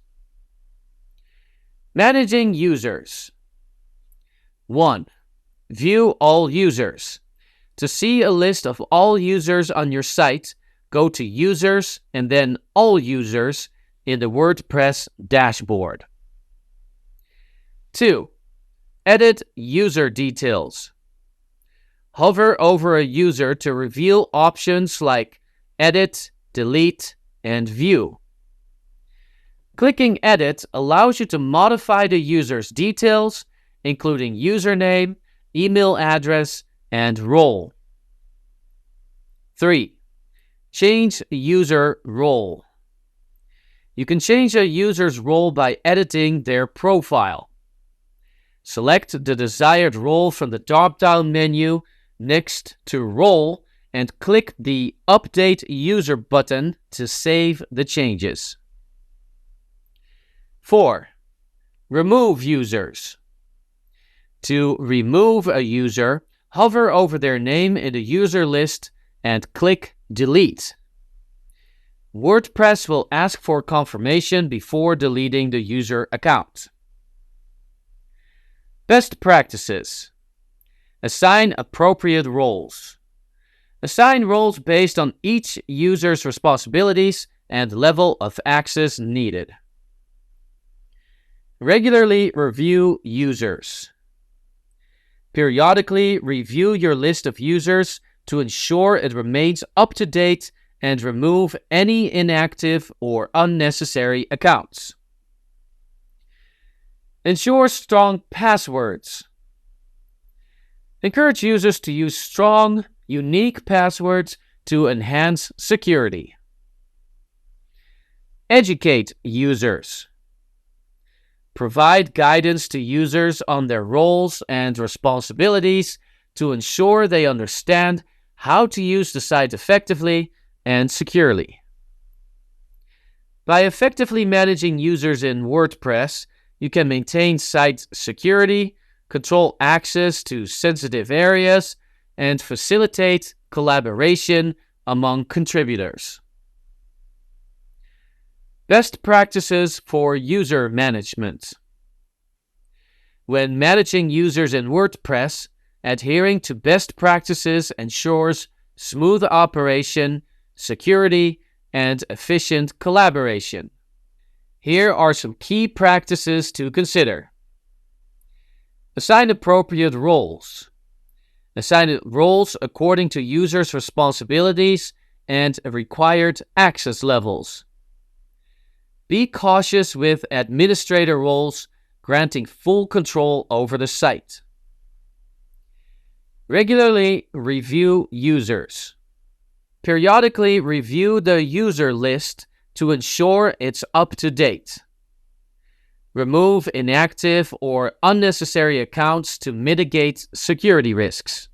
Managing users. 1. View all users. To see a list of all users on your site, go to Users and then All Users in the WordPress dashboard. 2. Edit user details. Hover over a user to reveal options like Edit, Delete, and View. Clicking Edit allows you to modify the user's details, including username, email address, and role. 3. Change user role. You can change a user's role by editing their profile. Select the desired role from the drop-down menu next to Role and click the Update User button to save the changes. 4. Remove users. To remove a user, hover over their name in the user list and click Delete. WordPress will ask for confirmation before deleting the user account. Best practices. Assign appropriate roles. Assign roles based on each user's responsibilities and level of access needed. Regularly review users. Periodically review your list of users to ensure it remains up to date and remove any inactive or unnecessary accounts. Ensure strong passwords. Encourage users to use strong, unique passwords to enhance security. Educate users. Provide guidance to users on their roles and responsibilities to ensure they understand how to use the site effectively and securely. By effectively managing users in WordPress, you can maintain site security, control access to sensitive areas, and facilitate collaboration among contributors. Best practices for user management. When managing users in WordPress, adhering to best practices ensures smooth operation, security, and efficient collaboration. Here are some key practices to consider. Assign appropriate roles. Assign roles according to users' responsibilities and required access levels. Be cautious with administrator roles, granting full control over the site. Regularly review users. Periodically review the user list to ensure it's up to date. Remove inactive or unnecessary accounts to mitigate security risks.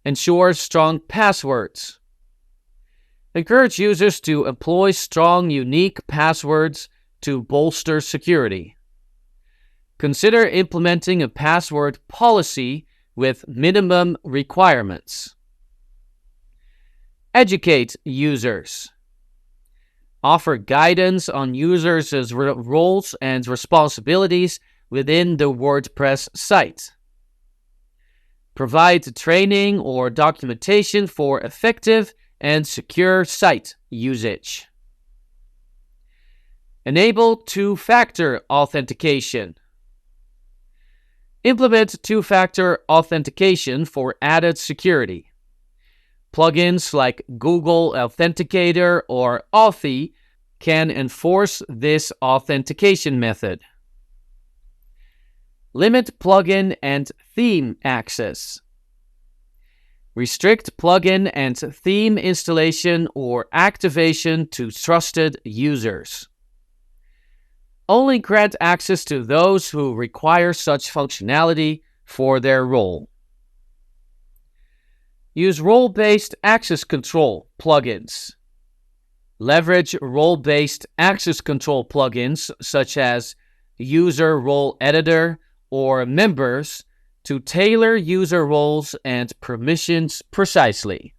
Ensure strong passwords. Encourage users to employ strong, unique passwords to bolster security. Consider implementing a password policy with minimum requirements. Educate users. Offer guidance on users' roles and responsibilities within the WordPress site. Provide training or documentation for effective and secure site usage. Enable two-factor authentication. Implement two-factor authentication for added security. Plugins like Google Authenticator or Authy can enforce this authentication method. Limit plugin and theme access. Restrict plugin and theme installation or activation to trusted users. Only grant access to those who require such functionality for their role. Use role-based access control plugins. Leverage role-based access control plugins such as User Role Editor or Members to tailor user roles and permissions precisely.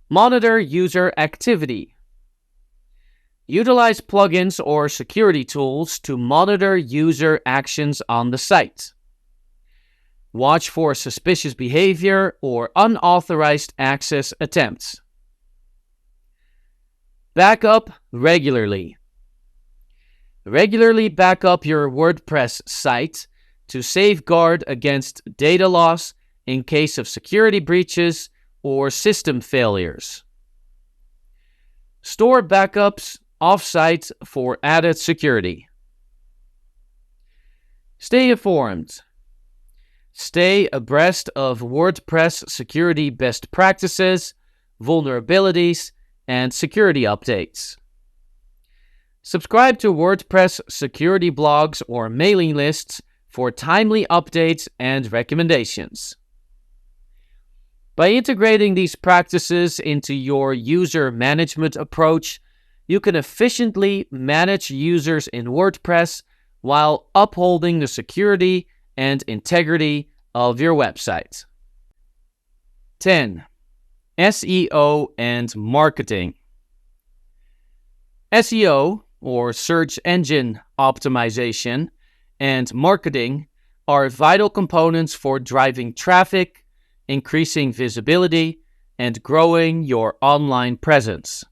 Monitor user activity. Utilize plugins or security tools to monitor user actions on the site. Watch for suspicious behavior or unauthorized access attempts. Backup regularly. Regularly back up your WordPress site to safeguard against data loss in case of security breaches or system failures. Store backups off-site for added security. Stay informed. Stay abreast of WordPress security best practices, vulnerabilities, and security updates. Subscribe to WordPress security blogs or mailing lists for timely updates and recommendations. By integrating these practices into your user management approach, you can efficiently manage users in WordPress while upholding the security and integrity of your website. 10. SEO and marketing. SEO, or search engine optimization, and marketing are vital components for driving traffic, increasing visibility, and growing your online presence.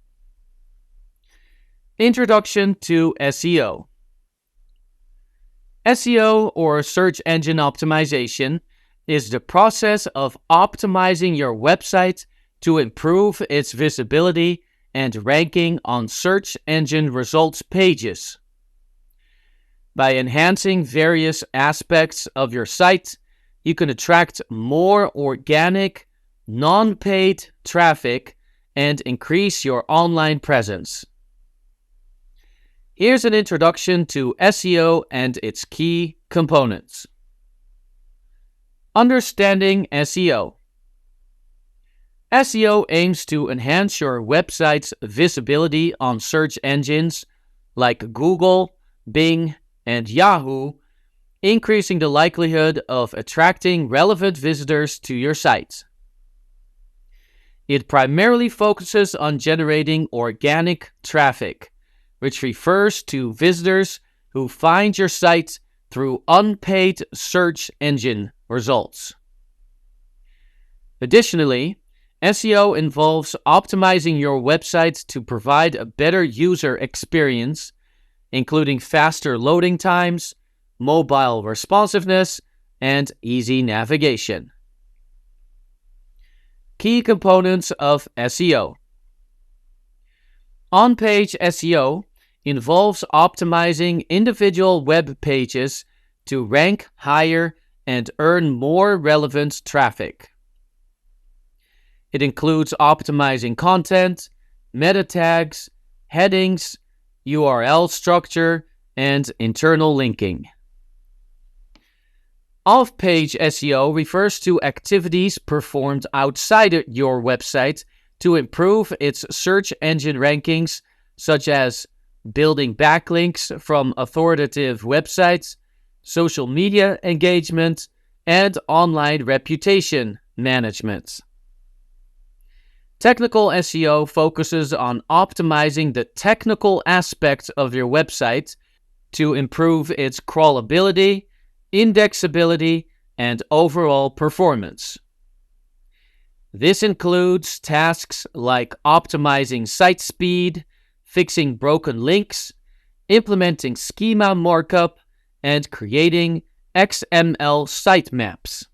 Introduction to SEO. SEO, or search engine optimization, is the process of optimizing your website to improve its visibility and ranking on search engine results pages. By enhancing various aspects of your site, you can attract more organic, non-paid traffic and increase your online presence. Here's an introduction to SEO and its key components. Understanding SEO. SEO aims to enhance your website's visibility on search engines like Google, Bing, and Yahoo, increasing the likelihood of attracting relevant visitors to your site. It primarily focuses on generating organic traffic, which refers to visitors who find your site through unpaid search engine results. Additionally, SEO involves optimizing your website to provide a better user experience, including faster loading times, mobile responsiveness, and easy navigation. Key components of SEO. On-page SEO involves optimizing individual web pages to rank higher and earn more relevant traffic. It includes optimizing content, meta tags, headings, URL structure, and internal linking. Off-page SEO refers to activities performed outside your website to improve its search engine rankings, such as building backlinks from authoritative websites, social media engagement, and online reputation management. Technical SEO focuses on optimizing the technical aspects of your website to improve its crawlability, indexability, and overall performance. This includes tasks like optimizing site speed, fixing broken links, implementing schema markup, and creating XML sitemaps.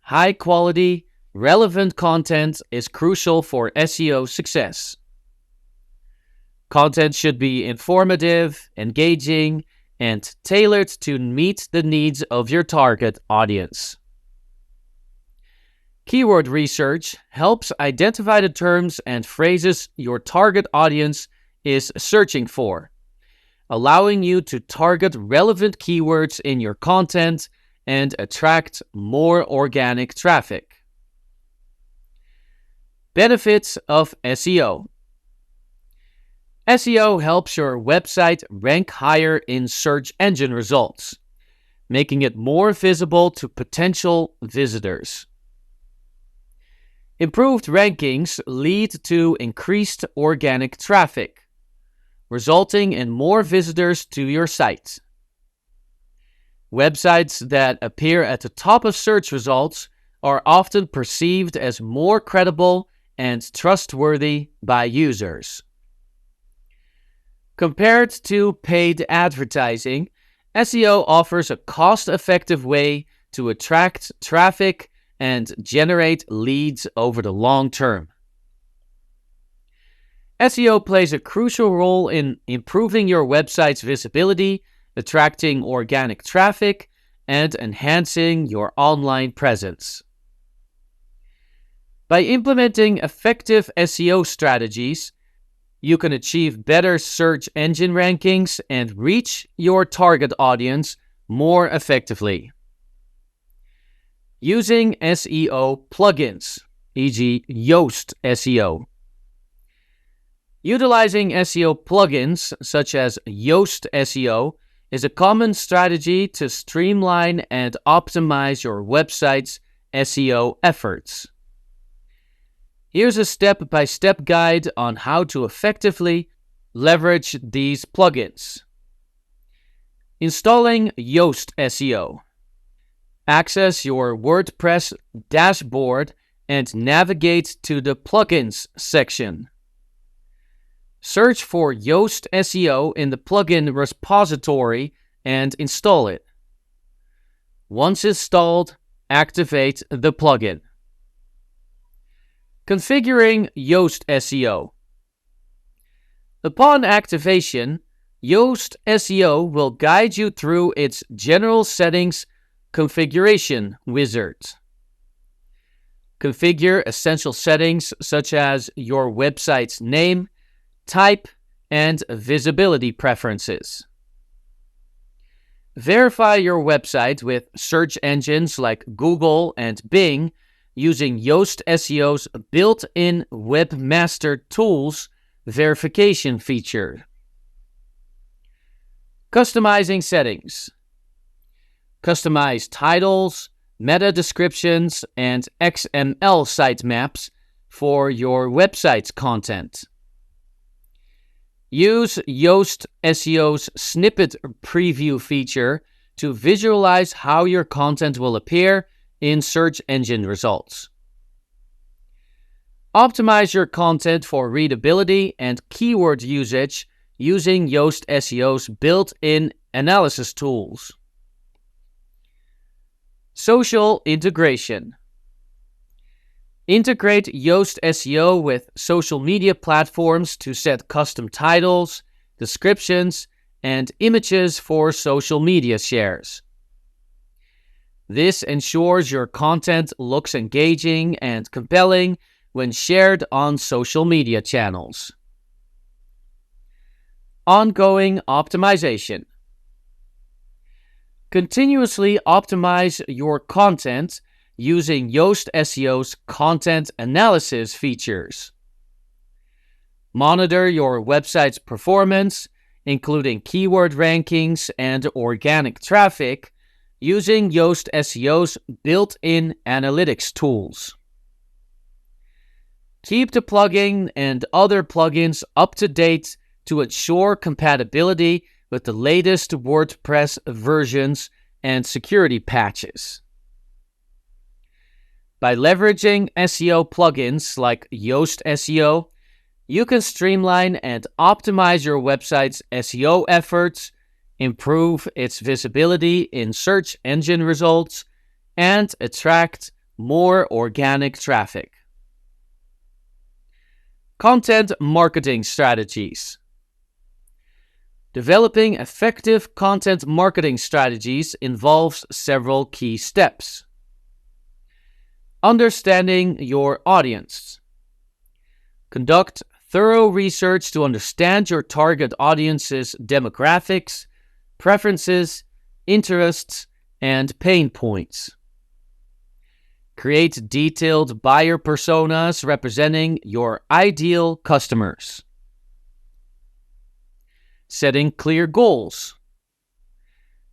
High-quality, relevant content is crucial for SEO success. Content should be informative, engaging, and tailored to meet the needs of your target audience. Keyword research helps identify the terms and phrases your target audience is searching for, allowing you to target relevant keywords in your content and attract more organic traffic. Benefits of SEO. SEO helps your website rank higher in search engine results, making it more visible to potential visitors. Improved rankings lead to increased organic traffic, resulting in more visitors to your site. Websites that appear at the top of search results are often perceived as more credible and trustworthy by users. Compared to paid advertising, SEO offers a cost-effective way to attract traffic and generate leads over the long term. SEO plays a crucial role in improving your website's visibility, attracting organic traffic, and enhancing your online presence. By implementing effective SEO strategies, you can achieve better search engine rankings and reach your target audience more effectively. Using SEO plugins, e.g. Yoast SEO. Utilizing SEO plugins such as Yoast SEO is a common strategy to streamline and optimize your website's SEO efforts. Here's a step-by-step guide on how to effectively leverage these plugins. Installing Yoast SEO. Access your WordPress dashboard and navigate to the Plugins section. Search for Yoast SEO in the plugin repository and install it. Once installed, activate the plugin. Configuring Yoast SEO. Upon activation, Yoast SEO will guide you through its general settings configuration wizard. Configure essential settings such as your website's name, type, and visibility preferences. Verify your website with search engines like Google and Bing using Yoast SEO's built-in Webmaster Tools verification feature. Customizing settings. Customize titles, meta descriptions, and XML sitemaps for your website's content. Use Yoast SEO's snippet preview feature to visualize how your content will appear in search engine results. Optimize your content for readability and keyword usage using Yoast SEO's built-in analysis tools. Social integration. Integrate Yoast SEO with social media platforms to set custom titles, descriptions, and images for social media shares. This ensures your content looks engaging and compelling when shared on social media channels. Ongoing optimization. Continuously optimize your content using Yoast SEO's content analysis features. Monitor your website's performance, including keyword rankings and organic traffic, using Yoast SEO's built-in analytics tools. Keep the plugin and other plugins up to date to ensure compatibility with the latest WordPress versions and security patches. By leveraging SEO plugins like Yoast SEO, you can streamline and optimize your website's SEO efforts, improve its visibility in search engine results, and attract more organic traffic. Content marketing strategies. Developing effective content marketing strategies involves several key steps. Understanding your audience. Conduct thorough research to understand your target audience's demographics, preferences, interests, and pain points. Create detailed buyer personas representing your ideal customers. Setting clear goals.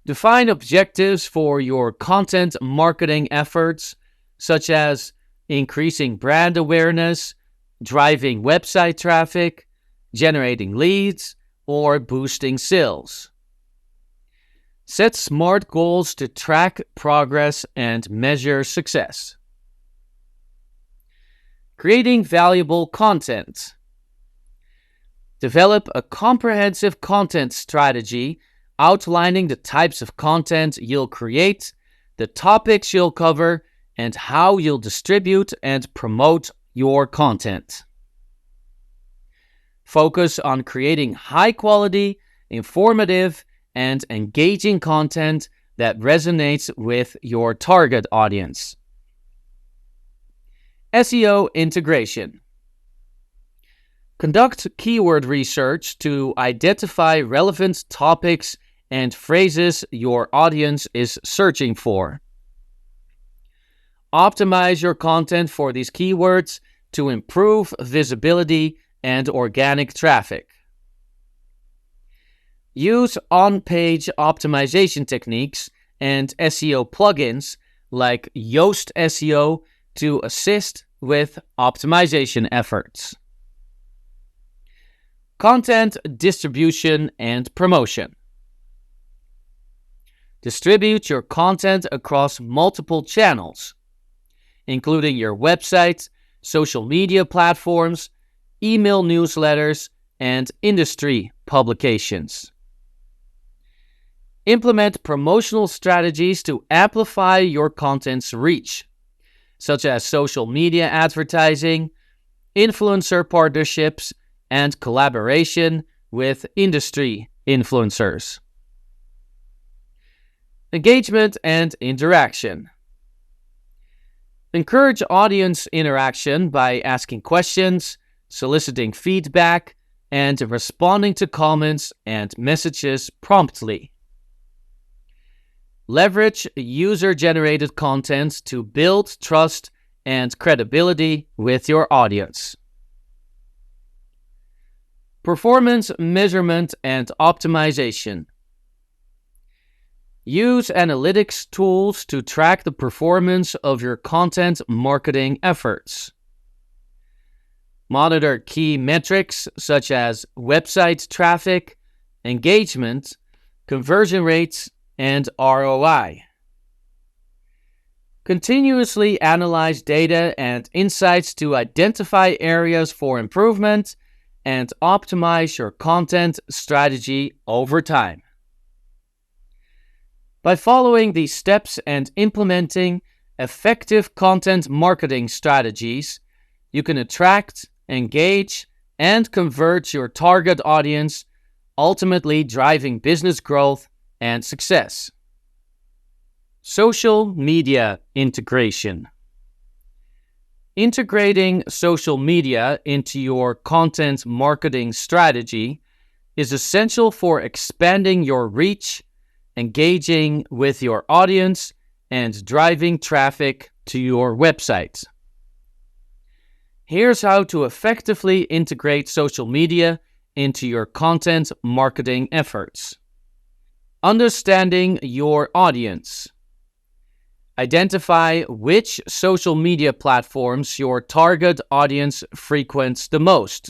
Define objectives for your content marketing efforts, such as increasing brand awareness, driving website traffic, generating leads, or boosting sales. Set SMART goals to track progress and measure success. Creating valuable content. Develop a comprehensive content strategy outlining the types of content you'll create, the topics you'll cover, and how you'll distribute and promote your content. Focus on creating high-quality, informative, and engaging content that resonates with your target audience. SEO integration. Conduct keyword research to identify relevant topics and phrases your audience is searching for. Optimize your content for these keywords to improve visibility and organic traffic. Use on-page optimization techniques and SEO plugins like Yoast SEO to assist with optimization efforts. Content distribution and promotion. Distribute your content across multiple channels, including your website, social media platforms, email newsletters, and industry publications. Implement promotional strategies to amplify your content's reach, such as social media advertising, influencer partnerships, and collaboration with industry influencers. Engagement and interaction. Encourage audience interaction by asking questions, soliciting feedback, and responding to comments and messages promptly. Leverage user-generated content to build trust and credibility with your audience. Performance measurement and optimization. Use analytics tools to track the performance of your content marketing efforts. Monitor key metrics such as website traffic, engagement, conversion rates, and ROI. Continuously analyze data and insights to identify areas for improvement and optimize your content strategy over time. By following these steps and implementing effective content marketing strategies, you can attract, engage, and convert your target audience, ultimately driving business growth and success. Social media integration. Integrating social media into your content marketing strategy is essential for expanding your reach, engaging with your audience, and driving traffic to your website. Here's how to effectively integrate social media into your content marketing efforts. Understanding your audience. Identify which social media platforms your target audience frequents the most.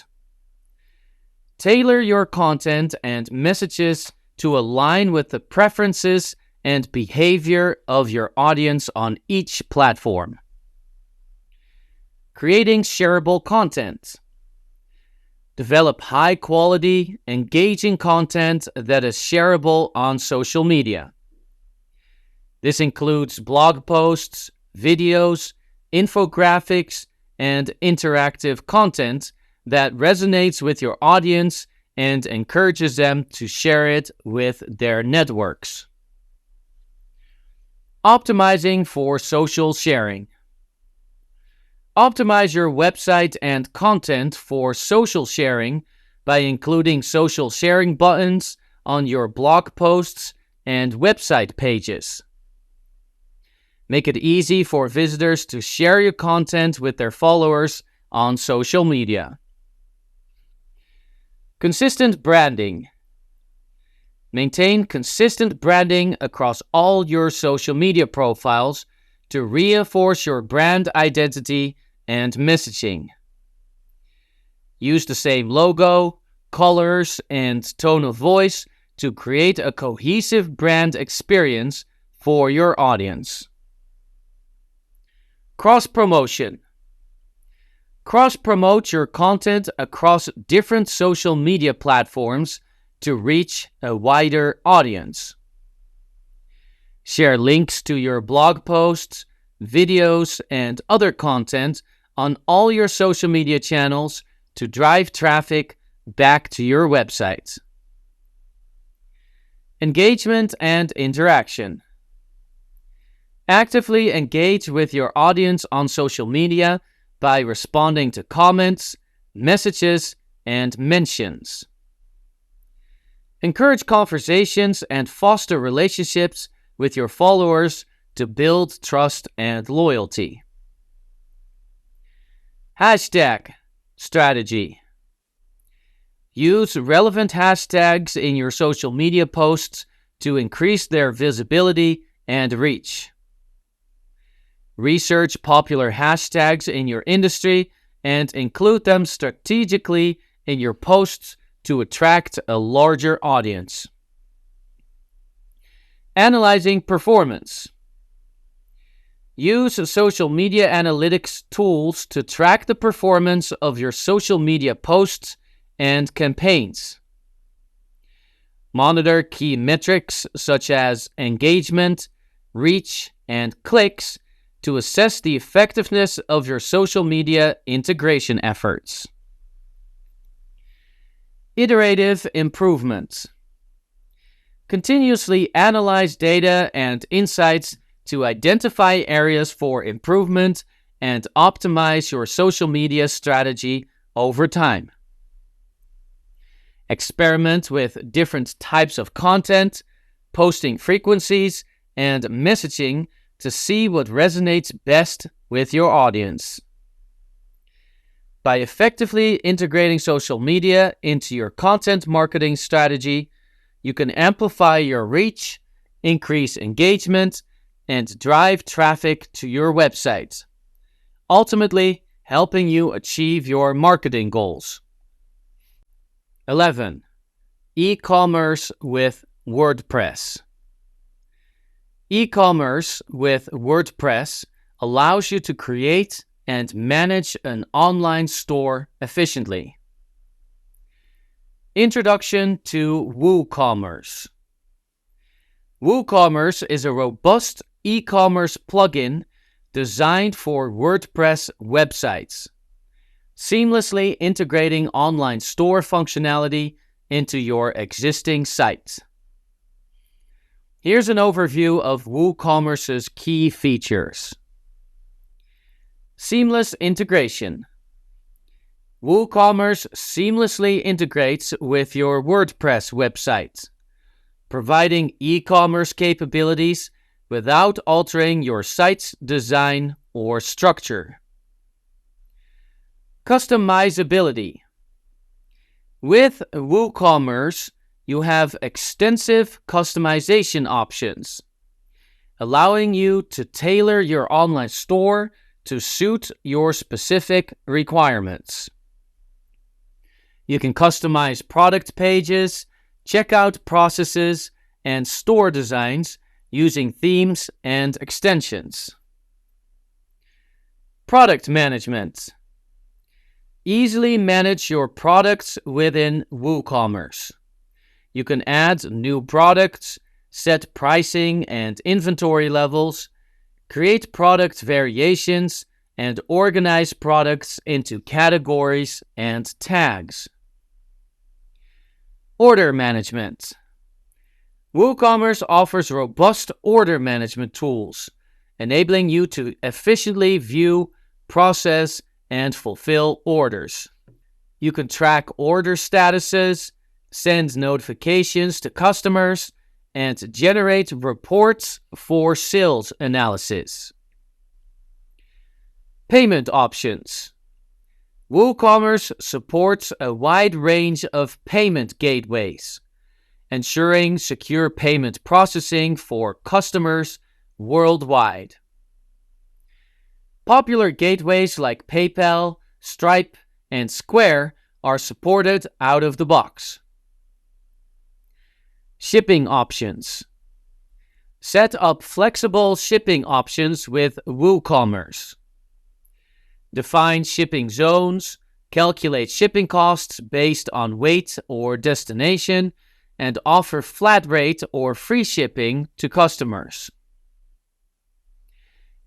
Tailor your content and messages to align with the preferences and behavior of your audience on each platform. Creating shareable content. Develop high-quality, engaging content that is shareable on social media. This includes blog posts, videos, infographics, and interactive content that resonates with your audience and encourages them to share it with their networks. Optimizing for social sharing. Optimize your website and content for social sharing by including social sharing buttons on your blog posts and website pages. Make it easy for visitors to share your content with their followers on social media. Consistent branding. Maintain consistent branding across all your social media profiles to reinforce your brand identity and messaging. Use the same logo, colors, and tone of voice to create a cohesive brand experience for your audience. Cross-promotion. Cross-promote your content across different social media platforms to reach a wider audience. Share links to your blog posts, videos, and other content on all your social media channels to drive traffic back to your website. Engagement and interaction. Actively engage with your audience on social media by responding to comments, messages, and mentions. Encourage conversations and foster relationships with your followers to build trust and loyalty. Hashtag strategy. Use relevant hashtags in your social media posts to increase their visibility and reach. Research popular hashtags in your industry and include them strategically in your posts to attract a larger audience. Analyzing performance. Use social media analytics tools to track the performance of your social media posts and campaigns. Monitor key metrics such as engagement, reach, and clicks to assess the effectiveness of your social media integration efforts. Iterative improvement. Continuously analyze data and insights to identify areas for improvement and optimize your social media strategy over time. Experiment with different types of content, posting frequencies, and messaging to see what resonates best with your audience. By effectively integrating social media into your content marketing strategy, you can amplify your reach, increase engagement, and drive traffic to your website, ultimately helping you achieve your marketing goals. 11. E-commerce with WordPress. E-commerce with WordPress allows you to create and manage an online store efficiently. Introduction to WooCommerce. WooCommerce is a robust e-commerce plugin designed for WordPress websites, seamlessly integrating online store functionality into your existing site. Here's an overview of WooCommerce's key features. Seamless integration. WooCommerce seamlessly integrates with your WordPress website, providing e-commerce capabilities without altering your site's design or structure. Customizability. With WooCommerce, you have extensive customization options, allowing you to tailor your online store to suit your specific requirements. You can customize product pages, checkout processes, and store designs using themes and extensions. Product management. Easily manage your products within WooCommerce. You can add new products, set pricing and inventory levels, create product variations, and organize products into categories and tags. Order management. WooCommerce offers robust order management tools, enabling you to efficiently view, process, and fulfill orders. You can track order statuses, send notifications to customers, and generate reports for sales analysis. Payment options. WooCommerce supports a wide range of payment gateways, ensuring secure payment processing for customers worldwide. Popular gateways like PayPal, Stripe, and Square are supported out of the box. Shipping options. Set up flexible shipping options with WooCommerce. Define shipping zones, calculate shipping costs based on weight or destination, and offer flat rate or free shipping to customers.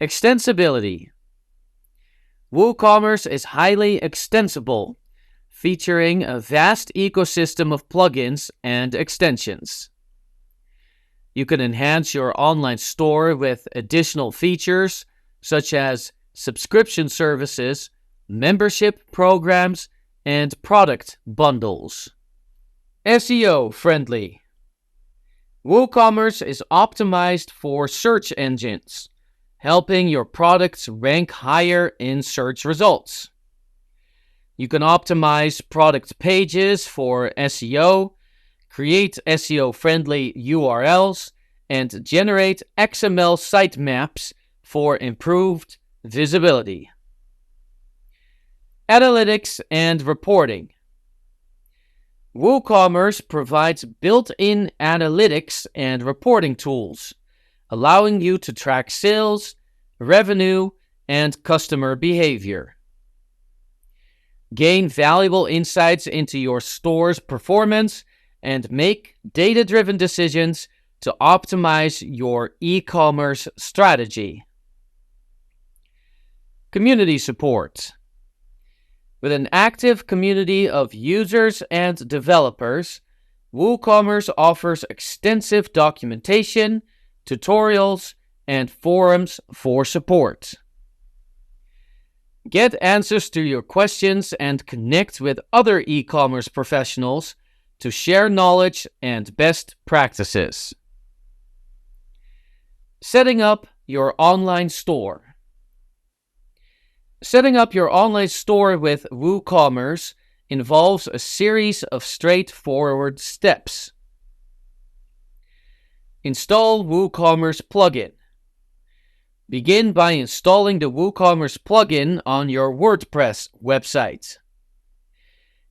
Extensibility. WooCommerce is highly extensible, featuring a vast ecosystem of plugins and extensions. You can enhance your online store with additional features such as subscription services, membership programs, and product bundles. SEO friendly. WooCommerce is optimized for search engines, helping your products rank higher in search results. You can optimize product pages for SEO, create SEO-friendly URLs, and generate XML sitemaps for improved visibility. Analytics and reporting. WooCommerce provides built-in analytics and reporting tools, allowing you to track sales, revenue, and customer behavior. Gain valuable insights into your store's performance and make data-driven decisions to optimize your e-commerce strategy. Community support. With an active community of users and developers, WooCommerce offers extensive documentation, tutorials, and forums for support. Get answers to your questions and connect with other e-commerce professionals to share knowledge and best practices. Setting up your online store. Setting up your online store with WooCommerce involves a series of straightforward steps. Install WooCommerce plugin. Begin by installing the WooCommerce plugin on your WordPress website.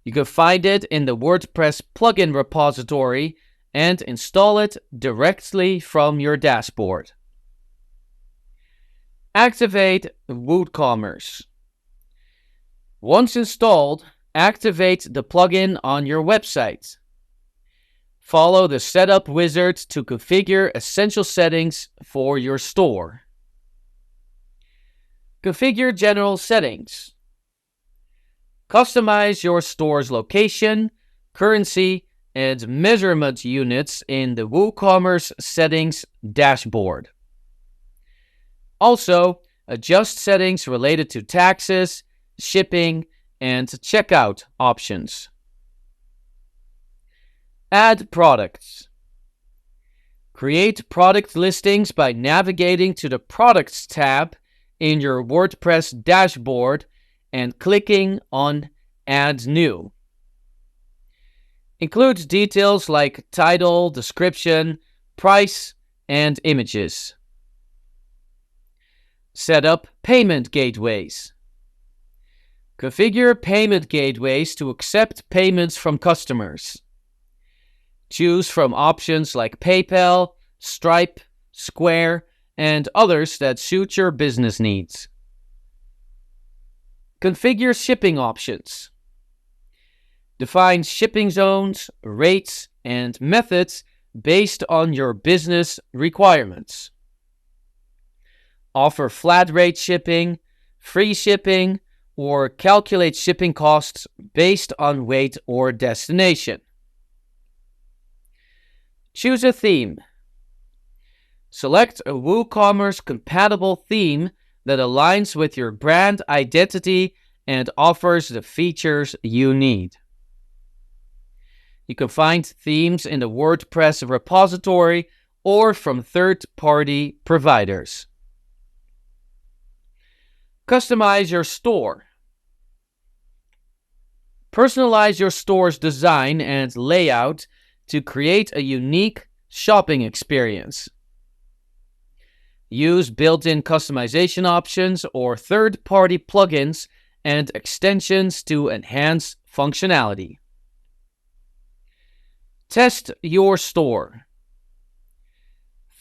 You can find it in the WordPress plugin repository and install it directly from your dashboard. Activate WooCommerce. Once installed, activate the plugin on your website. Follow the setup wizard to configure essential settings for your store. Configure general settings. Customize your store's location, currency, and measurement units in the WooCommerce settings dashboard. Also, adjust settings related to taxes, shipping, and checkout options. Add products. Create product listings by navigating to the Products tab in your WordPress dashboard and clicking on Add New. Include details like title, description, price, and images. Set up payment gateways. Configure payment gateways to accept payments from customers. Choose from options like PayPal, Stripe, Square, and others that suit your business needs. Configure shipping options. Define shipping zones, rates, and methods based on your business requirements. Offer flat rate shipping, free shipping, or calculate shipping costs based on weight or destination. Choose a theme. Select a WooCommerce compatible theme that aligns with your brand identity and offers the features you need. You can find themes in the WordPress repository or from third-party providers. Customize your store. Personalize your store's design and layout to create a unique shopping experience. Use built-in customization options or third-party plugins and extensions to enhance functionality. Test your store.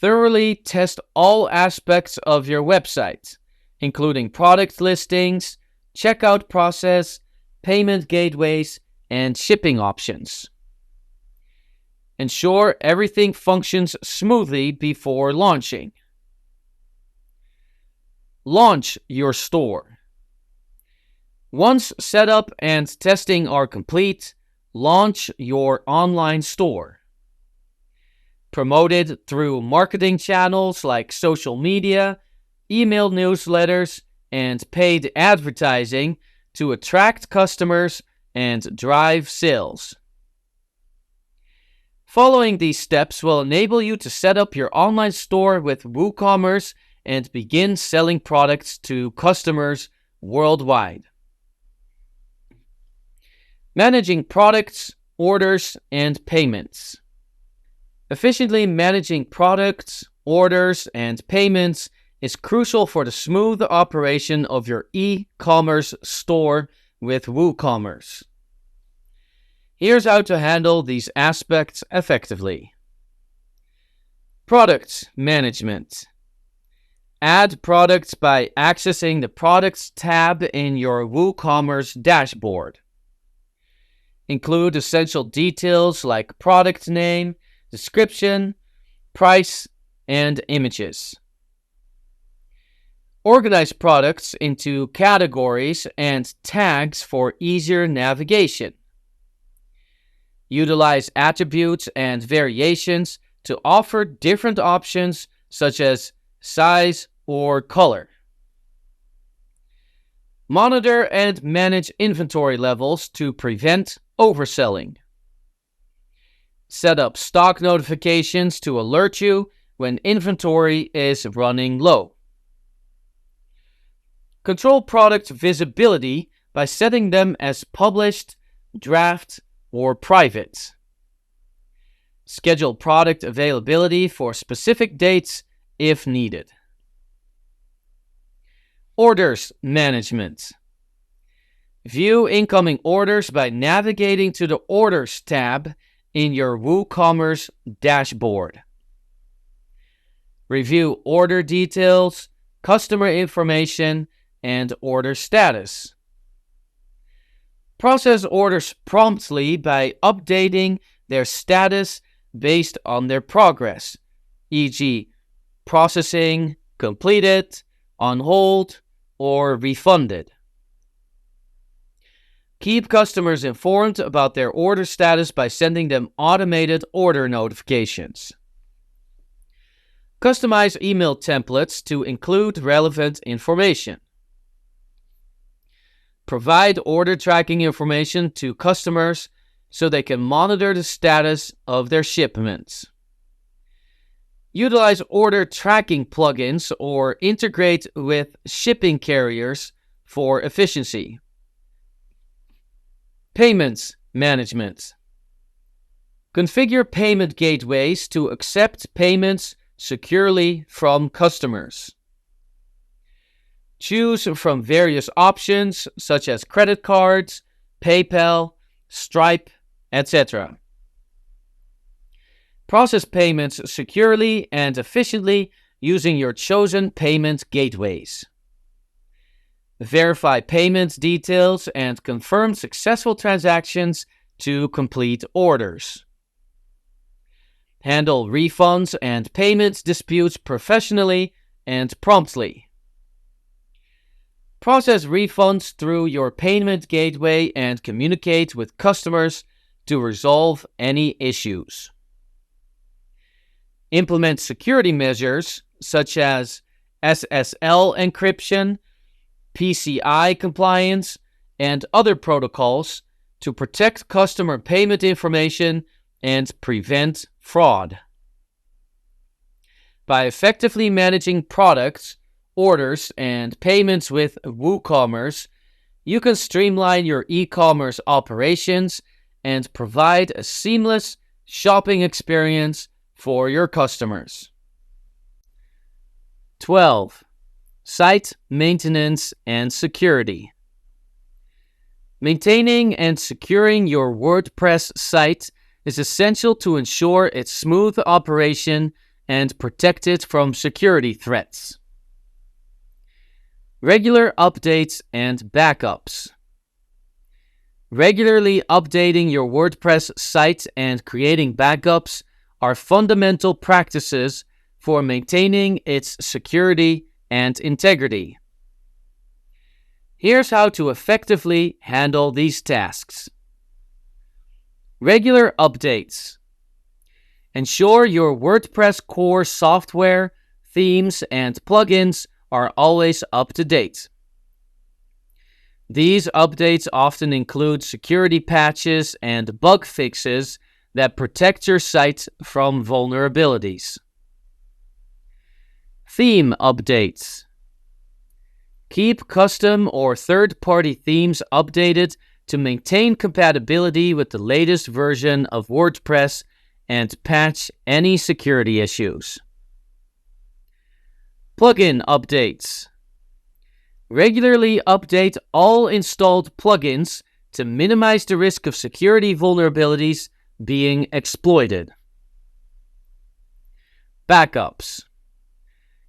Thoroughly test all aspects of your website, including product listings, checkout process, payment gateways, and shipping options. Ensure everything functions smoothly before launching. Launch your store. Once setup and testing are complete, launch your online store. Promote it through marketing channels like social media, email newsletters, and paid advertising to attract customers and drive sales. Following these steps will enable you to set up your online store with WooCommerce and begin selling products to customers worldwide. Managing products, orders, and payments. Efficiently managing products, orders, and payments is crucial for the smooth operation of your e-commerce store with WooCommerce. Here's how to handle these aspects effectively. Product management. Add products by accessing the Products tab in your WooCommerce dashboard. Include essential details like product name, description, price, and images. Organize products into categories and tags for easier navigation. Utilize attributes and variations to offer different options such as size or color. Monitor and manage inventory levels to prevent overselling. Set up stock notifications to alert you when inventory is running low. Control product visibility by setting them as published, draft, or private. Schedule product availability for specific dates if needed. Orders management. View incoming orders by navigating to the Orders tab in your WooCommerce dashboard. Review order details, customer information, and order status. Process orders promptly by updating their status based on their progress, e.g., processing, completed, on hold, or refunded. Keep customers informed about their order status by sending them automated order notifications. Customize email templates to include relevant information. Provide order tracking information to customers so they can monitor the status of their shipments. Utilize order tracking plugins or integrate with shipping carriers for efficiency. Payments management. Configure payment gateways to accept payments securely from customers. Choose from various options such as credit cards, PayPal, Stripe, etc. Process payments securely and efficiently using your chosen payment gateways. Verify payment details and confirm successful transactions to complete orders. Handle refunds and payment disputes professionally and promptly. Process refunds through your payment gateway and communicate with customers to resolve any issues. Implement security measures such as SSL encryption, PCI compliance, and other protocols to protect customer payment information and prevent fraud. By effectively managing products, orders, and payments with WooCommerce, you can streamline your e-commerce operations and provide a seamless shopping experience for your customers. 12. Site maintenance and security. Maintaining and securing your WordPress site is essential to ensure its smooth operation and protect it from security threats. Regular updates and backups. Regularly updating your WordPress site and creating backups are fundamental practices for maintaining its security and integrity. Here's how to effectively handle these tasks. Regular updates. Ensure your WordPress core software, themes, and plugins are always up to date. These updates often include security patches and bug fixes that protect your site from vulnerabilities. Theme updates. Keep custom or third-party themes updated to maintain compatibility with the latest version of WordPress and patch any security issues. Plugin updates. Regularly update all installed plugins to minimize the risk of security vulnerabilities being exploited. Backups.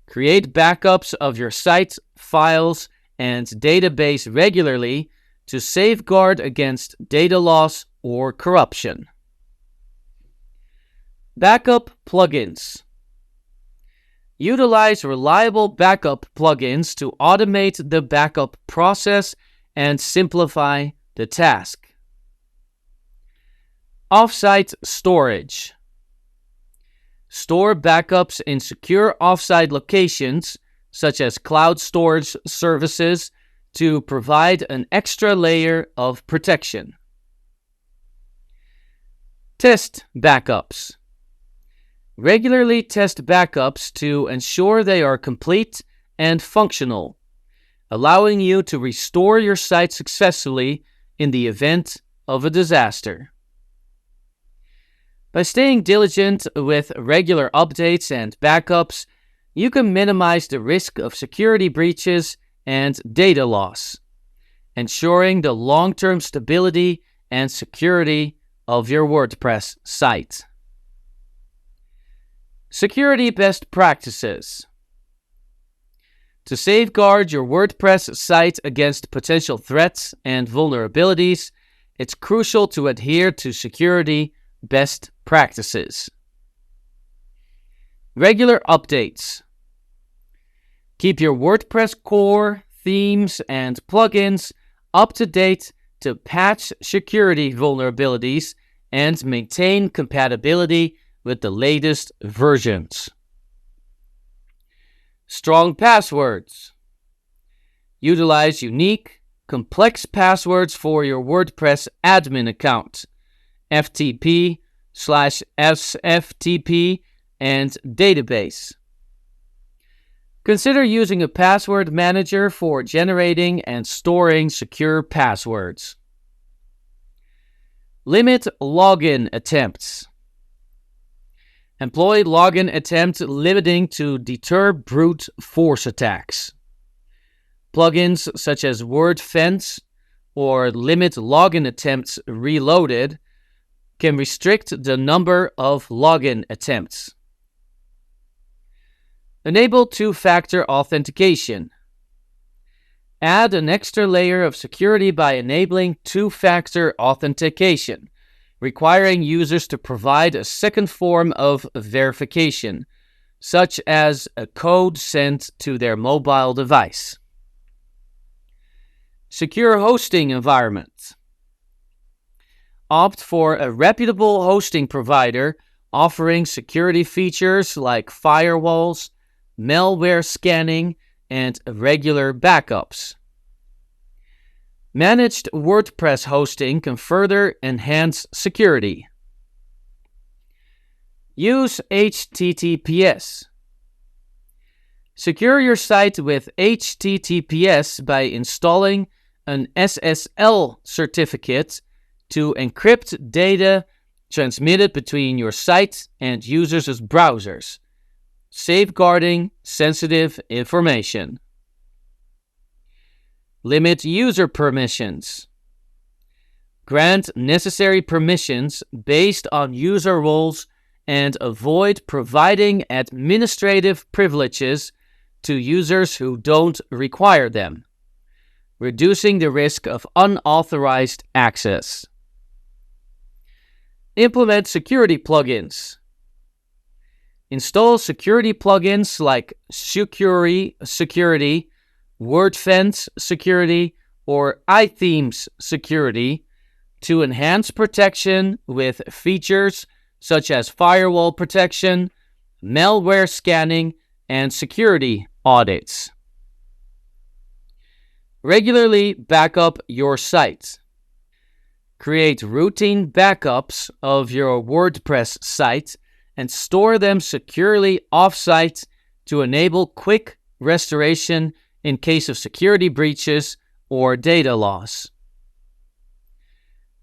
Create backups of your site, files, and database regularly to safeguard against data loss or corruption. Backup plugins. Utilize reliable backup plugins to automate the backup process and simplify the task. Offsite storage. Store backups in secure offsite locations, such as cloud storage services, to provide an extra layer of protection. Test backups. Regularly test backups to ensure they are complete and functional, allowing you to restore your site successfully in the event of a disaster. By staying diligent with regular updates and backups, you can minimize the risk of security breaches and data loss, ensuring the long-term stability and security of your WordPress site. Security best practices. To safeguard your WordPress site against potential threats and vulnerabilities, it's crucial to adhere to security best practices. Regular updates. Keep your WordPress core, themes, and plugins up to date to patch security vulnerabilities and maintain compatibility with the latest versions. Strong passwords. Utilize unique, complex passwords for your WordPress admin account, FTP/SFTP, and database. Consider using a password manager for generating and storing secure passwords. Limit login attempts. Employ login attempt limiting to deter brute force attacks. Plugins such as WordFence or Limit Login Attempts Reloaded can restrict the number of login attempts. Enable two-factor authentication. Add an extra layer of security by enabling two-factor authentication, requiring users to provide a second form of verification, such as a code sent to their mobile device. Secure hosting environment. Opt for a reputable hosting provider offering security features like firewalls, malware scanning, and regular backups. Managed WordPress hosting can further enhance security. Use HTTPS. Secure your site with HTTPS by installing an SSL certificate to encrypt data transmitted between your site and users' browsers, safeguarding sensitive information. Limit user permissions. Grant necessary permissions based on user roles and avoid providing administrative privileges to users who don't require them, reducing the risk of unauthorized access. Implement security plugins. Install security plugins like Security, WordFence Security, or iThemes Security to enhance protection with features such as firewall protection, malware scanning, and security audits. Regularly backup your site. Create routine backups of your WordPress site and store them securely off-site to enable quick restoration in case of security breaches or data loss.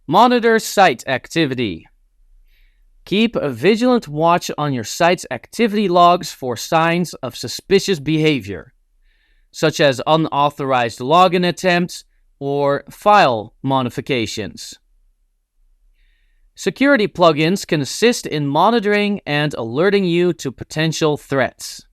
Monitor site activity. Keep a vigilant watch on your site's activity logs for signs of suspicious behavior, such as unauthorized login attempts or file modifications. Security plugins can assist in monitoring and alerting you to potential threats.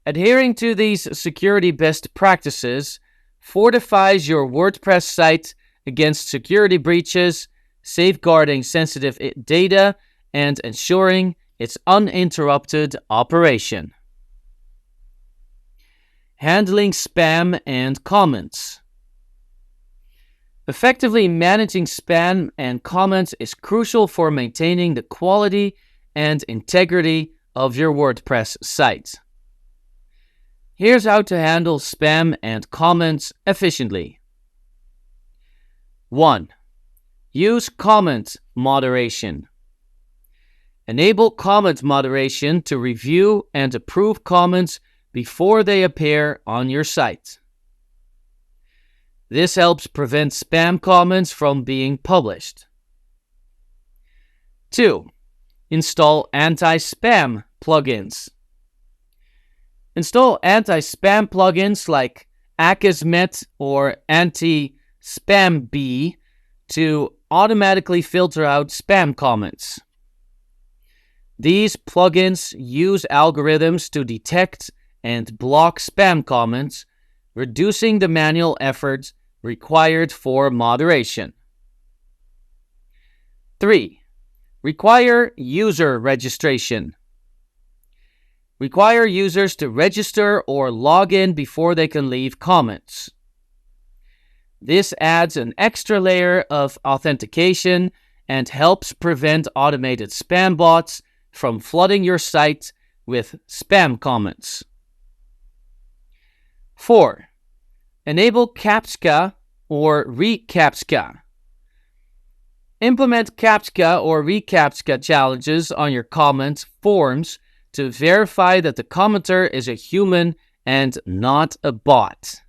Adhering to these security best practices fortifies your WordPress site against security breaches, safeguarding sensitive data, and ensuring its uninterrupted operation. Handling spam and comments. Effectively managing spam and comments is crucial for maintaining the quality and integrity of your WordPress site. Here's how to handle spam and comments efficiently. 1. Use comment moderation. Enable comment moderation to review and approve comments before they appear on your site. This helps prevent spam comments from being published. 2. Install anti-spam plugins. Install anti-spam plugins like Akismet or Anti-Spam-Bee to automatically filter out spam comments. These plugins use algorithms to detect and block spam comments, reducing the manual effort required for moderation. 3. Require user registration. Require users to register or log in before they can leave comments. This adds an extra layer of authentication and helps prevent automated spam bots from flooding your site with spam comments. 4. Enable CAPTCHA or reCAPTCHA. Implement CAPTCHA or reCAPTCHA challenges on your comment forms to verify that the commenter is a human and not a bot.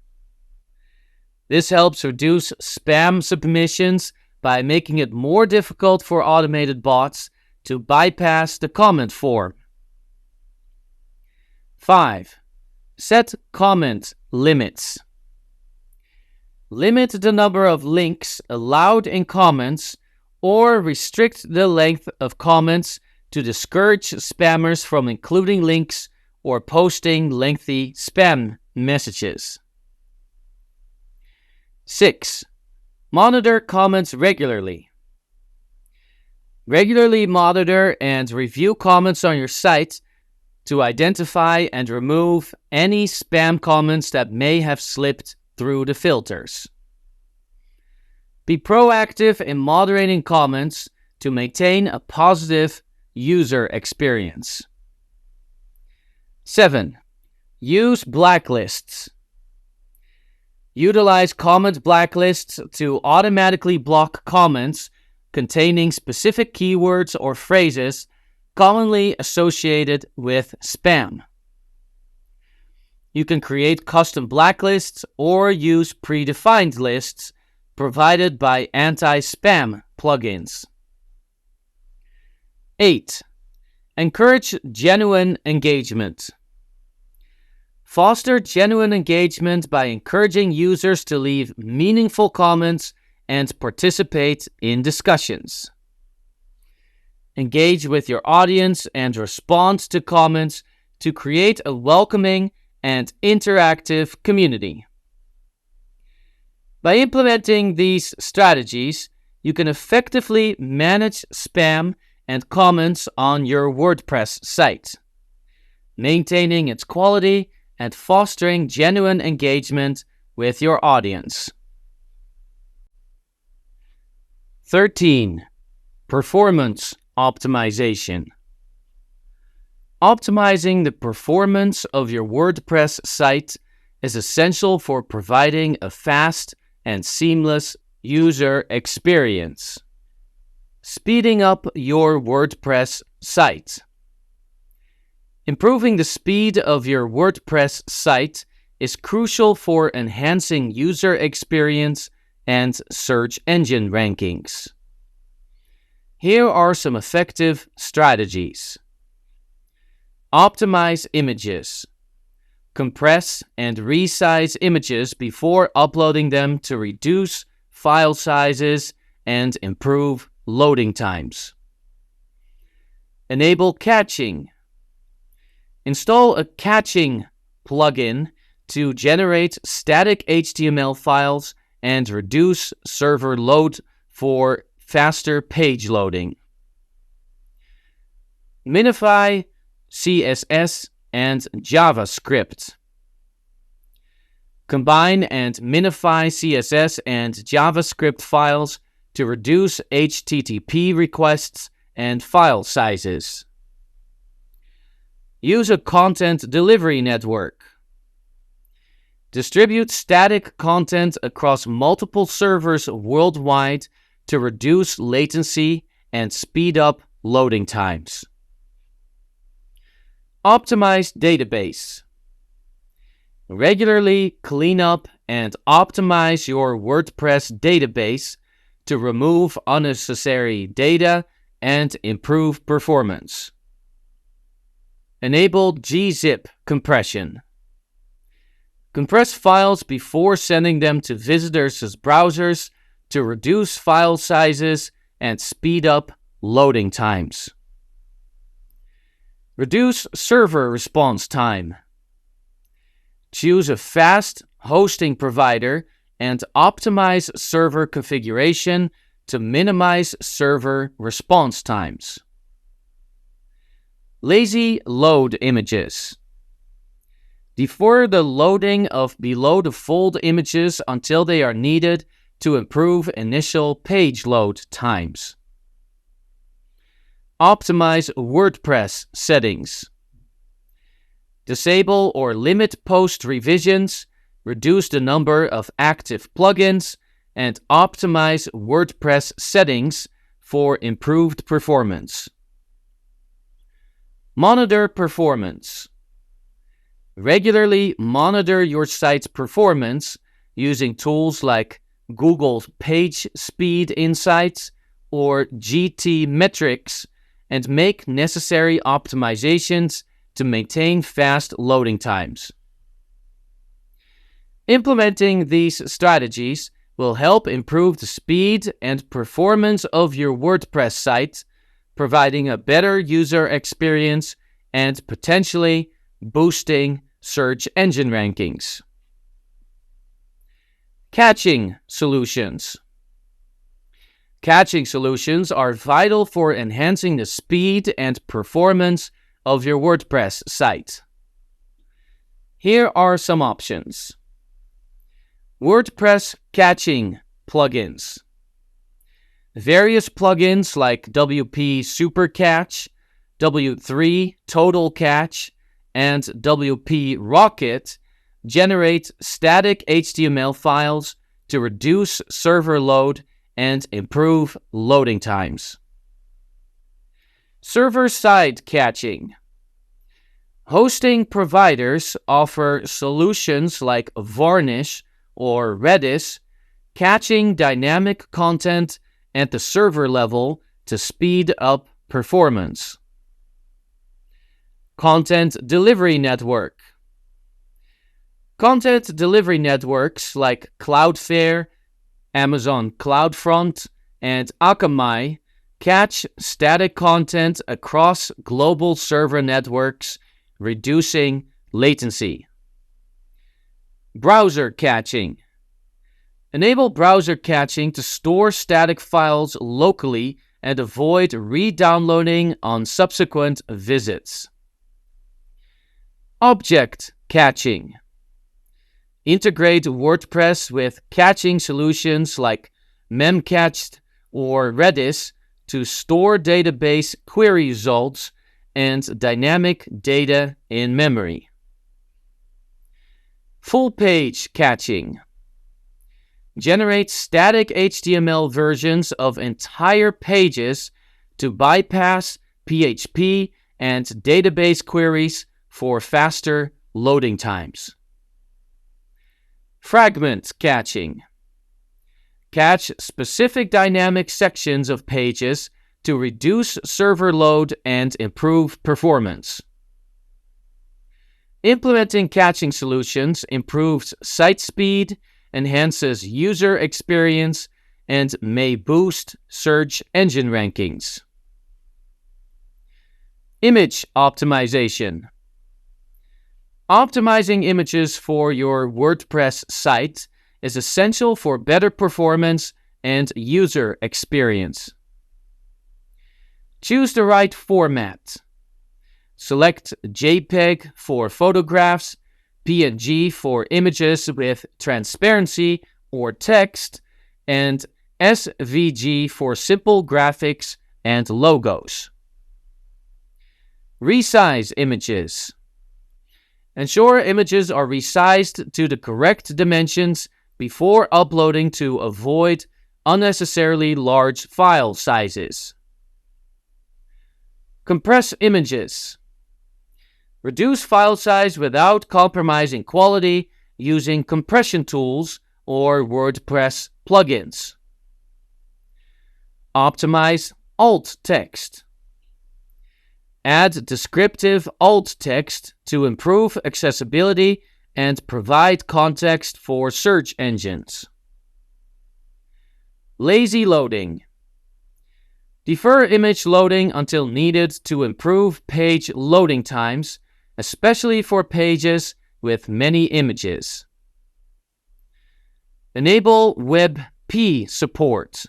This helps reduce spam submissions by making it more difficult for automated bots to bypass the comment form. 5. Set comment limits. Limit the number of links allowed in comments or restrict the length of comments to discourage spammers from including links or posting lengthy spam messages. 6. Monitor comments regularly. Regularly monitor and review comments on your site to identify and remove any spam comments that may have slipped through the filters. Be proactive in moderating comments to maintain a positive user experience. 7. Use blacklists. Utilize comment blacklists to automatically block comments containing specific keywords or phrases commonly associated with spam. You can create custom blacklists or use predefined lists provided by anti-spam plugins. 8. Encourage genuine engagement. Foster genuine engagement by encouraging users to leave meaningful comments and participate in discussions. Engage with your audience and respond to comments to create a welcoming and interactive community. By implementing these strategies, you can effectively manage spam and comments on your WordPress site, maintaining its quality and fostering genuine engagement with your audience. 13. Performance optimization. Optimizing the performance of your WordPress site is essential for providing a fast and seamless user experience. Speeding up your WordPress site. Improving the speed of your WordPress site is crucial for enhancing user experience and search engine rankings. Here are some effective strategies. Optimize images. Compress and resize images before uploading them to reduce file sizes and improve loading times. Enable caching. Install a caching plugin to generate static HTML files and reduce server load for faster page loading. Minify CSS and JavaScript. Combine and minify CSS and JavaScript files to reduce HTTP requests and file sizes. Use a content delivery network. Distribute static content across multiple servers worldwide to reduce latency and speed up loading times. Optimize database. Regularly clean up and optimize your WordPress database to remove unnecessary data and improve performance. Enable gzip compression. Compress files before sending them to visitors' browsers to reduce file sizes and speed up loading times. Reduce server response time. Choose a fast hosting provider and optimize server configuration to minimize server response times. Lazy load images. Defer the loading of below-the-fold images until they are needed to improve initial page load times. Optimize WordPress settings. Disable or limit post revisions, reduce the number of active plugins, and optimize WordPress settings for improved performance. Monitor performance. Regularly monitor your site's performance using tools like Google's Page Speed Insights or GT Metrics and make necessary optimizations to maintain fast loading times. Implementing these strategies will help improve the speed and performance of your WordPress site, providing a better user experience and potentially boosting search engine rankings. Caching solutions. Caching solutions are vital for enhancing the speed and performance of your WordPress site. Here are some options. WordPress caching plugins. Various plugins like WP Super Cache, W3 Total Cache, and WP Rocket generate static HTML files to reduce server load and improve loading times. Server-side caching. Hosting providers offer solutions like Varnish or Redis, caching dynamic content at the server level to speed up performance. Content delivery network. Content delivery networks like Cloudflare, Amazon CloudFront, and Akamai cache static content across global server networks, reducing latency. Browser caching. Enable browser caching to store static files locally and avoid re-downloading on subsequent visits. Object caching. Integrate WordPress with caching solutions like Memcached or Redis to store database query results and dynamic data in memory. Full page caching. Generate static HTML versions of entire pages to bypass PHP and database queries for faster loading times. Fragment caching. Cache specific dynamic sections of pages to reduce server load and improve performance. Implementing caching solutions improves site speed, enhances user experience, and may boost search engine rankings. Image optimization. Optimizing images for your WordPress site is essential for better performance and user experience. Choose the right format. Select JPEG for photographs, PNG for images with transparency or text, and SVG for simple graphics and logos. Resize images. Ensure images are resized to the correct dimensions before uploading to avoid unnecessarily large file sizes. Compress images. Reduce file size without compromising quality using compression tools or WordPress plugins. Optimize alt text. Add descriptive alt text to improve accessibility and provide context for search engines. Lazy loading. Defer image loading until needed to improve page loading times, especially for pages with many images. Enable WebP support.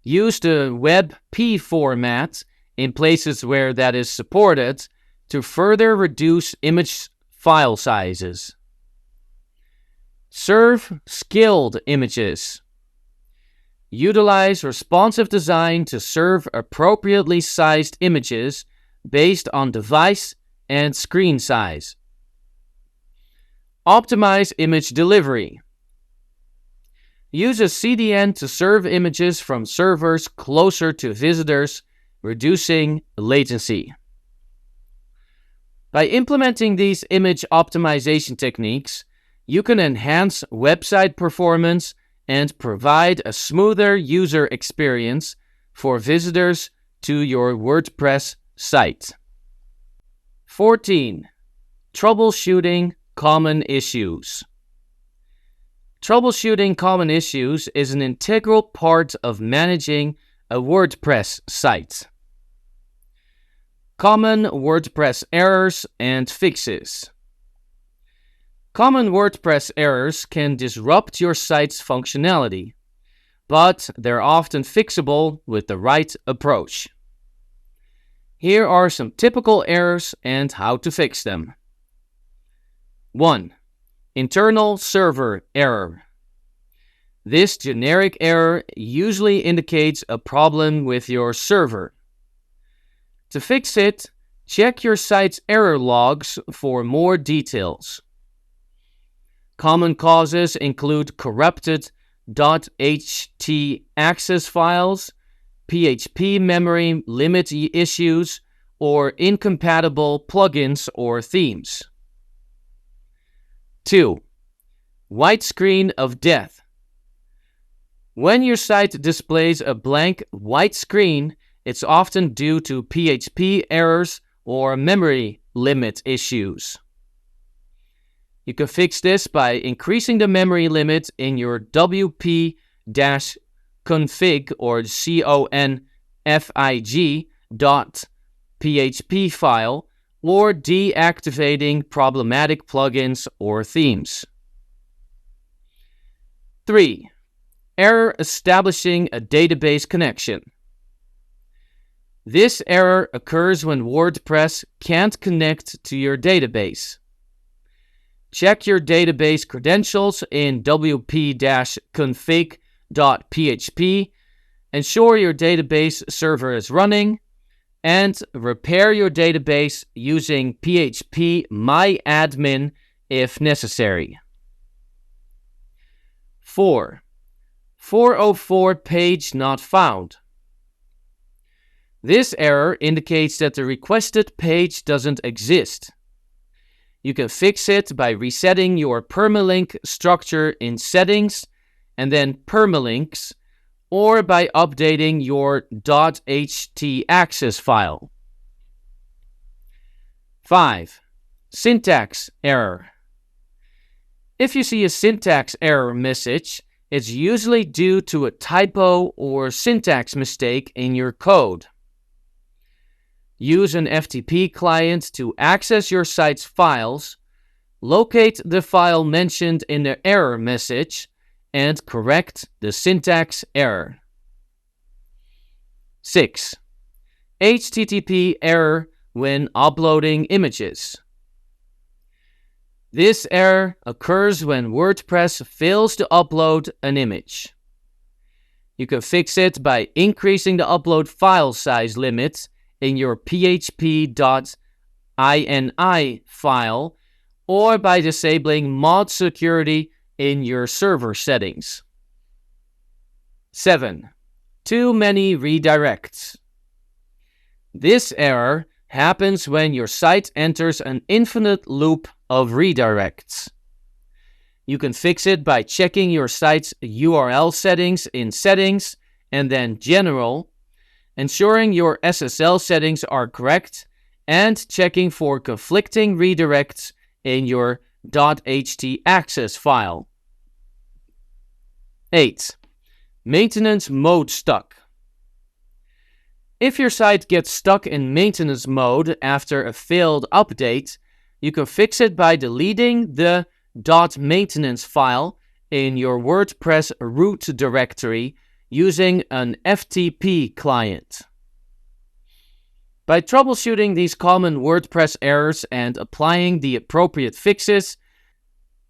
Use the WebP format in places where that is supported to further reduce image file sizes. Serve skilled images. Utilize responsive design to serve appropriately sized images based on device and screen size. Optimize image delivery. Use a CDN to serve images from servers closer to visitors, reducing latency. By implementing these image optimization techniques, you can enhance website performance and provide a smoother user experience for visitors to your WordPress site. 14. Troubleshooting common issues. Troubleshooting common issues is an integral part of managing a WordPress site. Common WordPress errors and fixes. Common WordPress errors can disrupt your site's functionality, but they're often fixable with the right approach. Here are some typical errors and how to fix them. 1. Internal server error. This generic error usually indicates a problem with your server. To fix it, check your site's error logs for more details. Common causes include corrupted .htaccess files, PHP memory limit issues, or incompatible plugins or themes. 2. White screen of death. When your site displays a blank white screen, it's often due to PHP errors or memory limit issues. You can fix this by increasing the memory limit in your wp-config or config.php file, or deactivating problematic plugins or themes. 3. Error establishing a database connection. This error occurs when WordPress can't connect to your database. Check your database credentials in wp-config.php, ensure your database server is running, and repair your database using PHP myadmin if necessary. 4. 404 page not found. This error indicates that the requested page doesn't exist. You can fix it by resetting your permalink structure in Settings and then Permalinks, or by updating your .htaccess file. 5. Syntax error. If you see a syntax error message, it's usually due to a typo or syntax mistake in your code. Use an FTP client to access your site's files, locate the file mentioned in the error message, and correct the syntax error. 6. HTTP error when uploading images. This error occurs when WordPress fails to upload an image. You can fix it by increasing the upload file size limit in your php.ini file, or by disabling mod security in your server settings. 7. Too many redirects. This error happens when your site enters an infinite loop of redirects. You can fix it by checking your site's URL settings in Settings and then General, ensuring your SSL settings are correct, and checking for conflicting redirects in your .htaccess file. 8. Maintenance mode stuck. If your site gets stuck in maintenance mode after a failed update, you can fix it by deleting the .maintenance file in your WordPress root directory using an FTP client. By troubleshooting these common WordPress errors and applying the appropriate fixes,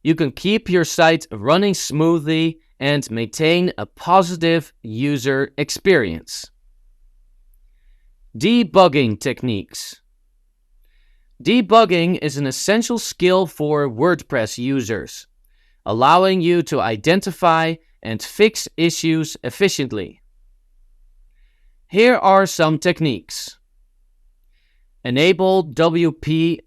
you can keep your site running smoothly and maintain a positive user experience. Debugging techniques. Debugging is an essential skill for WordPress users, allowing you to identify and fix issues efficiently. Here are some techniques. Enable WP_debug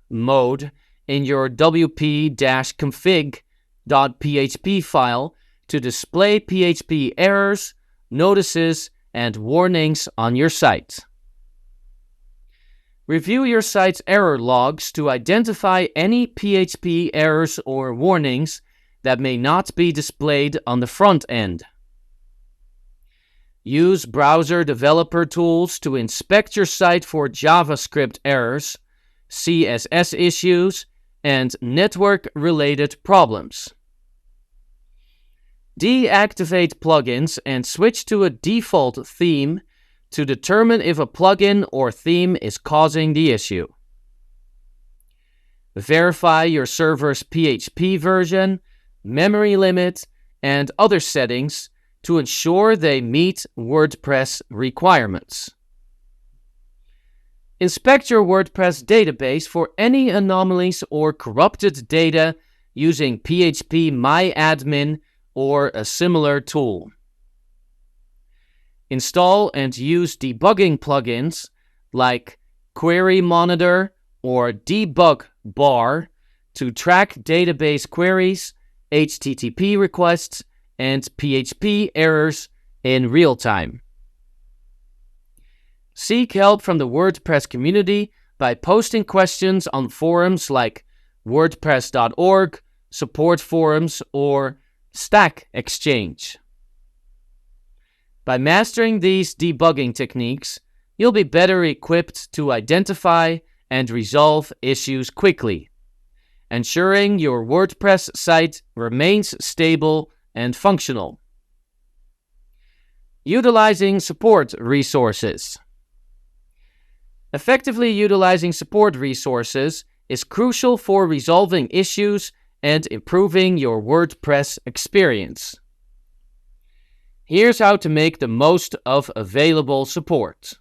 mode in your wp-config.php file to display PHP errors, notices, and warnings on your site. Review your site's error logs to identify any PHP errors or warnings that may not be displayed on the front end. Use browser developer tools to inspect your site for JavaScript errors, CSS issues, and network-related problems. Deactivate plugins and switch to a default theme to determine if a plugin or theme is causing the issue. Verify your server's PHP version, memory limit, and other settings to ensure they meet WordPress requirements. Inspect your WordPress database for any anomalies or corrupted data using phpMyAdmin or a similar tool. Install and use debugging plugins like Query Monitor or Debug Bar to track database queries, HTTP requests, and PHP errors in real time. Seek help from the WordPress community by posting questions on forums like WordPress.org, support forums, or Stack Exchange. By mastering these debugging techniques, you'll be better equipped to identify and resolve issues quickly, ensuring your WordPress site remains stable and functional. Utilizing support resources. Effectively utilizing support resources is crucial for resolving issues and improving your WordPress experience. Here's how to make the most of available support.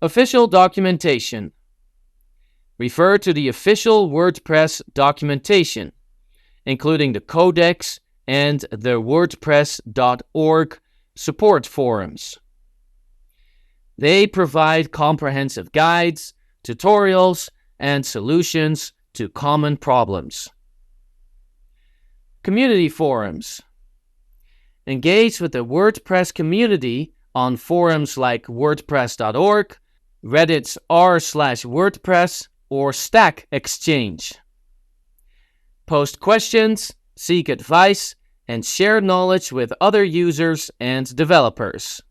Official documentation. Refer to the official WordPress documentation, including the codex and the WordPress.org support forums. They provide comprehensive guides, tutorials, and solutions to common problems. Community forums. Engage with the WordPress community on forums like WordPress.org, Reddit's r/WordPress, or Stack Exchange. Post questions, seek advice, and share knowledge with other users and developers.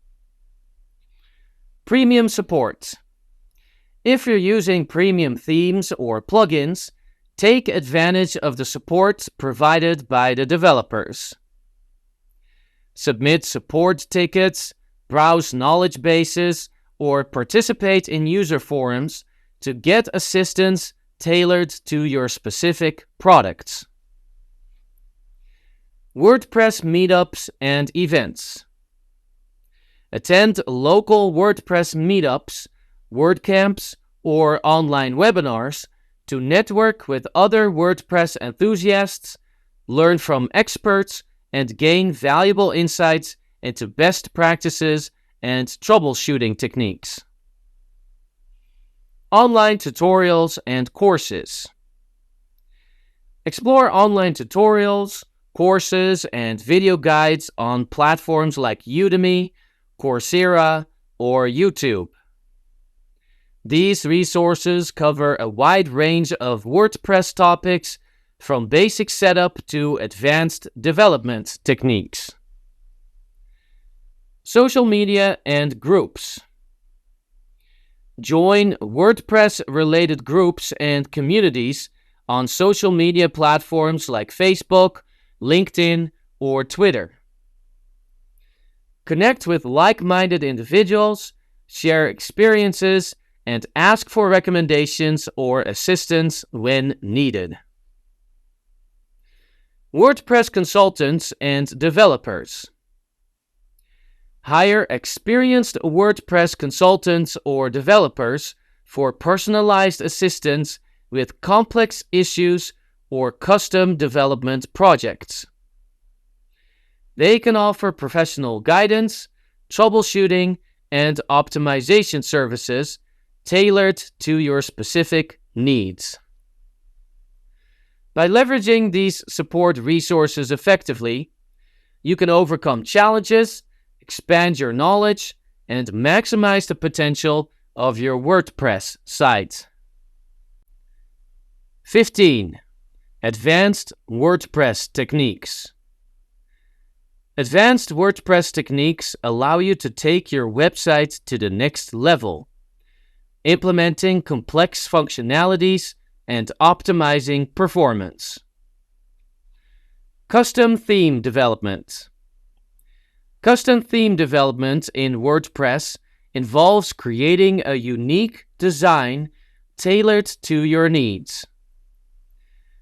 Premium support. If you're using premium themes or plugins, take advantage of the support provided by the developers. Submit support tickets, browse knowledge bases, or participate in user forums to get assistance tailored to your specific products. WordPress meetups and events. Attend local WordPress meetups, WordCamps, or online webinars to network with other WordPress enthusiasts, learn from experts, and gain valuable insights into best practices and troubleshooting techniques. Online tutorials and courses. Explore online tutorials, courses, and video guides on platforms like Udemy, Coursera, or YouTube. These resources cover a wide range of WordPress topics, from basic setup to advanced development techniques. Social media and groups. Join WordPress-related groups and communities on social media platforms like Facebook, LinkedIn, or Twitter. Connect with like-minded individuals, share experiences, and ask for recommendations or assistance when needed. WordPress consultants and developers. Hire experienced WordPress consultants or developers for personalized assistance with complex issues or custom development projects. They can offer professional guidance, troubleshooting, and optimization services tailored to your specific needs. By leveraging these support resources effectively, you can overcome challenges, expand your knowledge, and maximize the potential of your WordPress site. 15. Advanced WordPress techniques. Advanced WordPress techniques allow you to take your website to the next level, implementing complex functionalities and optimizing performance. Custom theme development. Custom theme development in WordPress involves creating a unique design tailored to your needs.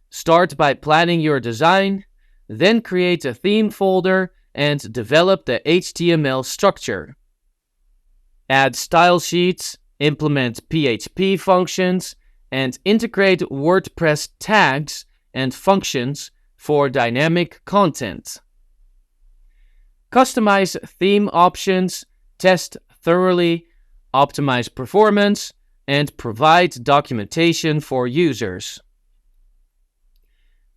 Start by planning your design, then create a theme folder and develop the HTML structure. Add style sheets, implement PHP functions, and integrate WordPress tags and functions for dynamic content. Customize theme options, test thoroughly, optimize performance, and provide documentation for users.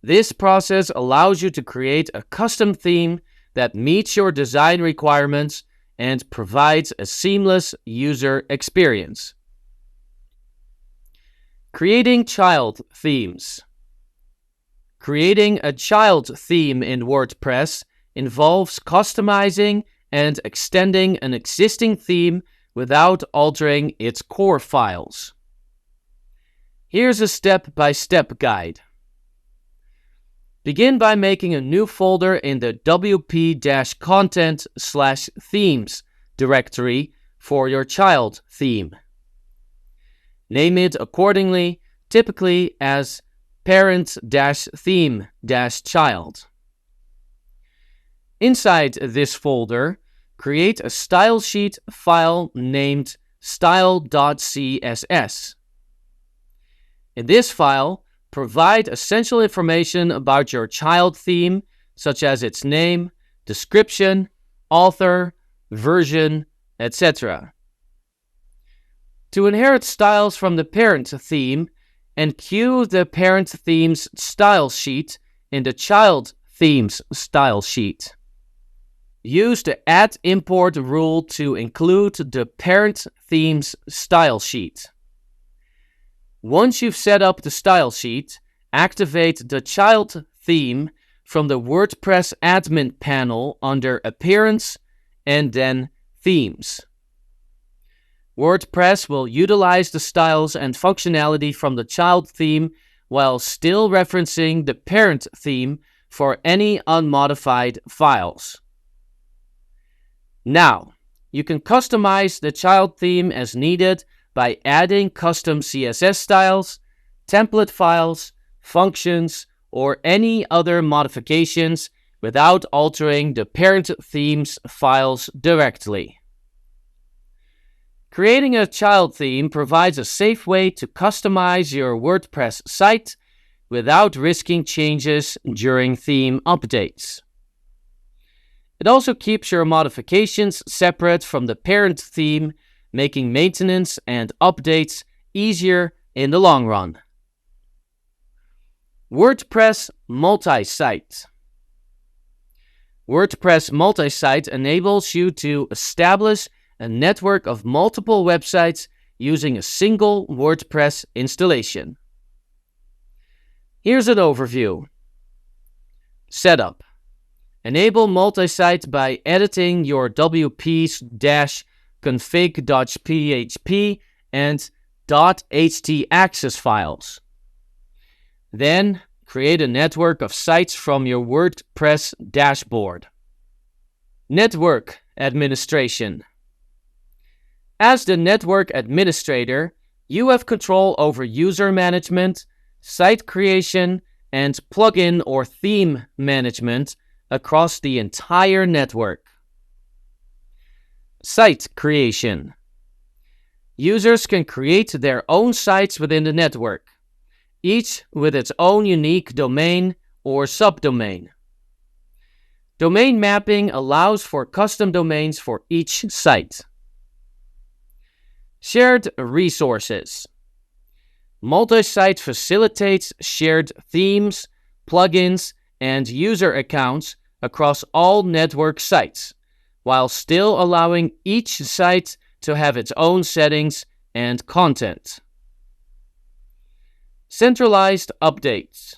This process allows you to create a custom theme that meets your design requirements and provides a seamless user experience. Creating child themes. Creating a child theme in WordPress involves customizing and extending an existing theme without altering its core files. Here's a step-by-step guide. Begin by making a new folder in the wp-content/themes directory for your child theme. Name it accordingly, typically as parent-theme-child. Inside this folder, create a style sheet file named style.css. In this file, provide essential information about your child theme, such as its name, description, author, version, etc. To inherit styles from the parent theme, enqueue the parent theme's style sheet in the child theme's style sheet. Use the add import rule to include the parent theme's style sheet. Once you've set up the style sheet, activate the child theme from the WordPress admin panel under Appearance and then Themes. WordPress will utilize the styles and functionality from the child theme while still referencing the parent theme for any unmodified files. Now, you can customize the child theme as needed by adding custom CSS styles, template files, functions, or any other modifications without altering the parent theme's files directly. Creating a child theme provides a safe way to customize your WordPress site without risking changes during theme updates. It also keeps your modifications separate from the parent theme, making maintenance and updates easier in the long run. WordPress multi-site. WordPress multi-site enables you to establish a network of multiple websites using a single WordPress installation. Here's an overview. Setup. Enable multi-site by editing your wp-config.php and .htaccess files. Then, create a network of sites from your WordPress dashboard. Network administration. As the network administrator, you have control over user management, site creation, and plugin or theme management across the entire network. Site creation. Users can create their own sites within the network, each with its own unique domain or subdomain. Domain mapping allows for custom domains for each site. Shared resources. Multi-site facilitates shared themes, plugins, and user accounts across all network sites, while still allowing each site to have its own settings and content. Centralized updates.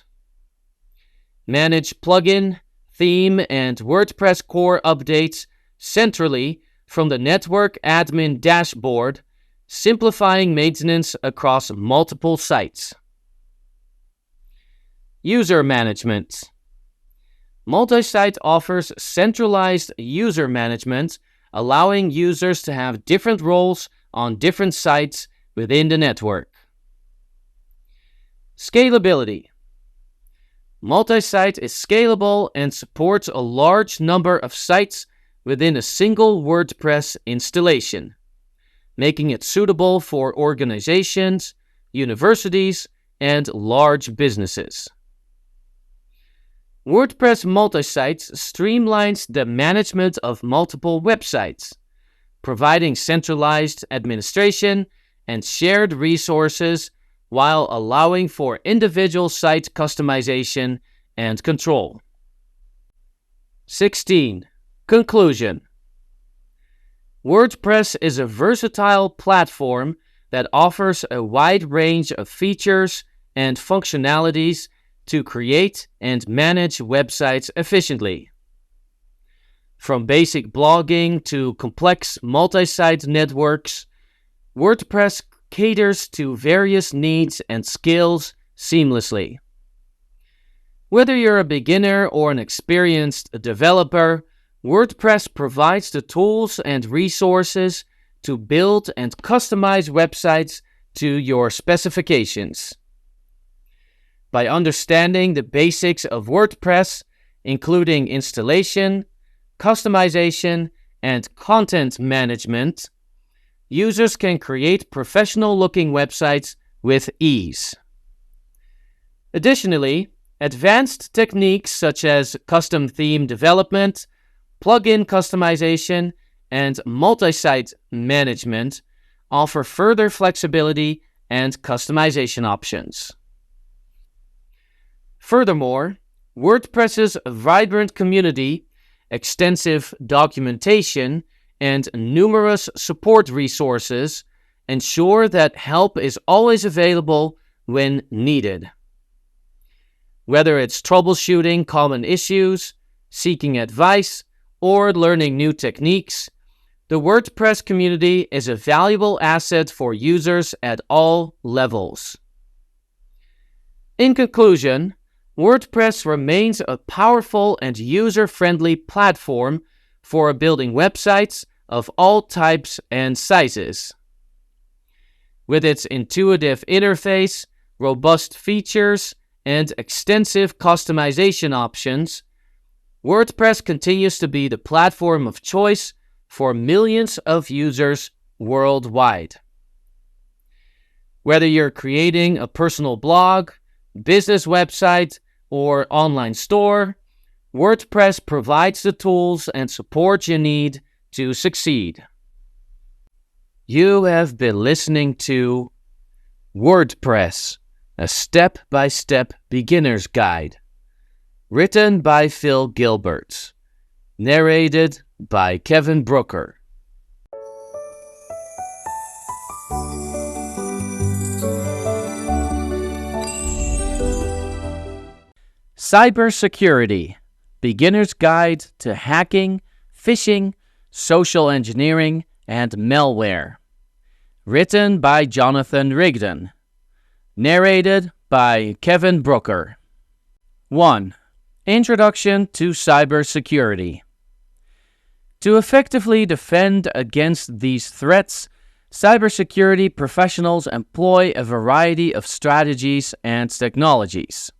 Manage plugin, theme, and WordPress core updates centrally from the network admin dashboard, simplifying maintenance across multiple sites. User management. Multi-site offers centralized user management, allowing users to have different roles on different sites within the network. Scalability. Multi-site is scalable and supports a large number of sites within a single WordPress installation, making it suitable for organizations, universities, and large businesses. WordPress multi-sites streamlines the management of multiple websites, providing centralized administration and shared resources while allowing for individual site customization and control. 16. Conclusion. WordPress is a versatile platform that offers a wide range of features and functionalities to create and manage websites efficiently. From basic blogging to complex multi-site networks, WordPress caters to various needs and skills seamlessly. Whether you're a beginner or an experienced developer, WordPress provides the tools and resources to build and customize websites to your specifications. By understanding the basics of WordPress, including installation, customization, and content management, users can create professional-looking websites with ease. Additionally, advanced techniques such as custom theme development, plugin customization, and multi-site management offer further flexibility and customization options. Furthermore, WordPress's vibrant community, extensive documentation, and numerous support resources ensure that help is always available when needed. Whether it's troubleshooting common issues, seeking advice, or learning new techniques, the WordPress community is a valuable asset for users at all levels. In conclusion, WordPress remains a powerful and user-friendly platform for building websites of all types and sizes. With its intuitive interface, robust features, and extensive customization options, WordPress continues to be the platform of choice for millions of users worldwide. Whether you're creating a personal blog, business website, or online store, WordPress provides the tools and support you need to succeed. You have been listening to WordPress, a step-by-step beginner's guide, written by Phil Gilbert, narrated by Kevin Brooker. Cybersecurity, Beginner's Guide to Hacking, Phishing, Social Engineering, and Malware. Written by Jonathan Rigdon. Narrated by Kevin Brooker. 1. Introduction to Cybersecurity. To effectively defend against these threats, cybersecurity professionals employ a variety of strategies and technologies.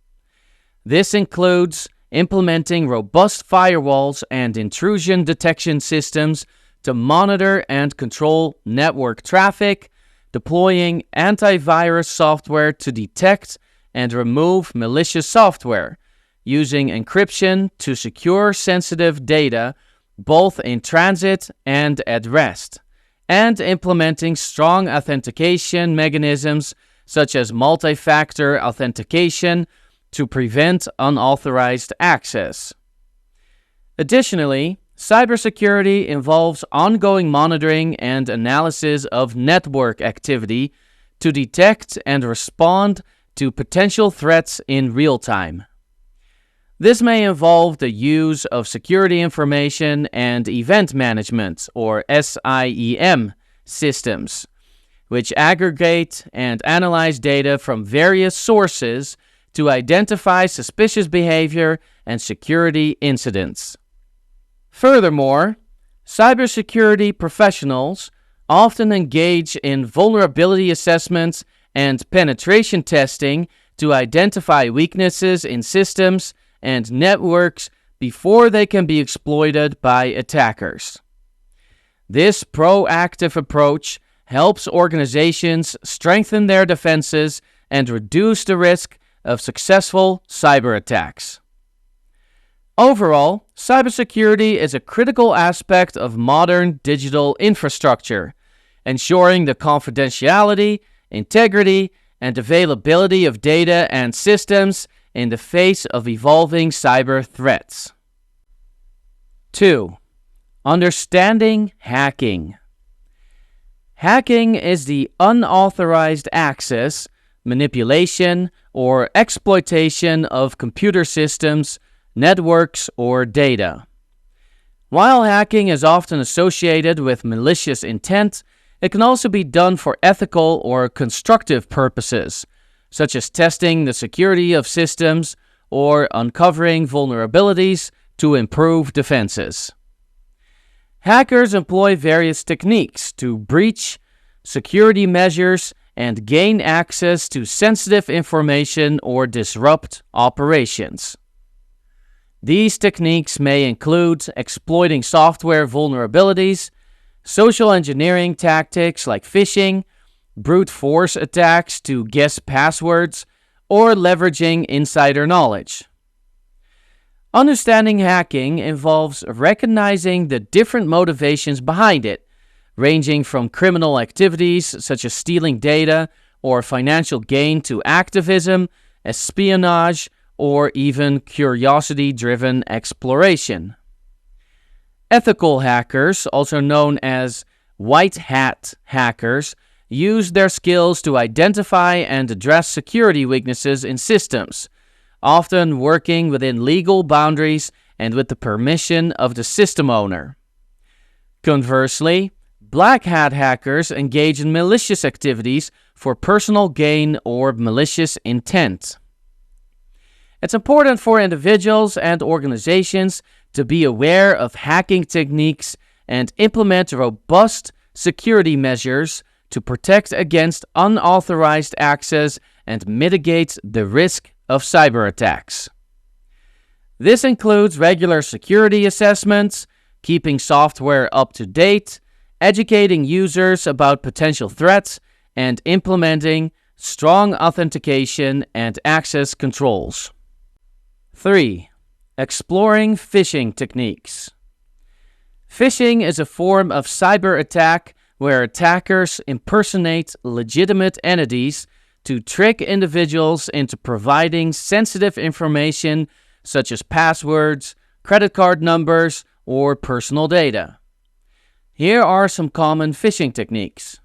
This includes implementing robust firewalls and intrusion detection systems to monitor and control network traffic, deploying antivirus software to detect and remove malicious software, using encryption to secure sensitive data both in transit and at rest, and implementing strong authentication mechanisms such as multi-factor authentication to prevent unauthorized access. Additionally, cybersecurity involves ongoing monitoring and analysis of network activity to detect and respond to potential threats in real time. This may involve the use of security information and event management, or SIEM, systems, which aggregate and analyze data from various sources to identify suspicious behavior and security incidents. Furthermore, cybersecurity professionals often engage in vulnerability assessments and penetration testing to identify weaknesses in systems and networks before they can be exploited by attackers. This proactive approach helps organizations strengthen their defenses and reduce the risk of successful cyber attacks. Overall, cybersecurity is a critical aspect of modern digital infrastructure, ensuring the confidentiality, integrity, and availability of data and systems in the face of evolving cyber threats. 2. Understanding hacking. Hacking is the unauthorized access, manipulation, or exploitation of computer systems, networks, or data. While hacking is often associated with malicious intent, it can also be done for ethical or constructive purposes, such as testing the security of systems or uncovering vulnerabilities to improve defenses. Hackers employ various techniques to breach security measures and gain access to sensitive information or disrupt operations. These techniques may include exploiting software vulnerabilities, social engineering tactics like phishing, brute force attacks to guess passwords, or leveraging insider knowledge. Understanding hacking involves recognizing the different motivations behind it, ranging from criminal activities such as stealing data or financial gain to activism, espionage, or even curiosity-driven exploration. Ethical hackers, also known as white hat hackers, use their skills to identify and address security weaknesses in systems, often working within legal boundaries and with the permission of the system owner. Conversely, black hat hackers engage in malicious activities for personal gain or malicious intent. It's important for individuals and organizations to be aware of hacking techniques and implement robust security measures to protect against unauthorized access and mitigate the risk of cyber attacks. This includes regular security assessments, keeping software up to date, educating users about potential threats, and implementing strong authentication and access controls. 3. Exploring phishing techniques. Phishing is a form of cyber attack where attackers impersonate legitimate entities to trick individuals into providing sensitive information such as passwords, credit card numbers, or personal data. Here are some common phishing techniques.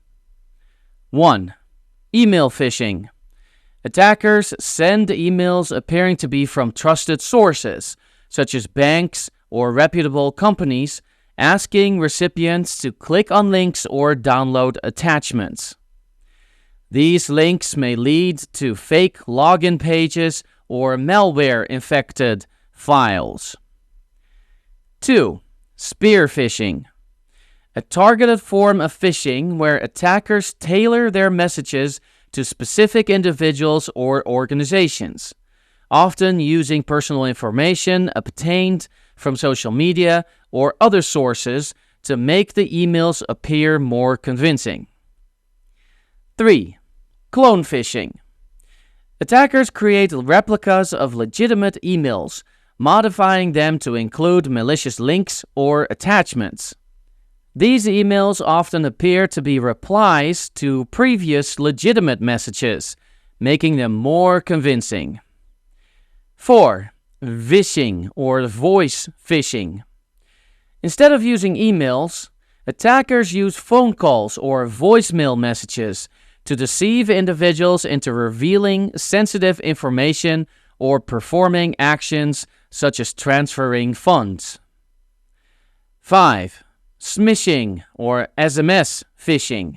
1. Email phishing. Attackers send emails appearing to be from trusted sources, such as banks or reputable companies, asking recipients to click on links or download attachments. These links may lead to fake login pages or malware-infected files. 2. Spear phishing. A targeted form of phishing where attackers tailor their messages to specific individuals or organizations, often using personal information obtained from social media or other sources to make the emails appear more convincing. 3. Clone phishing. Attackers create replicas of legitimate emails, modifying them to include malicious links or attachments. These emails often appear to be replies to previous legitimate messages, making them more convincing. 4. Vishing or voice phishing. Instead of using emails, attackers use phone calls or voicemail messages to deceive individuals into revealing sensitive information or performing actions such as transferring funds. 5. Smishing or SMS phishing.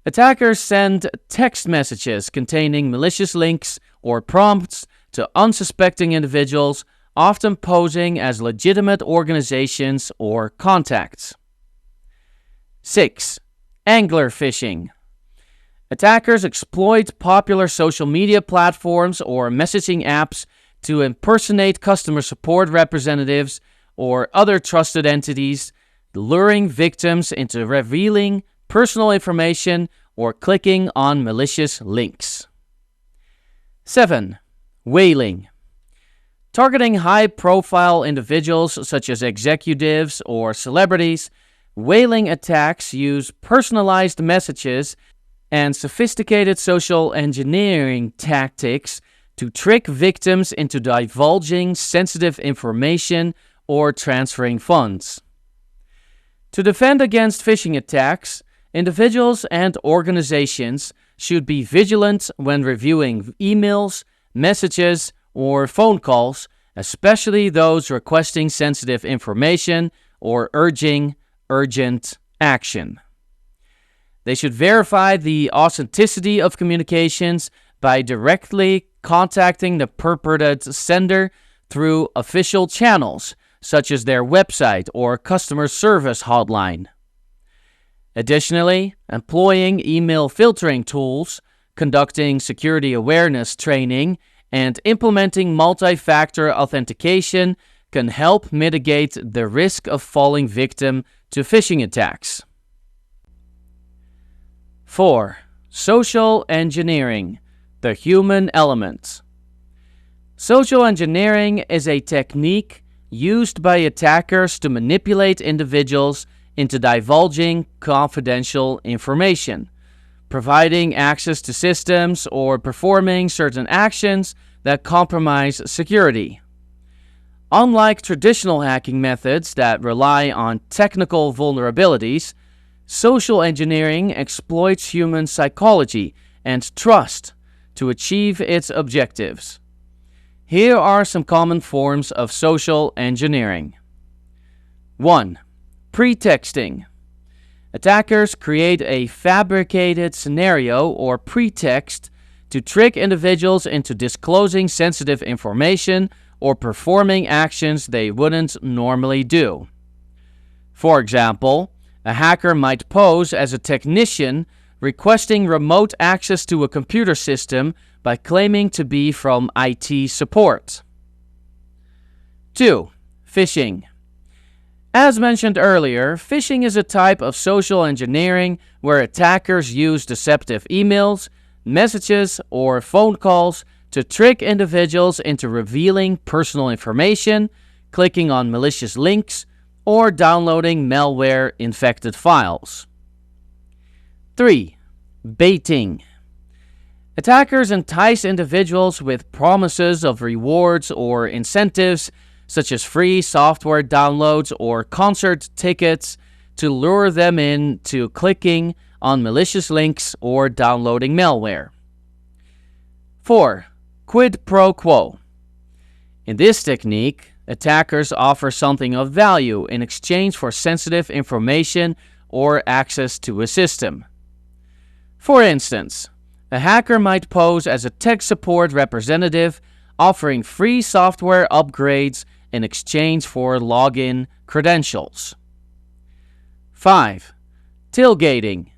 Attackers send text messages containing malicious links or prompts to unsuspecting individuals, often posing as legitimate organizations or contacts. 6. Angler phishing. Attackers exploit popular social media platforms or messaging apps to impersonate customer support representatives or other trusted entities, luring victims into revealing personal information or clicking on malicious links. 7. Whaling. Targeting high-profile individuals such as executives or celebrities, whaling attacks use personalized messages and sophisticated social engineering tactics to trick victims into divulging sensitive information or transferring funds. To defend against phishing attacks, individuals and organizations should be vigilant when reviewing emails, messages, or phone calls, especially those requesting sensitive information or urging urgent action. They should verify the authenticity of communications by directly contacting the purported sender through official channels, such as their website or customer service hotline. Additionally, employing email filtering tools, conducting security awareness training, and implementing multi-factor authentication can help mitigate the risk of falling victim to phishing attacks. 4. Social engineering, the human element. Social engineering is a technique used by attackers to manipulate individuals into divulging confidential information, providing access to systems, or performing certain actions that compromise security. Unlike traditional hacking methods that rely on technical vulnerabilities, social engineering exploits human psychology and trust to achieve its objectives. Here are some common forms of social engineering. 1. Pretexting. Attackers create a fabricated scenario or pretext to trick individuals into disclosing sensitive information or performing actions they wouldn't normally do. For example, a hacker might pose as a technician requesting remote access to a computer system by claiming to be from IT support. 2. Phishing. As mentioned earlier, phishing is a type of social engineering where attackers use deceptive emails, messages, or phone calls to trick individuals into revealing personal information, clicking on malicious links, or downloading malware-infected files. 3. Baiting. Attackers entice individuals with promises of rewards or incentives, such as free software downloads or concert tickets, to lure them into clicking on malicious links or downloading malware. 4. Quid pro quo. In this technique, attackers offer something of value in exchange for sensitive information or access to a system. For instance, a hacker might pose as a tech support representative, offering free software upgrades in exchange for login credentials. 5. Tailgating.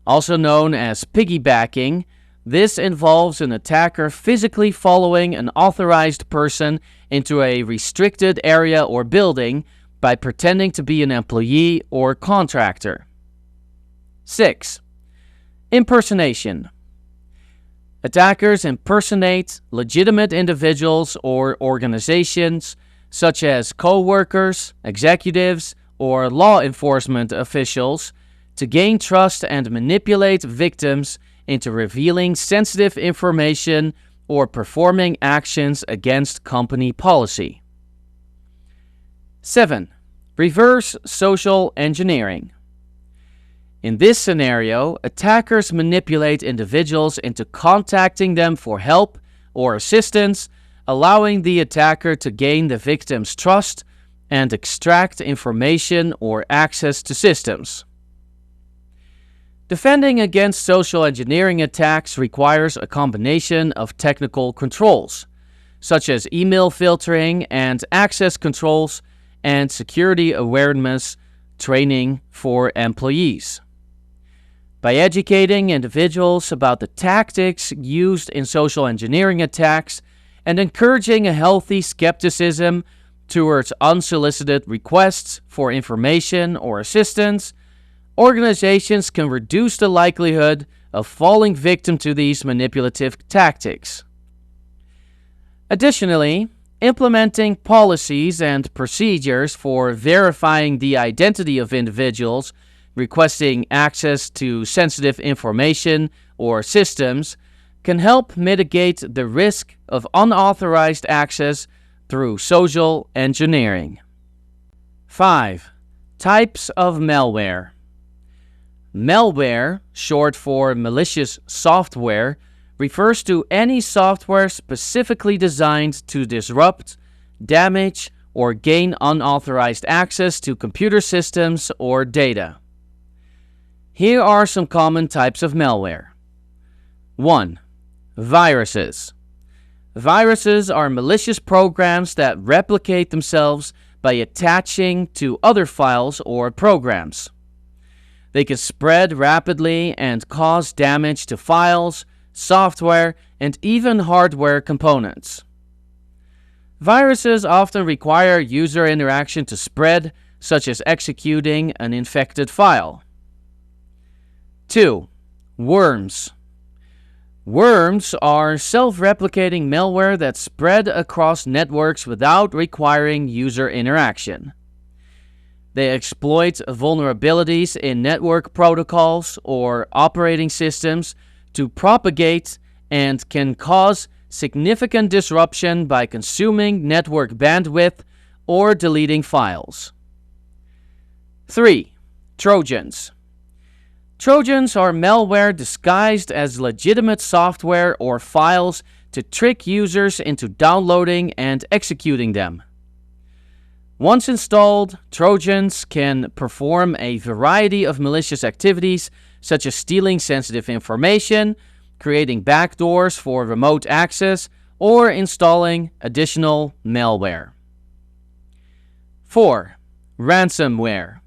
Also known as piggybacking, this involves an attacker physically following an authorized person into a restricted area or building by pretending to be an employee or contractor. 6. Impersonation. Attackers impersonate legitimate individuals or organizations, such as co-workers, executives, or law enforcement officials, to gain trust and manipulate victims into revealing sensitive information or performing actions against company policy. 7. Reverse social engineering. In this scenario, attackers manipulate individuals into contacting them for help or assistance, allowing the attacker to gain the victim's trust and extract information or access to systems. Defending against social engineering attacks requires a combination of technical controls, such as email filtering and access controls, and security awareness training for employees. By educating individuals about the tactics used in social engineering attacks and encouraging a healthy skepticism towards unsolicited requests for information or assistance, organizations can reduce the likelihood of falling victim to these manipulative tactics. Additionally, implementing policies and procedures for verifying the identity of individuals requesting access to sensitive information or systems can help mitigate the risk of unauthorized access through social engineering. 5. Types of malware. Malware, short for malicious software, refers to any software specifically designed to disrupt, damage, or gain unauthorized access to computer systems or data. Here are some common types of malware. 1. Viruses. Viruses are malicious programs that replicate themselves by attaching to other files or programs. They can spread rapidly and cause damage to files, software, and even hardware components. Viruses often require user interaction to spread, such as executing an infected file. 2. Worms. Worms are self-replicating malware that spread across networks without requiring user interaction. They exploit vulnerabilities in network protocols or operating systems to propagate and can cause significant disruption by consuming network bandwidth or deleting files. 3. Trojans. Trojans are malware disguised as legitimate software or files to trick users into downloading and executing them. Once installed, Trojans can perform a variety of malicious activities, such as stealing sensitive information, creating backdoors for remote access, or installing additional malware. 4. Ransomware.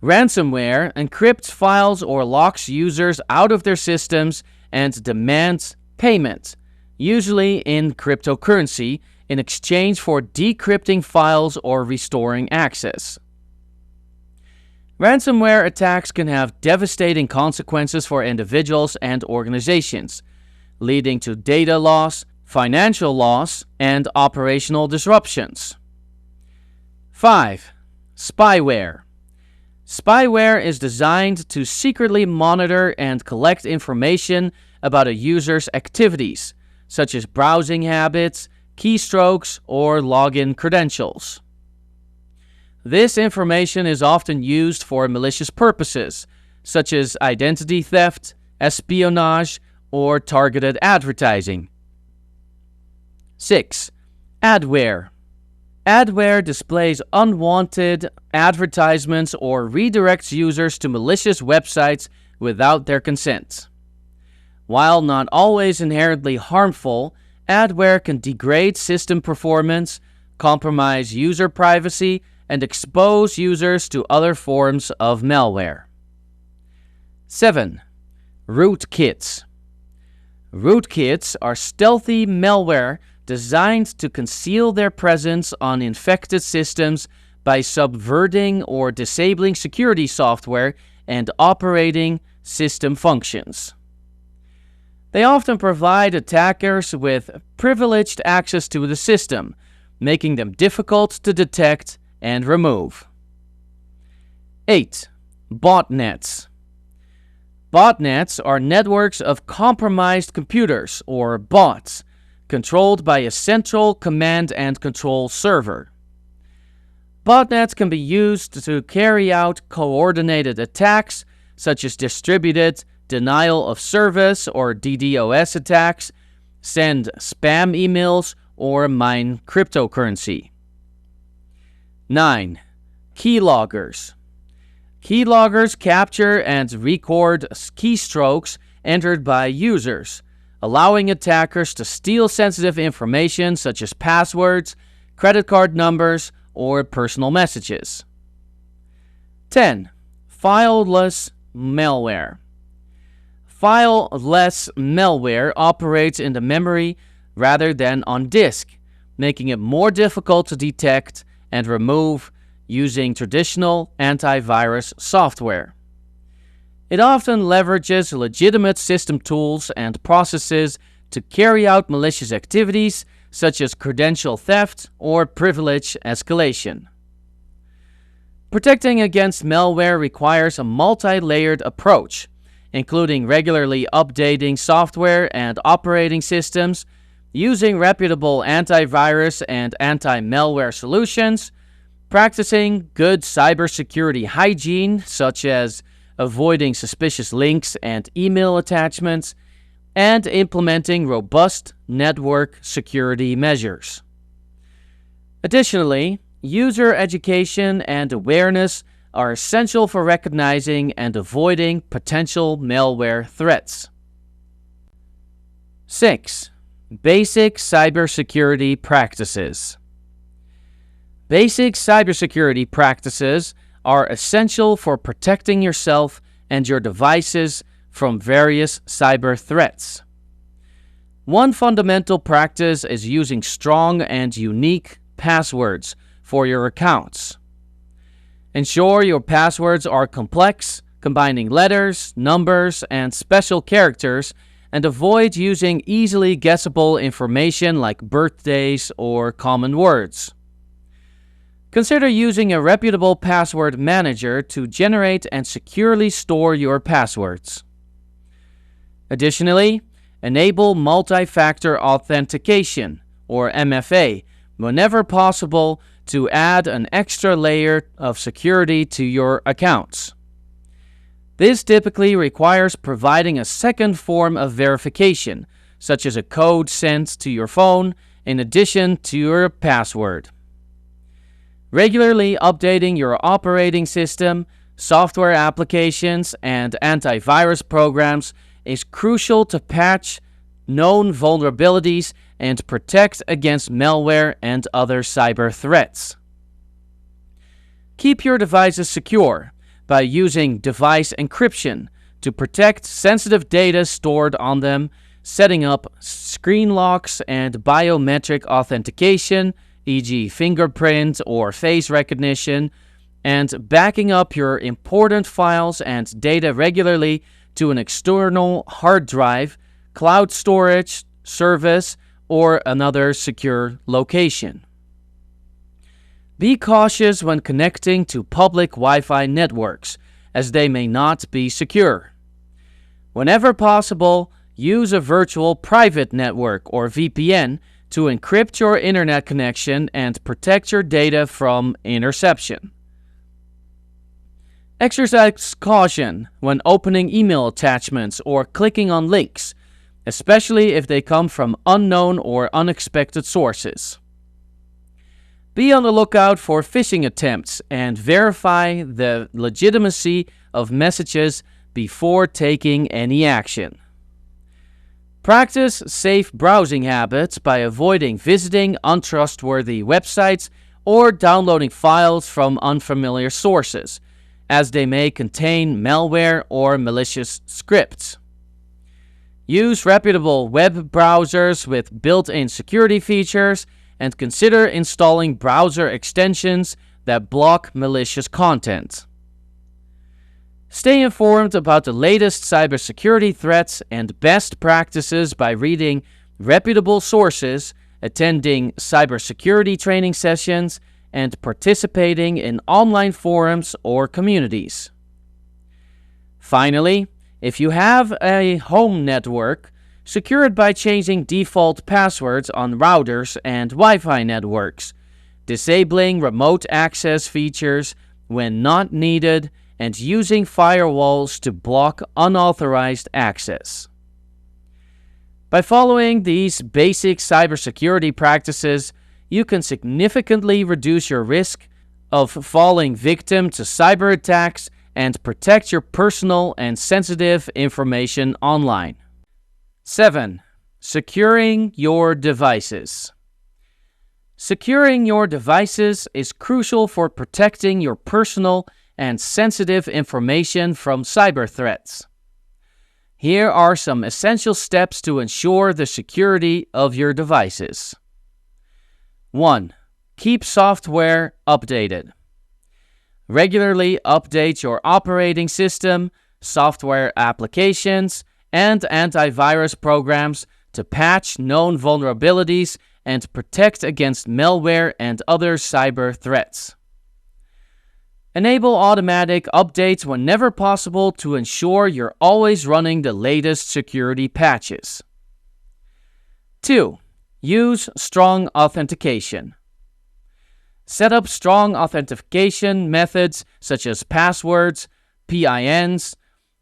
Ransomware encrypts files or locks users out of their systems and demands payment, usually in cryptocurrency, in exchange for decrypting files or restoring access. Ransomware attacks can have devastating consequences for individuals and organizations, leading to data loss, financial loss, and operational disruptions. 5. Spyware. Spyware is designed to secretly monitor and collect information about a user's activities, such as browsing habits, keystrokes, or login credentials. This information is often used for malicious purposes, such as identity theft, espionage, or targeted advertising. 6. Adware. Adware displays unwanted advertisements or redirects users to malicious websites without their consent. While not always inherently harmful, adware can degrade system performance, compromise user privacy, and expose users to other forms of malware. 7. Rootkits. Rootkits are stealthy malware designed to conceal their presence on infected systems by subverting or disabling security software and operating system functions. They often provide attackers with privileged access to the system, making them difficult to detect and remove. 8. Botnets. Botnets are networks of compromised computers, or bots, controlled by a central command and control server. Botnets can be used to carry out coordinated attacks, such as distributed denial of service or DDoS attacks, send spam emails, or mine cryptocurrency. 9. Keyloggers. Keyloggers capture and record keystrokes entered by users, allowing attackers to steal sensitive information such as passwords, credit card numbers, or personal messages. 10. Fileless malware. Fileless malware operates in the memory rather than on disk, making it more difficult to detect and remove using traditional antivirus software. It often leverages legitimate system tools and processes to carry out malicious activities such as credential theft or privilege escalation. Protecting against malware requires a multi-layered approach, including regularly updating software and operating systems, using reputable antivirus and anti-malware solutions, practicing good cybersecurity hygiene, such as avoiding suspicious links and email attachments, and implementing robust network security measures. Additionally, user education and awareness are essential for recognizing and avoiding potential malware threats. 6. Basic cybersecurity practices. Basic cybersecurity practices are essential for protecting yourself and your devices from various cyber threats. One fundamental practice is using strong and unique passwords for your accounts. Ensure your passwords are complex, combining letters, numbers, and special characters, and avoid using easily guessable information like birthdays or common words. Consider using a reputable password manager to generate and securely store your passwords. Additionally, enable multi-factor authentication, or MFA, whenever possible to add an extra layer of security to your accounts. This typically requires providing a second form of verification, such as a code sent to your phone in addition to your password. Regularly updating your operating system, software applications, and antivirus programs is crucial to patch known vulnerabilities and protect against malware and other cyber threats. Keep your devices secure by using device encryption to protect sensitive data stored on them, setting up screen locks and biometric authentication, e.g. fingerprint or face recognition, and backing up your important files and data regularly to an external hard drive, cloud storage service, or another secure location. Be cautious when connecting to public Wi-Fi networks, as they may not be secure. Whenever possible, use a virtual private network or VPN to encrypt your internet connection and protect your data from interception. Exercise caution when opening email attachments or clicking on links, especially if they come from unknown or unexpected sources. Be on the lookout for phishing attempts and verify the legitimacy of messages before taking any action. Practice safe browsing habits by avoiding visiting untrustworthy websites or downloading files from unfamiliar sources, as they may contain malware or malicious scripts. Use reputable web browsers with built-in security features and consider installing browser extensions that block malicious content. Stay informed about the latest cybersecurity threats and best practices by reading reputable sources, attending cybersecurity training sessions, and participating in online forums or communities. Finally, if you have a home network, secure it by changing default passwords on routers and Wi-Fi networks, disabling remote access features when not needed, and using firewalls to block unauthorized access. By following these basic cybersecurity practices, you can significantly reduce your risk of falling victim to cyber attacks and protect your personal and sensitive information online. 7. Securing your devices. Securing your devices is crucial for protecting your personal and sensitive information from cyber threats. Here are some essential steps to ensure the security of your devices. 1. Keep software updated. Regularly update your operating system, software applications, and antivirus programs to patch known vulnerabilities and protect against malware and other cyber threats. Enable automatic updates whenever possible to ensure you're always running the latest security patches. 2. Use strong authentication. Set up strong authentication methods such as passwords, PINs,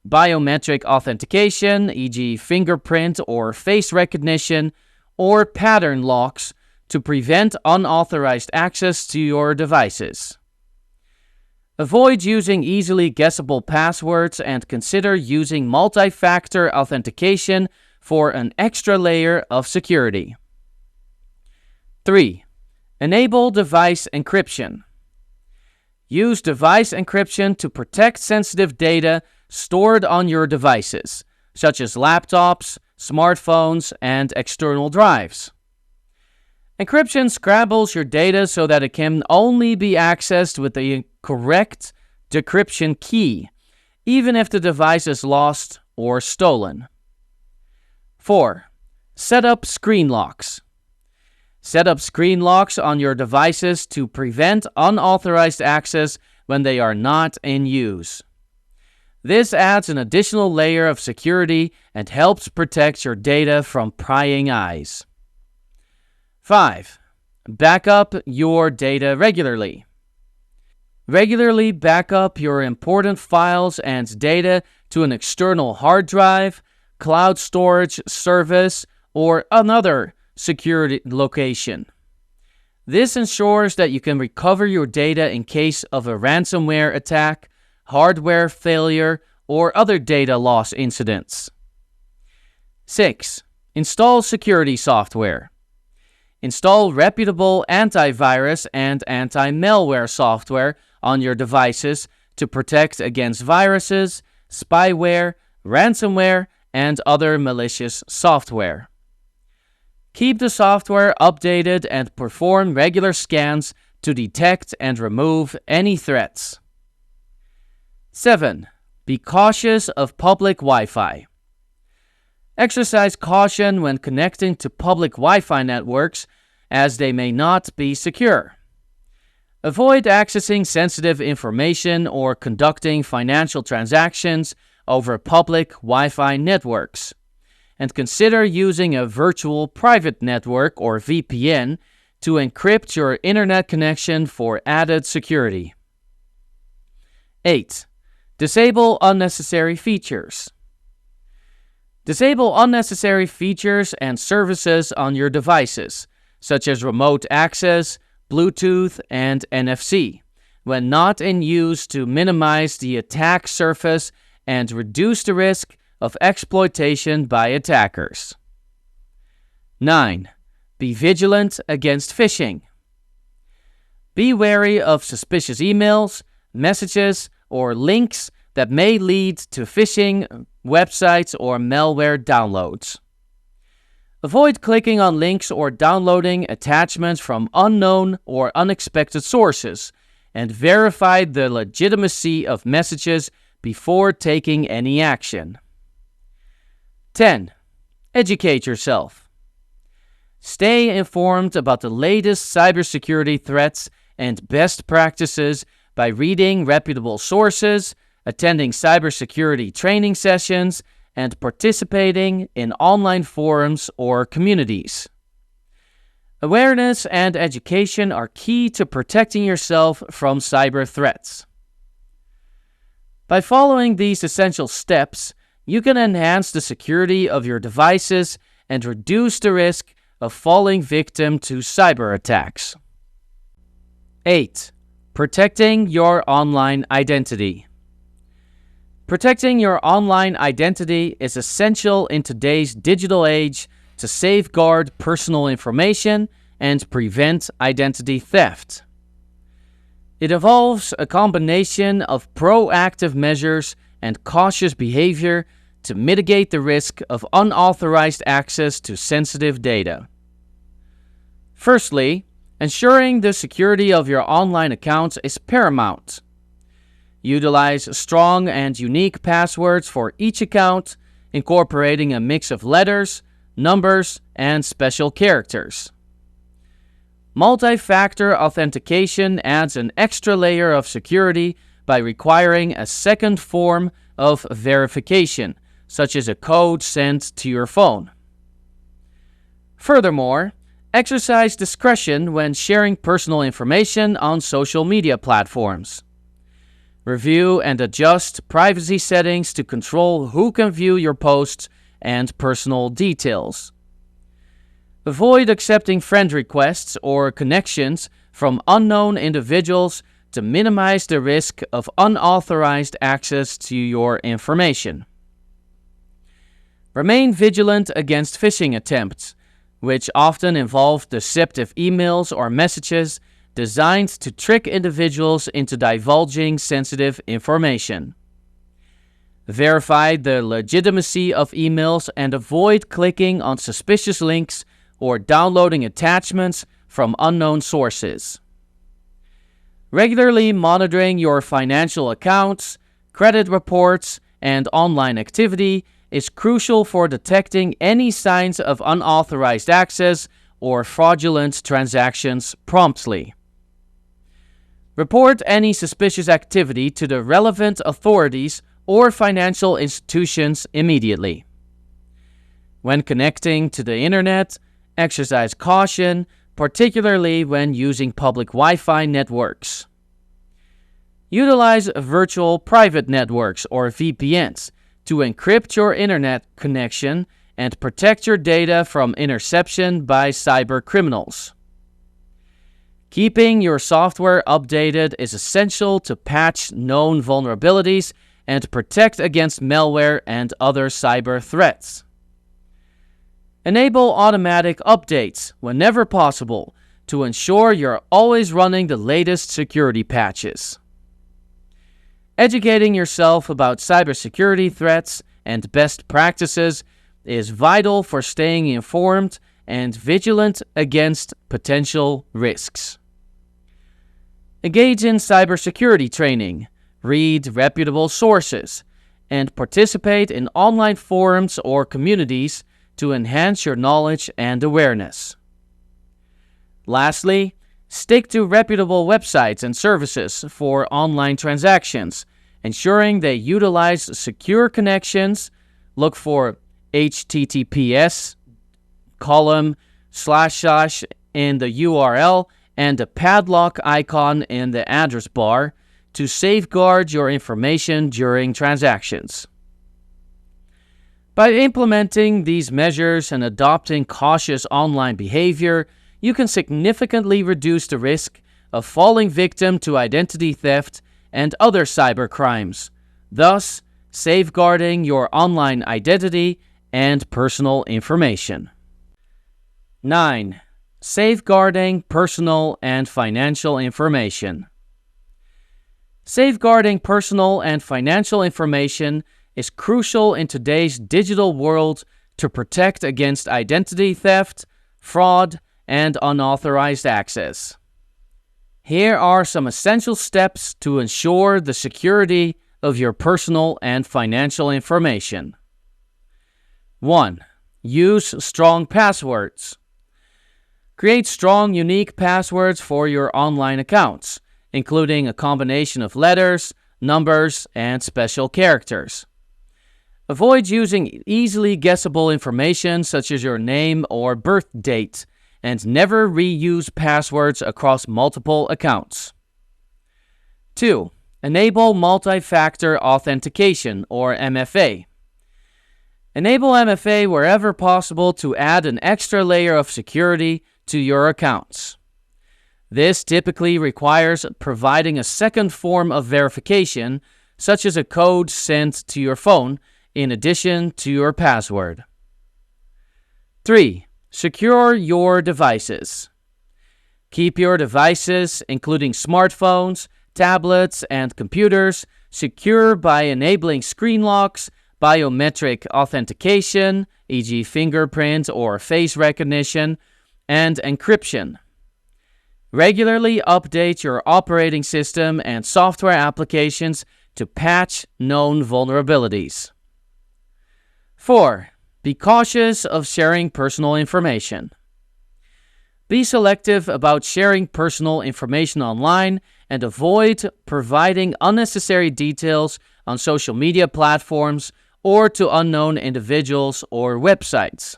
biometric authentication, e.g. fingerprint or face recognition, or pattern locks to prevent unauthorized access to your devices. Avoid using easily guessable passwords and consider using multi-factor authentication for an extra layer of security. 3. Enable device encryption. Use device encryption to protect sensitive data stored on your devices, such as laptops, smartphones, and external drives. Encryption scrambles your data so that it can only be accessed with the correct decryption key, even if the device is lost or stolen. 4. Set up screen locks. Set up screen locks on your devices to prevent unauthorized access when they are not in use. This adds an additional layer of security and helps protect your data from prying eyes. 5. Back up your data regularly. Regularly back up your important files and data to an external hard drive, cloud storage service, or another security location. This ensures that you can recover your data in case of a ransomware attack, hardware failure, or other data loss incidents. 6. Install security software. Install reputable antivirus and anti-malware software on your devices to protect against viruses, spyware, ransomware, and other malicious software. Keep the software updated and perform regular scans to detect and remove any threats. 7. Be cautious of public Wi-Fi. Exercise caution when connecting to public Wi-Fi networks, as they may not be secure. Avoid accessing sensitive information or conducting financial transactions over public Wi-Fi networks, and consider using a virtual private network or VPN to encrypt your internet connection for added security. 8. Disable unnecessary features. Disable unnecessary features and services on your devices, such as remote access, Bluetooth, and NFC, when not in use to minimize the attack surface and reduce the risk of exploitation by attackers. 9. Be vigilant against phishing. Be wary of suspicious emails, messages, or links that may lead to phishing websites or malware downloads. Avoid clicking on links or downloading attachments from unknown or unexpected sources, and verify the legitimacy of messages before taking any action. 10. Educate yourself. Stay informed about the latest cybersecurity threats and best practices by reading reputable sources, attending cybersecurity training sessions, and participating in online forums or communities. Awareness and education are key to protecting yourself from cyber threats. By following these essential steps, you can enhance the security of your devices and reduce the risk of falling victim to cyber attacks. 8. Protecting your online identity. Protecting your online identity is essential in today's digital age to safeguard personal information and prevent identity theft. It involves a combination of proactive measures and cautious behavior to mitigate the risk of unauthorized access to sensitive data. Firstly, ensuring the security of your online accounts is paramount. Utilize strong and unique passwords for each account, incorporating a mix of letters, numbers, and special characters. Multi-factor authentication adds an extra layer of security by requiring a second form of verification, such as a code sent to your phone. Furthermore, exercise discretion when sharing personal information on social media platforms. Review and adjust privacy settings to control who can view your posts and personal details. Avoid accepting friend requests or connections from unknown individuals to minimize the risk of unauthorized access to your information. Remain vigilant against phishing attempts, which often involve deceptive emails or messages designed to trick individuals into divulging sensitive information. Verify the legitimacy of emails and avoid clicking on suspicious links or downloading attachments from unknown sources. Regularly monitoring your financial accounts, credit reports, and online activity is crucial for detecting any signs of unauthorized access or fraudulent transactions promptly. Report any suspicious activity to the relevant authorities or financial institutions immediately. When connecting to the internet, exercise caution, particularly when using public Wi-Fi networks. Utilize virtual private networks or VPNs to encrypt your internet connection and protect your data from interception by cyber criminals. Keeping your software updated is essential to patch known vulnerabilities and protect against malware and other cyber threats. Enable automatic updates whenever possible to ensure you're always running the latest security patches. Educating yourself about cybersecurity threats and best practices is vital for staying informed and vigilant against potential risks. Engage in cybersecurity training, read reputable sources, and participate in online forums or communities to enhance your knowledge and awareness. Lastly, stick to reputable websites and services for online transactions, ensuring they utilize secure connections. Look for https:// in the URL and a padlock icon in the address bar to safeguard your information during transactions. By implementing these measures and adopting cautious online behavior, you can significantly reduce the risk of falling victim to identity theft and other cyber crimes, thus safeguarding your online identity and personal information. 9. Safeguarding personal and financial information. Safeguarding personal and financial information is crucial in today's digital world to protect against identity theft, fraud, and unauthorized access. Here are some essential steps to ensure the security of your personal and financial information. 1. Use strong passwords. Create strong, unique passwords for your online accounts, including a combination of letters, numbers, and special characters. Avoid using easily guessable information such as your name or birth date, and never reuse passwords across multiple accounts. 2. Enable multi-factor authentication, or MFA. Enable MFA wherever possible to add an extra layer of security to your accounts. This typically requires providing a second form of verification, such as a code sent to your phone, in addition to your password. 3. Secure your devices. Keep your devices, including smartphones, tablets, and computers, secure by enabling screen locks, biometric authentication, e.g. fingerprint or face recognition, and encryption. Regularly update your operating system and software applications to patch known vulnerabilities. 4. Be cautious of sharing personal information. Be selective about sharing personal information online and avoid providing unnecessary details on social media platforms or to unknown individuals or websites.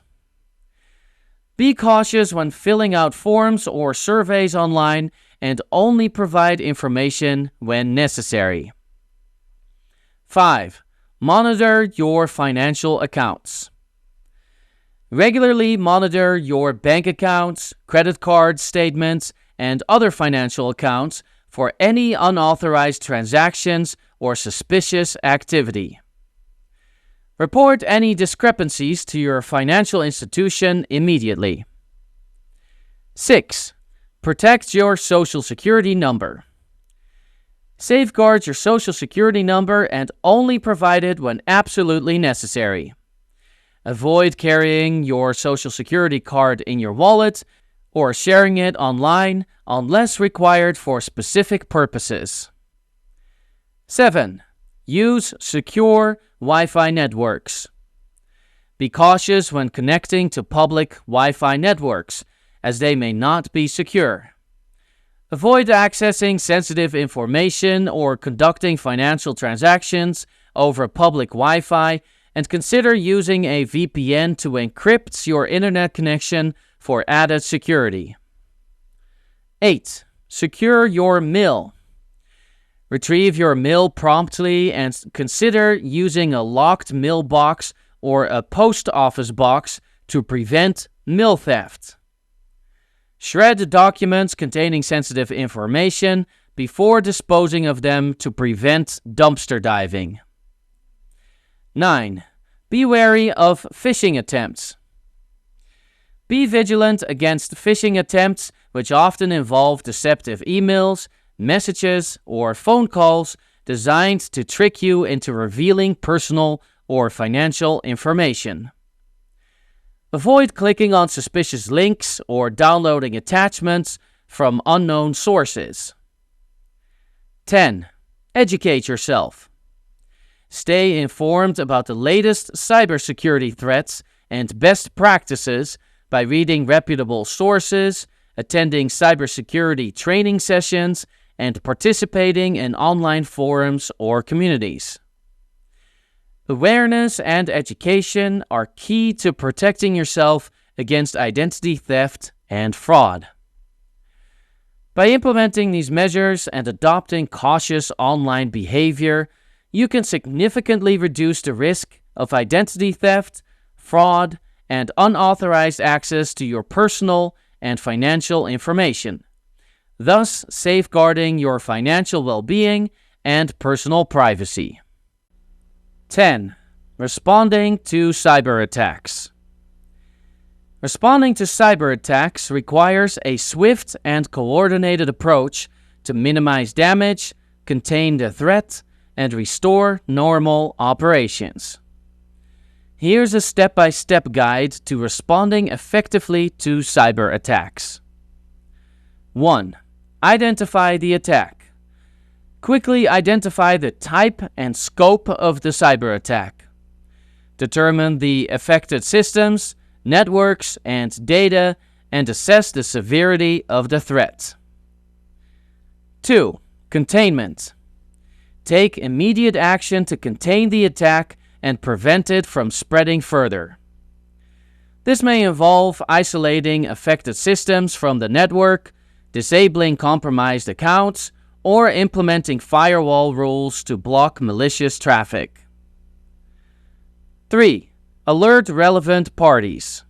Be cautious when filling out forms or surveys online and only provide information when necessary. 5. Monitor your financial accounts. Regularly monitor your bank accounts, credit card statements, and other financial accounts for any unauthorized transactions or suspicious activity. Report any discrepancies to your financial institution immediately. 6. Protect your Social Security number. Safeguard your Social Security number and only provide it when absolutely necessary. Avoid carrying your Social Security card in your wallet or sharing it online unless required for specific purposes. 7. Use secure Wi-Fi networks. Be cautious when connecting to public Wi-Fi networks, as they may not be secure. Avoid accessing sensitive information or conducting financial transactions over public Wi-Fi, and consider using a VPN to encrypt your internet connection for added security. 8. Secure your mail. Retrieve your mail promptly and consider using a locked mailbox or a post office box to prevent mail theft. Shred documents containing sensitive information before disposing of them to prevent dumpster diving. 9. Be wary of phishing attempts. Be vigilant against phishing attempts, which often involve deceptive emails, messages, or phone calls designed to trick you into revealing personal or financial information. Avoid clicking on suspicious links or downloading attachments from unknown sources. 10. Educate yourself. Stay informed about the latest cybersecurity threats and best practices by reading reputable sources, attending cybersecurity training sessions, and participating in online forums or communities. Awareness and education are key to protecting yourself against identity theft and fraud. By implementing these measures and adopting cautious online behavior, you can significantly reduce the risk of identity theft, fraud, and unauthorized access to your personal and financial information, thus safeguarding your financial well-being and personal privacy. 10. Responding to cyber attacks. Responding to cyber attacks requires a swift and coordinated approach to minimize damage, contain the threat, and restore normal operations. Here's a step-by-step guide to responding effectively to cyber attacks. 1. Identify the attack. Quickly identify the type and scope of the cyber attack. Determine the affected systems, networks, and data, and assess the severity of the threat. 2. Containment. Take immediate action to contain the attack and prevent it from spreading further. This may involve isolating affected systems from the network, disabling compromised accounts, or implementing firewall rules to block malicious traffic. 3. Alert relevant parties.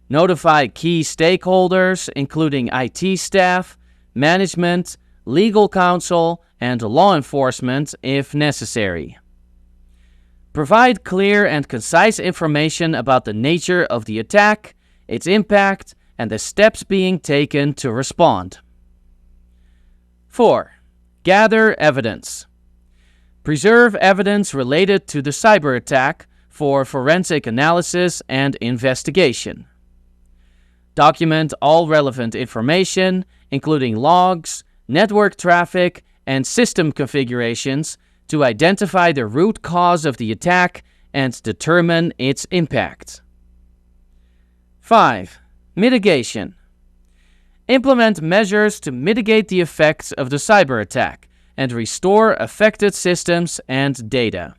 Notify key stakeholders, including IT staff, management, legal counsel, and law enforcement if necessary. Provide clear and concise information about the nature of the attack, its impact, and the steps being taken to respond. 4. Gather evidence. Preserve evidence related to the cyber attack for forensic analysis and investigation. Document all relevant information, including logs, network traffic, and system configurations, to identify the root cause of the attack and determine its impact. 5. Mitigation. Implement measures to mitigate the effects of the cyber attack and restore affected systems and data.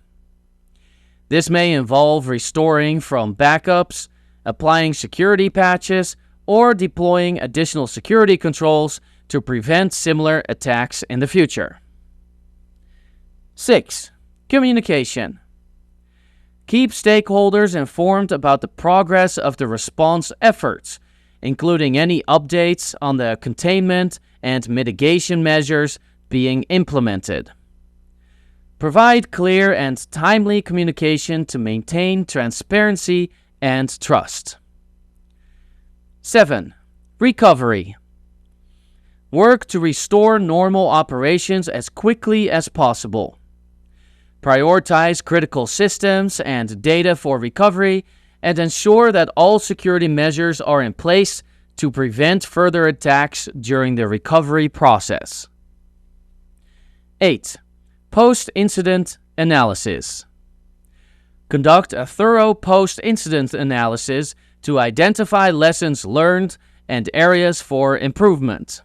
This may involve restoring from backups, applying security patches, or deploying additional security controls to prevent similar attacks in the future. 6. Communication. Keep stakeholders informed about the progress of the response efforts, including any updates on the containment and mitigation measures being implemented. Provide clear and timely communication to maintain transparency and trust. 7. Recovery. Work to restore normal operations as quickly as possible. Prioritize critical systems and data for recovery and ensure that all security measures are in place to prevent further attacks during the recovery process. 8. Post-incident analysis. Conduct a thorough post-incident analysis to identify lessons learned and areas for improvement.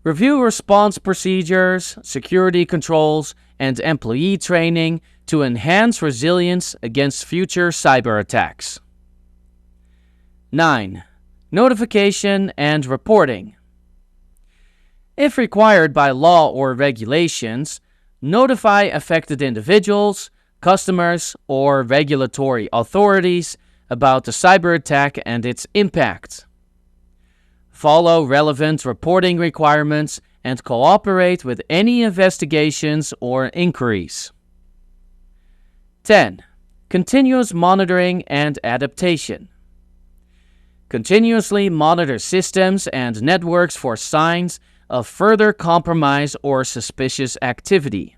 Review response procedures, security controls, and employee training to enhance resilience against future cyber attacks. 9. Notification and reporting. If required by law or regulations, notify affected individuals, customers, or regulatory authorities about the cyber attack and its impact. Follow relevant reporting requirements and cooperate with any investigations or inquiries. 10. Continuous monitoring and adaptation. Continuously monitor systems and networks for signs of further compromise or suspicious activity.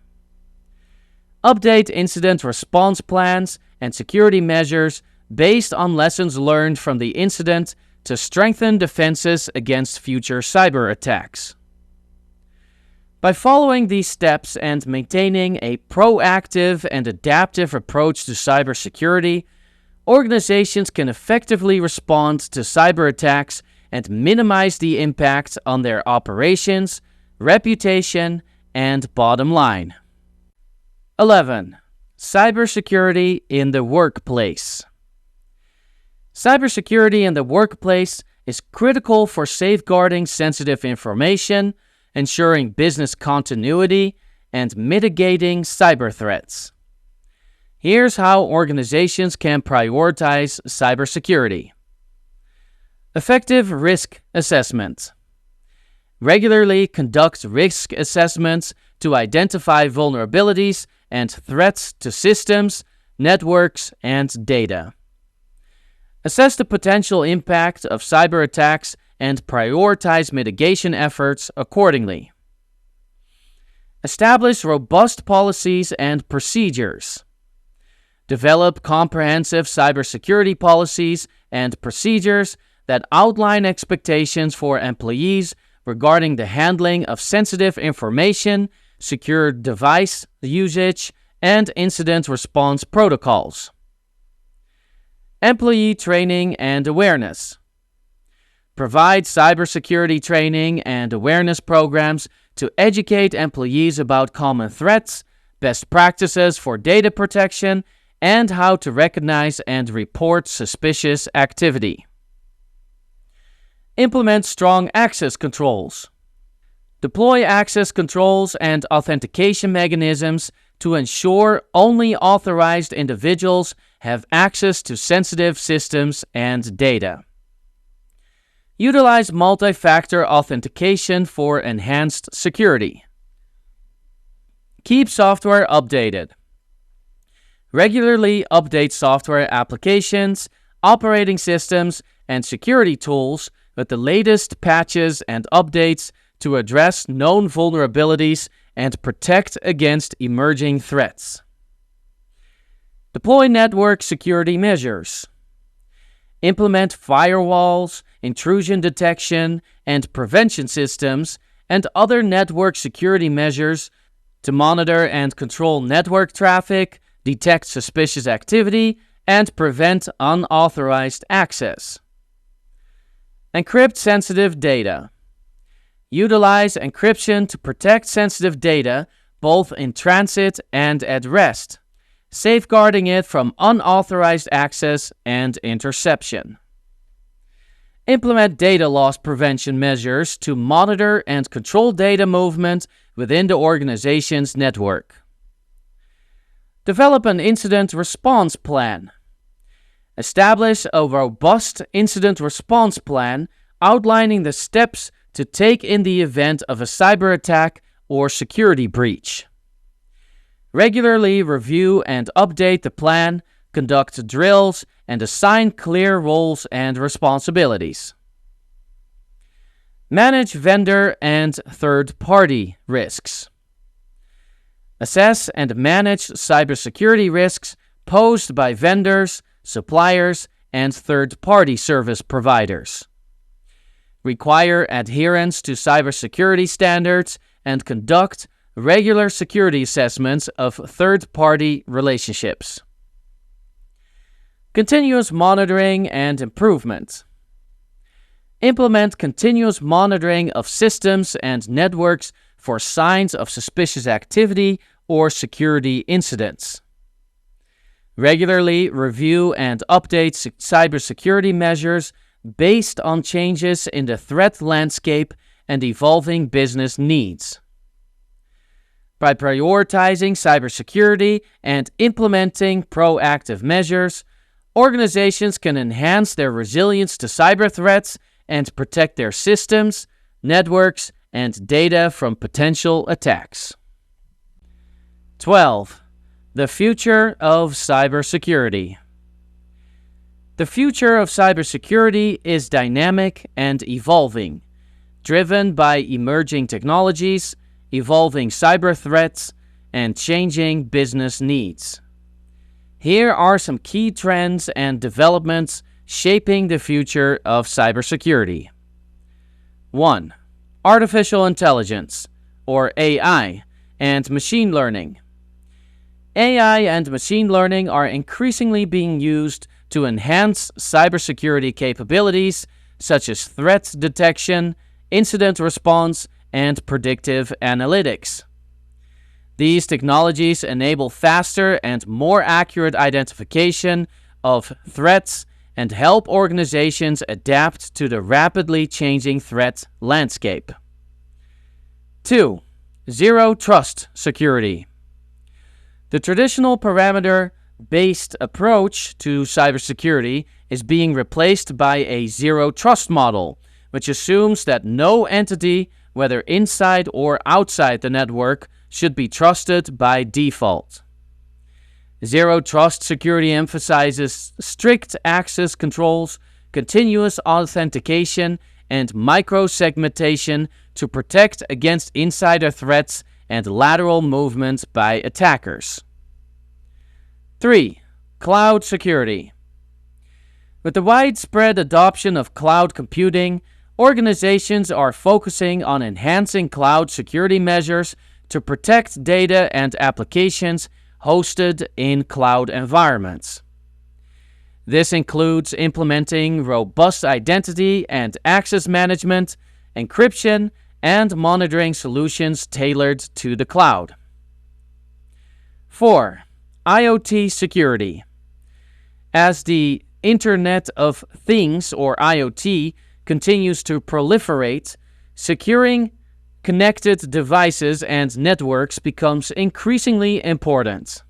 Update incident response plans and security measures based on lessons learned from the incident to strengthen defenses against future cyber attacks. By following these steps and maintaining a proactive and adaptive approach to cybersecurity, organizations can effectively respond to cyber attacks and minimize the impact on their operations, reputation, and bottom line. 11. Cybersecurity in the workplace. Cybersecurity in the workplace is critical for safeguarding sensitive information, ensuring business continuity, and mitigating cyber threats. Here's how organizations can prioritize cybersecurity. Effective risk assessment. Regularly conduct risk assessments to identify vulnerabilities and threats to systems, networks, and data. Assess the potential impact of cyber attacks and prioritize mitigation efforts accordingly. Establish robust policies and procedures. Develop comprehensive cybersecurity policies and procedures that outline expectations for employees regarding the handling of sensitive information, secure device usage, and incident response protocols. Employee training and awareness. Provide cybersecurity training and awareness programs to educate employees about common threats, best practices for data protection, and how to recognize and report suspicious activity. Implement strong access controls. Deploy access controls and authentication mechanisms to ensure only authorized individuals have access to sensitive systems and data. Utilize multi-factor authentication for enhanced security. Keep software updated. Regularly update software applications, operating systems, and security tools with the latest patches and updates to address known vulnerabilities and protect against emerging threats. Deploy network security measures. Implement firewalls, intrusion detection, and prevention systems, and other network security measures to monitor and control network traffic, detect suspicious activity, and prevent unauthorized access. Encrypt sensitive data. Utilize encryption to protect sensitive data both in transit and at rest, safeguarding it from unauthorized access and interception. Implement data loss prevention measures to monitor and control data movement within the organization's network. Develop an incident response plan. Establish a robust incident response plan outlining the steps to take in the event of a cyber attack or security breach. Regularly review and update the plan, conduct drills, and assign clear roles and responsibilities. Manage vendor and third-party risks. Assess and manage cybersecurity risks posed by vendors, suppliers, and third-party service providers. Require adherence to cybersecurity standards and conduct regular security assessments of third-party relationships. Continuous monitoring and improvement. Implement continuous monitoring of systems and networks for signs of suspicious activity or security incidents. Regularly review and update cybersecurity measures based on changes in the threat landscape and evolving business needs. By prioritizing cybersecurity and implementing proactive measures, organizations can enhance their resilience to cyber threats and protect their systems, networks, and data from potential attacks. 12. The future of cybersecurity. The future of cybersecurity is dynamic and evolving, driven by emerging technologies, evolving cyber threats, and changing business needs. Here are some key trends and developments shaping the future of cybersecurity. 1. Artificial intelligence, or AI, and machine learning. AI and machine learning are increasingly being used to enhance cybersecurity capabilities such as threat detection, incident response, and predictive analytics. These technologies enable faster and more accurate identification of threats and help organizations adapt to the rapidly changing threat landscape. 2. Zero Trust Security. The traditional parameter-based approach to cybersecurity is being replaced by a zero trust model, which assumes that no entity, whether inside or outside the network, should be trusted by default. Zero Trust security emphasizes strict access controls, continuous authentication, and micro-segmentation to protect against insider threats and lateral movement by attackers. 3. Cloud security. With the widespread adoption of cloud computing, organizations are focusing on enhancing cloud security measures to protect data and applications hosted in cloud environments. This includes implementing robust identity and access management, encryption, and monitoring solutions tailored to the cloud. 4. IoT security. As the Internet of Things, or IoT, continues to proliferate, securing connected devices and networks becomes increasingly important.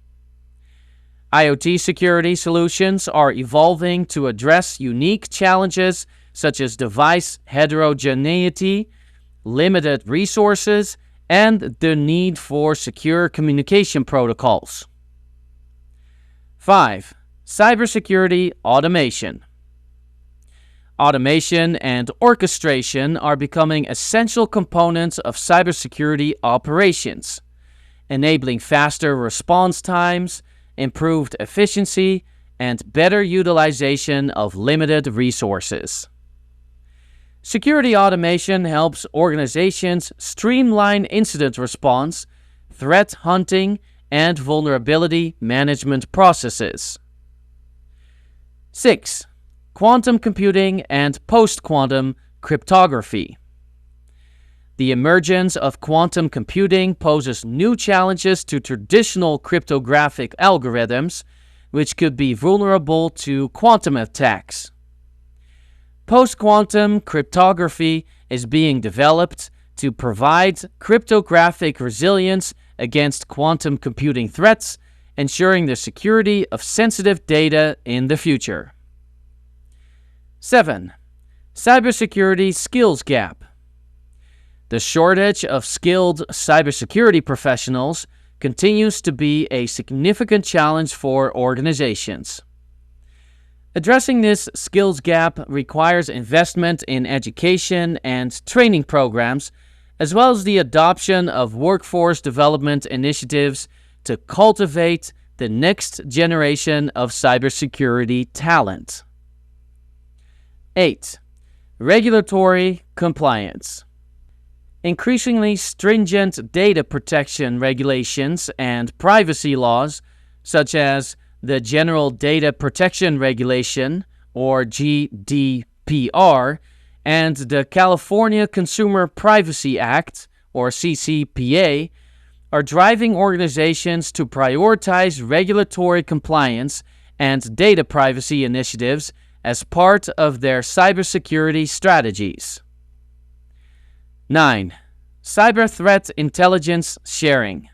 IoT security solutions are evolving to address unique challenges such as device heterogeneity, limited resources, and the need for secure communication protocols. 5. Cybersecurity automation. Automation and orchestration are becoming essential components of cybersecurity operations, enabling faster response times, improved efficiency, and better utilization of limited resources. Security automation helps organizations streamline incident response, threat hunting, and vulnerability management processes. 6. Quantum computing and post-quantum cryptography. The emergence of quantum computing poses new challenges to traditional cryptographic algorithms, which could be vulnerable to quantum attacks. Post-quantum cryptography is being developed to provide cryptographic resilience against quantum computing threats, ensuring the security of sensitive data in the future. 7. Cybersecurity skills gap. The shortage of skilled cybersecurity professionals continues to be a significant challenge for organizations. Addressing this skills gap requires investment in education and training programs, as well as the adoption of workforce development initiatives to cultivate the next generation of cybersecurity talent. 8. Regulatory compliance. Increasingly stringent data protection regulations and privacy laws, such as the General Data Protection Regulation, or GDPR, and the California Consumer Privacy Act, or CCPA, are driving organizations to prioritize regulatory compliance and data privacy initiatives as part of their cybersecurity strategies. 9. Cyber threat intelligence sharing.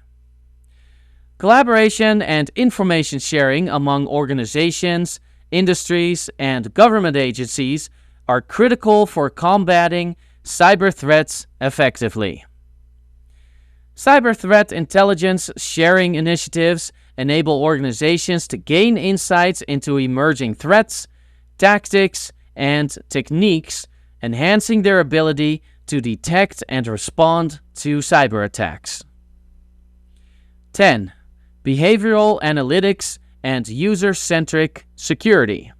Collaboration and information sharing among organizations, industries, and government agencies are critical for combating cyber threats effectively. Cyber threat intelligence sharing initiatives enable organizations to gain insights into emerging threats, tactics, and techniques, enhancing their ability to detect and respond to cyber attacks. 10. Behavioral analytics and user-centric security.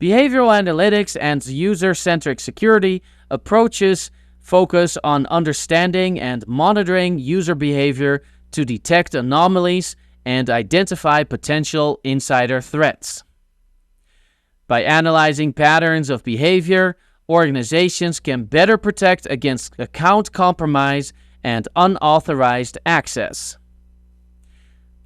Behavioral analytics and user-centric security approaches focus on understanding and monitoring user behavior to detect anomalies and identify potential insider threats. By analyzing patterns of behavior, organizations can better protect against account compromise and unauthorized access.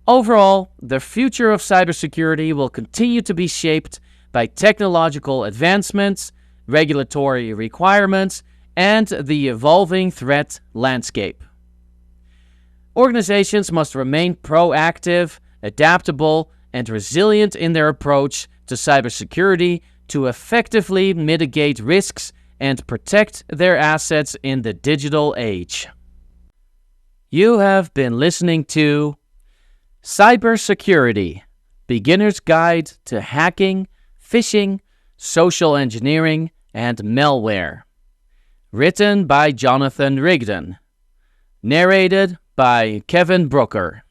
Overall, the future of cybersecurity will continue to be shaped by technological advancements, regulatory requirements, and the evolving threat landscape. Organizations must remain proactive, adaptable, and resilient in their approach to cybersecurity to effectively mitigate risks and protect their assets in the digital age. You have been listening to Cybersecurity, Beginner's Guide to Hacking, Phishing, Social Engineering, and Malware. Written by Jonathan Rigdon. Narrated by Kevin Brooker.